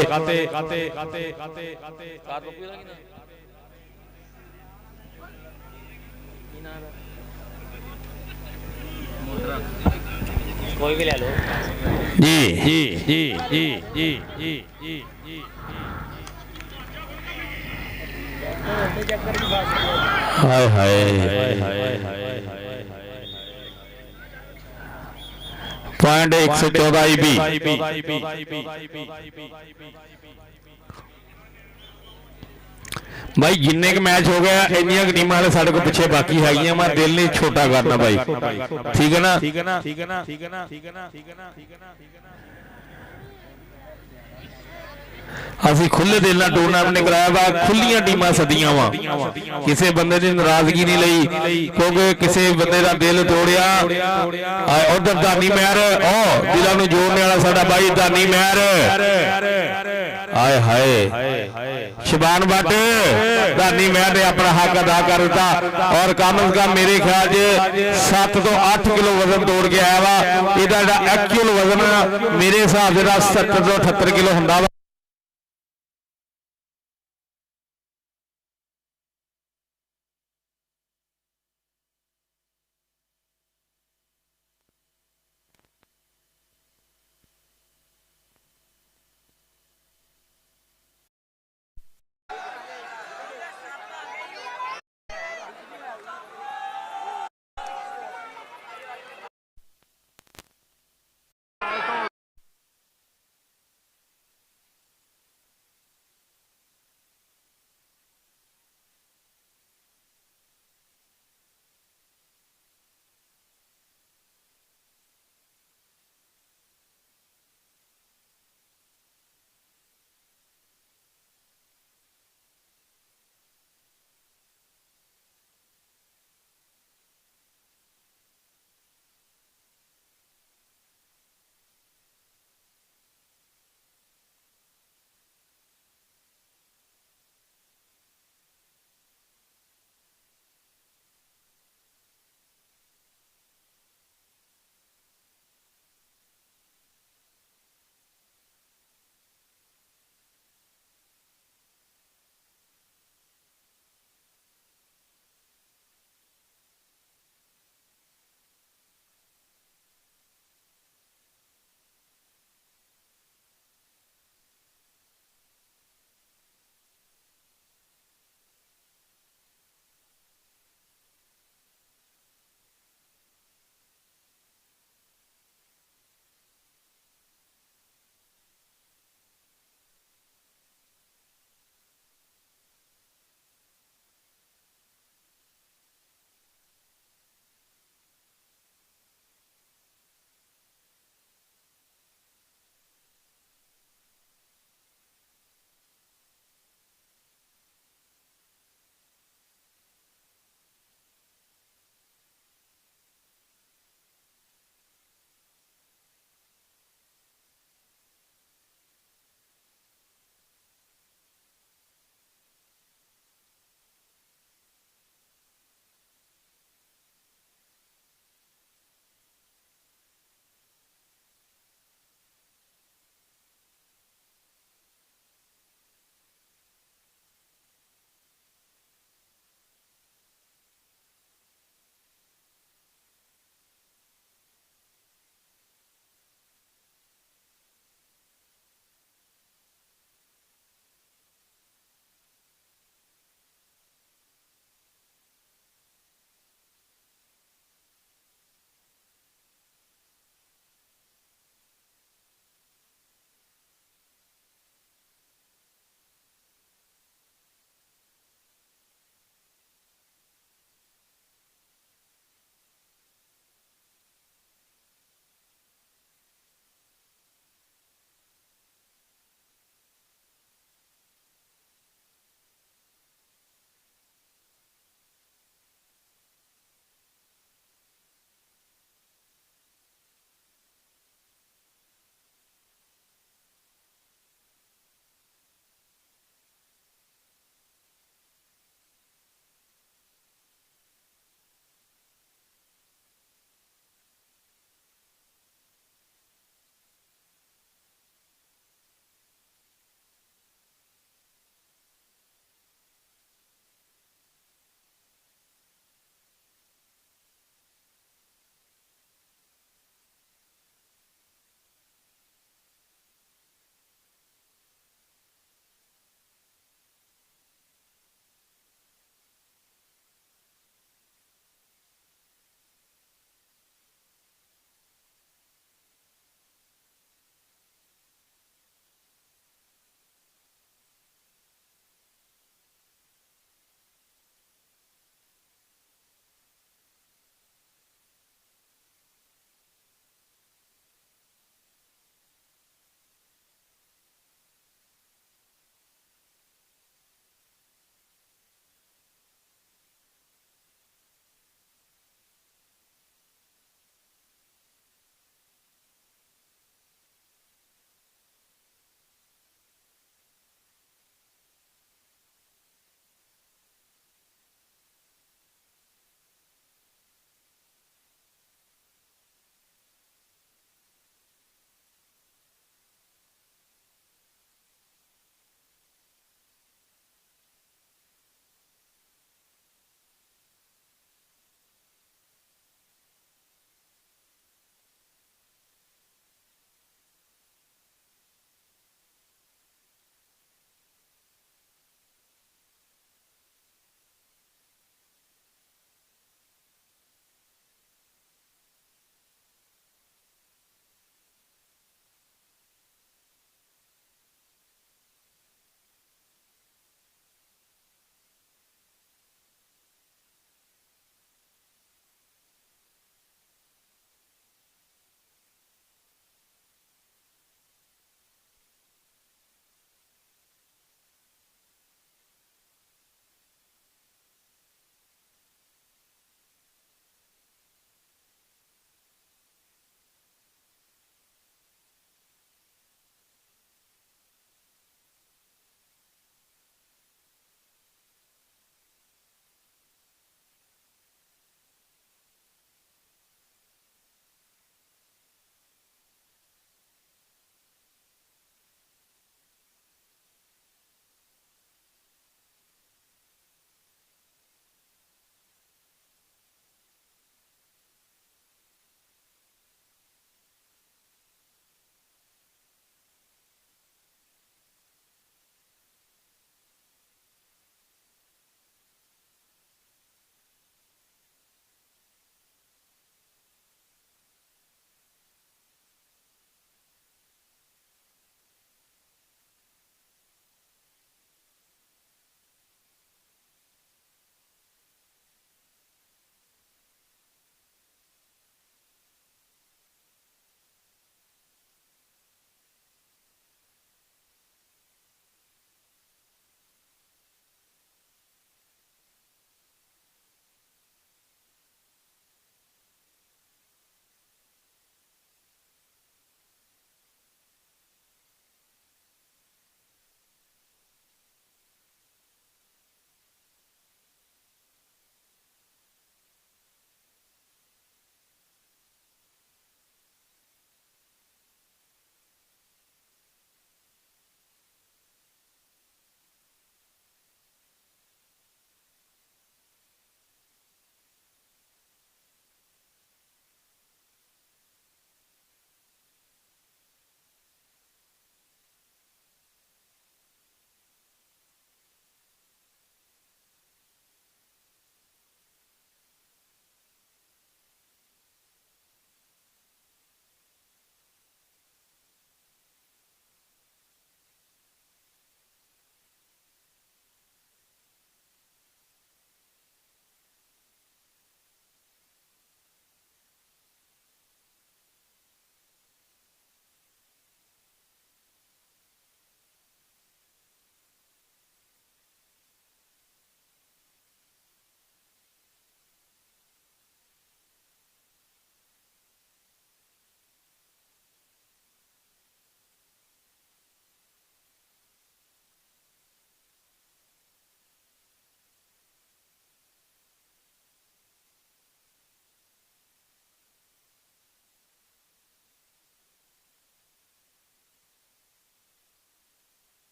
कोई भी ले लो जी जी जी जी जी जी जी हाय हाय पॉइंट 114 IB। भाई जिन्ने क मैच हो गया इन्नियां टीमां वाले साडे को पिछे बाकी हैगियां मैं दिल नहीं छोटा करना भाई ठीक है ना। असी खुले दिल नाल टूरनामेंट कराया वा खुलियां टीमां सदियां वा किसी बंदे ने नाराजगी नहीं लई क्योंकि किसी बंदे का दिल तोड़िया। उधर दानी महर दिलों नूं जोड़ने वाला साडा भाई दानी महर आए हाय शबान भट्ट दानी महर ने अपना हक अदा कर दिता और कम से कम मेरे ख्याल 7 तो 8 किलो वजन तोड़ के आया वा। इहदा एक्चुअल वजन मेरे हिसाब से 70 तो 78 किलो हुंदा वा।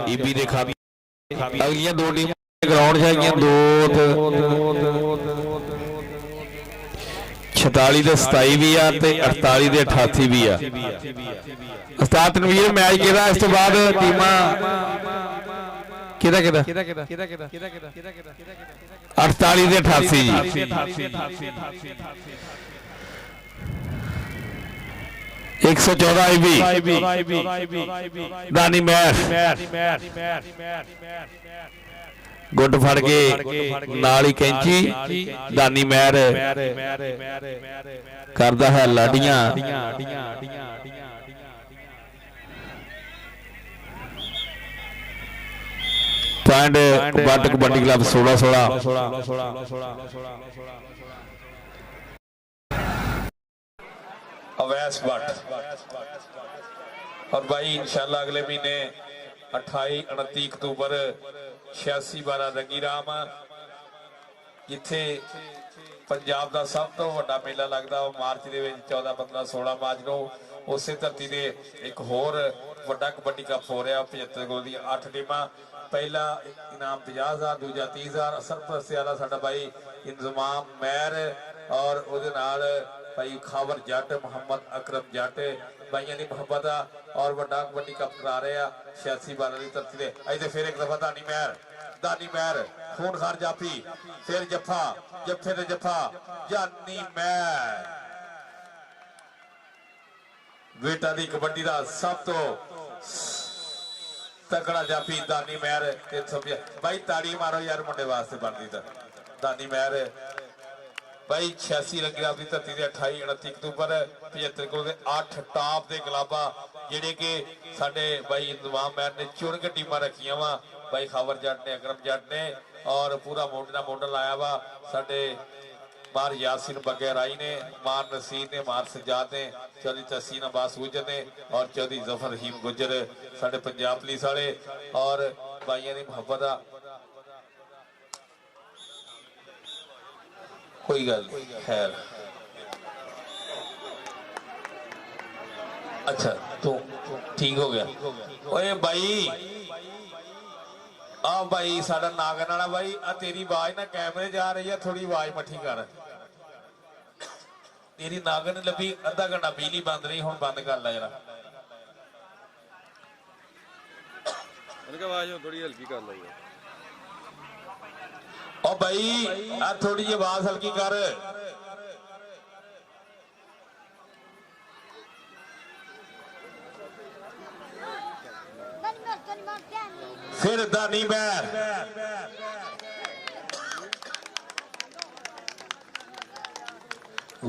ਈਬੀ ਦੇ ਖਾਤੇ ਅਗਲੀਆਂ ਦੋ ਟੀਮਾਂ ਗਰਾਊਂਡ 'ਚ ਹੈਗੀਆਂ 46 ਦੇ 27 ਵੀ ਆ ਤੇ 48 ਦੇ 88 ਵੀ ਆ। ਉਸਤਾਦ ਤਨਵੀਰ ਮੈਚ ਕਿਹਦਾ ਇਸ ਤੋਂ ਬਾਅਦ ਟੀਮਾਂ ਕਿਹਦਾ 48 ਦੇ 88 ਜੀ। 114 ਈਬੀ ਦਾਨੀ ਮੈਚ ਗੁੱਟ ਫੜ ਕੇ ਨਾਲ ਹੀ ਕੈਂਚੀ ਦਾਨੀ ਮਹਿਰ ਕਰਦਾ ਹੈ ਲਾਡੀਆਂ। ਪੁਆਇੰਟ ਕਬੱਡੀ ਕਲੱਬ 16-16 अवैस भट्ट और भाई इंशाल्लाह अगले महीने 28-29 अक्तूबर 86-12 रंगी राम जिथे पंजाब का सब तो वड्डा मेला लगता वो मार्च के 14-15-16 मार्च को उस धरती से एक होर वड्डा कबड्डी कप हो रहा 75 गोल दी 8 टीमां। पहला इनाम 50,000 दूजा 30,000 सरपरस्ती वाला साडा भाई इंतजाम मैर और उहदे नाल भाई खावर जट मुहम्मद अकरम जट भाइयों की मुहब्बत और वड्डा कबड्डी कप करा रहे हैं 86-12 की धरती से। अजे फिर एक दफा दानी महर खून खार जाफी फिर जफा जफे ते जफा जानी महर बेटा दी कबड्डी का सब तो तगड़ा जाफी दानी महर भाई ताड़ी मारो यार मुंडे वास्ते बनती था दानी महर भाई 86 रंगी राम की धरती से 28-29 अक्तूबर 75 को 8 टॉप के क्लब जेडे कि साडे भाई इंतजाम मैर ने चुन के टीमां रखियां वा भाई खावर जट ने अकरम जट ने और पूरा मोडा मॉडल लाया वा साडे मार यासिन बगैराई ने मार नसीर ने मार सजाद ने चौधरी तहसीन अब्बास गुजर ने और चौधरी जफर रहीम गुजर साडे पंजाब पुलिस वाले और भाइयों की मुहब्बत कोई गल नहीं खैर। अच्छा तू ठीक हो गया ओए भाई आ भाई साडा नागन वाला भाई आ तेरी आवाज ना कैमरे जा रही है थोड़ी आवाज मठी कर तेरी नागन लभी अद्धा घंटा बिजली बंद रही हुण बंद कर ला जरा आवाज थोड़ी हल्की कर लाई ओ भाई आ थोड़ी जी आवाज हल्की कर फिर दानी महर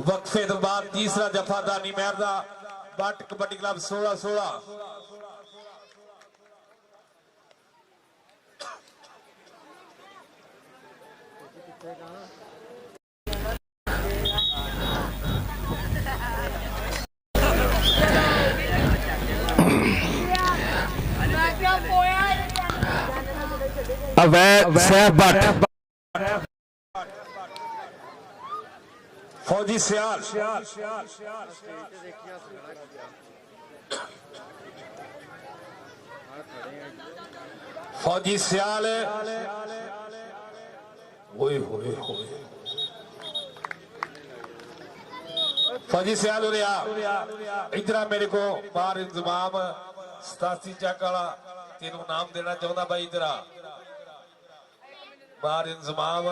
वक्फे तो बाद तीसरा जफा दानी महर दा बट कबड्डी क्लब 16-16 फौजी सियाल फौजी सियाल फौजी सियाल हो रहा इधर मेरे को बाहर इंतजाम 87 चक वाला तेन नाम देना चाहता भाई इधर बाहर इंतजाम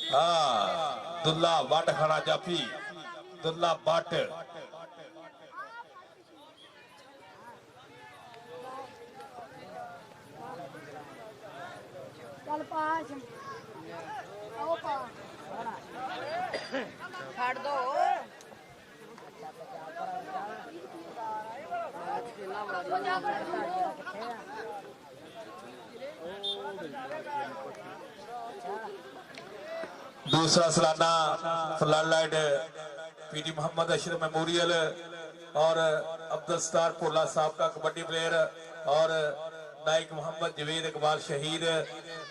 हाँ दुल्ला बट खड़ा जाफी दुल्ला बट चल पास आओ पा छाड़ दो दूसरा सालाना flood light PT Mohammad Ashraf memorial और अब्दुल सत्तार भोला साहब का कबड्डी प्लेयर और नाइक मोहम्मद जवेद इकबाल शहीद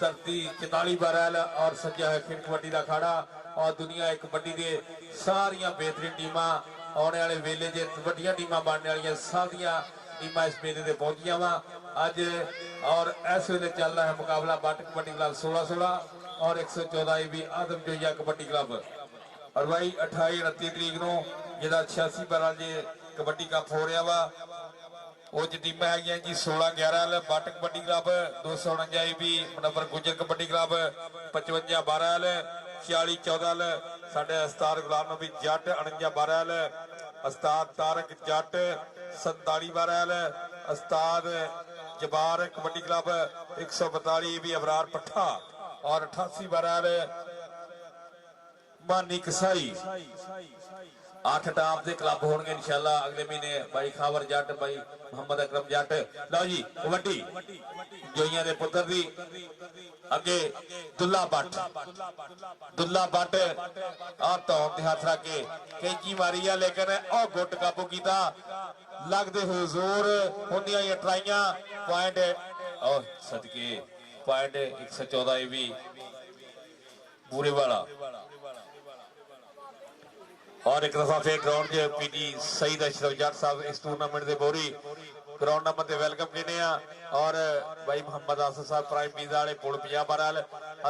धरती 44-12 और सज्जा है फिर कबड्डी का अखाड़ा और दुनिया एक कबड्डी के सारिया बेहतरीन टीमां ਆਉਣ ਵਾਲੇ ਵੇਲੇ 'ਚ ਵੱਡੀਆਂ ਟੀਮਾਂ ਬਣਨ ਵਾਲੀਆਂ ਸਭ ਦੀਆਂ ਟੀਮਾਂ ਇਸ ਮੇਲੇ ਤੇ ਪਹੁੰਚੀਆਂ ਵਾ ਅੱਜ। और इस वे चल रहा है मुकाबला बट कबड्डी क्लब 16-16 और 114 भी आदमजोया कबड्डी क्लब। और भाई 28-29 तरीक ਨੂੰ ਜਿਹੜਾ 86 ਬਾਰਾਂ ਜੇ कबड्डी कप हो रहा वा ਉਹ ਚ ਟੀਮਾਂ ਹੈਗੀਆਂ ਜੀ 16-11 ਬਟ ਕਬੱਡੀ ਕਲੱਬ, 249 ਵੀ ਮੁਨੱਵਰ ਗੁੱਜਰ ਕਬੱਡੀ ਕਲੱਬ, 55-12 46-14 ਸਾਡੇ ਉਸਤਾਦ ਗੁਲਾਮ ਨਬੀ ਜੱਟ, 49-12 ਉਸਤਾਦ ਤਾਰਕ ਜੱਟ, 47-12 ਉਸਤਾਦ ਜਬਾਰ ਕਬੱਡੀ ਕਲੱਬ, 142 ਵੀ ਅਬਰਾਰ ਪੱਠਾ और 88-12 ਮਾਨੀ ਕਸਾਈ। 8 ਟਾਪ ਦੇ ਕਲੱਬ ਹੋਣਗੇ ਇਨਸ਼ਾਅੱਲਾ ਅਗਲੇ ਮਹੀਨੇ। ਬਾਈ ਖਾਵਰ ਜੱਟ, ਬਾਈ ਮੁਹੰਮਦ ਅਕਰਮ ਜੱਟ। ਲਓ ਜੀ ਕਬੱਡੀ ਜੋਈਆਂ ਦੇ ਪੁੱਤਰ ਦੀ ਅੱਗੇ ਦੁੱਲਾ ਬੱਟ, ਦੁੱਲਾ ਬੱਟ ਆ ਧੌਣ ਤੇ ਹੱਥ ਰੱਖ ਕੇ ਕੈਂਚੀ ਮਾਰੀ ਆ ਲੇਕਿਨ ਉਹ ਗੁੱਟ ਕਾਬੂ ਕੀਤਾ ਲੱਗਦੇ ਹੋਏ ਜ਼ੋਰ ਹੁੰਦੀਆਂ ਹੀ ਟਰਾਈਆਂ। ਪੁਆਇੰਟ ਉਹ ਸਦਕੇ ਪੁਆਇੰਟ 114 ਇਹ ਵੀ ਬੂਰੇ ਵਾਲਾ। और एक दफा फिर ग्राउंड च पीटी सईद अशरफ जट साहब इस टूर्नामेंट के बोरी ग्राउंड नंबर ते वेलकम कहने और भाई मुहम्मद आसिफ साहब प्राइम पीजा वाले पुल 50-12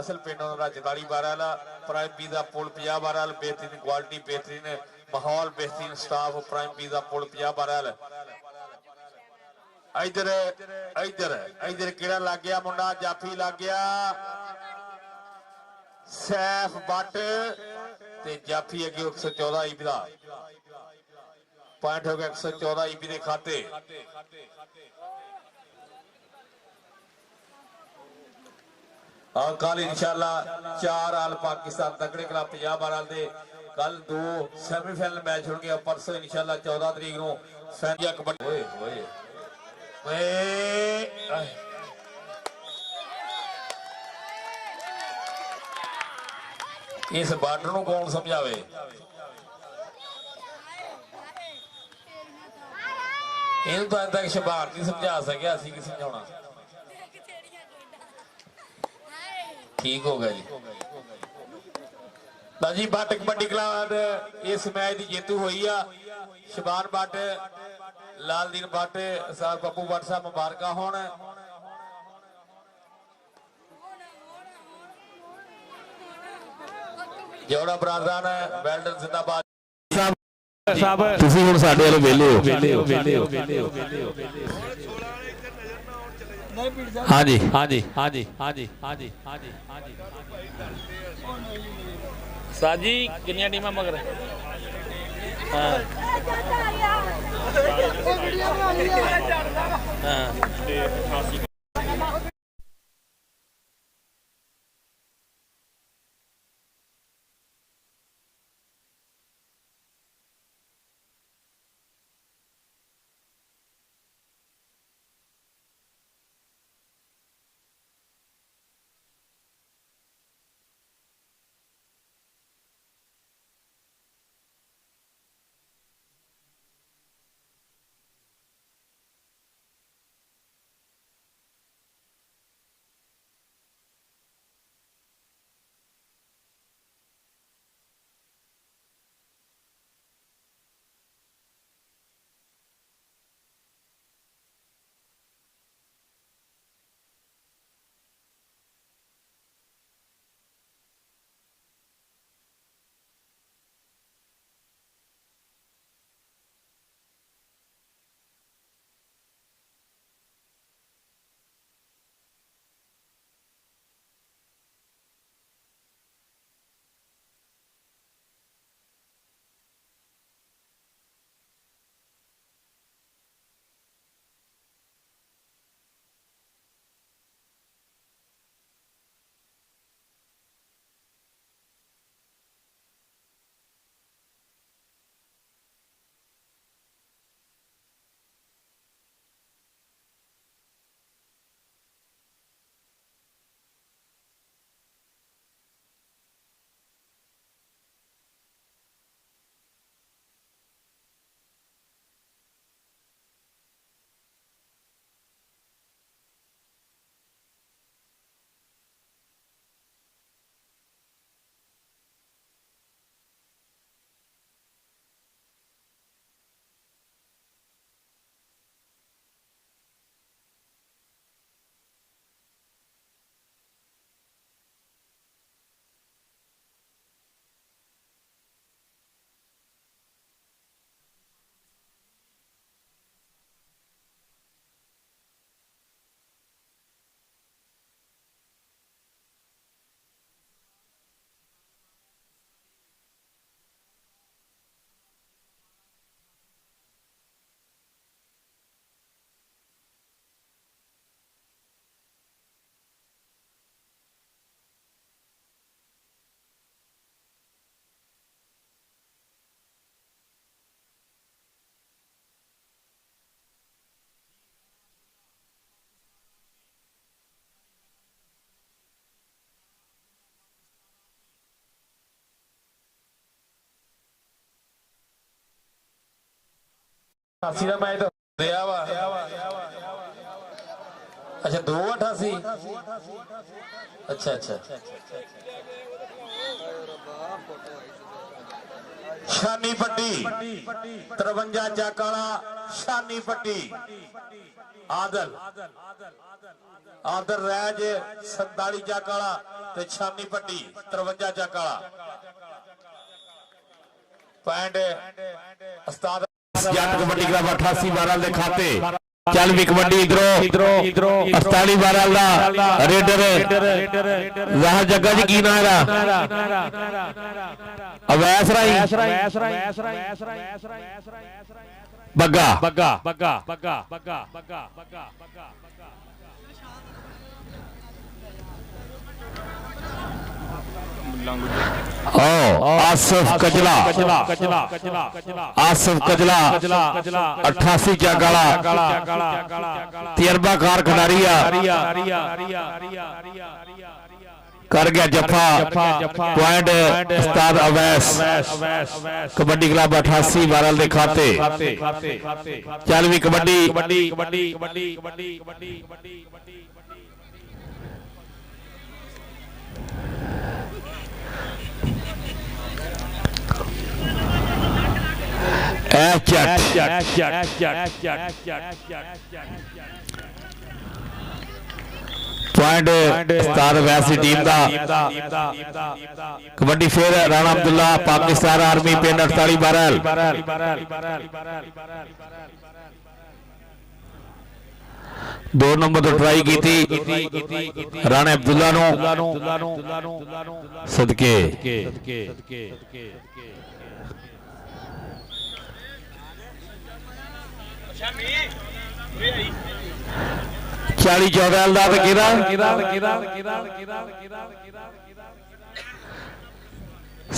असल पिंड 44-12 प्राइम पीजा पुल 50-12 बेहतरीन क्वालिटी बेहतरीन माहौल बेहतरीन स्टाफ प्राइम पीजा पुल 50-12। इधर इधर इधर केड़ा लग गया मुंडा जाफी लग गया सैफ बट ਤੇ ਜਾਫੀ ਅੱਗੇ 114 ਈਬੀ ਦਾ ਪੁਆਇੰਟ ਹੋ ਗਿਆ 114 ਈਬੀ ਦੇ ਖਾਤੇ। और कल इंशाल्लाह 4 आल पाकिस्तान तगड़े क्लब 50-12 ਦੇ कल 2 ਸੈਮੀਫਾਈਨਲ ਮੈਚ ਹੋਣਗੇ। परसों इंशाल्लाह 14 ਤਰੀਕ ਨੂੰ ਫੈਂਜਾ ਕਬੱਡੀ ਓਏ ਓਏ ਓਏ इस बार्डर ਨੂੰ कौन समझावे? ਇਹਨੂੰ ਤਾਂ ਤੱਕ ਸ਼ਬਾਨ ਨਹੀਂ ਸਮਝਾ ਸਕਿਆ, ਅਸੀਂ ਕੀ ਸਮਝਾਉਣਾ। ਠੀਕ ਹੋ ਗਿਆ ਜੀ। ਲਾ ਜੀ ਬੱਟ ਕਬੱਡੀ ਕਲੱਬ ਇਸ ਮੈਚ ਦੀ ਜੇਤੂ ਹੋਈ ਆ ਸ਼ਬਾਨ ਬੱਟ, ਲਾਲਦੀਨ ਬੱਟ, ਸਰ ਪੱਪੂ ਬੱਟ ਸਾਹਿਬ ਮੁਬਾਰਕਾਂ ਹੋਣ। ਜੋੜਾ ਬਰਾਦਰਾਨ ਵੈਲਡਨ ਜ਼ਿੰਦਾਬਾਦ ਸਾਹਿਬ ਤੁਸੀਂ ਹੁਣ ਸਾਡੇ ਵੱਲੋਂ ਵਿਹਲੇ ਹੋ। ਹਾਂਜੀ ਹਾਂਜੀ ਹਾਂਜੀ ਹਾਂਜੀ ਹਾਂਜੀ ਹਾਂਜੀ ਹਾਂਜੀ ਸਾਜੀ ਕਿੰਨੀਆਂ ਟੀਮਾਂ ਮਗਰ? ਹਾਂ ਹਾਂ 88 ਦਾ ਮੈਚ ਦਿਆ ਵਾ ਅੱਛਾ 288 ਅੱਛਾ ਸ਼ਾਨੀ ਪੱਟੀ 53 ਚੱਕ ਵਾਲਾ ਸ਼ਾਨੀ ਪੱਟੀ ਆਦਲ ਰੈਜ 47 ਚੱਕ ਵਾਲਾ ਤੇ ਸ਼ਾਨੀ ਪੱਟੀ 53 ਚੱਕ ਵਾਲਾ ਪੁਆਇੰਟ ਉਸਤਾਦ ਜੱਟ ਕਬੱਡੀ ਕਲੱਬ 88 12 ਦੇ ਖਾਤੇ ਚੱਲ ਵੀ ਕਬੱਡੀ ਇਧਰੋਂ 48 12 ਦਾ ਰੇਡਰ ਜ਼ਾਹਰ ਜੱਗਾ ਜੀ ਕੀ ਨਾਮ ਹੈਗਾ ਅਵੈਸ ਰਾਈ ਬੱਗਾ आसिफ कजला 88 चागाला तजर्बाकार खिडारी कर गया जफा पॉइंट उस्ताद अवैस कबड्डी क्लब 88 12 के खाते चल भी कबड्डी पॉइंट उस्ताद वैसी टीम का कबड्डी फिर राणा अब्दुल्ला पाकिस्तान आर्मी पिंड 48 12 2 नंबर तो ट्राई की थी राणा अब्दुल्ला सदके 40-14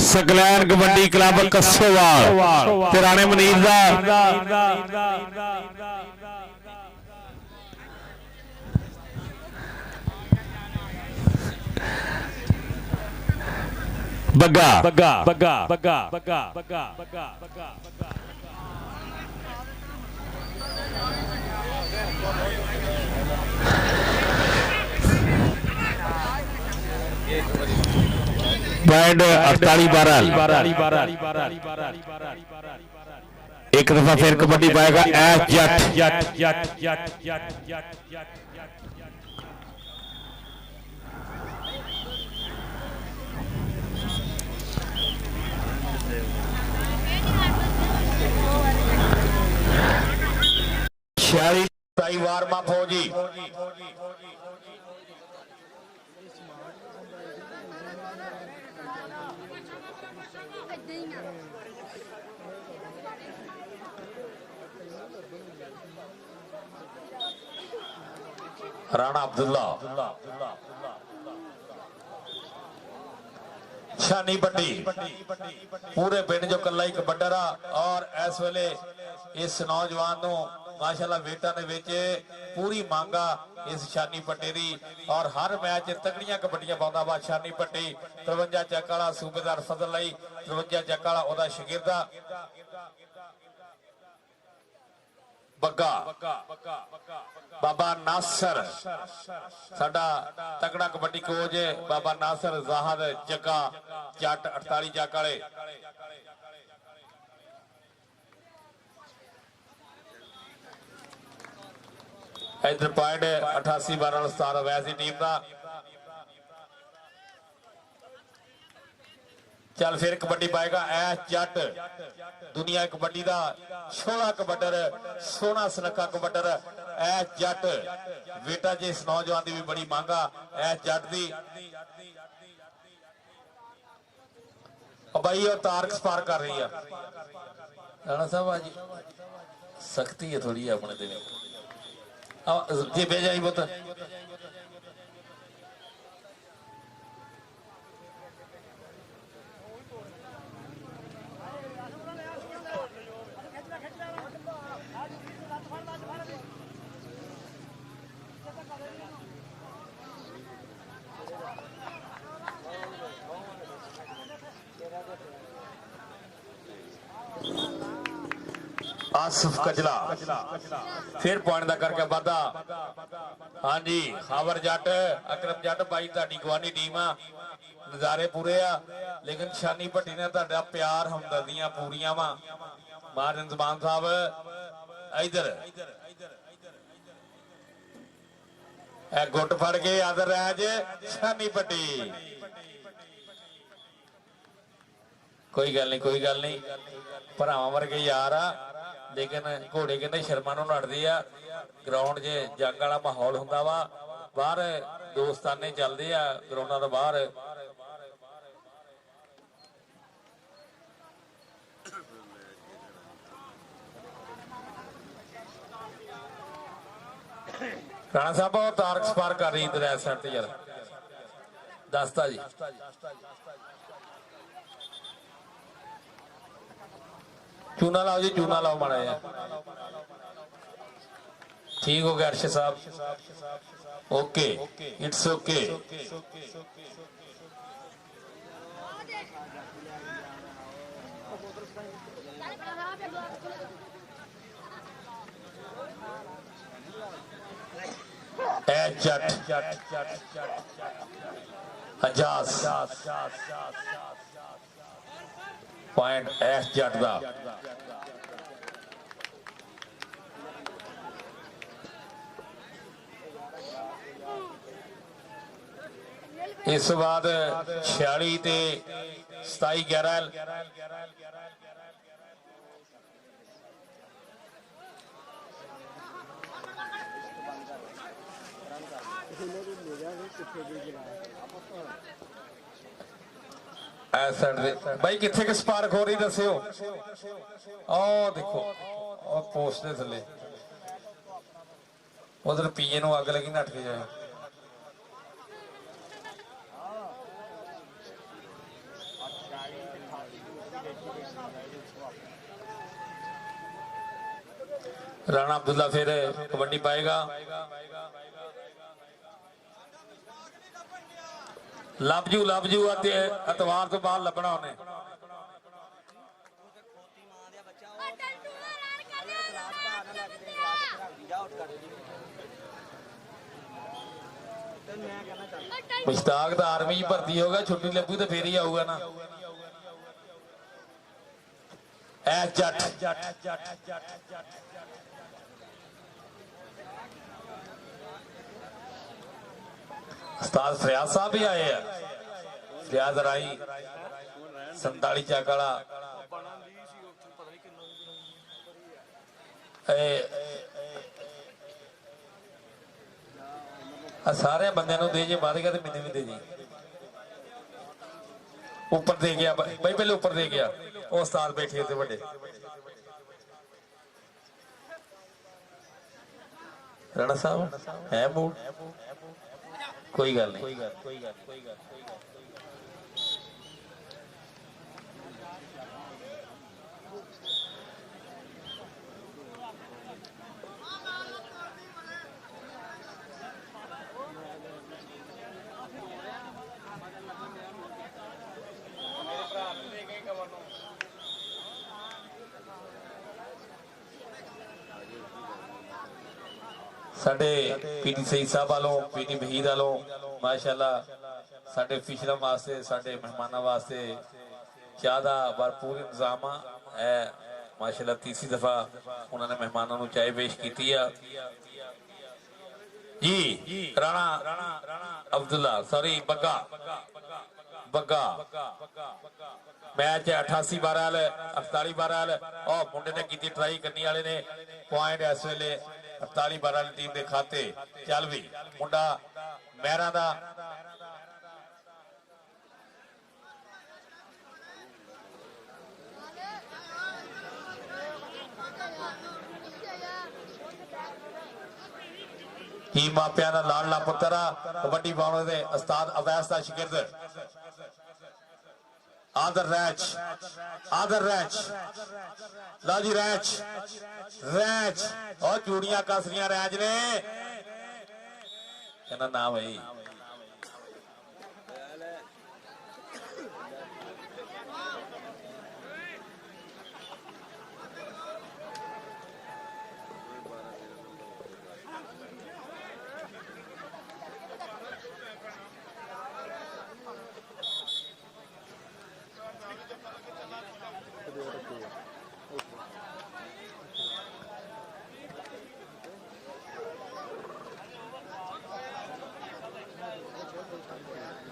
सकलैन कबड्डी क्लब कसोवाल राणे मनीर पॉइंट 48-12 एक दफा फिर कबड्डी पाएगा एस जट वार्मा फौजी राणा अब्दुल्ला शानी पट्टी पूरे पिंड जो कला ही कबड्डर और इस वेले इस नौजवान नूं माशाअल्लाह बेटा ने विच पूरी मांगा इस शानी पट्टी दी और हर मैच तगड़ियां कबड्डियां पाउंदा वा शानी पट्टी 53 ਚੱਕ ਵਾਲਾ सूबेदार फजल ਲਈ 53 ਚੱਕ ਵਾਲਾ ਉਹਦਾ ਸ਼ਾगिर्दा ਬੱਗਾ बाबा नासर साडा तगड़ा कबड्डी कोच बाबा नासर ज़ाहद जग्गा जट 48 ਚੱਕ वाले इधर पॉइंट 88-12 उस्ताद वैसी टीम का चल फिर कबड्डी पाएगा एस जट दुनिया कबड्डी का सोहना कबड्डर सोहना सनखा कबड्डर एस जट बेटा जी इस नौजवान की भी बड़ी मांगा एस जट की भाई और तारक स्पार कर रही है राणा साहब आज सख्ती है थोड़ी अपने दिन जी भेजा ही पुत आसिफ कजला फिर पॉइंट का करके वाधा। हाँ जी खावर जट अकरम जट भाई तुहाडी गवानी टीम आ, नज़ारे पूरे आ, लेकिन शानी भट्टी ने तुहाडा प्यार हमदर्दियां पूरियां वा। मारन जमान साहब इधर गुट फड़ के आदर रैज शानी भट्टी। कोई गल नहीं भरावां वर्गे यार आ, लेकिन घोड़े कहते शर्मा नूं लड़दे आ। ग्राउंड 'च जंग वाला माहौल हुंदा वा, बाहर दोस्ताने चलदे आ ग्राउंडां तो बाहर। राणा साहब तारक स्पार कर रही इधर इस साइड ते यार दसता जी। चूना लाओ जी, चूना लाओ माड़ा यार। ठीक हो गया अर्शद साहब, ओके इट्स ओके। पॉइंट एस जट दा। इस बाद 46 ते 27 11 भाई किथे के स्पार्क हो रही दस्यो। ओ देखो पोस्ट दे थले उधर पीए नूं अग लगी नट के जाए। राणा अब्दुल्ला फिर कबड्डी पाएगा। लभजू अतवार तो बाद लभना उन्हें। मुश्ताक तो आर्मी भर्ती होगा, छुट्टी लगू तो फिर ही आऊगा ना। उस्ताद फरियाद साहब भी आए हैं। फरियाद राई 47 चाकाला सारे बंदे दे जे बाद गया तो मैंने भी दे जी। ऊपर दे गया भाई, पहले ऊपर दे गया वो उस्ताद बैठे थे बड़े। राणा साहब है मूड, कोई गल नहीं। साडे पीटी सईद साहब वालों, पीटी वहीद वालों माशाअल्लाह साडे फिशरां वास्ते, साडे मेहमानां वास्ते चाह दा भरपूर इंतजाम है। माशाअल्लाह तीसरी दफा उन्होंने मेहमानों को चाय पेश की जी। राणा अब्दुल्ला सॉरी बग्गा मैच 88-12 48-12 और मुंडे ने की ट्राई करने वाले ने पॉइंट इस वेले 48-12 टीम के खाते। चल भी मुंडा महरा दा ही मापिया का लाडला पुत्रा कबड्डी पाने दे उस्ताद अवैस का शिगिर्द आदर रैच लाजी रैच और चूड़ियां कसरियां रैच ने कहना ना भाई।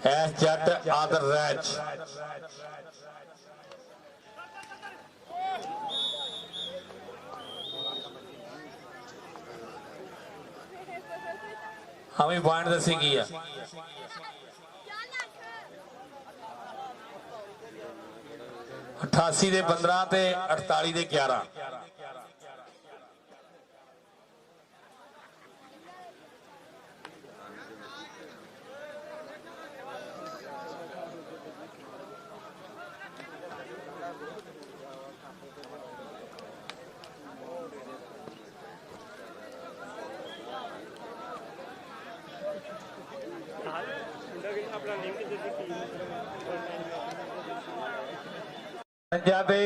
ਐਸ ਜੱਟ ਆਦਰ ਰੈਚ ਹਮੇ ਪੁਆਇੰਟ ਦੱਸੀ ਕੀ ਆ 88 ਦੇ 15 ਤੇ 48 ਦੇ 11 ਆਪਣਾ ਲਿੰਕ ਦੇ ਦਿੱਤੀ ਪੰਜਾਬੀ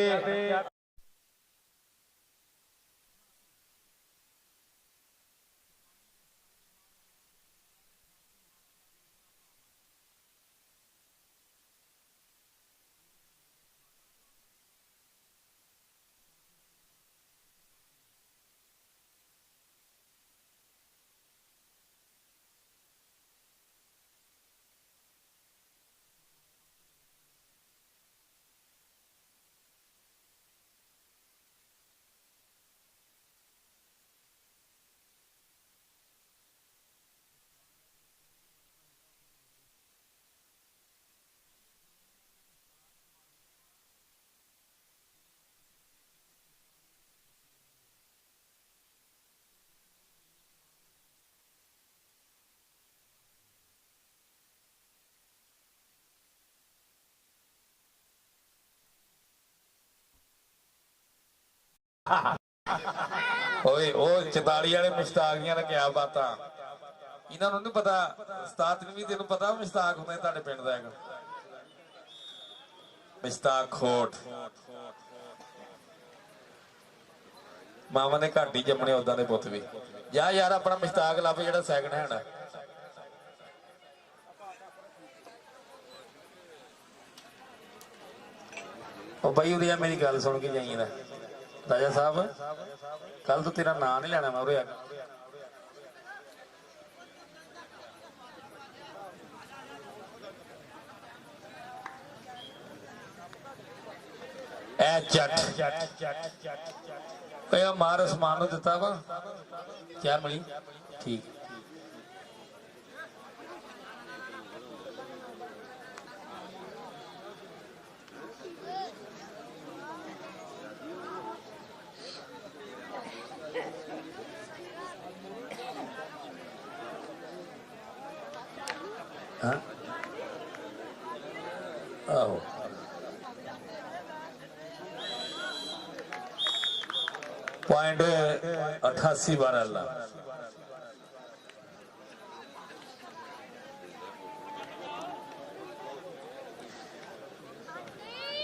ਓਏ ਉਹ 44 ਵਾਲੇ ਮੁਸ਼ਤਾਕ ਦੀਆਂ ਨੇ ਕਿਆ ਬਾਤਾਂ ਇਹਨਾਂ ਨੂੰ ਨਹੀਂ ਪਤਾ ਉਸਤਾਦ ਨੂੰ ਵੀ ਤੈਨੂੰ ਪਤਾ ਮੁਸ਼ਤਾਕ ਹੁੰਦਾ ਤੁਹਾਡੇ ਪਿੰਡ ਦਾ ਹੈਗਾ ਮੁਸ਼ਤਾਕ ਖੋਟ ਮਾਮਾ ਨੇ ਘੱਟ ਹੀ ਜੰਮਣੇ ਉਦਾਂ ਦੇ ਪੁੱਤ ਵੀ ਜਾ ਯਾਰ ਆਪਣਾ ਮੁਸ਼ਤਾਕ ਲੱਭ ਜਿਹੜਾ ਸੈਕਿੰਡ ਹੈਂਡ ਹੈ ਉਹ ਬਾਈ ਉਹਦੀ ਮੇਰੀ ਗੱਲ ਸੁਣ ਕੇ ਜਾਈਂ ਦਾ ਰਾਜਾ ਸਾਹਿਬ ਕੱਲ ਤੋਂ ਤੇਰਾ ਨਾਂ ਨਹੀਂ ਲੈਣਾ ਮੈਂ ਉਰੇ ਆ ਐ ਜੱਟ ਓਏ ਮਾਰ ਉਸਮਾਨ ਨੂੰ ਦਿੱਤਾ ਵਾ ਕਿਆ ਮਿਲੀ ਠੀਕ ਆਹੋ पॉइंट 88 12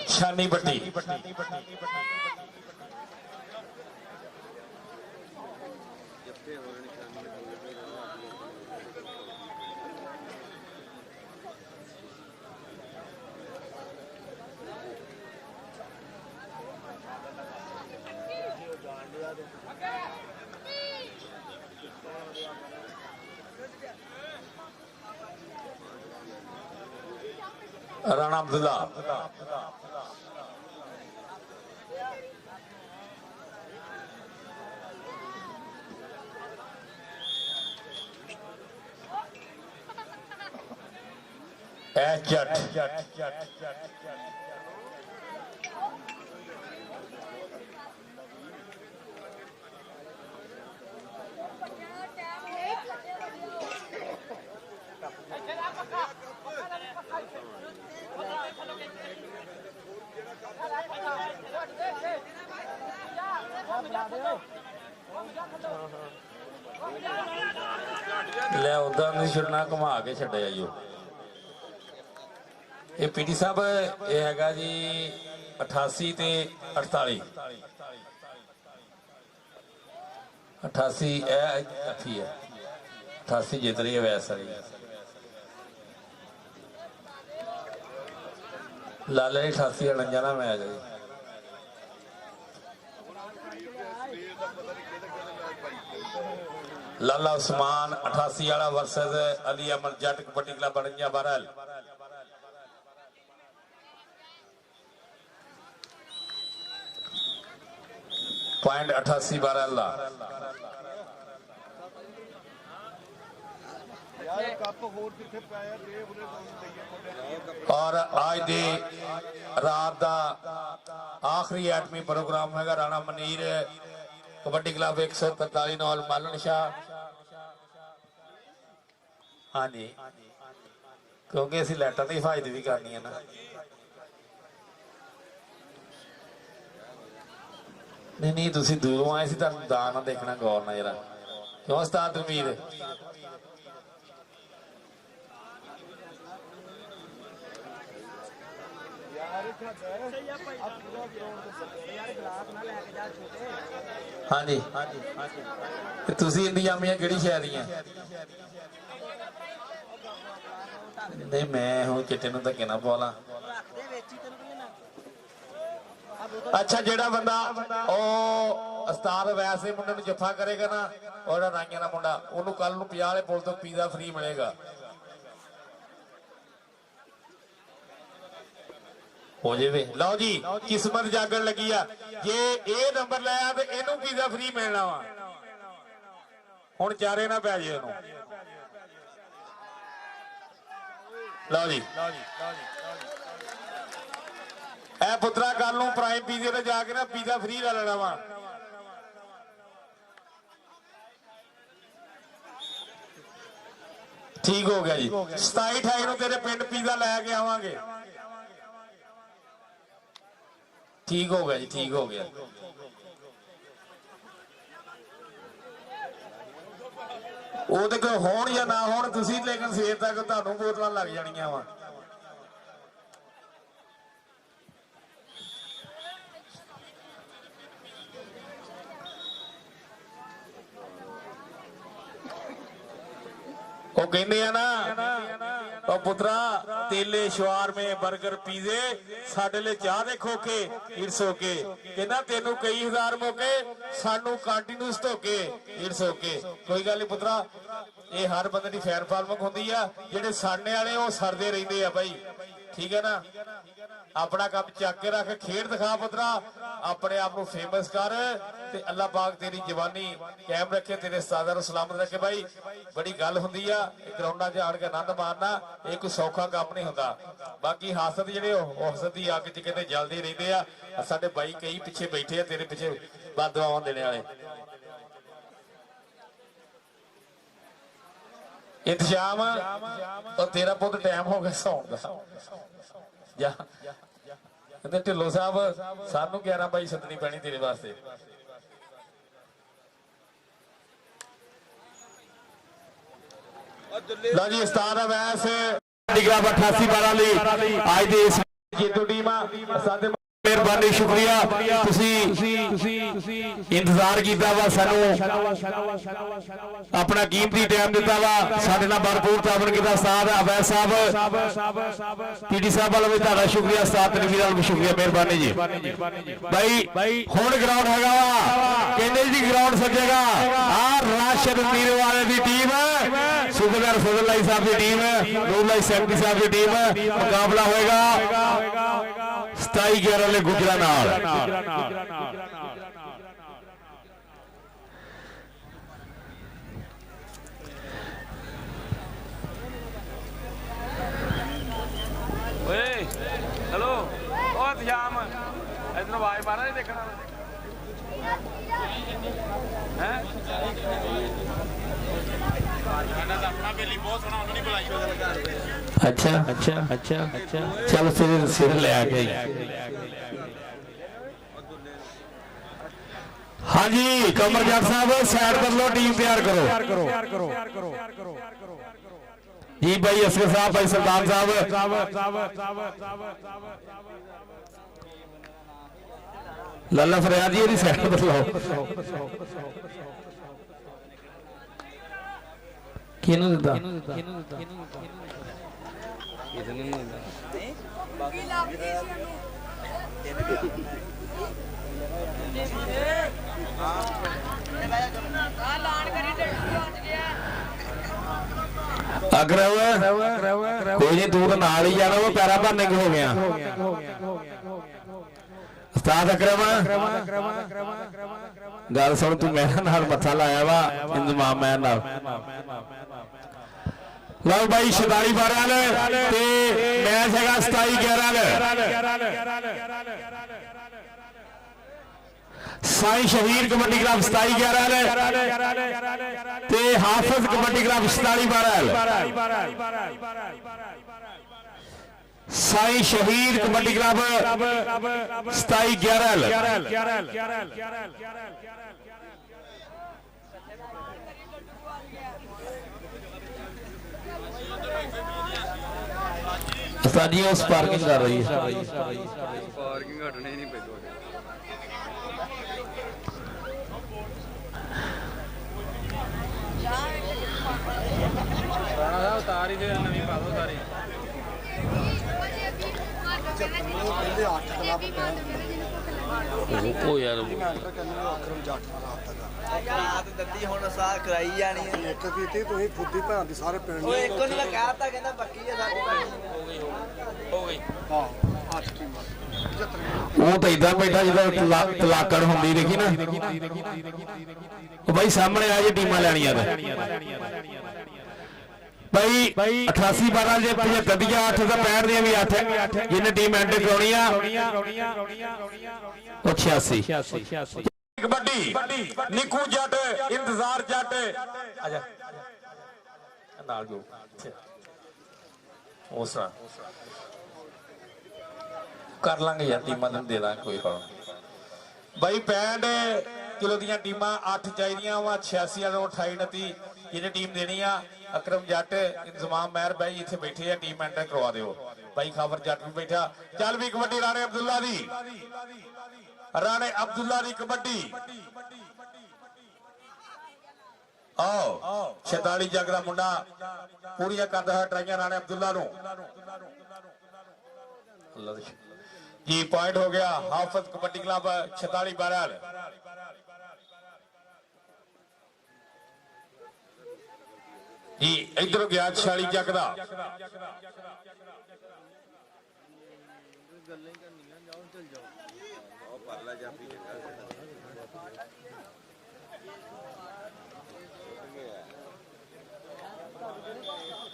छानी पट्टी राणा अब्दुल्ला ਲੈ ਉਦਾਂ ਨਹੀਂ ਛੱਡਣਾ ਘੁਮਾ ਕੇ ਛੱਡਿਆ ਜੀ ਇਹ ਪੀਟੀ ਸਾਹਿਬ ਇਹ ਹੈਗਾ ਜੀ 88 ਤੇ 48 88 ਇਹ ਅੱਠੀ ਹੈ 88 ਜਿੱਤ ਰਹੀ ਹੈ ਵੈਸਾ ਹੀ ਲਾਲੇ 88 49 ਦਾ ਮੈਚ ਹੈ लाला उस्मान 88 वाला वर्सेस अली अमन जट कबड्डी क्लब बड़िया बहरहाल पॉइंट 88-12 ला। और आज दे रात का आखिरी एटमी प्रोग्राम है राणा मनीर कबड्डी क्लब 143 नौल मालन शाह। हाँ जी, क्योंकि असं लाइटा की हिफाजत भी करनी है ना। नहीं तुम दूरों आए सी, दाना देखना गौर ना जरा। क्यों उस्ताद तनवीर? हाँ जी, तुसी इंतजामिया किहड़ी शै दियां? नहीं मैं हूँ चिट्टे नूं धक्के ना पा ला। अच्छा जेड़ा बंदा ओ उस्ताद वैसे मुंडे नूं जफा करेगा ना, और राइयां दा मुंडा, ओनू कल नूं 50 वाले पुल तो पिज़्ज़ा फ्री मिलेगा। हो जावे। लो जी किस्मत जागण लगी आ, जे ए नंबर लाया तो इनू पिज़्ज़ा फ्री मिलना वा। हुण चारे ना पै जे इनू। लो जी ए पुत्रा कल नूं प्राइम पिज़्ज़े ते जाके ना पिज़्ज़ा फ्री ला लेना वा। ठीक हो गया जी। 27-28 नूं तेरे पिंड पिज़्ज़ा लैके आवांगे। ठीक हो गया जी, ठीक हो गया। वो तो कोई होण या ना होण तुसी, लेकिन सवेर तक तुहानूं बोतलां लग जाणियां वा। वो कहते हैं ना तो पुत्रा तेले शवारमे बर्गर पिज़्ज़े साडे ले चाह दे खोके इट्स ओके। कहना तेनू कई हजार मौके सानू कंटिन्यूस धोके इट्स ओके। कोई गल नहीं पुत्रा, ये हर बंदे दी फैन फॉलोइंग हुंदी आ। जेडे साडे वाले वो सरदे रहिंदे आ भाई, ठीक है ना। अपना काम चक के रख, खेड दिखा पुत्रा, अपने आप को फेमस कर ते अल्लाह पाक तेरी जवानी कायम रखे, तेरे उस्तादां नूं सलामत रखे। भाई बड़ी गल हुंदी आ ग्राउंडां 'च आण के आनंद मारना, ये कोई सौखा काम नहीं हुंदा। बाकी हासद जिहड़े हसद दी अग 'च कहते जलदे रहिंदे आ। साडे भाई कई पिछे बैठे आ तेरे पिछे बददुआवां देने वाले। इंतजाम और तेरा पुत टाइम हो गया सौण दा जा। कहते ढिल्लो साहब सानू 11 बाई सदनी पैनी तेरे वास्ते। लो जी उस्ताद अवैस 88-12 आज दे इस जीतू टीम साडे मेहरबानी शुक्रिया। इंतजार किया वा, सानू अपना कीमती टाइम दिता वा, साडे नाल भरपूर ताबन किया। उस्ताद अवैस साहब पीटी साहब वालों भी तुहाडा शुक्रिया, उस्ताद तनवीर वालों भी शुक्रिया, मेहरबानी जी। भाई हुण ग्राउंड हैगा वा, कहंदे जी ग्राउंड सजेगा। आ राशिद मीर वाले दी टीम, सूबेदार फजल साहब की टीम, रूल सेक्रेटरी साहब की टीम, मुकाबला होएगा 27-11 ले गुजरा नाल। हेलो ओ इंतजाम इधर आवाज मारा नहीं देखना है। अच्छा अच्छा अच्छा अच्छा चल सिर ले आ गई। हाँ जी कमर जट साहब साइड कर लो, टीम तैयार करो जी। भाई असगर साहब, भाई सुल्तान साहब, लाला फरियाद जी साइड पर लो। किनू दिता अगर कोई नहीं तू तो नाल ही जाना, वो पैरा भरने हो गया। ਉਸਤਾਦ ਅਕਰਮ ਗੱਲ ਸੁਣ ਤੂੰ ਮੇਰੇ ਨਾਲ ਮੱਥਾ ਲਾਇਆ ਵਾ ਇੰਤਜ਼ਾਮ ਮੈਂ ਨਾਲ ਲਓ ਬਾਈ 46-12 ਤੇ ਮੈਚ ਹੈਗਾ 27-11 ਸਾਈਂ ਸ਼ਹੀਦ ਕਬੱਡੀ ਕਲੱਬ 27-11 ਤੇ ਹਾਫਿਜ਼ ਕਬੱਡੀ ਕਲੱਬ 47-12 ਸਾਈਂ ਸ਼ਹੀਦ ਕਬੱਡੀ ਕਲੱਬ 27-11 ਉਸਤਾਦ ਜੀ ਉਸ ਪਾਰਕਿੰਗ ਕਰ ਰਹੀ ਹੈ ਪਾਰਕਿੰਗ ਹਟਣੀ ਨਹੀਂ ਪਈ ਪੁਰਾਣਾ ਉਤਾਰ ਹੀ ਦੇ ਨਵੀਂ ਪਾ ਦੋ ਸਾਰੀ रुको यार ਰਾਤ ਦਿੱਤੀ ਹੁਣ ਸਾਰ ਕਰਾਈ ਜਾਣੀ ਹੈ ਇੱਕ ਕੀਤੀ ਤੁਸੀਂ ਫੁੱਦੀ ਭੈਣ ਦੀ ਸਾਰੇ ਪਿੰਡ ਉਹ ਇੱਕ ਨੂੰ ਮੈਂ ਕਹਿਤਾ ਕਹਿੰਦਾ ਪੱਕੀ ਹੈ ਸਾਡੀ ਹੋ ਗਈ ਹਾਂ 8 ਟੀਮਾਂ ਉਹ ਤਾਂ ਇਦਾਂ ਬੈਠਾ ਜਦੋਂ ਤਲਾਕੜ ਹੁੰਦੀ ਦੇਖੀ ਨਾ ਉਹ ਬਾਈ ਸਾਹਮਣੇ ਆ ਜੇ ਟੀਮਾਂ ਲੈਣੀਆਂ ਤਾਂ भाई 88-12 जे 75 ਦੀਆਂ 8 ਤਾਂ 65 ਦੀਆਂ ਵੀ 8 ਜਿਹਨੇ ਟੀਮ ਐਂਟਰ ਕਰਾਉਣੀ ਆ ਉਹ 86 ਕਬੱਡੀ ਨਿੱਕੂ ਜੱਟ ਇੰਤਜ਼ਾਰ ਜੱਟ ਆਜਾ ਨਾਲ ਜੋ ਉਸਾ ਕਰ ਲਾਂਗੇ ਯਾਰ ਟੀਮਾਂ ਨੂੰ ਦੇ ਦਾਂਗੇ ਕੋਈ ਗੱਲ ਬਾਈ 65 ਕਿਲੋ ਦੀਆਂ ਟੀਮਾਂ 8 ਚਾਹੀਦੀਆਂ ਵਾ 86 ਵਾਲੋਂ 28 29 ਜਿਹਨੇ ਟੀਮ ਦੇਣੀ ਆ ਅਕਰਮ ਜੱਟ ਇੰਤਜ਼ਾਮ ਮਹਿਰ ਬਾਈ ਇੱਥੇ ਬੈਠੇ ਆ ਟੀਮ ਐਂਟਰ ਕਰਵਾ ਦਿਓ ਬਾਈ ਖਬਰ ਜੱਟ ਵੀ ਬੈਠਾ ਚੱਲ ਵੀ ਕਬੱਡੀ ਰਾਣੇ ਅਬਦੁੱਲਾ ਦੀ ਕਬੱਡੀ ਆਓ 46 ਜੱਗ ਦਾ ਮੁੰਡਾ ਪੂਰੀਆਂ ਕਰਦਾ ਹੈ ਟਰਾਈਆਂ ਰਾਣੇ ਅਬਦੁੱਲਾ ਨੂੰ ਜੀ ਪੁਆਇੰਟ ਹੋ ਗਿਆ ਹਾਫਿਜ਼ ਕਬੱਡੀ ਕਲੱਬ 46-12 ਜੀ ਇਧਰ ਗਿਆ 46 ਜੱਗ ਦਾ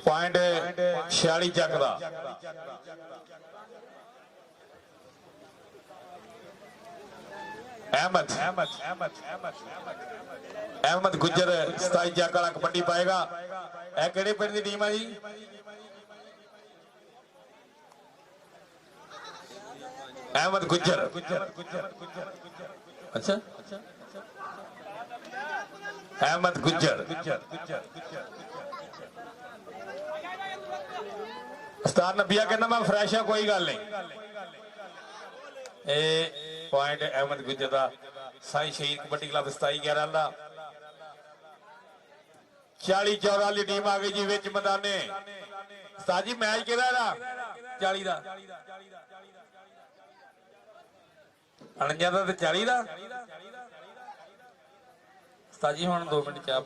ਪੁਆਇੰਟ 46 ਜੱਗ ਦਾ अहमद गुज्जर 27 जग वाला कबड्डी पाएगा किहड़े पिंड दी टीम है जी अहमद गुज्जर अच्छा अहमद गुज्जर उस्ताद नबिया कहना मैं फ्रैश है कोई गल नहीं पॉइंट अहमद गुज्जर का साईं शहीद कबड्डी क्लब 27-11 का 40-14 वाली टीम आ गई जी विच मैदाने उस्ताद जी मैच किहदा 40 का अणजा का 40 का उस्ताद जी हुण 2 मिनट चाह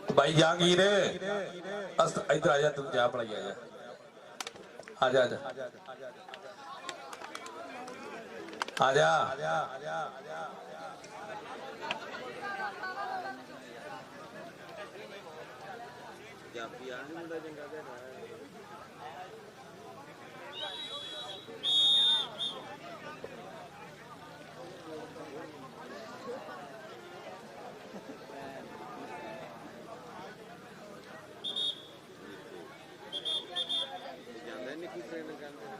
भाई जहांगीर इधर आजा तुम जा पढ़ाई आजा आजा आजा आजा ਪੰਜਾਬੀ ਆ ਨਹੀਂ ਮੁੰਡਾ ਚੰਗਾ ਤੇ ਜਾਂਦਾ ਨਹੀਂ ਕੀ ਟ੍ਰੇਨਿੰਗ ਕਰਦੇ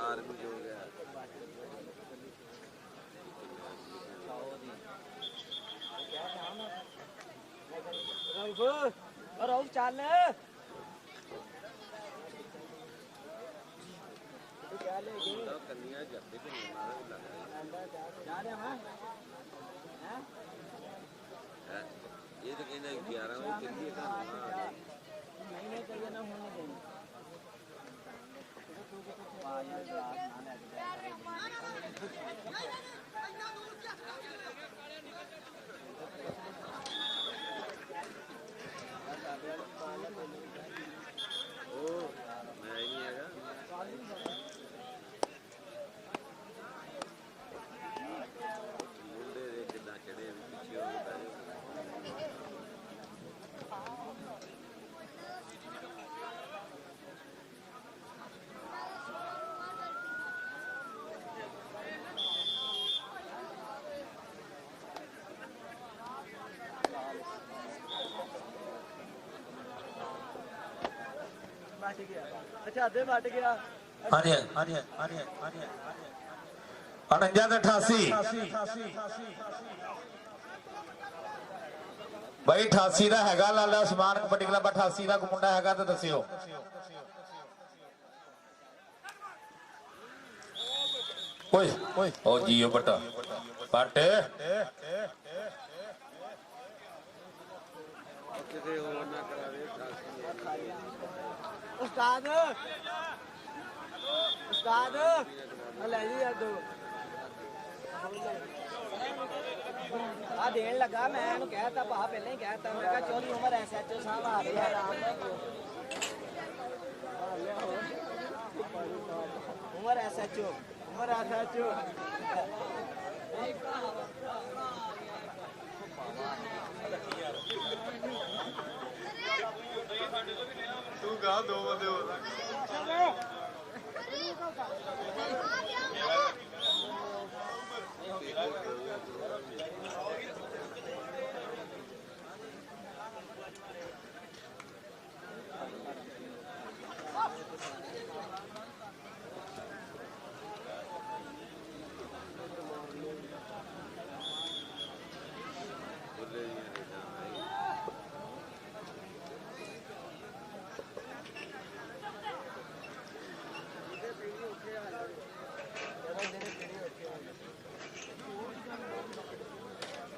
आर्मी हो गया राहुल चल कन्या जाते थे ये तो कहना 11 बजे नहीं चाहिए ना होने देना अच्छा आधे बट गया हाँ जी हाँ जी हाँ जी हाँ जी 49 भाई 88 ਦਾ ਹੈਗਾ ਲਾਲਾ ਉਸਮਾਨ ਕਬੱਡੀ ਕਲੱਬ 88 ਦਾ ਕੋਈ ਮੁੰਡਾ ਹੈਗਾ ਤਾਂ ਦੱਸਿਓ ਓਏ ਓਏ ਓ ਜੀਓ ਬਟਾ ਪੱਟ किसी और ना करावे उस्ताद उस्ताद ले जी यार दो आ देन लगा मैं इहनू कहता भा पहले ही कहता मैं कहा चौधी उम्र SHO साहब आ रहे हैं उम्र SHO ਤੂੰ ਗਾ ਦੋ ਬੰਦੇ ਹੋ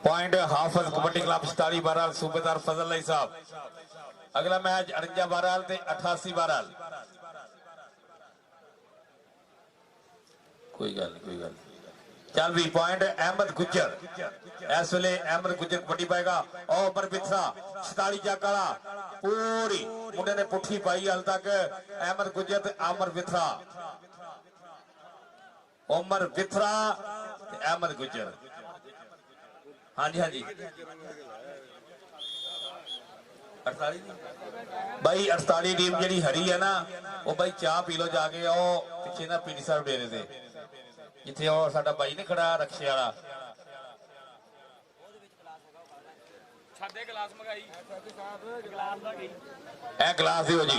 पॉइंट हाफिज कबड्डी क्लब 47 बहरहाल सूबेदार फजल अली साहब अगला मैच 49 बहरहाल ते 88 बहरहाल कोई गल चल भी पॉइंट अहमद गुज्जर इस वेले अहमद गुज्जर कबड्डी पाएगा और उमर बिथरा 47 जगह पूरी मुंडे ने पुठी पाई हाल तक अहमद गुज्जर ते आमर बिथरा उमर बिथरा ते अहमद गुज्जर हाँ जी 48 भाई 48 टीम जी हरी है ना वो भाई चाह पी लो जाके पिछे ना पीटी साहब डेरे से जिथे साडा भाई ने खड़ा रक्षे वाला गिलास दियो जी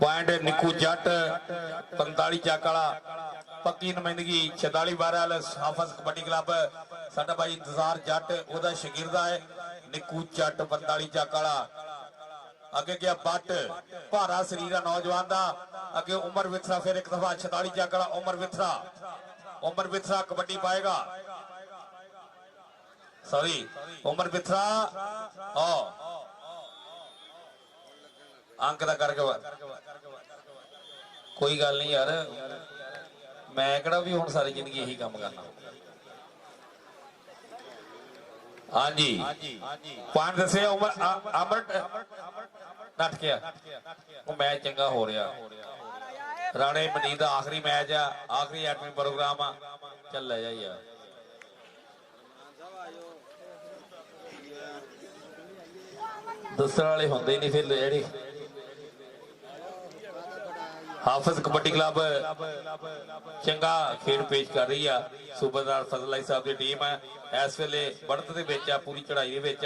पॉइंट निकू जट 45 ਚੱਕ ਵਾਲਾ पक्की नुमाइंदगी 46 12 हाफिज कबड्डी क्लब साडा भाई इंतजार जट ओदा शागिर्द है निकू जट 45 ਚੱਕ वाला अगे गया बट भारा शरीर है नौजवान का अगे उमर विथरा फिर एक दफा 46 ਚੱਕ वाला उमर विथरा कबड्डी पाएगा सॉरी उमर विथरा अंक दा करके कोई गल नहीं यार मैं कहड़ा भी हुण सारी जिंदगी यही काम करना हाँ जी पॉइंट दसे उमर अमर नट गया वो मैच चंगा हो रहा राणे मनी का आखिरी मैच आ आखिरी 8वीं प्रोग्राम आ चल ले जा यार दूसरे वाले होंगे नहीं फिर जी हाफिज कबड्डी क्लब चंगा खेड पेश कर रही है सूबेदार फजल अली साहब की टीम है इस वेले बढ़त दे विच पूरी चढ़ाई दे विच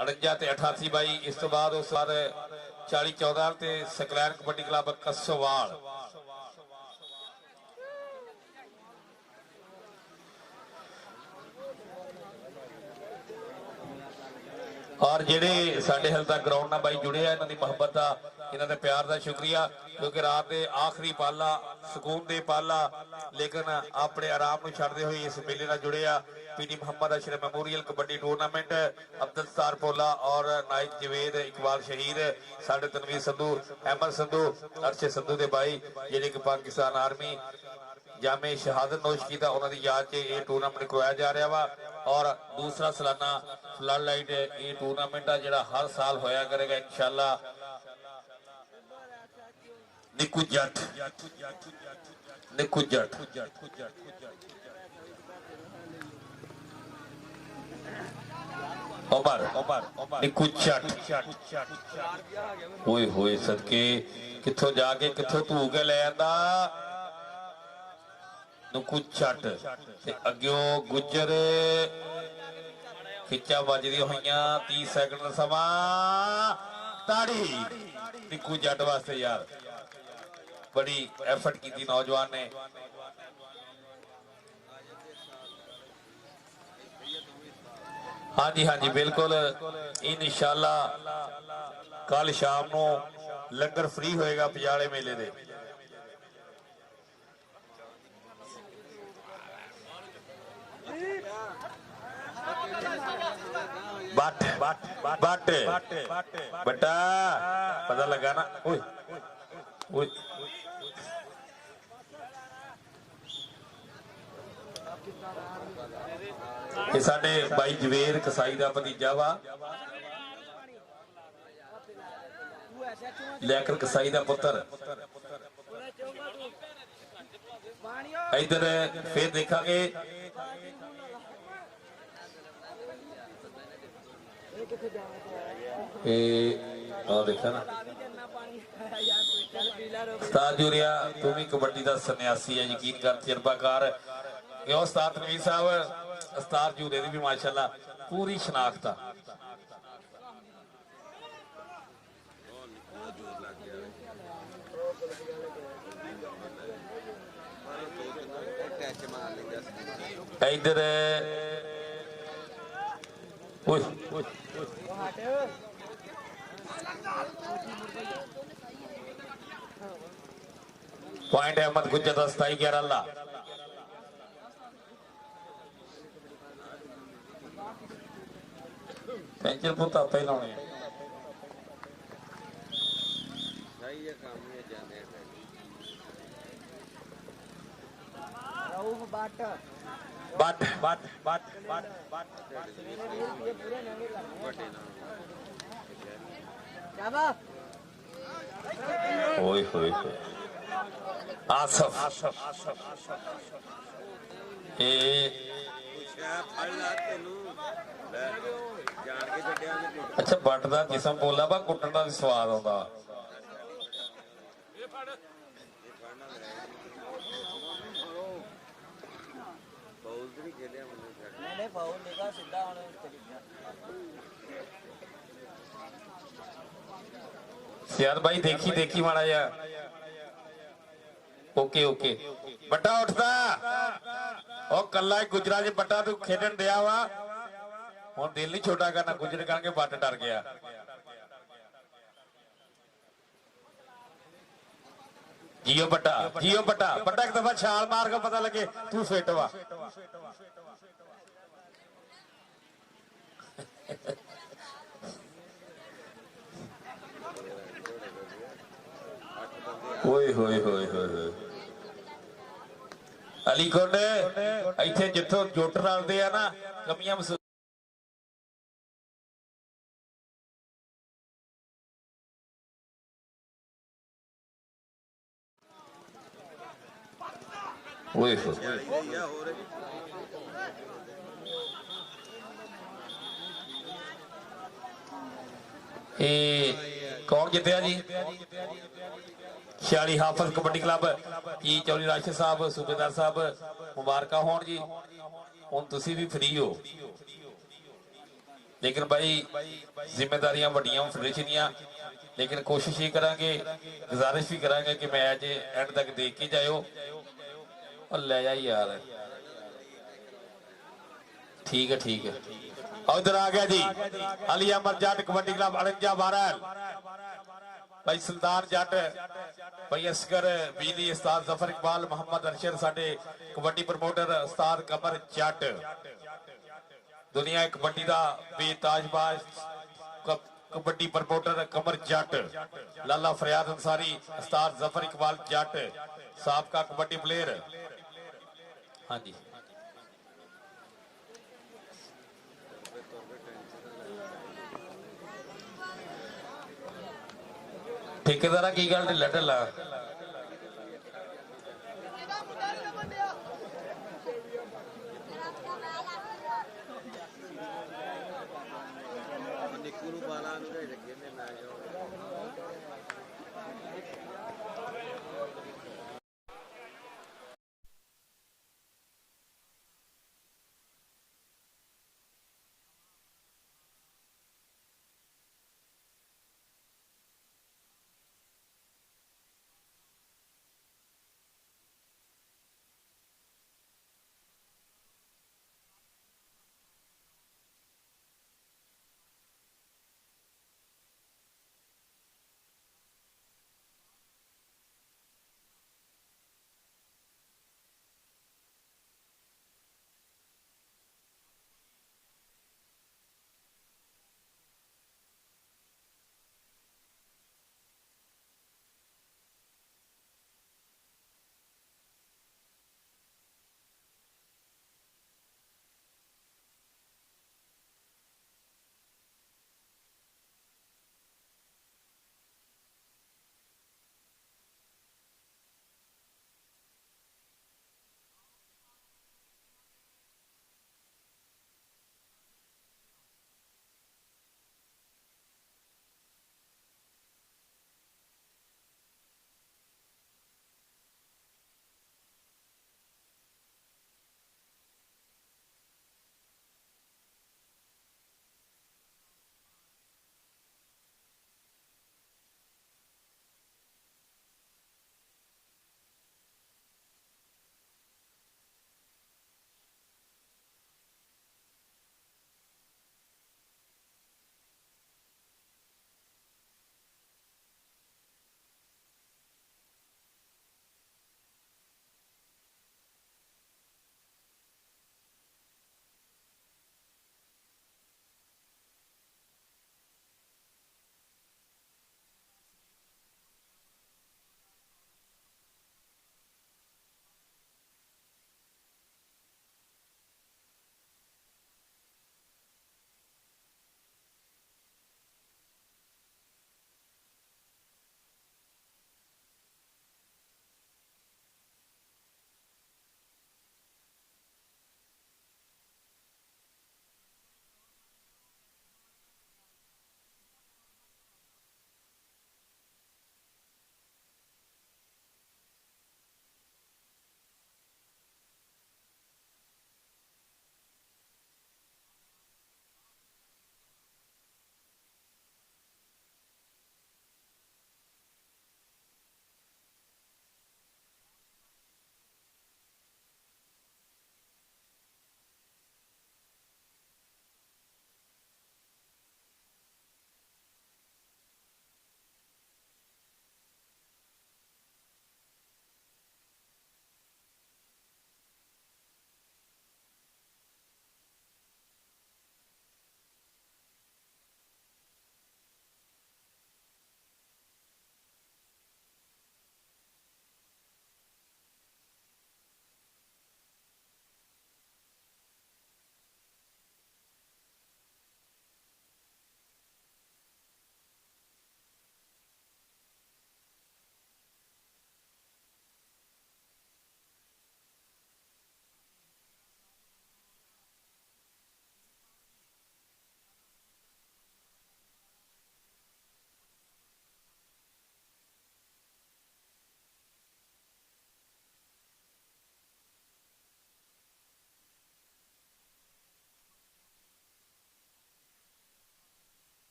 49 ते 88 बाई इस तो बाद 40 14 ते सकलैन कबड्डी क्लब कसोवाल और जेडे साडे हल तक ग्राउंड नाल बाई जुड़े हैं इन्हां दी मोहब्बत दा इन्हां दे प्यार दा शुक्रिया क्योंकि रात दे आखिरी पाला सुकून दे पाला लेकिन अपने आराम नूं छड्डदे होए इस मेले नाल जुड़े आ PT Mohammad Ashraf memorial kabaddi tournament Abdul Sattar Pola और नाइक जवेद इकबाल शहीद साडे तनवीर संधू अहमद संधू अरशद संधू दे भाई जेडे कि पाकिस्तान आर्मी जामे शहादत नोश कीता उन्हां दी याद च ये टूर्नामेंट करवाया जा रहा वा और दूसरा सालाना फ्लड लाइट ये टूर्नामेंट आ जिहड़ा हर साल होया करेगा इंशाअल्लाह निकू जट उमर निकू जट ओए होए सदके किथों जाके किथों धू के ले आंदा निकू जट ते अग्यों गुजर खिच्चा बजदी होइयां 30 सेकंड समा ताड़ी निकू जट वास्ते यार बड़ी एफर्ट की थी नौजवान ने हाँ जी बिल्कुल इंशाअल्लाह कल शाम को लंगर फ्री होएगा पजाले मेले दे बट बट्टा पता लगा ना ओए ये साडे भाई जवेर कसाई दा भतीजा वा लैकर कसाई दा पुत्र इधर फिर देखांगे देखा ना उस्ताद जूरिया तू भी कबड्डी का सन्यासी है यकीन कर तजर्बाकार उस्ताद तनवीर साहब उस्ताद जूरे की भी माशाल्लाह पूरी शनाख्त आ इधर पॉइंट अहमद गुज्जर 27-11 अल्लाह पेंचर पुता पे लाने ओए होए आसफ अच्छा बट का जिसम बोला बा कुटन का स्वाद आता नहीं फाउल निका सीधा ਹੁਣ ਸਿਆਦ ਭਾਈ ਦੇਖੀ ਮਾੜਾ ਜਿਹਾ ਓਕੇ ਬੱਟਾ ਉੱਠਦਾ ਉਹ ਕੱਲਾ ਹੀ ਗੁਜਰਾ ਚ ਬੱਟਾ ਤੂੰ ਖੇਡਣ ਦਿਆ ਵਾ ਹੁਣ ਦਿਲ ਨਹੀਂ ਛੋਟਾ ਕਰਨਾ ਗੁਜਰ ਕਰਕੇ ਬੱਟ ਡਰ ਗਿਆ ਜੀਓ ਬੱਟਾ ਇੱਕ ਦਫਾ ਛਾਲ ਮਾਰ ਕੇ ਪਤਾ ਲੱਗੇ ਤੂੰ ਫਿੱਟ ਵਾ ਓਏ ਹੋਏ ਅਲੀ ਕੋਟ ਇੱਥੇ ਜਿੱਥੋਂ ਜੁੱਟ ਰਲਦੇ ਆ ਨਾ ਕਮੀਆਂ ਓਏ ਹੋਏ ਇਹ ਕੌਣ ਜਿੱਤਿਆ ਜੀ 46 ਹਾਫਿਜ਼ ਕਬੱਡੀ ਕਲੱਬ ਕੀ ਚੌਧਰੀ ਰਾਸ਼ਦ ਸਾਹਿਬ ਸੂਬੇਦਾਰ ਸਾਹਿਬ ਮੁਬਾਰਕਾਂ ਹੋਣ ਜੀ ਹੁਣ ਤੁਸੀਂ ਵੀ ਫ੍ਰੀ ਹੋ ਲੇਕਿਨ ਭਾਈ ਜ਼ਿੰਮੇਵਾਰੀਆਂ ਵੱਡੀਆਂ ਫੈਡਰੇਸ਼ਨ ਦੀਆਂ ਲੇਕਿਨ ਕੋਸ਼ਿਸ਼ ਇਹ ਕਰਾਂਗੇ ਗੁਜ਼ਾਰਿਸ਼ ਵੀ ਕਰਾਂਗੇ ਕਿ ਮੈਚ ਐਂਡ ਤੱਕ ਦੇਖ ਕੇ ਜਾਇਓ और ले जा यार ठीक है उधर आ गया जी अली अहमद जट कबड्डी क्लब 48 भाई सुल्तान जट भाई असगर बीदी उस्ताद जफर इकबाल मोहम्मद अरशद साडे कबड्डी प्रमोटर उस्ताद कमर जट दुनिया कबड्डी दा बेताजबाज कबड्डी प्रमोटर कमर जट लाला फरियाद अंसारी उस्ताद जफर इकबाल जट साबका कबड्डी प्लेयर हाँ जी ठेकेदार की गल ढिला ढिला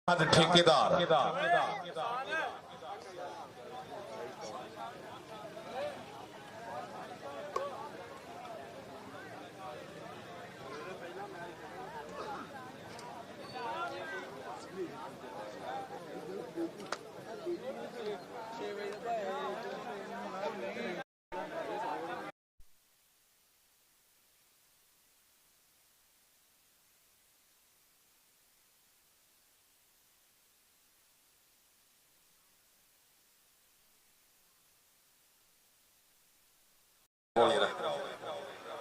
ਠੇਕੇਦਾਰ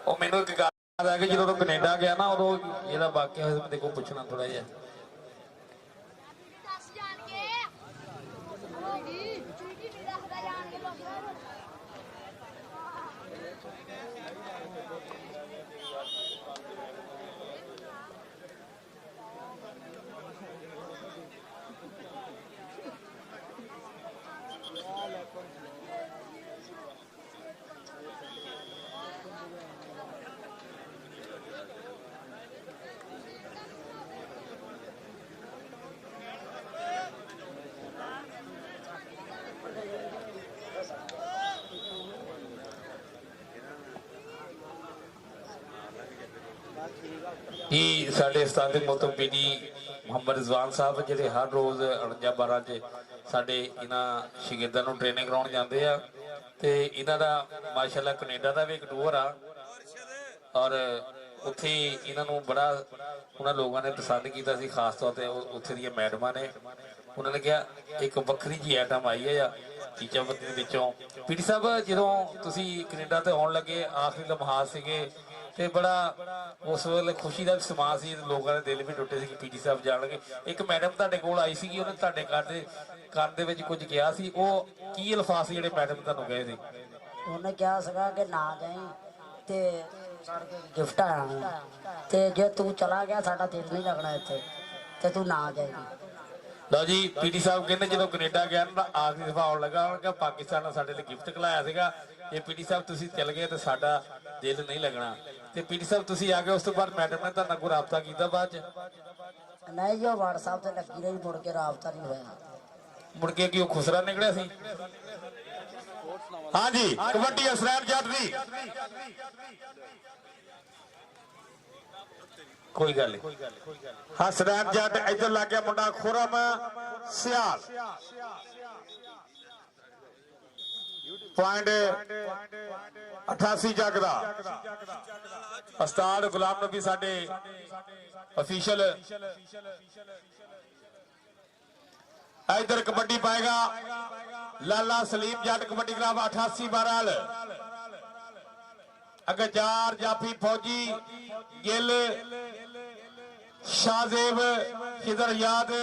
ਉਹ ਮੈਨੂੰ ਇੱਕ ਗੱਲ ਯਾਦ ਆ ਕਿ ਜਦੋਂ ਉਹ ਕੈਨੇਡਾ ਗਿਆ ਨਾ ਉਦੋਂ ਜਿਹੜਾ ਵਾਕਿਆ ਹੋਇਆ ਮੇਰੇ ਕੋਲ ਪੁੱਛਣਾ ਥੋੜਾ ਜਿਹਾ ਦੱਸ ਜਾਣਗੇ ਹੋਗੀ ਚੀਟੀ ਨਹੀਂ ਰੱਖਦਾ ਜਾਣਗੇ ਲੋਕ कि साढ़े उस्ताद मोहतरम पीडी मुहम्मद रिजवान साहब ਜਿਹੜੇ हर रोज 49-12 ਚ ਸਾਡੇ ਇਹਨਾਂ ਸ਼ਾਗਿਰਦਾਂ ਨੂੰ ਟ੍ਰੇਨਿੰਗ ਕਰਾਉਣ ਜਾਂਦੇ ਆ ਤੇ ਇਹਨਾਂ ਦਾ ਮਾਸ਼ਾਅੱਲਾ ਕੈਨੇਡਾ ਦਾ ਵੀ ਇੱਕ ਟੂਰ ਆ ਔਰ ਉੱਥੇ ਇਹਨਾਂ ਨੂੰ ਬੜਾ ਉਹਨਾਂ ਲੋਕਾਂ ਨੇ ਪਸੰਦ ਕੀਤਾ ਸੀ ਖਾਸ ਤੌਰ ਤੇ ਉੱਥੇ ਦੀਆਂ ਮੈਡਮਾਂ ਨੇ ਉਹਨਾਂ ਨੇ ਕਿਹਾ ਇੱਕ ਵੱਖਰੀ ਜੀ ਆਈਟਮ ਆਈ ਹੈ ਆ ਟੀਚਰ ਬੰਦੇ ਦੇ ਵਿੱਚੋਂ ਪੀਡੀ ਸਾਹਿਬ ਜਦੋਂ ਤੁਸੀਂ ਕੈਨੇਡਾ ਤੇ ਆਉਣ ਲੱਗੇ ਆਖਰੀ ਲਮਹਾਤ ਸੀਗੇ ਤੇ ਬੜਾ ਉਸ ਵੇਲੇ ਖੁਸ਼ੀ ਦਾ ਸਮਾਂ ਸੀ ਲੋਕਾਂ ਦੇ ਦਿਲ ਵੀ ਟੁੱਟੇ ਸੀ ਕਿ ਪੀਟੀ ਸਾਹਿਬ ਜਾਣਗੇ ਇੱਕ ਮੈਡਮ ਤੁਹਾਡੇ ਕੋਲ ਆਈ ਸੀਗੀ ਉਹਨੇ ਤੁਹਾਡੇ ਕੰਨ ਦੇ ਵਿੱਚ ਕੁਝ ਕਿਹਾ ਸੀ ਉਹ ਕੀ ਅਲਫਾਜ਼ ਜਿਹੜੇ ਮੈਡਮ ਤੁਹਾਨੂੰ ਕਹੇ ਸੀ ਉਹਨੇ ਕਿਹਾ ਸੀਗਾ ਕਿ ਨਾ ਜਾਈਂ ਤੇ ਸਾਡੇ ਗਿਫਟ ਆਣਾ ਤੇ ਜੇ ਤੂੰ ਚਲਾ ਗਿਆ ਸਾਡਾ ਦਿਲ ਨਹੀਂ ਲੱਗਣਾ ਇੱਥੇ ਤੇ ਤੂੰ ਨਾ ਜਾਈਂ ਲਓ ਜੀ ਪੀਟੀ ਸਾਹਿਬ ਕਹਿੰਦੇ ਜਦੋਂ ਕੈਨੇਡਾ ਗਿਆ ਨਾ ਆਖਰੀ ਦਫਾ ਆਉਣ ਲੱਗਾ ਉਹਨਾਂ ਕਿਹਾ ਪਾਕਿਸਤਾਨ ਨੇ ਸਾਡੇ ਲਈ ਗਿਫਟ ਖਲਾਇਆ ਸੀਗਾ ਇਹ ਪੀਟੀ ਸਾਹਿਬ ਤੁਸੀਂ ਚੱਲ ਗਏ ਤੇ ਸਾਡਾ ਦਿਲ ਨਹੀਂ ਲੱਗਣਾ ਤੇ ਪੀਟੀ ਸਾਹਿਬ ਤੁਸੀਂ ਆ ਗਏ ਉਸ ਤੋਂ ਬਾਅਦ ਮੈਡਮ ਨੇ ਤੁਹਾਡੇ ਨਾਲ ਰਾਬਤਾ ਕੀਤਾ ਬਾਅਦ ਚ ਨਹੀਂ ਜੋ WhatsApp ਤੇ ਲੱਗੀ ਰਹੀ ਮੁੜ ਕੇ ਰਾਬਤਾ ਨਹੀਂ ਹੋਇਆ ਮੁੜ ਕੇ ਕੀ ਉਹ ਖੁਸਰਾ ਨਿਕਲਿਆ ਸੀ ਹਾਂਜੀ ਕਬੱਡੀ ਅਸਰੈਨ ਜੱਟ ਦੀ ਕੋਈ ਗੱਲ ਨਹੀਂ ਹਸਰੈਨ ਜੱਟ ਇੱਧਰ ਲੱਗ ਗਿਆ ਮੁੰਡਾ ਖੁਰਮ ਸਿਆਲ ਪੁਆਇੰਟ 88 ਜੱਗ ਦਾ ਉਸਤਾਦ ਗੁਲਾਮ ਨਬੀ ਸਾਡੇ ਅਫੀਸ਼ੀਅਲ इधर कबड्डी पाएगा लाला सलीम जट कबड्डी क्लब 88 बहरहाल अगजार जाफी फौजी गिल शाहजेब खिदर याद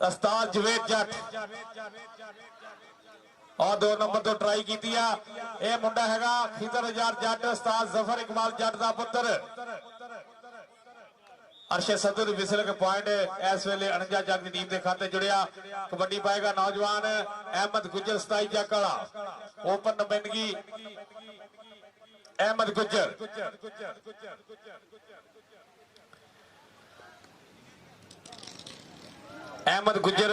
उस्ताद जवेद जट और 2 नंबर तो ट्राई की मुंडा हैगा खिदर यार जट उस्ताद जफर इकबाल जट का पुत्र अरशद सदर विसल के पॉइंट इस वेले 49 जग की टीम के खाते जुड़िया कबड्डी पाएगा नौजवान अहमद गुजर 27 जग वाला ओपन नुमाइंदगी अहमद गुजर अहमद गुजर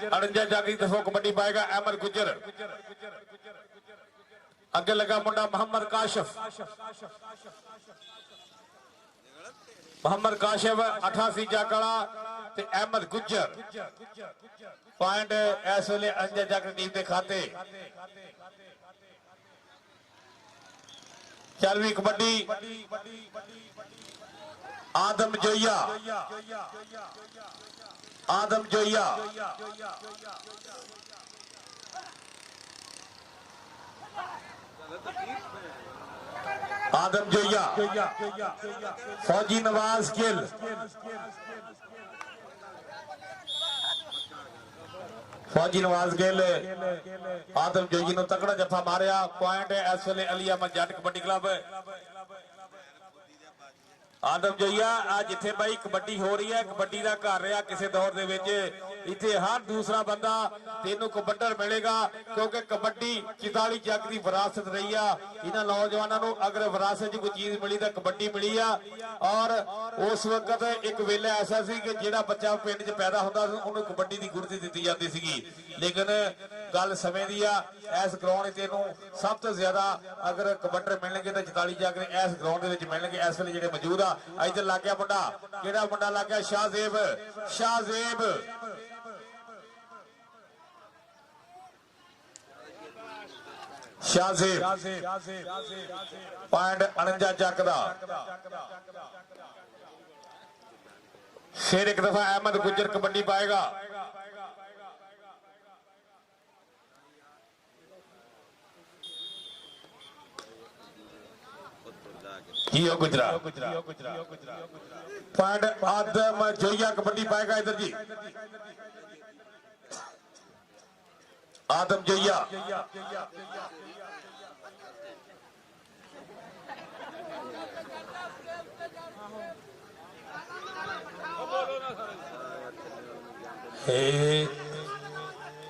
49 जग की तरफों कबड्डी पाएगा अहमद गुजर अगे लगा मुंडा मोहम्मद काशिफ मोहम्मद काशिफ 88 जाकड़ा ते अहमद गुजर पॉइंट इस वेले 49 जग टीम के खाते चलवी कबड्डी आदम जोइया आदम जोइया फौजी नवाज गिल फौजी नवाज गिल आदम जोइया नु तकड़ा जफा मारिया पॉइंट इस वेले अली अहमद जट कबड्डी क्लब ਆਦਮ ਜੋਈਆ ਆ ਜਿੱਥੇ ਬਾਈ ਕਬੱਡੀ ਹੋ ਰਹੀ ਹੈ, ਕਬੱਡੀ ਦਾ ਘਰ ਰਿਹਾ ਕਿਸੇ ਦੌਰ ਦੇ ਵਿੱਚ, ਇੱਥੇ ਹਰ ਦੂਸਰਾ ਬੰਦਾ ਤੈਨੂੰ ਕਬੱਡਰ ਮਿਲੇਗਾ, ਕਿਉਂਕਿ ਕਬੱਡੀ 44 ਜੱਗ ਦੀ ਵਿਰਾਸਤ ਰਹੀ ਆ। ਇਹਨਾਂ ਨੌਜਵਾਨਾਂ ਨੂੰ ਅਗਰ ਵਿਰਾਸਤ 'ਚ ਕੋਈ ਚੀਜ਼ ਮਿਲੀ ਤਾਂ ਕਬੱਡੀ ਮਿਲੀ ਆ। ਔਰ ਉਸ ਵਕਤ ਇੱਕ ਵੇਲਾ ਐਸਾ ਸੀ ਕਿ ਜਿਹੜਾ ਬੱਚਾ ਪਿੰਡ 'ਚ ਪੈਦਾ ਹੁੰਦਾ ਸੀ ਉਹਨੂੰ ਕਬੱਡੀ ਦੀ ਗੁਰਤੀ ਦਿੱਤੀ ਜਾਂਦੀ ਸੀਗੀ, ਲੇਕਿਨ ਗੱਲ ਸਮੇਂ ਦੀ ਆ। ਇਸ ਗਰਾਊਂਡ 'ਤੇ ਇਹਨੂੰ ਸਭ ਤੋਂ ਜ਼ਿਆਦਾ ਅਗਰ ਕਬੱਡਰ ਮਿਲਣਗੇ ਤਾਂ 44 ਜੱਗ ਦੇ ਇਸ ਗਰਾਊਂਡ ਦੇ ਵਿੱਚ ਮਿਲਣਗੇ। ਇਸ ਵੇਲੇ ਜਿਹੜੇ ਮੌਜੂਦ ਆ, ਇੱਧਰ ਲੱਗ ਗਿਆ ਮੁੰਡਾ, ਕਿਹੜਾ ਮੁੰਡਾ ਲੱਗ ਗਿਆ? ਸ਼ਾਹਜ਼ੇਬ। ਸ਼ਾਹਜ਼ੇਬ ਪੁਆਇੰਟ 49 ਚੱਕ ਦਾ। ਫਿਰ ਇੱਕ ਦਫਾ ਅਹਿਮਦ ਗੁੱਜਰ ਕਬੱਡੀ ਪਾਏਗਾ। जियो गुजरा पॉइंट आदम जोइया कबड्डी पाएगा इधर जी। आदम जोइया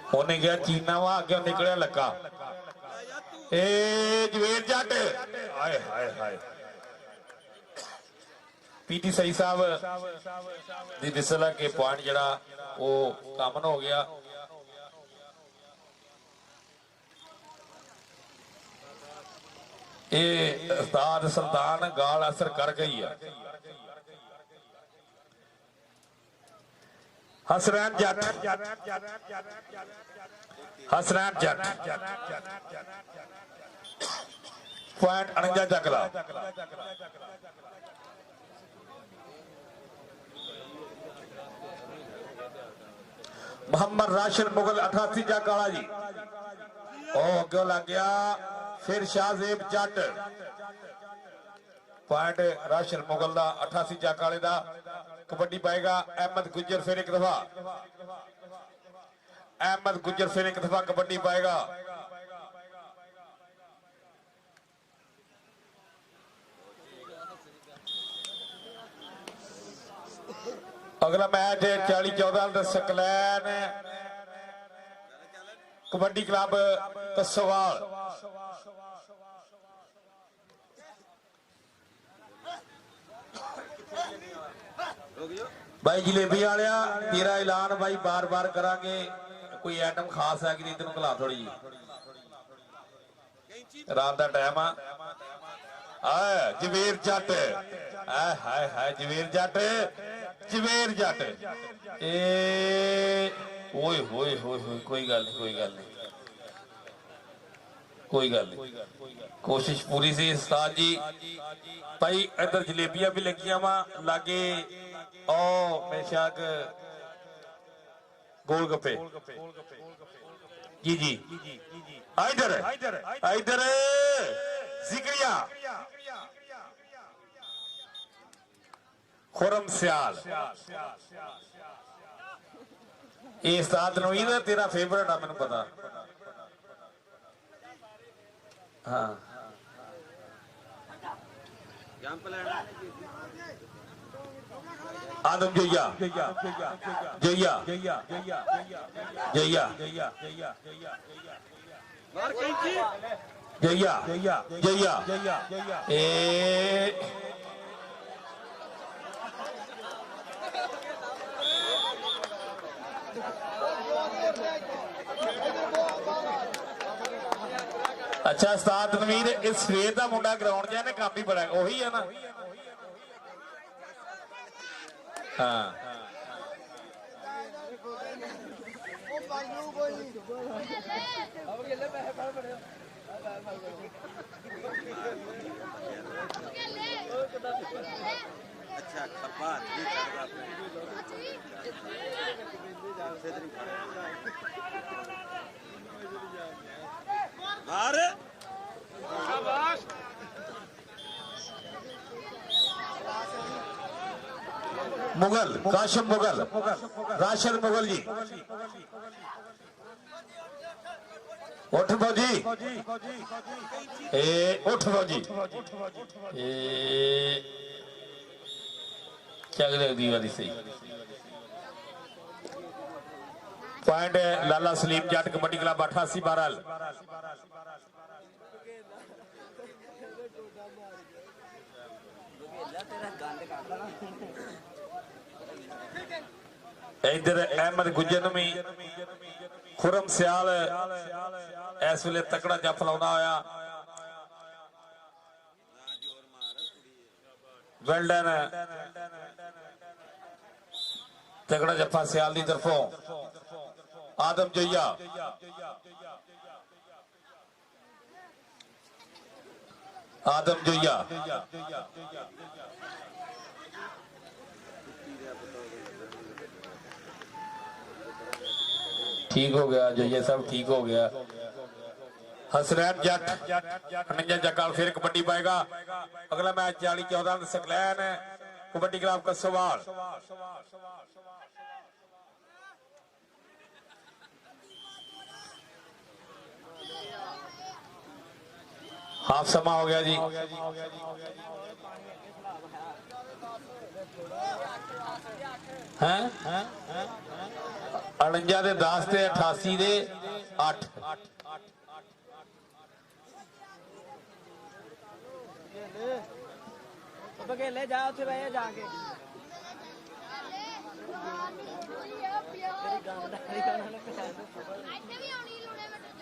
होने गया चीना वहां आगे निकलिया लगा। जवेर जट हाय हाय हाय पीटी सही साहब दी दिसला के पॉइंट जड़ा वो कामन हो गया। ये उस्ताद सुल्तान गाल असर कर गई है। हसरैन जट हसरैन जट पॉइंट 49 चकला। मोहम्मद राशिद मुगल 88 जग वाला जी अगे लग गया। फिर शाहजेब जट पॉइंट राशिद मुगल का 88 जग वाले का कबड्डी पाएगा। अहमद गुज्जर फिर एक दफा अहमद गुज्जर फिर एक दफा कबड्डी पाएगा। अगला मैच 40-14 सकलैन कबड्डी क्लब कसवाल। भाई जलेबी वाले तेरा ऐलान भाई बार बार करांगे। कोई आइटम खास है कि नहीं तेन खिला थोड़ी जी रात का टाइम आ। जवेर जट हाय हाय जवेर जट जवेर जट ओए होए होए होए कोई गल नहीं कोई गल नहीं कोई गल नहीं कोशिश पूरी सी उस्ताद जी। भाई इधर जलेबियां भी लगियां वा लागे ओ बेशक गोलगप्पे जी जी इधर इधर जिक्रिया खुरम सियाल इस साथ तेरा फेवरेट है मैंने पता। हाँ आदम जोइया जोइया जोइया जोइया जोइया अच्छा उस्ताद तनवीर इस सवेर का मुंडा ग्राउंड च काम भी बड़ा उही है ना। हाँ अच्छा खपा मुगल काशिम मुगल राशिद मुगल जी उठ फौजी उठ फौजी ਚੱਕ ਲੱਗਦੀ ਵਾਲੀ ਸਹੀ पॉइंट लाला सलीम जट कबड्डी क्लब 88 12 इधर अहमद गुजर भी खुरम सियाल इस वेले तकड़ा जप लाउंदा होया वेल डन तगड़ा जफा सियाल की तरफों आदम जोइया आदम जोइया ठीक हो गया जोइया सब ठीक हो गया हसनैन जट 49 जगह फिर कबड्डी पाएगा अगला match 40-14 Saqlain kabaddi club Kasowal half समा हो गया जी हैं 49 दे 10 ते 88 दे 8 बघेले जा उत्थे बह जाके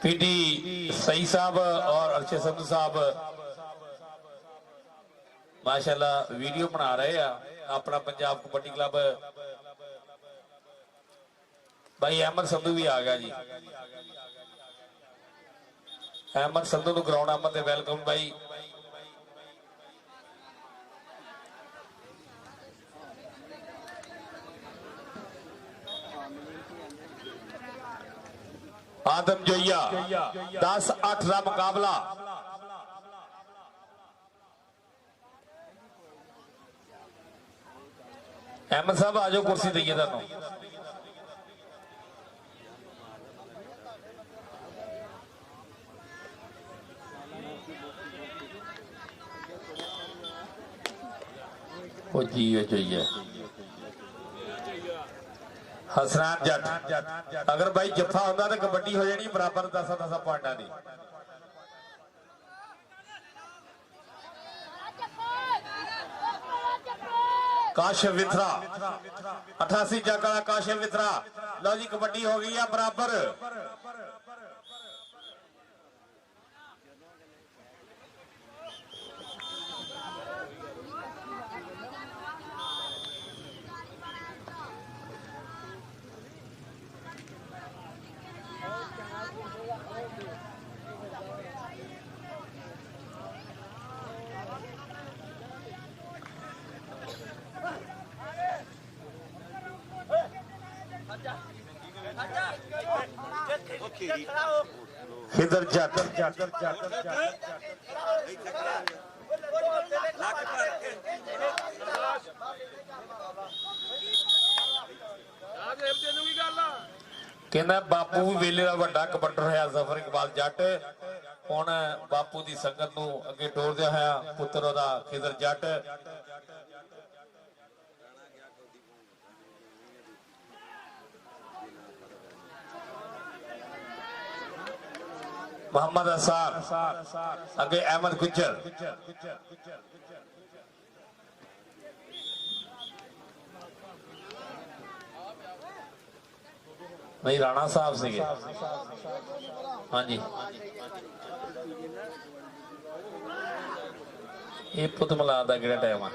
पीटी सही साहब और अर्शद संधू साहब माशाल्लाह वीडियो बना रहे हैं अपना पंजाब कबड्डी क्लब भाई अहमद संधू भी आ गया जी अहमद संधू को ग्राउंड अहमद वेलकम भाई आदम जोइया 10-8 का मुकाबला अहमद साहब आ जाओ कुर्सी दईए तुहानू ओ जी जोइया हसनैन जट अगर भाई जफा होंदा तो कबड्डी हो जानी बराबर 10-10 पॉइंटां दी काशिफ विथरा 88 जगह काशिफ विथरा लो जी कबड्डी हो गई है बराबर खिदर जट कहना बापू भी वेले का वड्डा कबड्डर है जफर इकबाल जट हुण बापू की संगत नूं अगे टोरदे होया पुत्र ओहदा खिदर जट मोहम्मद हसन अगे अहमद गुज्जर नहीं राणा साहब से हाँ जी ये पुत मिलाद का किहड़ा टाइम है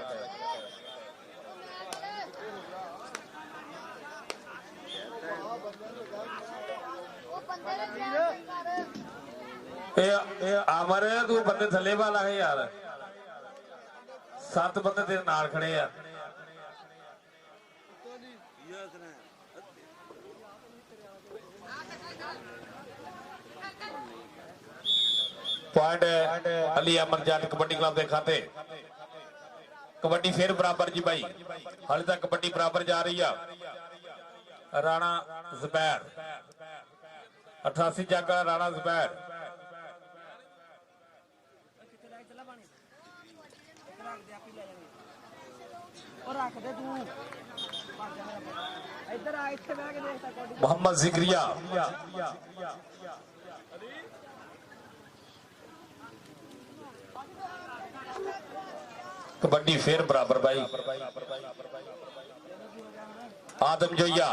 अमर तू बंदे थले वाला है यार 7 बंदे तेरे नाल खड़े आ पॉइंट अली अमर जट कबड्डी क्लब के खाते कबड्डी फिर बराबर जी भाई हाले तक कबड्डी बराबर जा रही है राणा जुबैर 88 जगह राणा जुबैर और मोहम्मद जिक्रिया कबड्डी फिर बराबर भाई आदम जोया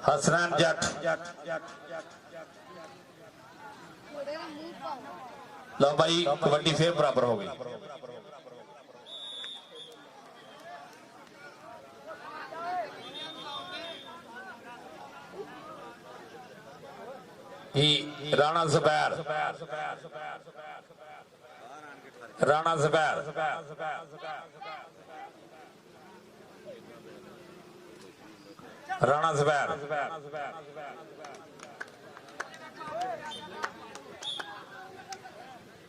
हसनैन जट लो भाई कबड्डी फिर बराबर हो गई राणा ज़ुबैर राणा ज़ुबैर राणा ज़ुबैर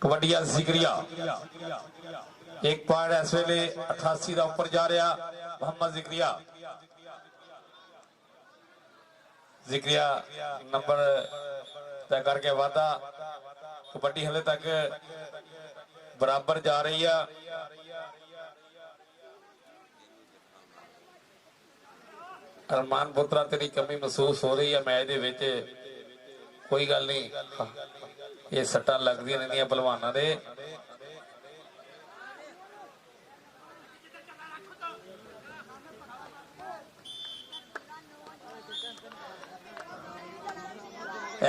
कबड्डिया जिक्रिया एक पॉइंट इस वेले 88 का ऊपर जा रहा मोहम्मद जिक्रिया जिक्रिया नंबर तय करके वादा कबड्डी हले तक बराबर जा रही है अरमान पुत्रा तेरी कमी महसूस हो रही है मैच दे विच कोई गल नहीं ये सट्टा लगदियां रहंदियां पहलवानां दे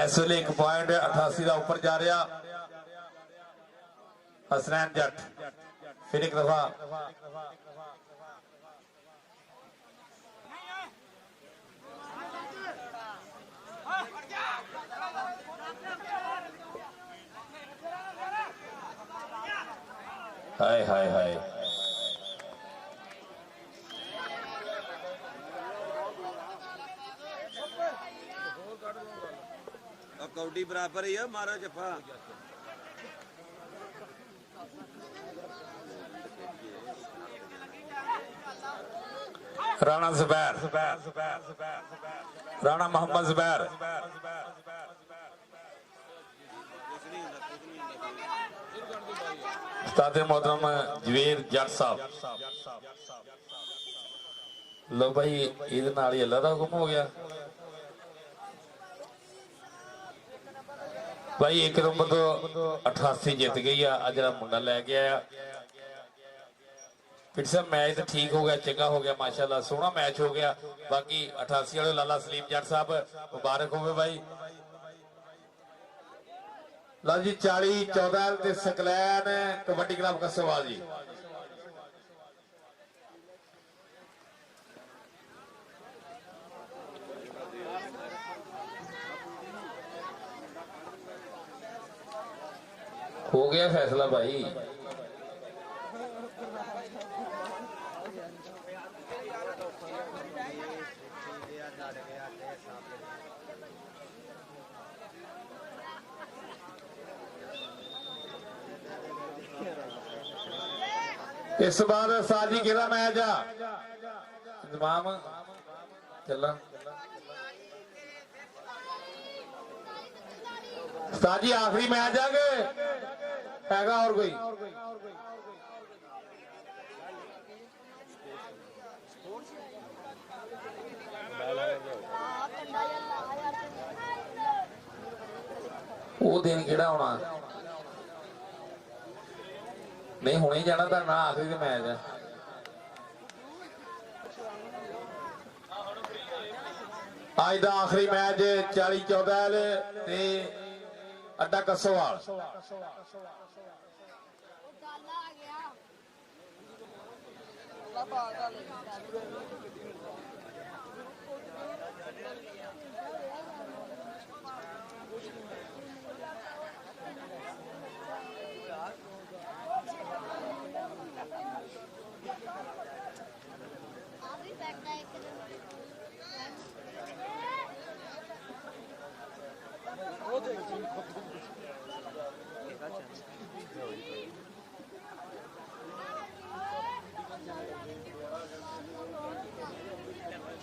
इस वेले एक पॉइंट 88 का ऊपर जा रहा हसनैन जट फिर एक दफा हाय हाय हाय कौडी बराबर ही है मारा जफा राणा ज़ुबैर राणा मोहम्मद ज़ुबैर उस्ताद मोहतरम जवेद जट साहब लो भाई इहदे नाल ही अल्लाह दा हुक्म हो गया भाई एक नंबर तो 88 जित गई है अज जरा मुंडा लैके आया फिर साहब मैच तो ठीक हो गया चंगा हो गया माशाल्लाह सोहना मैच हो गया बाकी 88 वाले लाला सलीम जट साहब मुबारक हो भाई लो जी 40-14 ते सकलैन कबड्डी क्लब कसोवाल जी हो गया फैसला भाई इस बार साजी केड़ा मैच आ इंतजाम चला साजी आखिरी मैच आ गए हैगा और कोई वो दिन केड़ा होना नहीं हुणे ही जाना था ना आखिरी मैच है आज का आखिरी मैच 40-14 ते अड्डा कसोवाल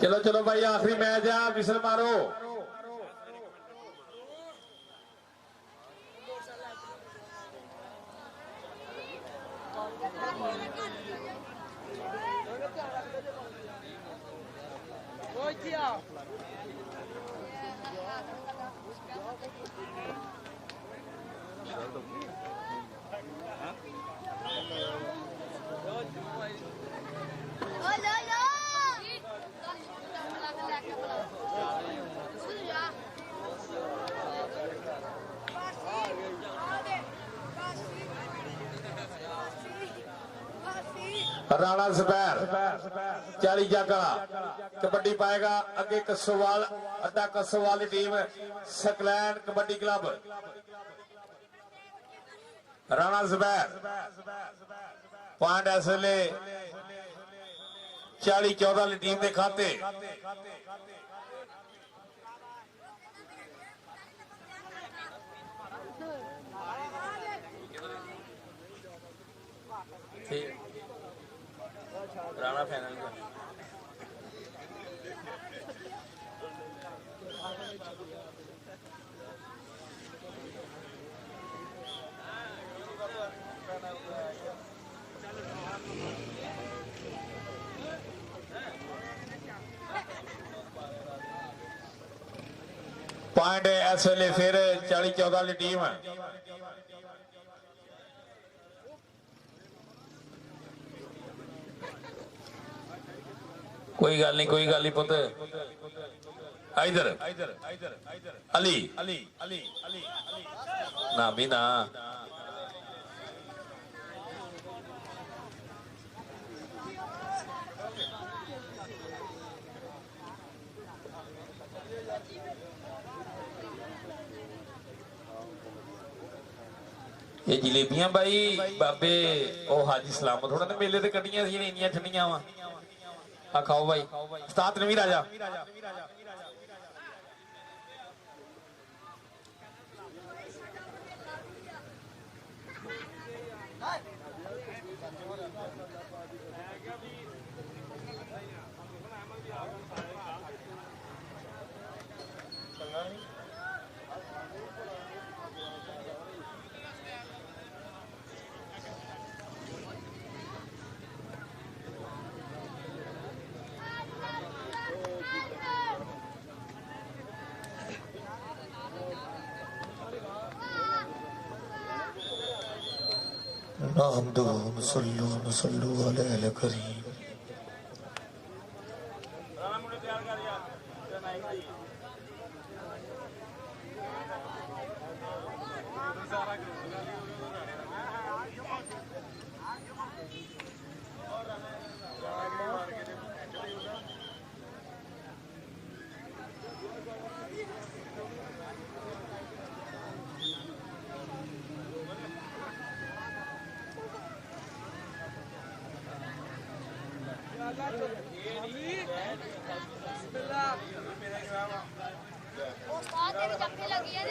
चलो चलो भाई आखिरी मैच है विसल मारो राणा जुबैर 40 जागा कबड्डी पाएगा अगे कसोवाल अड्डा कसोवाल की team Saqlain kabaddi club Rana Zubair point इस वेले 40-14 टीम के खाते राणा फाइनल पॉइंट इस वेले फिर 40-14 वाली टीम कोई गल नहीं पुत इधर अली ना भी ना ये जलेबियां भाई बाबे ओ हाजी सलामत होना ने मेले ते कड्डियां सी इन्नियां ठंडियां वा आ खाओ भाई उस्ताद नवीर आजा सल्लू अलैहि करीम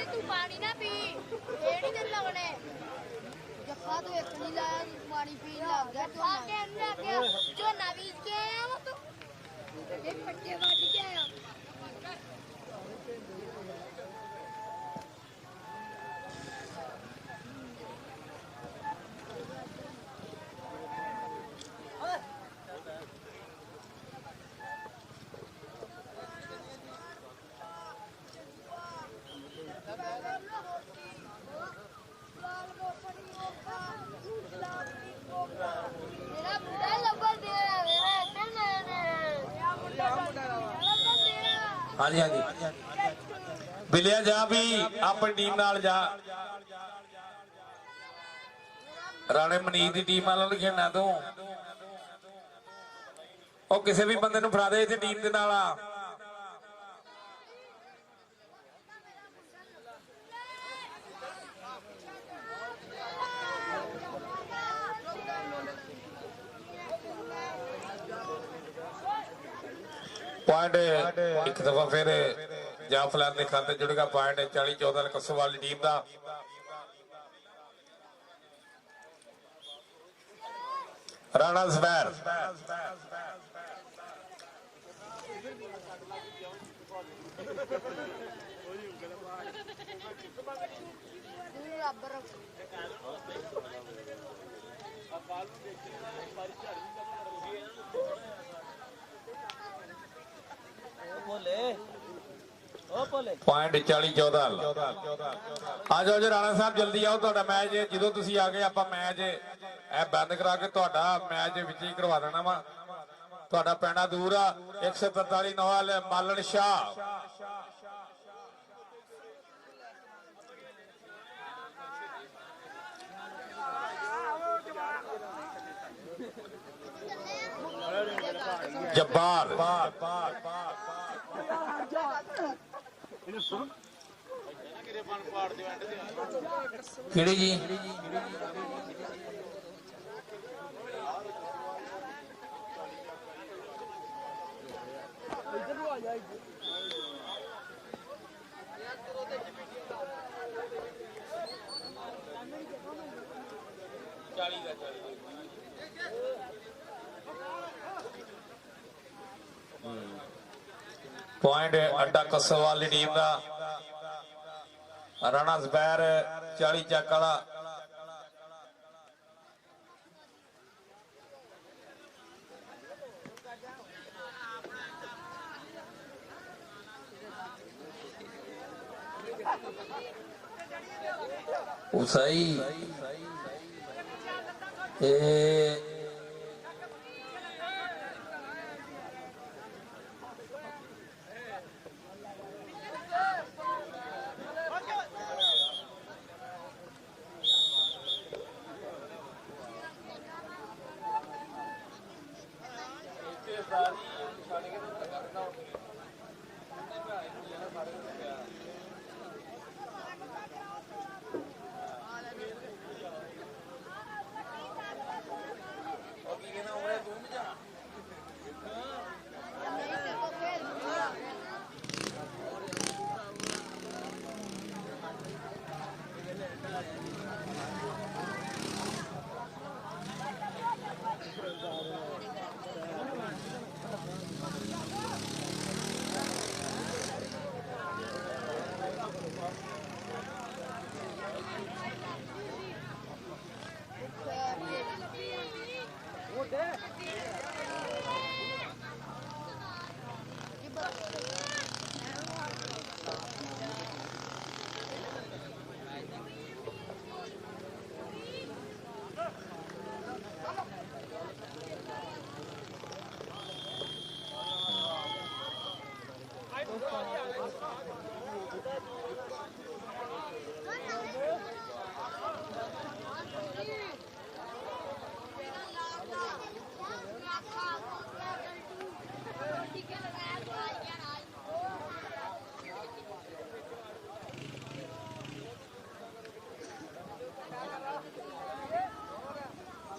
तू पानी ना पी नहीं दिन लगने जफा तो एक नहीं लाया पानी पी लग गया जो नवीज के आया वो तो एक पट्टे काट के आया हाँ जी हाँ जी बिलिया जा भी अपनी टीम नाल जा राणे मनीत की टीम वालों खेलना तू और किसी भी बंदे नूं फड़ा दे इत्थे टीम दे नाल आ पॉइंट एक दफा फिर जाफलान के खाते जुड़ेगा पॉइंट 40-14 कसोवाल टीम का राणा जुबैर ਰੱਬ ਰੱਖ ਪੁਆਇੰਟ 40-14 ਆ ਜਾਓ ਜੀ ਰਾਣਾ ਸਾਹਿਬ ਜਲਦੀ ਆਓ ਤੁਹਾਡਾ ਮੈਚ ਜਦੋਂ ਤੁਸੀਂ ਆ ਗਏ ਆਪਾਂ ਮੈਚ ਇਹ ਬੰਦ ਕਰਾ ਕੇ ਤੁਹਾਡਾ ਮੈਚ ਵਿੱਚ ਹੀ ਕਰਵਾ ਦੇਣਾ ਵਾ ਤੁਹਾਡਾ ਪੈਣਾ ਦੂਰ ਆ 143 ਨੌਵਾਲ ਮਾਲਣ ਸ਼ਾਹ ਜੱਬਾਰ ਕਿਹੜੀ ਜੀ ਪੁਆਇੰਟ ਅੱਡਾ ਕਸਵਾਲ ਦੀ ਟੀਮ ਦਾ ਰਾਣਾ ਜ਼ਬੈਰ 40 ਚੱਕ ਵਾਲਾ ਉਸਾਈ ਇਹ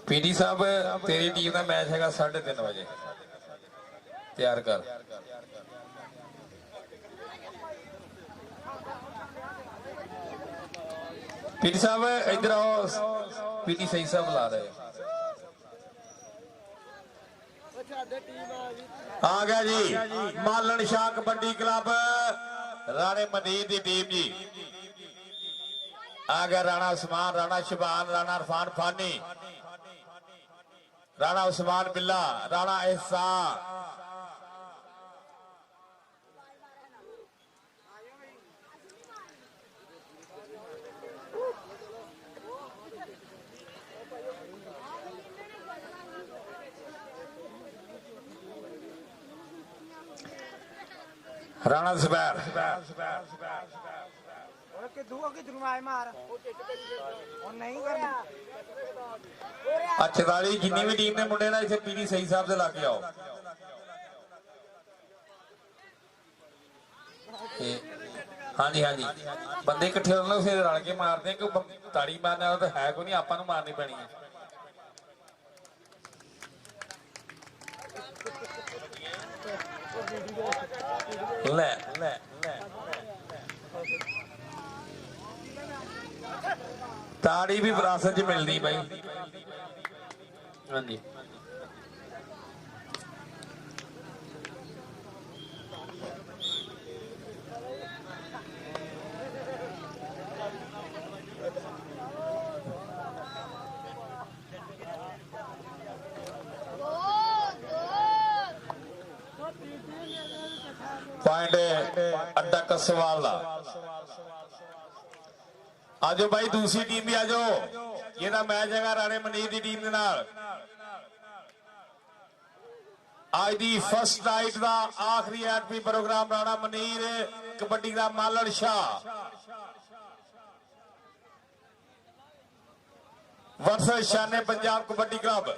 ਪੀਡੀ ਸਾਹਿਬ ਤੇਰੀ ਟੀਮ ਦਾ ਮੈਚ ਹੈਗਾ 3:30 ਵਜੇ ਤਿਆਰ ਕਰ ਪੀਡੀ ਸਾਹਿਬ ਇੱਧਰ ਆਓ ਪੀਡੀ ਸਹੀ ਸਾਹਿਬ ਬੁਲਾ ਰਹੇ ਆ ਗਿਆ ਜੀ ਮਾਲਣ ਸ਼ਾਹ ਕਬੱਡੀ ਕਲੱਬ ਰਾਣੇ ਮਦੀਰ ਦੀ ਟੀਮ ਜੀ ਆ ਗਿਆ ਰਾਣਾ ਉਸਮਾਨ ਰਾਣਾ ਸ਼ਬਾਨ ਰਾਣਾ ਇਰਫਾਨ ਫਾਨੀ राणा उस्मान बिल्ला राणा एहसान राणा जुबैर अच्छा वाली जिन्नी भी टीम ने मुंडे ना इसे पीडी सही साहब से लाके आओ हाँ जी बंदे इकट्ठे हो लो फिर रल के मारते हैं कि ताड़ी मारने वाला तो है कोई नहीं आपा मारनी पैनी है ले ले ताड़ी भी विरासत च मिलनी भाई हाँ जी पॉइंट अड्डा कसवाल दा। आजो भाई दूसरी टीम भी आजो, ये मैच है राणे मनीर की टीम के नाल। आज दी फर्स्ट नाइट का आखिरी एडपी प्रोग्राम राणा मनीर कबड्डी का मालन शाह वर्सेस शाने पंजाब कबड्डी क्लब।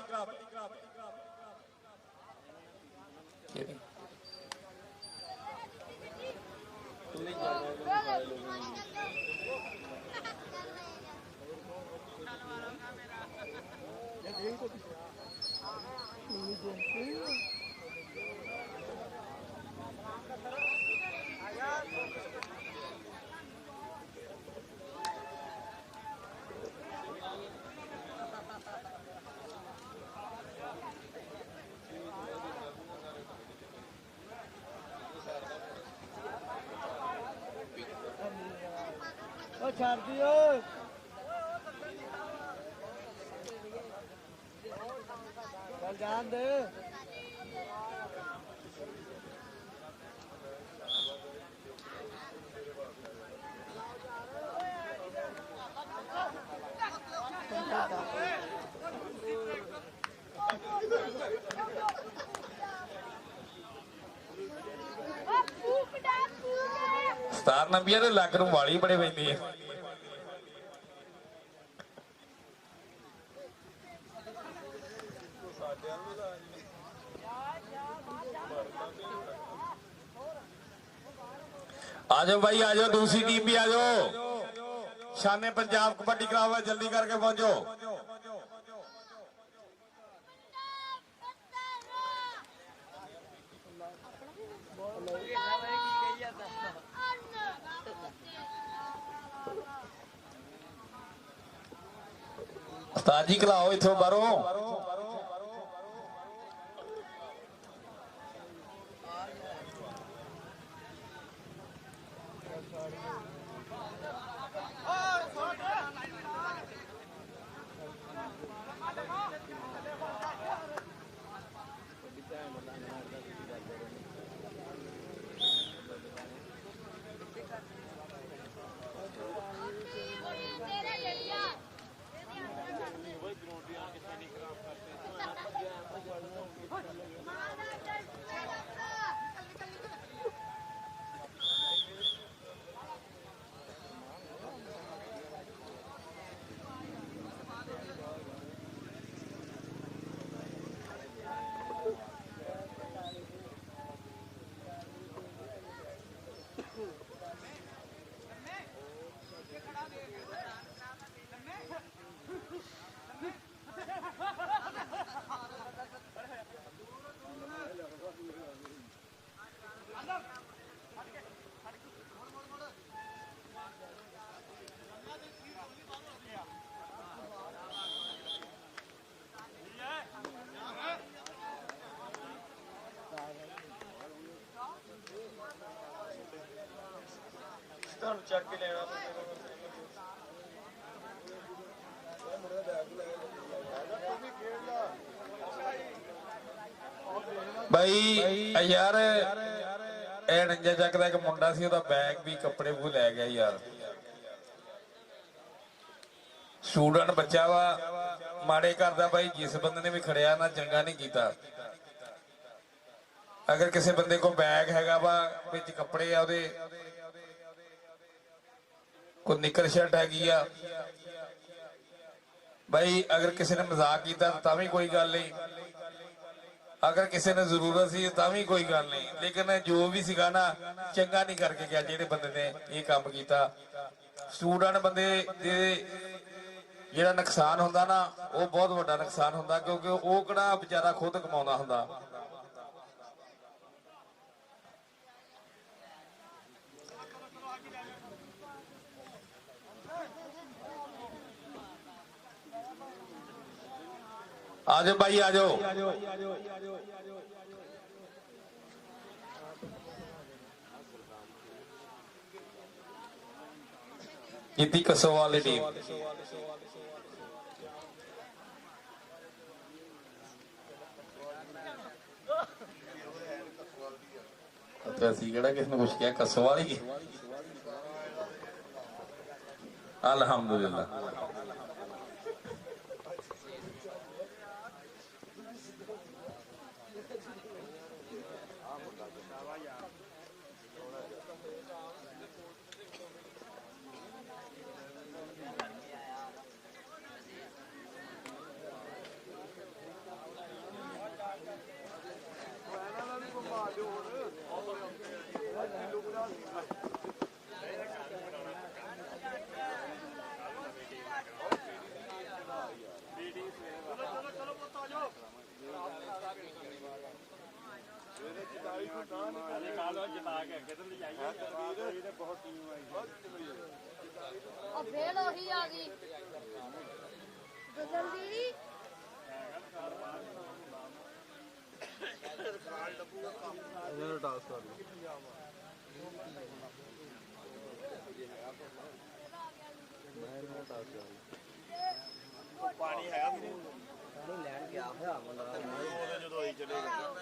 ਛੱਡ ਦਿਓ ਚੱਲ ਜਾਣ ਦੇ ਸਤਾਰ ਨੰਬੀਆਂ ਦੇ ਲੱਕ ਨੂੰ ਵਾਲੀ ਬੜੇ ਪੈਂਦੀ ਹੈ। आजो भाई आजो, दूसरी टीम भी आजो। शाने पंजाब कबड्डी क्लब है, जल्दी करके पहुंचो। उस्ताद जी खिलाओ इथों बाहरों। ਤੁਹਾਨੂੰ ਚੱਕ ਕੇ ਲੈਣਾ ਭਾਈ ਯਾਰ ਇਹ ਨੰਜਾ ਚੱਕ ਦਾ ਇੱਕ ਮੁੰਡਾ ਸੀ, ਉਹਦਾ ਬੈਗ ਵੀ ਕੱਪੜੇ ਵੀ ਲੈ ਗਿਆ ਯਾਰ। ਸਟੂਡੈਂਟ ਬੱਚਾ ਵਾ, ਮਾੜੇ ਕਰਦਾ ਭਾਈ। ਜਿਸ ਬੰਦੇ ਨੇ ਵੀ ਖੜਿਆ ਨਾ ਚੰਗਾ ਨਹੀਂ ਕੀਤਾ। ਅਗਰ ਕਿਸੇ ਬੰਦੇ ਕੋਲ ਬੈਗ ਹੈਗਾ ਵਾ, ਵਿੱਚ ਕੱਪੜੇ ਆ ਉਹਦੇ, ਕੋਈ ਨਿੱਕਰ ਸ਼ਰਟ ਹੈਗੀ ਆ ਭਾਈ, ਅਗਰ ਕਿਸੇ ਨੇ ਮਜ਼ਾਕ ਕੀਤਾ ਤਾਂ ਵੀ ਕੋਈ ਗੱਲ ਨਹੀਂ, ਅਗਰ ਕਿਸੇ ਨੇ ਜ਼ਰੂਰਤ ਸੀ ਤਾਂ ਵੀ ਕੋਈ ਗੱਲ ਨਹੀਂ, ਲੇਕਿਨ ਜੋ ਵੀ ਸੀਗਾ ਨਾ ਚੰਗਾ ਨਹੀਂ ਕਰਕੇ ਗਿਆ ਜਿਹੜੇ ਬੰਦੇ ਨੇ ਇਹ ਕੰਮ ਕੀਤਾ। ਸਟੂਡੈਂਟ ਬੰਦੇ ਦੇ ਜਿਹੜਾ ਨੁਕਸਾਨ ਹੁੰਦਾ ਨਾ, ਉਹ ਬਹੁਤ ਵੱਡਾ ਨੁਕਸਾਨ ਹੁੰਦਾ, ਕਿਉਂਕਿ ਉਹ ਕਿਹੜਾ ਵਿਚਾਰਾ ਖੁਦ ਕਮਾਉਂਦਾ ਹੁੰਦਾ। आजो भाई आजो। इतनी कसो वाली टीम ਤੇ ਅਸੀਂ ਕਿਹੜਾ ਕਿਸ ਨੂੰ ਕੁਛ ਕਿਹਾ, ਕੱਸੋ ਵਾਲੀ ਅਲਹਮਦੁਲਿਲਾ। ਫੇਰ ਉਹੀ ਆ ਗਈ ਜਲਦੀ ਪਾਣੀ ਹੈਗਾ ਪਾਣੀ ਲੈਣ ਗਿਆ ਹੋਇਆ ਮੁੰਡਾ ਜਦੋਂ ਆਈ ਚੜੇਗਾ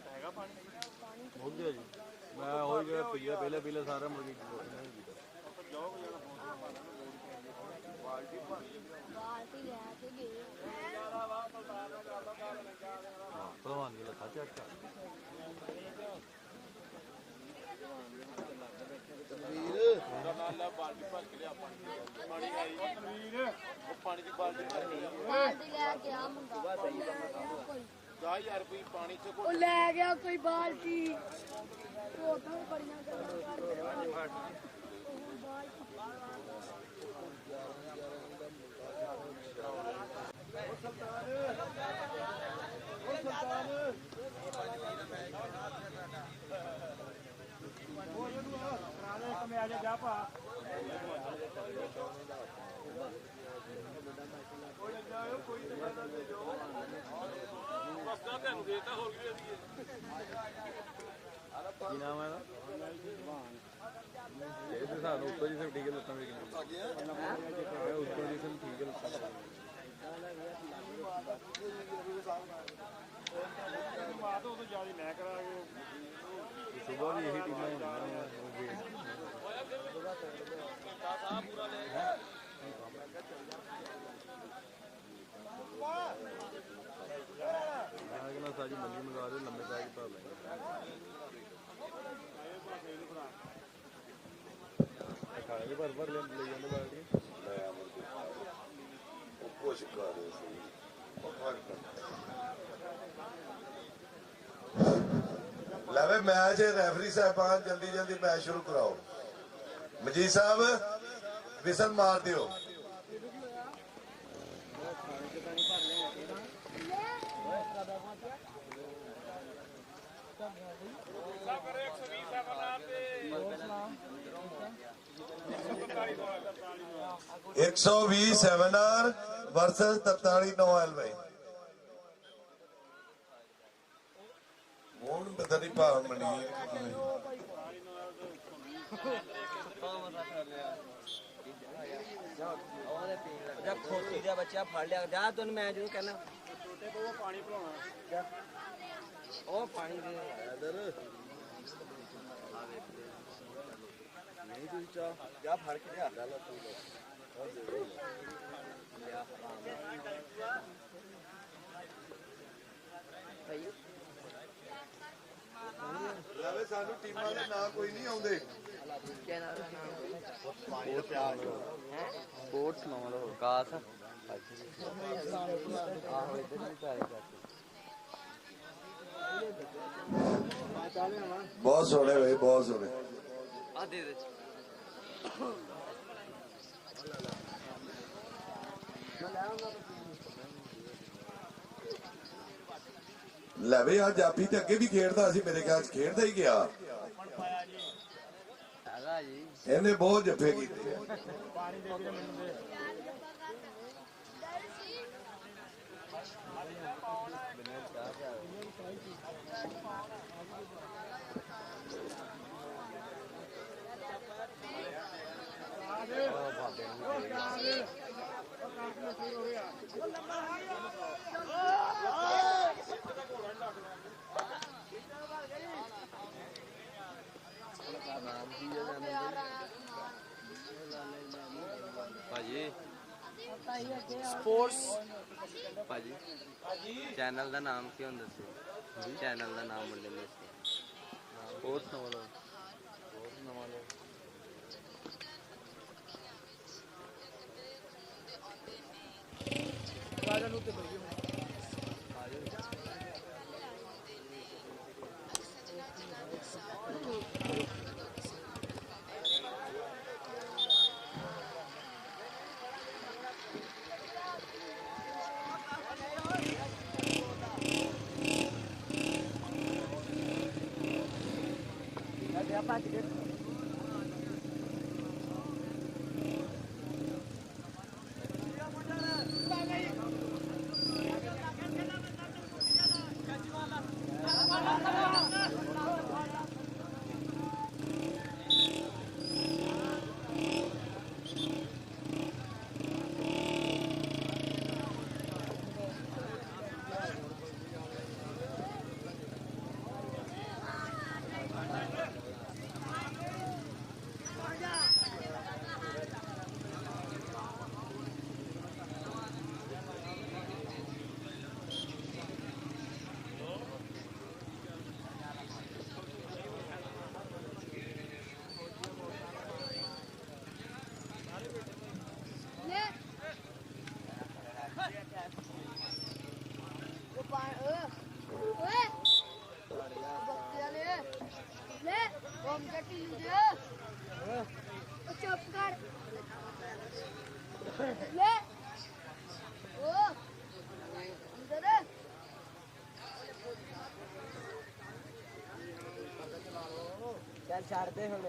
ਹੈਗਾ ਪਾਣੀ ਬੋਲਦੇ ਜੀ ਮੈਂ ਉਹ ਜਿਹੜਾ ਪੀਆ ਪਹਿਲੇ ਸਾਰਾ ਮੁਰਗੀ ਬਾਲਟੀ ਲੈ ਕੇ ਗਏ ਭਲਵਾਨ ਦੀ ਲੱਖਾ ਚੱਕ ਵੀਰ ਨਾਲ ਬਾਲਟੀ ਭਰ ਕੇ ਲਿਆ ਪਾਣੀ ਆਈ ਉਹ ਪਾਣੀ ਦੀ ਬਾਲਟੀ ਲੈ ਕੇ ਆ ਮੁੰਡਾ 10000 ਰੁਪਏ ਪਾਣੀ ਚ ਉਹ ਲੈ ਗਿਆ ਕੋਈ ਬਾਲਟੀ ਉਦੋਂ ਬੜੀਆਂ ਗੱਲਾਂ ਕੀ ਨਾਮ ਹੈ ਇਹਦੇ ਸਾਨੂੰ ਉੱਤੋਂ ਜੀ ਸਿਰ ਟੀਕੇ ਲੱਤਾਂ ਵੀ ਉੱਤੋਂ ਜੀ ਸਿਰ ਟੀਕੇ ਲੱਤਾਂ ਬਾਤ ਉਹ ਤੋਂ ਜ਼ਿਆਦਾ ਮੈਂ ਕਰਾ ਕੇ ਸੁਬਾਹ ਵੀ ਇਹੀ ਟੀਮਾਂ ਹੁੰਦੀਆਂ ਪੂਰਾ ਲੈ ਗਿਆ ਸਾਡੀ ਮੰਨੀ ਮੰਗਾ ਰਹੇ ਲੰਮੇ ਪੈ ਕੇ ਭਰ ਲੈ ਖਾਣੇ ਭਰ ਲੈ ਜਾਂਦੇ ਬਾਲਟੀ ਕੁਛ ਕਰ ਰਹੇ ਸੀ ਲਵੇ ਮੈਚ ਰੈਫਰੀ ਸਾਹਿਬਾਨ ਜਲਦੀ ਮੈਚ ਸ਼ੁਰੂ ਕਰਾਓ। ਮਜੀਦ ਸਾਹਿਬ ਵਿਸਲ ਮਾਰ ਦਿਓ। एक 120 7R वर्सेस 43 9L भाई ਹੁਣ ਪਤਾ ਨਹੀਂ ਭਾਵ ਮਣੀ ਜਾਂ ਖੋਤੀ ਦਾ ਬੱਚਾ ਫੜ ਲਿਆ ਜਾ ਤੈਨੂੰ ਮੈਂ ਜਦੋਂ ਕਹਿਣਾ ਛੋਟੇ ਕੋਲ ਪਾਣੀ ਭਰਾਉਣਾ ਉਹ ਪਾਣੀ ਦੇ ਇਧਰ ਨਹੀਂ ਤੂੰ ਜਾ ਫੜ ਕੇ ਲਿਆ ਲੈ ਤੂੰ ਲਾਵੇ ਸਾਨੂੰ ਟੀਮਾਂ ਦੇ ਨਾਂ ਕੋਈ ਨਹੀਂ ਆਉਂਦੇ। ਪਾਣੀ ਦਾ ਪਿਆਰ ਹੈ ਸਪੋਰਟਸ ਨਾਮ ਲੋ ਕਾਸ ਆਹੋ ਇਧਰ ਨਹੀਂ ਪਾਏ ਬਹੁਤ ਸੋਹਣੇ ਭਾਈ ਬਹੁਤ ਸੋਹਣੇ ਆ ਦੇ ਦੇ ਲੈ ਵੇ ਆ ਜਾਫੀ ਤੇ ਅੱਗੇ ਵੀ ਖੇਡਦਾ ਸੀ ਮੇਰੇ ਖਿਆਲ ਚ ਖੇਡਦਾ ਹੀ ਗਿਆ ਹੈਗਾ ਜੀ ਇਹਨੇ ਬਹੁਤ ਜੱਫੇ ਕੀਤੇ ਪਾਣੀ ਦੇ ਕੇ ਮੈਨੂੰ ਦੇ ਭਾਜੀ ਸਪੋਰਟਸ ਭਾਜੀ ਚੈਨਲ ਦਾ ਨਾਮ ਕੀ ਹੁੰਦਾ ਸੀ? ਚੈਨਲ ਦਾ ਨਾਮ ਬੋਲੇ ਨੇ ਸਪੋਰਟਸ ਨਵਾਂ ਲੋ ਰਾਜਾ ਨੂੰ ਤੇ ਬਈ ਚੱਲ ਛੱਡ ਦੇ ਹੁਣ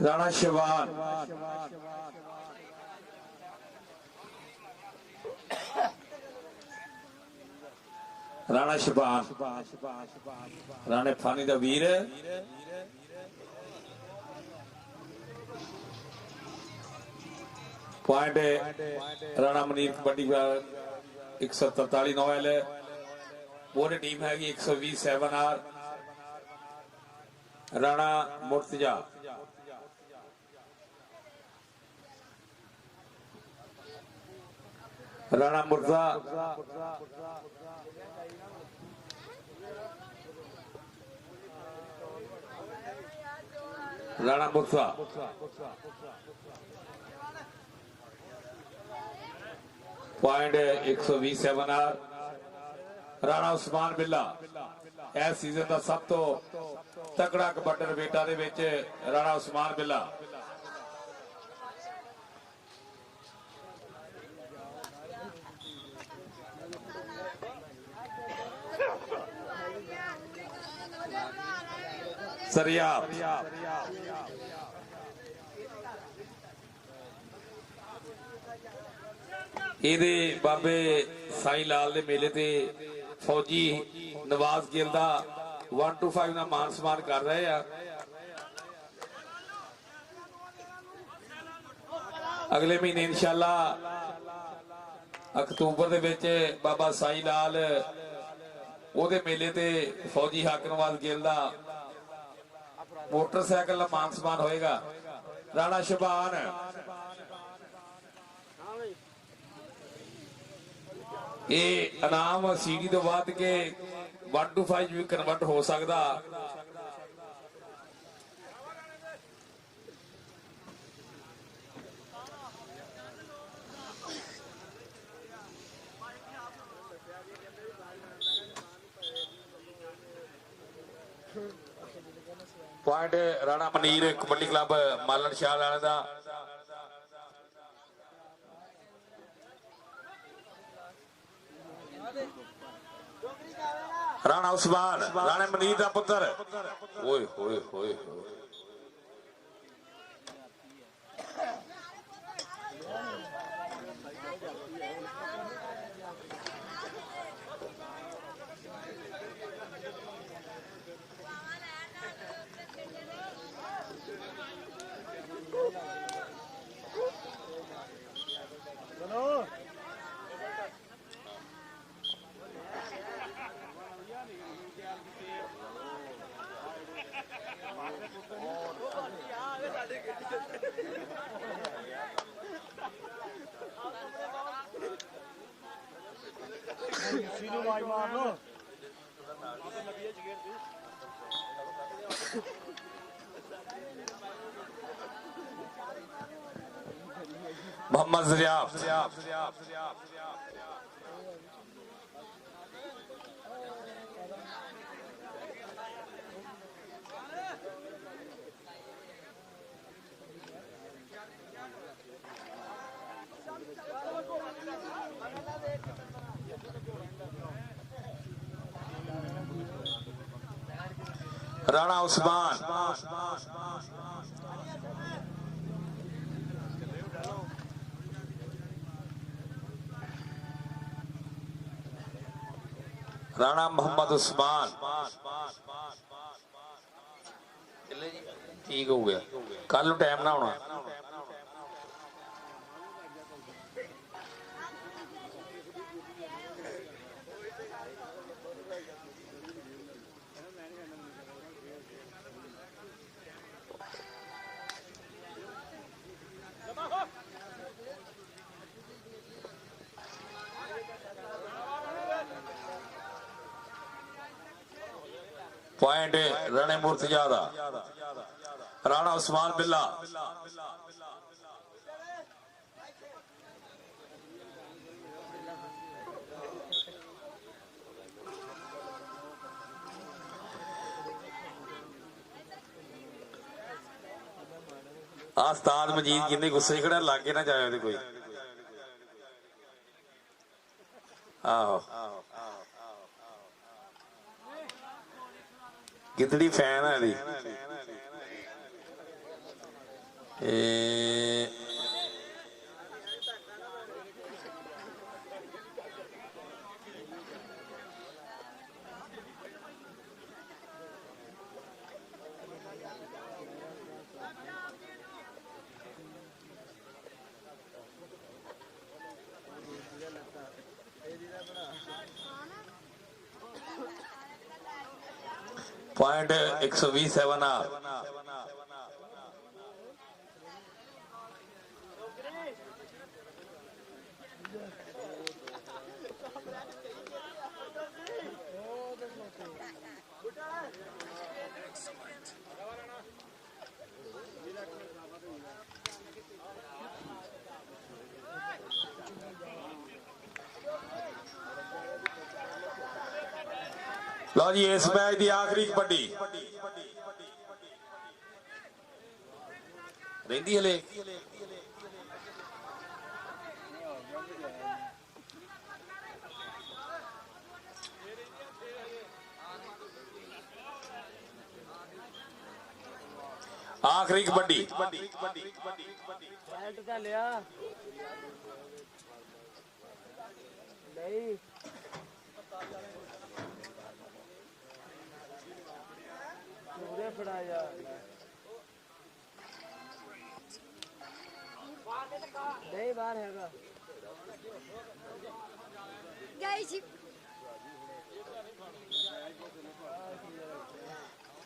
राणा शिवान राणा शिवान राणे फानी दा वीर पॉइंट राणा मनीर कबड्डी 143 नॉयल पूरी टीम हैगी 120 7R Rana Murtaza Rana Murtaza Rana Murtaza point 120 7R Rana Usman Billa इस सीजन का सब तो तगड़ा कबड्डर बेटा दे विच राणा उस्मान बिल्ला सरिया ਇਹਦੇ ਬਾਬੇ ਸਾਈ ਲਾਲ ਦੇ ਮੇਲੇ ਤੇ ਫੌਜੀ ਨਵਾਜ਼ ਗਿੱਲ ਦਾ 125 ਦਾ ਮਾਨ ਸਨਮਾਨ ਕਰ ਰਹੇ ਆ। ਅਗਲੇ ਮਹੀਨੇ ਇਨਸ਼ਾਅੱਲਾ ਅਕਤੂਬਰ ਦੇ ਵਿੱਚ ਬਾਬਾ ਸਾਈ ਲਾਲ ਉਹਦੇ ਮੇਲੇ ਤੇ ਫੌਜੀ ਹੱਕ ਨਵਾਜ਼ ਗਿੱਲ ਦਾ मोटरसाइकिल का मान सम्मान होएगा। राणा शबान ਇਹ ਇਨਾਮ ਸੀਡੀ ਤੋਂ ਬਾਅਦ ਕੇ 1 to 5 ਵੀ ਕਨਵਰਟ ਹੋ ਸਕਦਾ। ਪੁਆਇੰਟ ਰਾਣਾ ਮਨੀਰ ਕਬੱਡੀ ਕਲੱਬ ਮਾਲਣ ਸ਼ਾਹ ਵਾਲੇ ਦਾ। ਰਾਣਾ ਉਸਮਾਨ ਰਾਣਾ ਮਨੀਰ ਦਾ ਪੁੱਤਰ। ਓਏ ਹੋਏ ਹੋਏ मोहम्मद ज़रियाब राणा उस्मान राणा मोहम्मद उस्मान ठीक हो गया। कल टाइम ना होना। पॉइंट राणे मुर्तजा दा। राणा उस्मान बिल्ला आस्ताद मजीद किन्ने गुस्से खड़ा लागे ना जाए कोई। आहो कितनी फैन है दी। पॉइंट 127 आ। लो जी इस मैच की आखिरी कबड्डी रही हले। आखिरी कबड्डी बाहर हैगा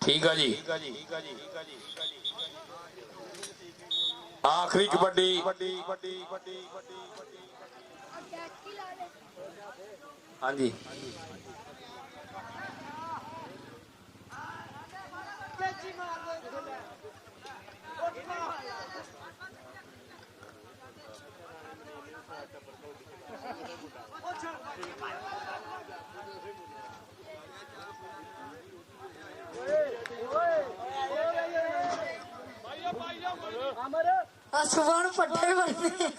ठीक है जी। आखिरी कबड्डी ਟੈਕੀ ਲਾ ਦੇ ਹਾਂਜੀ ਆ ਸੁਬਾਨ ਪੱਠੇ ਵਰਦੇ